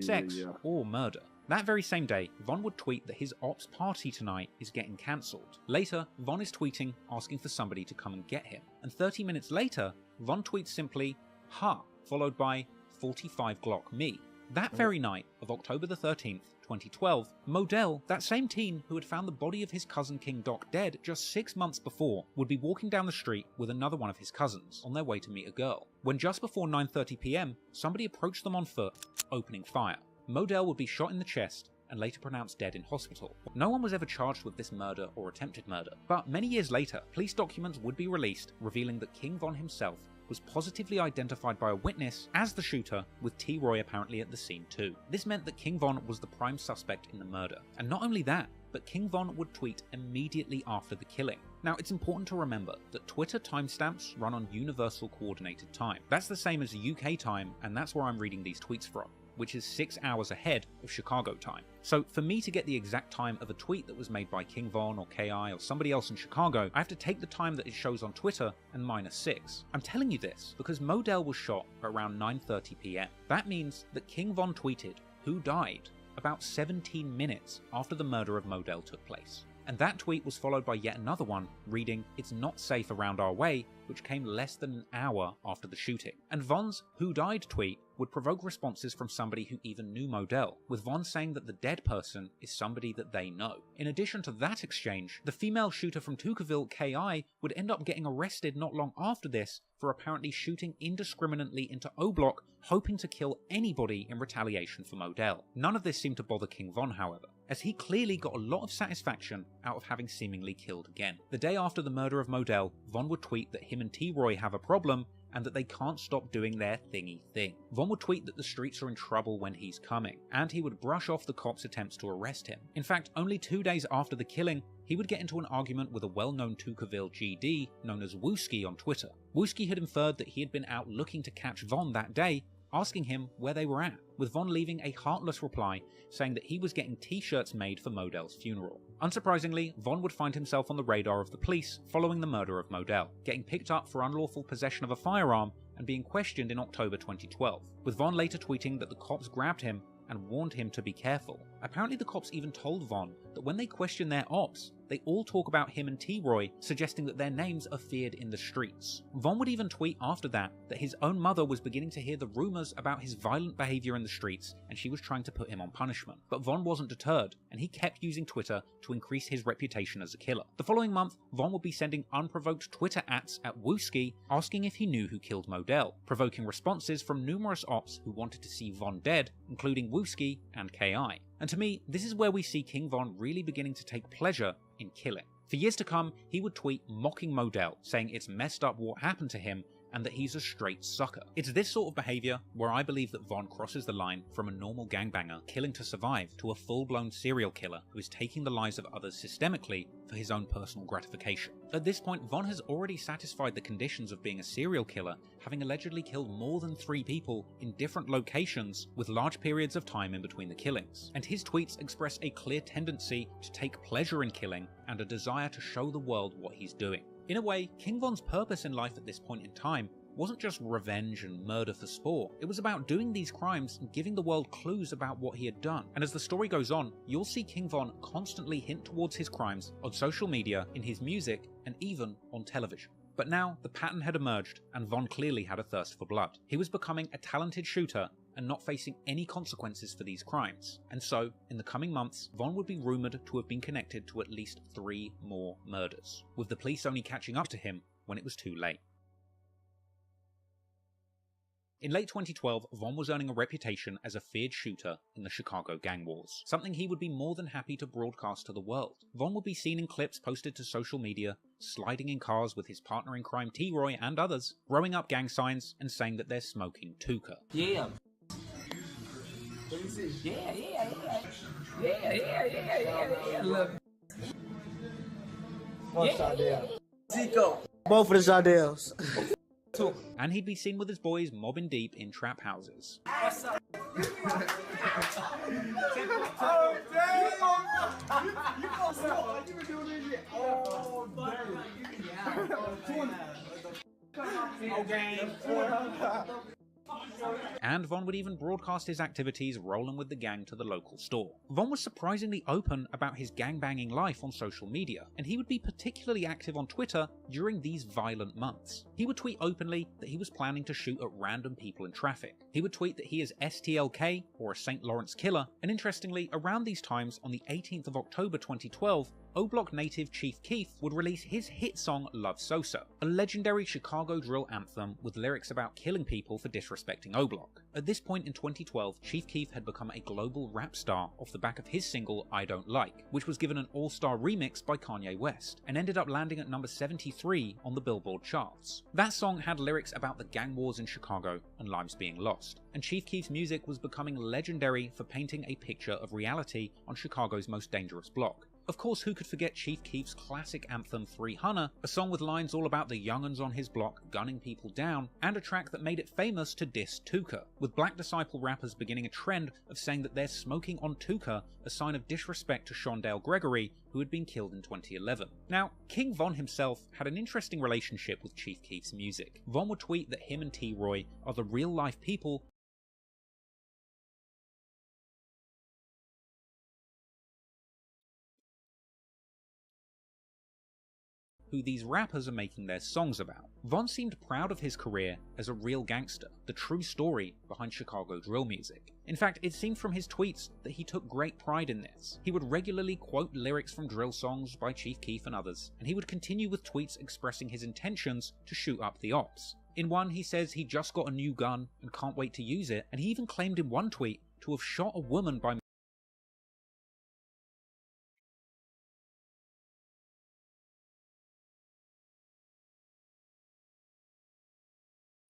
sex or murder. That very same day, Von would tweet that his ops party tonight is getting cancelled. Later, Von is tweeting asking for somebody to come and get him. And 30 minutes later, Von tweets simply, "Ha," followed by 45 Glock me. That very night of October the 13th, 2012, Modell, that same teen who had found the body of his cousin King Doc dead just 6 months before, would be walking down the street with another one of his cousins on their way to meet a girl. When just before 9:30 PM, somebody approached them on foot, opening fire. Modell would be shot in the chest and later pronounced dead in hospital. No one was ever charged with this murder or attempted murder, but many years later, police documents would be released revealing that King Von himself was positively identified by a witness as the shooter, with T-Roy apparently at the scene too. This meant that King Von was the prime suspect in the murder. And not only that, but King Von would tweet immediately after the killing. Now, it's important to remember that Twitter timestamps run on Universal Coordinated Time. That's the same as UK time, and that's where I'm reading these tweets from, which is 6 hours ahead of Chicago time. So for me to get the exact time of a tweet that was made by King Von or KI or somebody else in Chicago, I have to take the time that it shows on Twitter and -6. I'm telling you this because Modell was shot at around 9:30 PM. That means that King Von tweeted, "Who died?" about 17 minutes after the murder of Modell took place. And that tweet was followed by yet another one reading, "It's not safe around our way," which came less than an hour after the shooting. And Von's "Who died?" tweet would provoke responses from somebody who even knew Modell, with Von saying that the dead person is somebody that they know. In addition to that exchange, the female shooter from Tuckerville, KI, would end up getting arrested not long after this for apparently shooting indiscriminately into O-Block, hoping to kill anybody in retaliation for Modell. None of this seemed to bother King Von, however, as he clearly got a lot of satisfaction out of having seemingly killed again. The day after the murder of Modell, Von would tweet that him and T-Roy have a problem and that they can't stop doing their thingy thing. Von would tweet that the streets are in trouble when he's coming, and he would brush off the cops' attempts to arrest him. In fact, only 2 days after the killing, he would get into an argument with a well-known Tuckerville GD known as Wooski on Twitter. Wooski had inferred that he had been out looking to catch Von that day, asking him where they were at, with Von leaving a heartless reply saying that he was getting t-shirts made for Modell's funeral. Unsurprisingly, Von would find himself on the radar of the police following the murder of Modell, getting picked up for unlawful possession of a firearm and being questioned in October 2012, with Von later tweeting that the cops grabbed him and warned him to be careful. Apparently the cops even told Von that when they question their ops, they all talk about him and T-Roy, suggesting that their names are feared in the streets. Von would even tweet after that his own mother was beginning to hear the rumours about his violent behaviour in the streets and she was trying to put him on punishment. But Von wasn't deterred, and he kept using Twitter to increase his reputation as a killer. The following month, Von would be sending unprovoked Twitter ats at Wooski asking if he knew who killed Modell, provoking responses from numerous ops who wanted to see Von dead, including Wooski and KI. And to me, this is where we see King Von really beginning to take pleasure in killing. For years to come, he would tweet mocking Modell, saying it's messed up what happened to him, and that he's a straight sucker. It's this sort of behavior where I believe that Von crosses the line from a normal gangbanger killing to survive to a full-blown serial killer who is taking the lives of others systemically for his own personal gratification. At this point, Von has already satisfied the conditions of being a serial killer, having allegedly killed more than 3 people in different locations with large periods of time in between the killings. And his tweets express a clear tendency to take pleasure in killing and a desire to show the world what he's doing. In a way, King Von's purpose in life at this point in time wasn't just revenge and murder for sport. It was about doing these crimes and giving the world clues about what he had done. And as the story goes on, you'll see King Von constantly hint towards his crimes on social media, in his music, and even on television. But now, the pattern had emerged, and Von clearly had a thirst for blood. He was becoming a talented shooter and not facing any consequences for these crimes. And so, in the coming months, Von would be rumoured to have been connected to at least 3 more murders, with the police only catching up to him when it was too late. In late 2012, Von was earning a reputation as a feared shooter in the Chicago gang wars, something he would be more than happy to broadcast to the world. Von would be seen in clips posted to social media, sliding in cars with his partner in crime T-Roy and others, throwing up gang signs and saying that they're smoking Tuka. Yeah. Yeah. Look. Zico. Both of the Jardels. And he'd be seen with his boys mobbing deep in trap houses. And Von would even broadcast his activities rolling with the gang to the local store. Von was surprisingly open about his gangbanging life on social media, and he would be particularly active on Twitter during these violent months. He would tweet openly that he was planning to shoot at random people in traffic. He would tweet that he is STLK, or a St. Lawrence Killer, and interestingly, around these times, on the 18th of October 2012, O-Block native Chief Keef would release his hit song Love Sosa, a legendary Chicago drill anthem with lyrics about killing people for disrespecting O-Block. At this point in 2012, Chief Keef had become a global rap star off the back of his single I Don't Like, which was given an all-star remix by Kanye West, and ended up landing at number 73 on the Billboard charts. That song had lyrics about the gang wars in Chicago and lives being lost, and Chief Keef's music was becoming legendary for painting a picture of reality on Chicago's most dangerous block. Of course, who could forget Chief Keef's classic anthem 300, a song with lines all about the young'uns on his block gunning people down, and a track that made it famous to diss Tuka, with Black Disciple rappers beginning a trend of saying that they're smoking on Tuka, a sign of disrespect to Shondale Gregory, who had been killed in 2011. Now, King Von himself had an interesting relationship with Chief Keef's music. Von would tweet that him and T-Roy are the real-life people who these rappers are making their songs about. Von seemed proud of his career as a real gangster, the true story behind Chicago drill music. In fact, it seemed from his tweets that he took great pride in this. He would regularly quote lyrics from drill songs by Chief Keef and others, and he would continue with tweets expressing his intentions to shoot up the ops. In one, he says he just got a new gun and can't wait to use it, and he even claimed in one tweet to have shot a woman by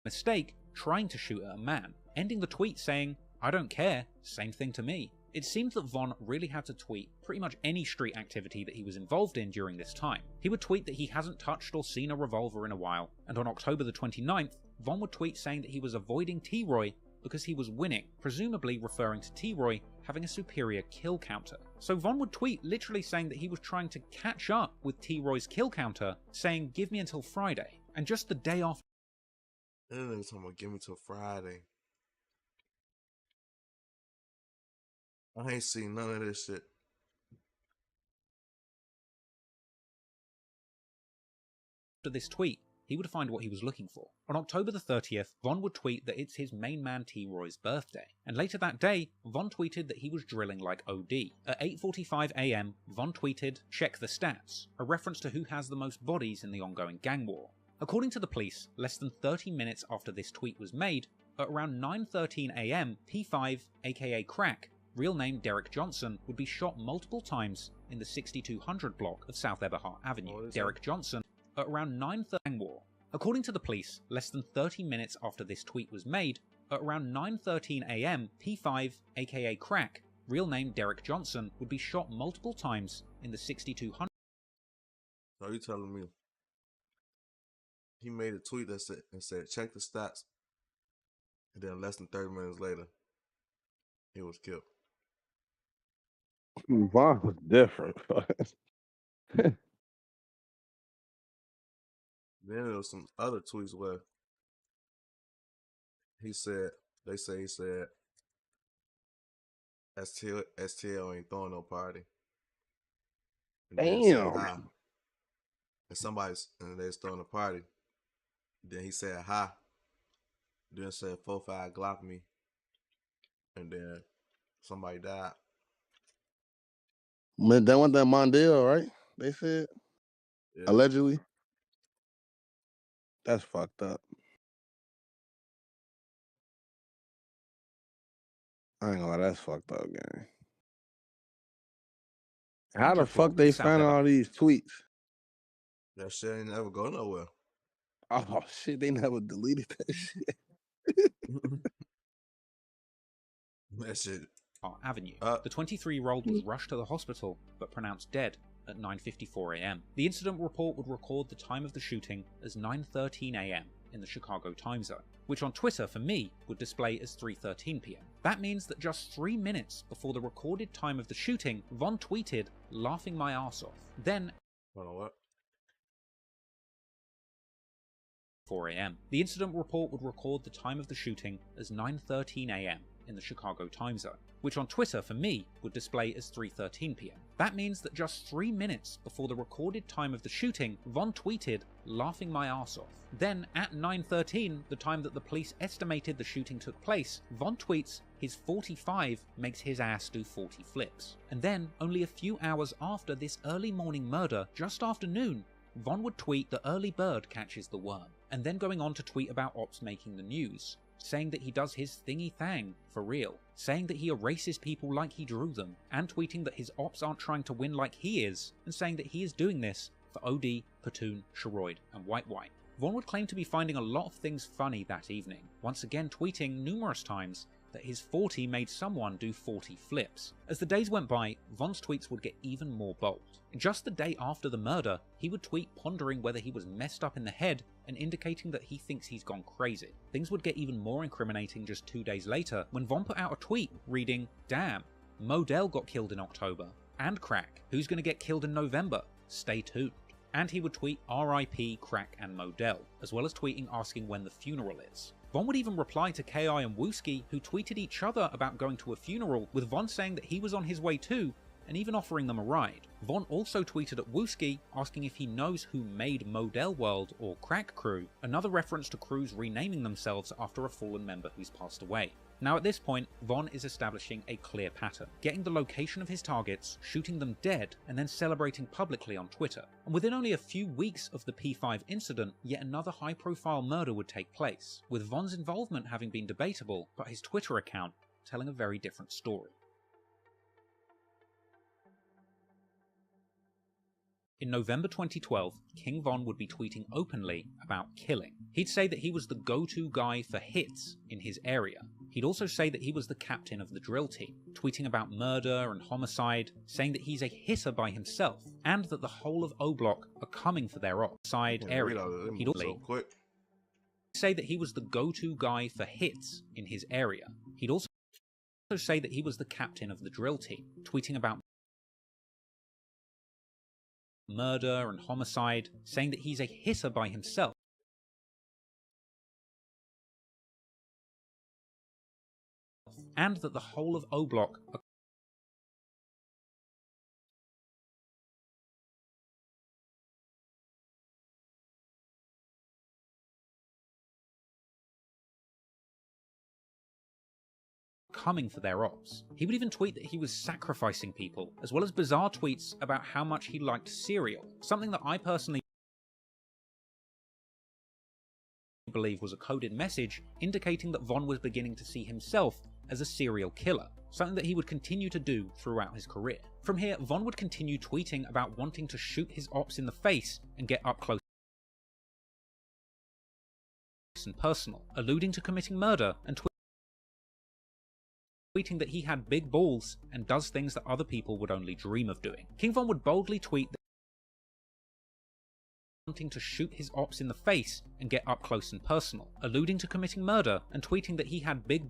mistake trying to shoot at a man, ending the tweet saying, "I don't care, same thing to me." It seemed that Von really had to tweet pretty much any street activity that he was involved in during this time. He would tweet that he hasn't touched or seen a revolver in a while, and on October the 29th, Von would tweet saying that he was avoiding T-Roy because he was winning, presumably referring to T-Roy having a superior kill counter. So Von would tweet literally saying that he was trying to catch up with T-Roy's kill counter, saying, "Give me until Friday," and just the day after That nigga talking about give me till Friday. I ain't seen none of this shit. after this tweet, he would find what he was looking for. On October the 30th, Von would tweet that it's his main man T-Roy's birthday. And later that day, Von tweeted that he was drilling like OD. At 8:45 AM, Von tweeted, "Check the stats," a reference to who has the most bodies in the ongoing gang war. According to the police, less than 30 minutes after this tweet was made, at around 9:13 AM, P5, aka Crack, real name Derek Johnson, would be shot multiple times in the 6200 block of South Eberhard Avenue. Derek Johnson, at around 9:30 war. According to the police, less than 30 minutes after this tweet was made, at around 9:13 AM, P5, aka Crack, real name Derek Johnson, would be shot multiple times in the 6200. So you telling me he made a tweet that said check the stats, and then less than 30 minutes later, he was killed. Vaughn was different. Then there was some other tweets where he said, he said, STL ain't throwing no party. And then said hi. And they was throwing a party. Then he said hi. Then said 4-5 Glock me. And then somebody died. Man, that went that Mondale, right? They said allegedly. That's fucked up. I ain't gonna lie, that's fucked up, gang. How the fuck they found all these tweets? That shit ain't never go nowhere. Oh shit, they never deleted that shit. That shit. Avenue. The 23-year-old was rushed to the hospital, but pronounced dead at 9:54 AM. The incident report would record the time of the shooting as 9:13 AM in the Chicago time zone, which on Twitter, for me, would display as 3:13 PM. That means that just 3 minutes before the recorded time of the shooting, Von tweeted, laughing my ass off. Then, what? 4 AM. The incident report would record the time of the shooting as 9:13 AM in the Chicago time zone, which on Twitter, for me, would display as 3:13 PM. That means that just 3 minutes before the recorded time of the shooting, Von tweeted, laughing my ass off. Then, at 9:13, the time that the police estimated the shooting took place, Von tweets, his 45 makes his ass do 40 flips. And then, only a few hours after this early morning murder, just after noon, Von would tweet the early bird catches the worm, and then going on to tweet about ops making the news, saying that he does his thingy thang for real, saying that he erases people like he drew them, and tweeting that his ops aren't trying to win like he is, and saying that he is doing this for OD, Platoon, Sheroid, and White White. Von would claim to be finding a lot of things funny that evening, once again tweeting numerous times that his 40 made someone do 40 flips. As the days went by, Von's tweets would get even more bold. Just the day after the murder, he would tweet pondering whether he was messed up in the head and indicating that he thinks he's gone crazy. Things would get even more incriminating just 2 days later when Von put out a tweet reading, "Damn, Modell got killed in October, and Crack, who's gonna get killed in November? Stay tuned." And he would tweet RIP Crack and Modell, as well as tweeting asking when the funeral is. Von would even reply to KI and Wooski, who tweeted each other about going to a funeral, with Von saying that he was on his way too, and even offering them a ride. Von also tweeted at Wooski asking if he knows who made Modell World or Crack Crew, another reference to crews renaming themselves after a fallen member who's passed away. Now at this point, Von is establishing a clear pattern, getting the location of his targets, shooting them dead, and then celebrating publicly on Twitter. And within only a few weeks of the P5 incident, yet another high-profile murder would take place, with Von's involvement having been debatable, but his Twitter account telling a very different story. In November 2012, King Von would be tweeting openly about killing. He'd say that he was the go-to guy for hits in his area. He'd also say that he was the captain of the drill team, tweeting about murder and homicide, saying that he's a hitter by himself, and that the whole of O-Block are coming for their offside area. He'd also say that he was the go-to guy for hits in his area. He'd also say that he was the captain of the drill team, tweeting about murder and homicide, saying that he's a hitter by himself, and that the whole of O-Block are coming for their ops. He would even tweet that he was sacrificing people, as well as bizarre tweets about how much he liked cereal, something that I personally believe was a coded message indicating that Von was beginning to see himself as a serial killer, something that he would continue to do throughout his career. From here, Von would continue tweeting about wanting to shoot his ops in the face and get up close and personal, alluding to committing murder and tweeting that he had big balls and does things that other people would only dream of doing. King Von would boldly tweet that wanting to shoot his ops in the face and get up close and personal, alluding to committing murder and tweeting that he had big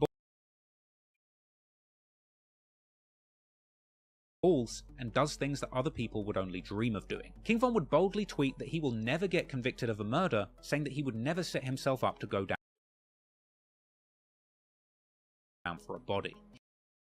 balls and does things that other people would only dream of doing. King Von would boldly tweet that he will never get convicted of a murder, saying that he would never set himself up to go down for a body.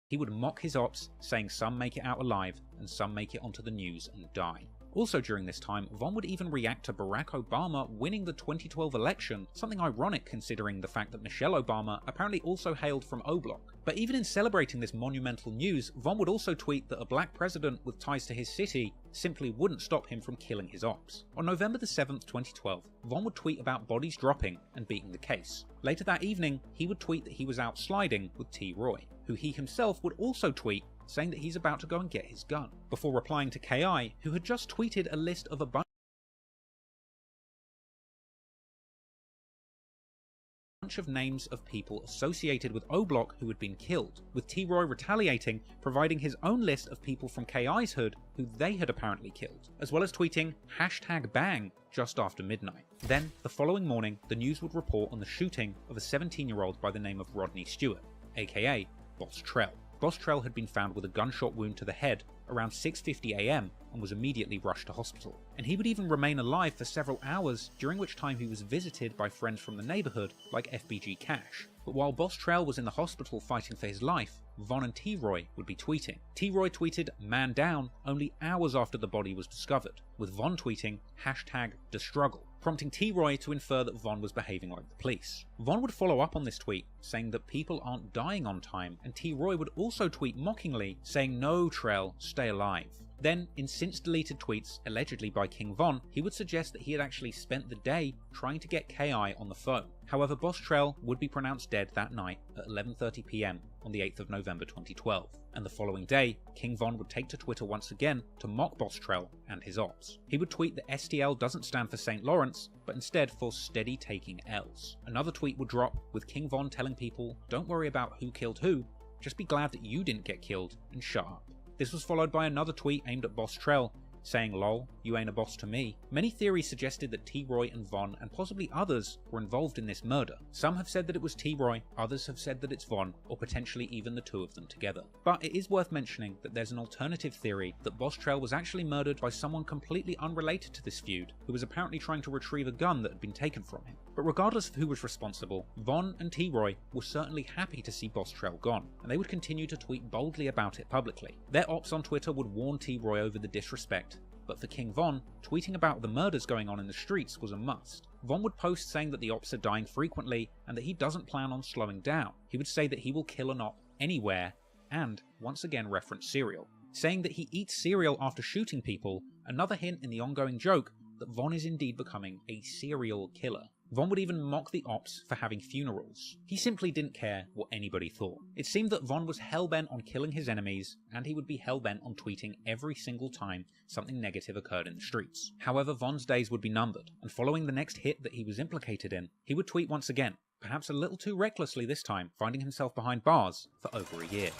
He would mock his ops, saying some make it out alive and some make it onto the news and die. Also during this time, Von would even react to Barack Obama winning the 2012 election, something ironic considering the fact that Michelle Obama apparently also hailed from O Block. But even in celebrating this monumental news, Von would also tweet that a black president with ties to his city simply wouldn't stop him from killing his ops. On November the 7th, 2012, Von would tweet about bodies dropping and beating the case. Later that evening, he would tweet that he was out sliding with T. Roy, who he himself would also tweet saying that he's about to go and get his gun, before replying to KI, who had just tweeted a list of a bunch of names of people associated with O Block who had been killed, with T. Roy retaliating, providing his own list of people from KI's hood who they had apparently killed, as well as tweeting #bang just after midnight. Then, the following morning, the news would report on the shooting of a 17-year-old by the name of Rodney Stewart, aka Boss Trell. Boss Trell had been found with a gunshot wound to the head around 6:50 AM and was immediately rushed to hospital. And he would even remain alive for several hours, during which time he was visited by friends from the neighborhood like FBG Cash. But while Boss Trell was in the hospital fighting for his life, Von and T. Roy would be tweeting. T. Roy tweeted "man down" only hours after the body was discovered, with Von tweeting #thestruggle, prompting T. Roy to infer that Von was behaving like the police. Von would follow up on this tweet, saying that people aren't dying on time, and T. Roy would also tweet mockingly, saying "no, Trell, stay alive." Then, in since-deleted tweets, allegedly by King Von, he would suggest that he had actually spent the day trying to get KI on the phone. However, Boss Trell would be pronounced dead that night at 11:30 PM on the 8th of November 2012, and the following day, King Von would take to Twitter once again to mock Boss Trell and his ops. He would tweet that STL doesn't stand for St. Lawrence, but instead for steady taking L's. Another tweet would drop, with King Von telling people, "Don't worry about who killed who, just be glad that you didn't get killed and shut up." This was followed by another tweet aimed at Boss Trell, saying "lol, you ain't a boss to me." Many theories suggested that T. Roy and Von, and possibly others, were involved in this murder. Some have said that it was T. Roy, others have said that it's Von, or potentially even the two of them together. But it is worth mentioning that there's an alternative theory that Boss Trell was actually murdered by someone completely unrelated to this feud, who was apparently trying to retrieve a gun that had been taken from him. But regardless of who was responsible, Von and T. Roy were certainly happy to see Boss Trell gone, and they would continue to tweet boldly about it publicly. Their ops on Twitter would warn T. Roy over the disrespect, but for King Von, tweeting about the murders going on in the streets was a must. Von would post saying that the ops are dying frequently and that he doesn't plan on slowing down. He would say that he will kill an op anywhere, and once again reference cereal, saying that he eats cereal after shooting people, another hint in the ongoing joke that Von is indeed becoming a serial killer. Von would even mock the ops for having funerals. He simply didn't care what anybody thought. It seemed that Von was hell-bent on killing his enemies, and he would be hell-bent on tweeting every single time something negative occurred in the streets. However, Von's days would be numbered, and following the next hit that he was implicated in, he would tweet once again, perhaps a little too recklessly this time, finding himself behind bars for over a year.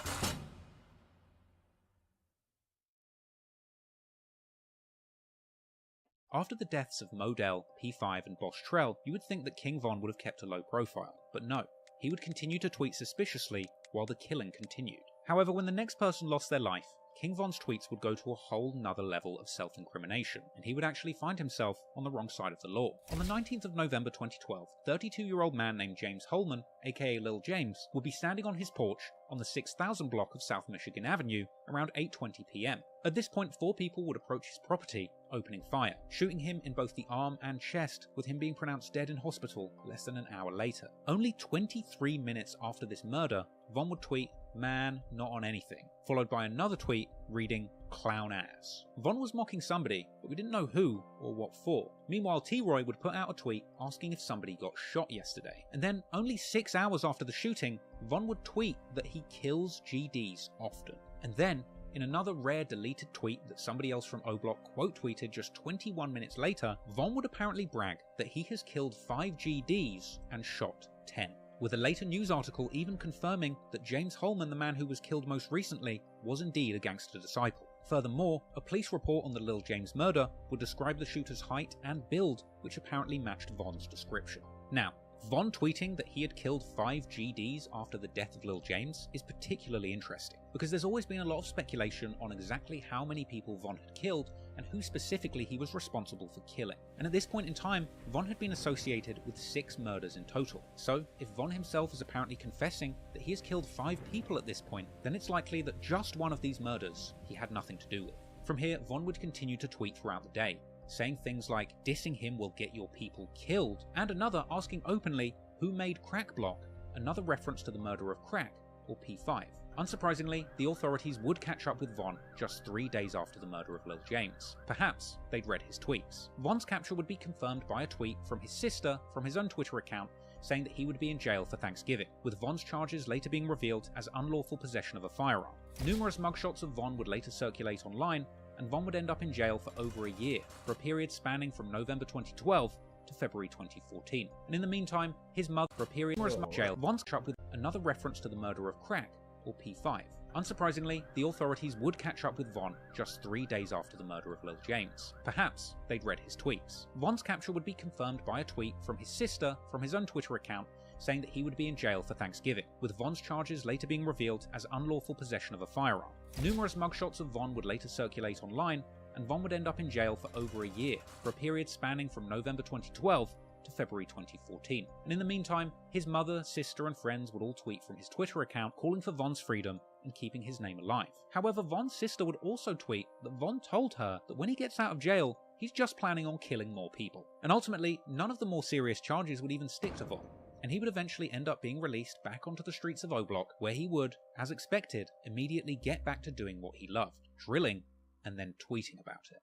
After the deaths of Modell, P5 and Boss Trell, you would think that King Von would have kept a low profile, but no, he would continue to tweet suspiciously while the killing continued. However, when the next person lost their life, King Von's tweets would go to a whole nother level of self-incrimination, and he would actually find himself on the wrong side of the law. On the 19th of November 2012, 32-year-old man named James Holman, aka Lil James, would be standing on his porch on the 6000 block of South Michigan Avenue around 8:20 PM. At this point, 4 people would approach his property, opening fire, shooting him in both the arm and chest, with him being pronounced dead in hospital less than an hour later. Only 23 minutes after this murder, Von would tweet, "Man, not on anything," followed by another tweet reading, "clown ass." Von was mocking somebody, but we didn't know who or what for. Meanwhile, T. Roy would put out a tweet asking if somebody got shot yesterday. And then, only 6 hours after the shooting, Von would tweet that he kills GDs often. And then, In another rare deleted tweet that somebody else from O-Block quote tweeted just 21 minutes later, Von would apparently brag that he has killed 5 GDs and shot 10. With a later news article even confirming that James Holman, the man who was killed most recently, was indeed a gangster disciple. Furthermore, a police report on the Lil James murder would describe the shooter's height and build, which apparently matched Von's description. Now, Von tweeting that he had killed 5 GDs after the death of Lil James is particularly interesting, because there's always been a lot of speculation on exactly how many people Von had killed and who specifically he was responsible for killing. And at this point in time, Von had been associated with 6 murders in total. So, if Von himself is apparently confessing that he has killed 5 people at this point, then it's likely that just one of these murders he had nothing to do with. From here, Von would continue to tweet throughout the day, saying things like, "Dissing him will get your people killed," and another asking openly, "Who made Crack Block?" Another reference to the murder of Crack, or P5. Unsurprisingly, the authorities would catch up with Von just 3 days after the murder of Lil James. Perhaps they'd read his tweets. Von's capture would be confirmed by a tweet from his sister from his own Twitter account saying that he would be in jail for Thanksgiving, with Von's charges later being revealed as unlawful possession of a firearm. Numerous mugshots of Von would later circulate online, and Von would end up in jail for over a year, for a period spanning from November 2012 to February 2014. And in the meantime, his mother, for a period of jail, Von's catch up with another reference to the murder of Crack, or P5. Unsurprisingly, the authorities would catch up with Von just 3 days after the murder of Lil James. Perhaps they'd read his tweets. Von's capture would be confirmed by a tweet from his sister from his own Twitter account saying that he would be in jail for Thanksgiving, with Von's charges later being revealed as unlawful possession of a firearm. Numerous mugshots of Von would later circulate online, and Von would end up in jail for over a year, for a period spanning from November 2012 to February 2014. And in the meantime, his mother, sister, and friends would all tweet from his Twitter account calling for Von's freedom and keeping his name alive. However, Von's sister would also tweet that Von told her that when he gets out of jail, he's just planning on killing more people. And ultimately, none of the more serious charges would even stick to Von, and he would eventually end up being released back onto the streets of O-Block, where he would, as expected, immediately get back to doing what he loved, drilling and then tweeting about it.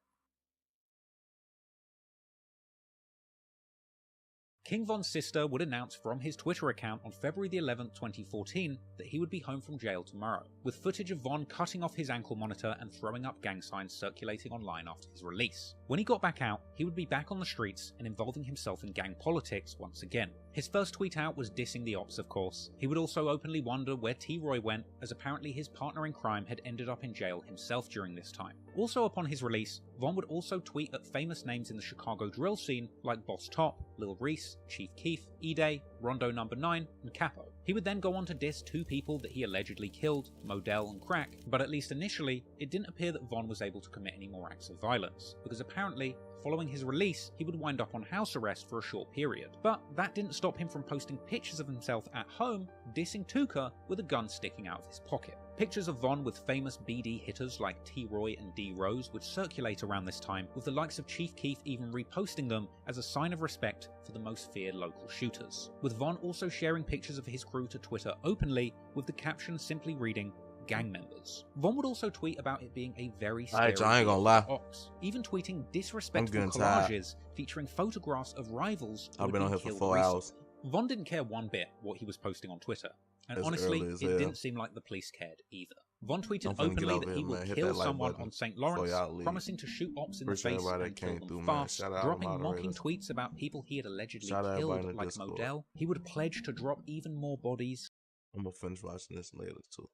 King Von's sister would announce from his Twitter account on February the 11th, 2014 that he would be home from jail tomorrow, with footage of Von cutting off his ankle monitor and throwing up gang signs circulating online after his release. When he got back out, he would be back on the streets and involving himself in gang politics once again. His first tweet out was dissing the ops, of course. He would also openly wonder where T-Roy went, as apparently his partner in crime had ended up in jail himself during this time. Also upon his release, Von would also tweet at famous names in the Chicago drill scene like Boss Top, Lil Reese, Chief Keef, E-Day, Rondo No. 9, and Capo. He would then go on to diss 2 people that he allegedly killed, Modell and Crack, but at least initially, it didn't appear that Von was able to commit any more acts of violence, because apparently, following his release, he would wind up on house arrest for a short period. But that didn't stop him from posting pictures of himself at home, dissing Tuka with a gun sticking out of his pocket. Pictures of Von with famous BD hitters like T-Roy and D-Rose would circulate around this time, with the likes of Chief Keef even reposting them as a sign of respect for the most feared local shooters, with Von also sharing pictures of his crew to Twitter openly, with the caption simply reading, "gang members." Von would also tweet about it being a very scary I ain't gonna lie. Ox, even tweeting disrespectful getting tired. collages featuring photographs of rivals who I've had been on here killed for 4 recently. hours. Von didn't care one bit what he was posting on Twitter, and It's honestly, early as it hell. didn't seem like the police cared either. Von I'm tweeted finna get openly over that here, he will man. Hit kill that like someone button on St. before Lawrence, y'all leave. promising to shoot ops in the Appreciate face everybody that and kill came them through, man. fast, Shout out all dropping the mocking moderators. tweets about people he had allegedly Shout out everybody killed, in the like Discord. Modell. He would pledge to drop even more bodies. I'm gonna finish watching this later too.